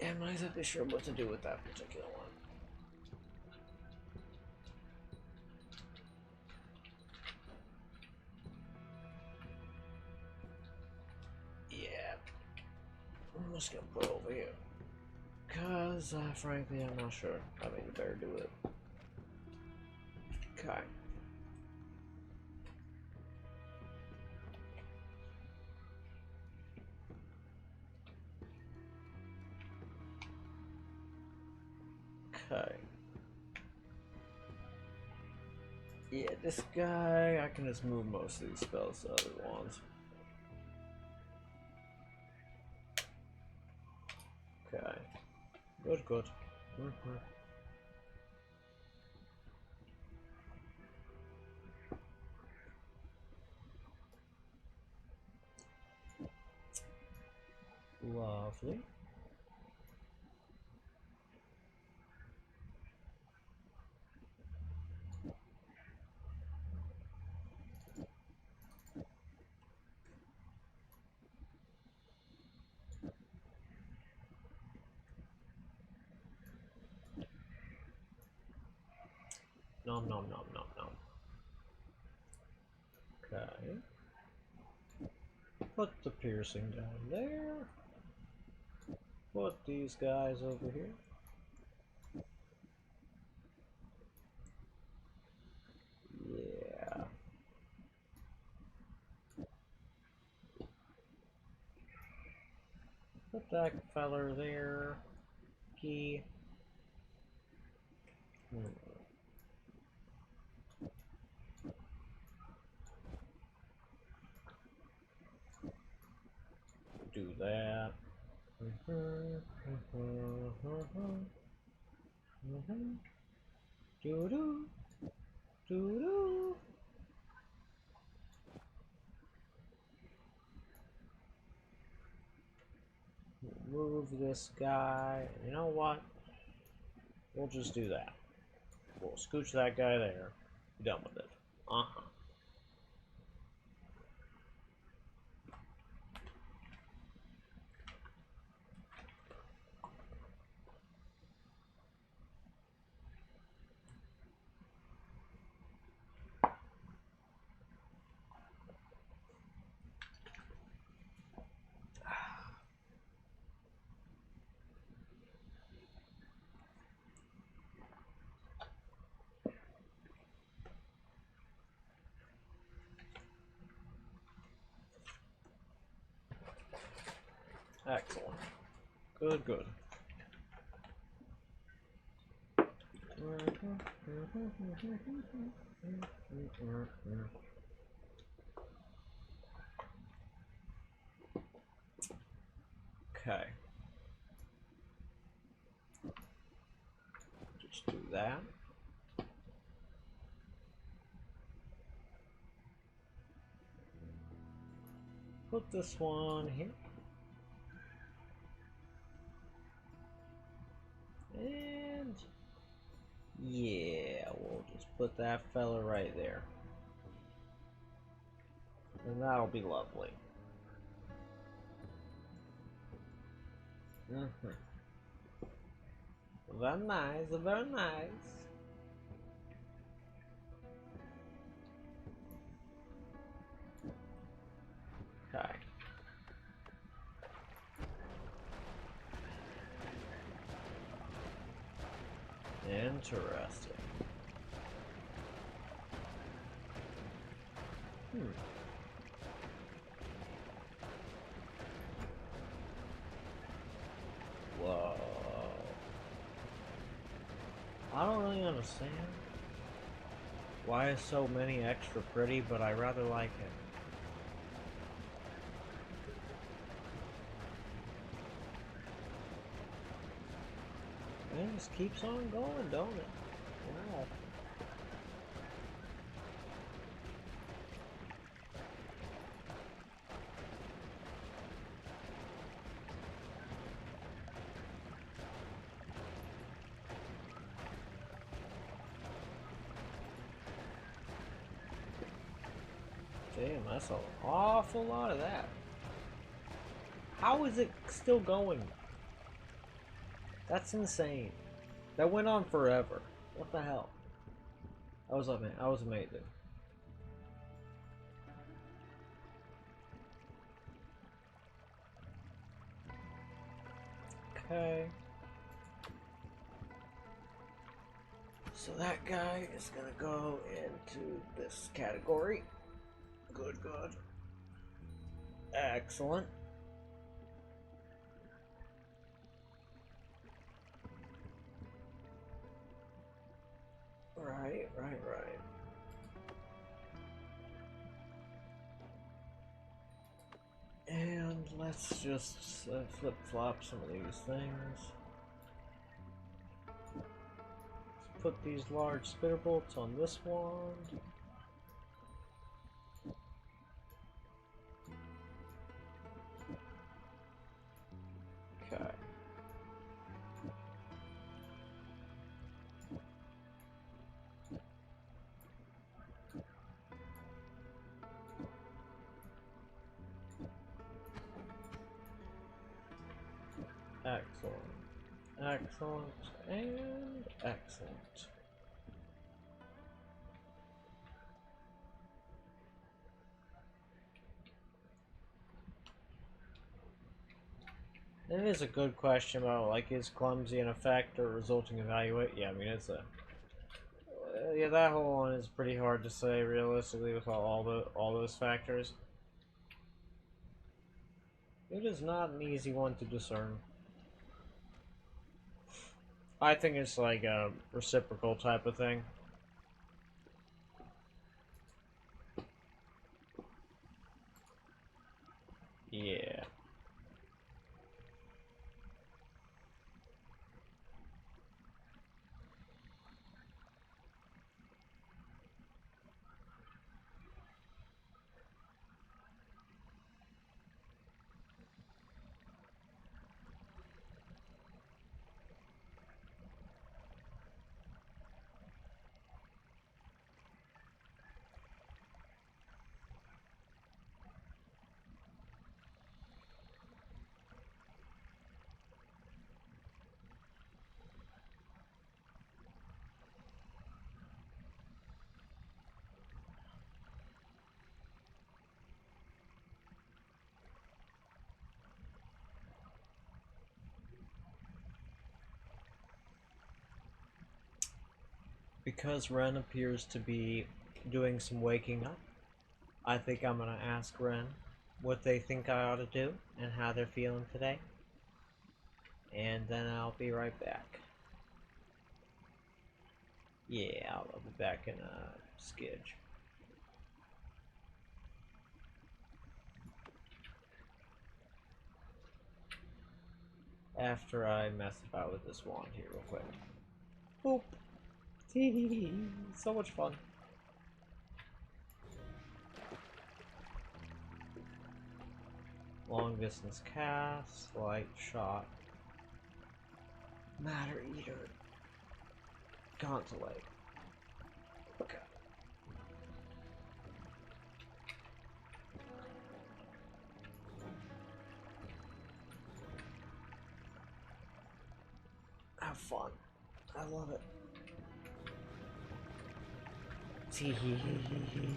Yeah, I'm not exactly sure what to do with that particular one. Yeah. I'm just gonna put it over here. Cause, frankly, I'm not sure. I mean, you better do it. Okay. Okay. Yeah, this guy, I can just move most of these spells to other ones. Okay. Good, good. Lovely. Nom nom nom nom nom. Okay. Put the piercing down there. Put these guys over here. Yeah. Put that feller there. Key. Do that. Do do. Do do. Move this guy. You know what? We'll just do that. We'll scooch that guy there. Be done with it. Uh-huh. Excellent. Good, good. Okay. Just do that. Put this one here. And yeah, we'll just put that fella right there. And that'll be lovely. Very nice, very nice. Okay. Interesting. Whoa. I don't really understand why is so many extra pretty, but I rather like it. And it just keeps on going, don't it? Wow. Damn, that's an awful lot of that. How is it still going? That's insane. That went on forever. What the hell? That was amazing. Okay. So that guy is gonna go into this category. Good, good. Excellent. Right. And let's just flip-flop some of these things. Let's put these large spitter bolts on this one. Okay. Excellent, and excellent. It is a good question about, like, is clumsy an effect or resulting evaluate? Yeah, I mean, it's a... yeah, that whole one is pretty hard to say, realistically, with all those factors. It is not an easy one to discern. I think it's like a reciprocal type of thing. Yeah. Because Ren appears to be doing some waking up, I think I'm gonna ask Ren what they think I ought to do and how they're feeling today. And then I'll be right back. Yeah, I'll be back in a skidge. After I mess about with this wand here real quick. Boop. So much fun. Long distance cast, light shot, matter eater, gauntlet. Okay. Have fun. I love it. Tee hee hee hee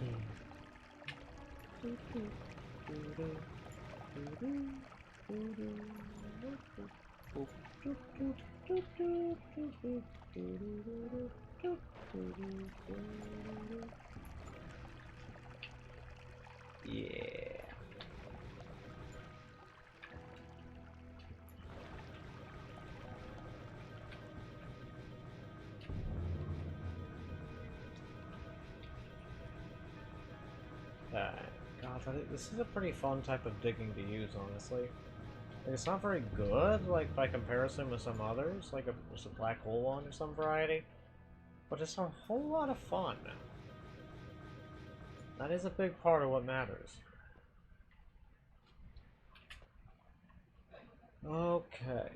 yeah. God, this is a pretty fun type of digging to use, honestly. Like, it's not very good, like, by comparison with some others, like just a black hole one of some variety, but it's a whole lot of fun. That is a big part of what matters. Okay.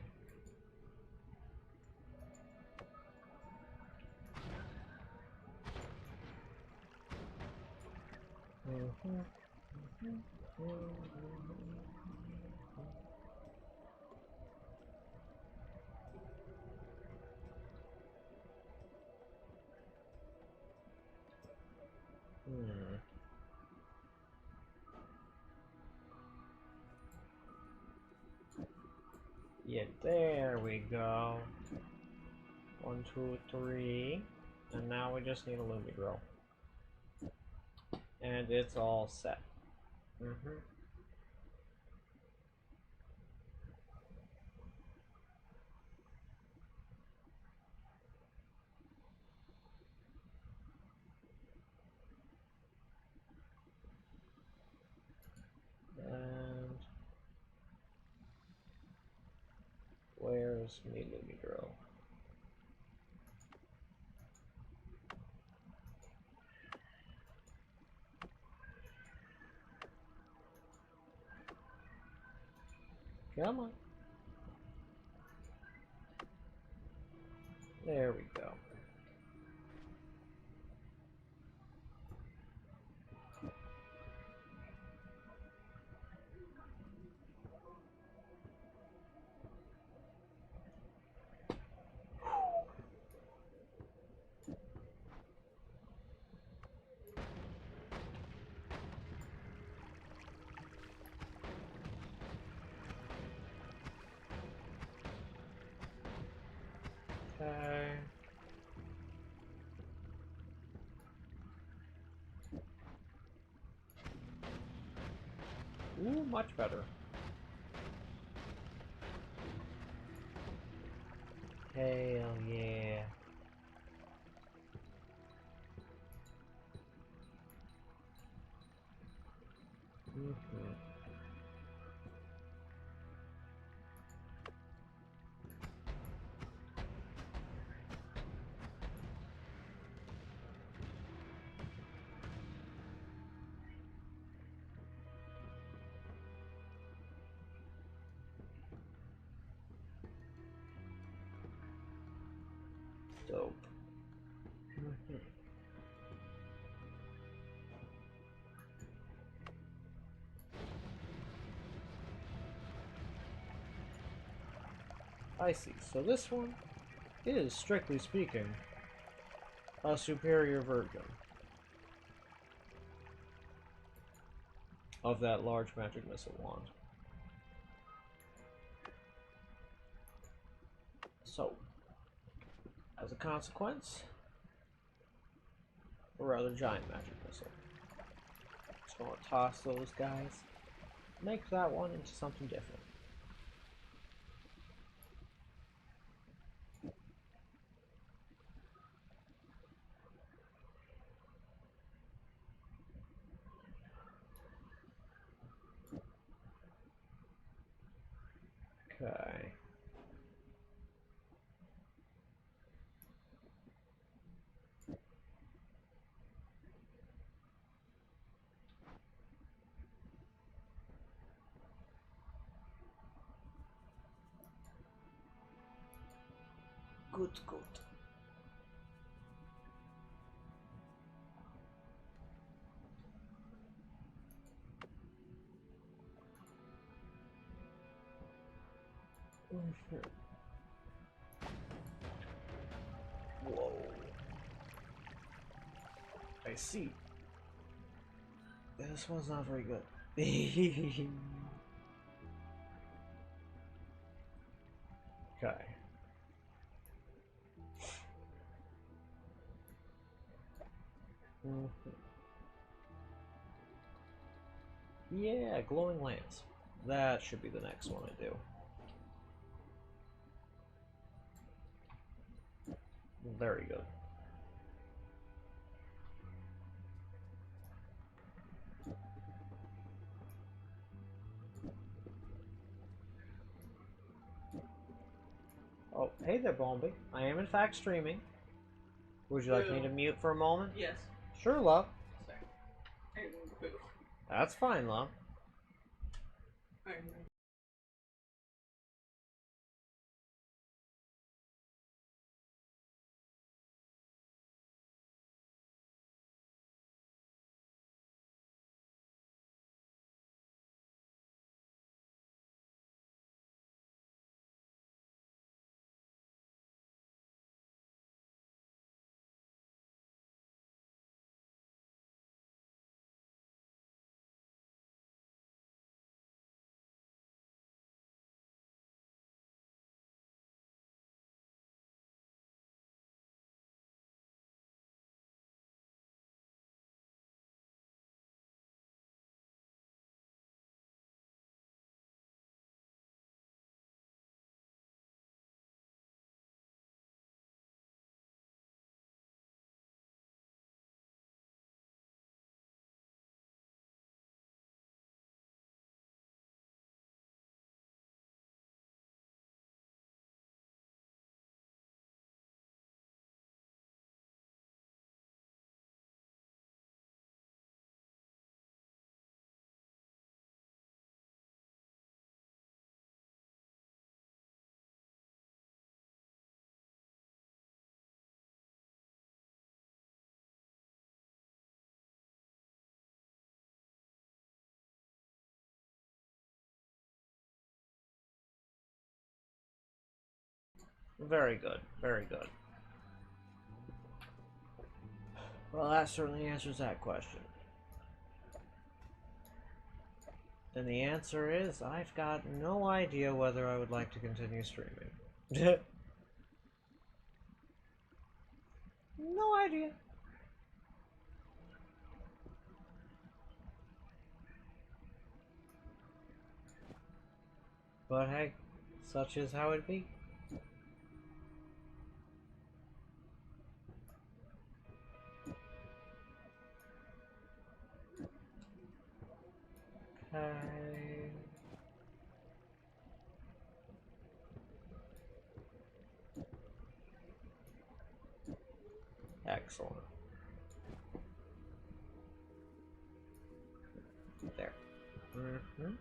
Yeah, there we go. 1, 2, 3. And now we just need a Lumi drill. And it's all set. And where's me Lumi drill? Come on. There we go. Okay. Ooh, much better. Hell yeah. Dope. I see. So this one is, strictly speaking, a superior version of that large magic missile wand. So, as a consequence, a rather giant magic missile. Just gonna toss those guys, make that one into something different. Okay. Good, good. Whoa. I see. This one's not very good. Okay. Yeah, glowing lance. That should be the next one I do. Very good. Oh, hey there, Bombi. I am in fact streaming. Would you like me to mute for a moment? Yes. Sure, love. Sorry. I didn't mean to boo. That's fine, love. Alright. Very good. Very good. Well, that certainly answers that question. And the answer is, I've got no idea whether I would like to continue streaming. No idea. But hey, such is how it be. Okay. Excellent. There. Mm-hmm.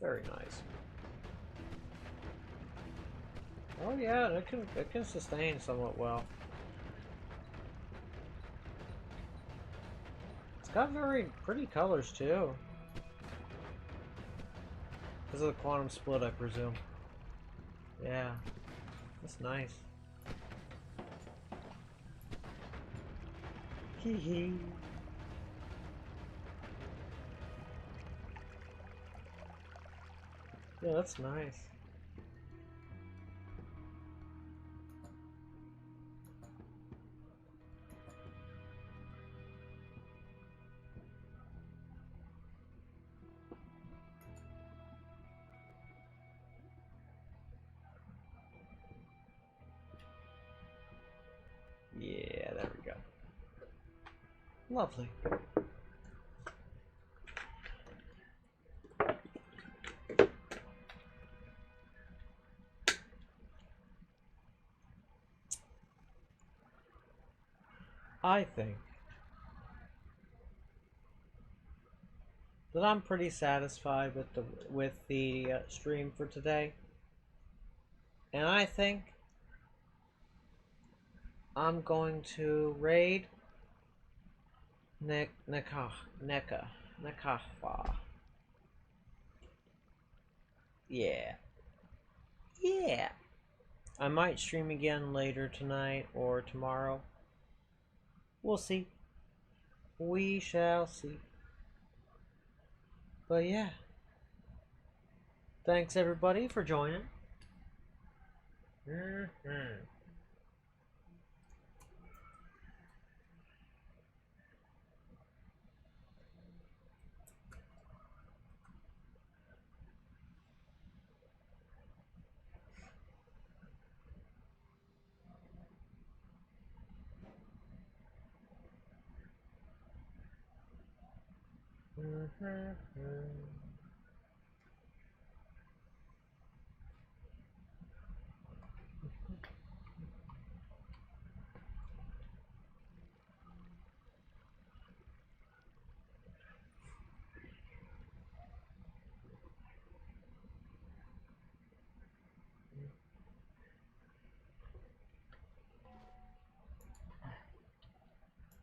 Very nice. Oh yeah, it can sustain somewhat well. It's got very pretty colors too. Because of the quantum split, I presume. Yeah, that's nice. Hee hee. Yeah, that's nice. Yeah, there we go. Lovely. I think that I'm pretty satisfied with the stream for today, and I think I'm going to raid Nekahwa. Yeah. Yeah. I might stream again later tonight or tomorrow. We'll see. We shall see. But yeah. Thanks everybody for joining. Mm-hmm.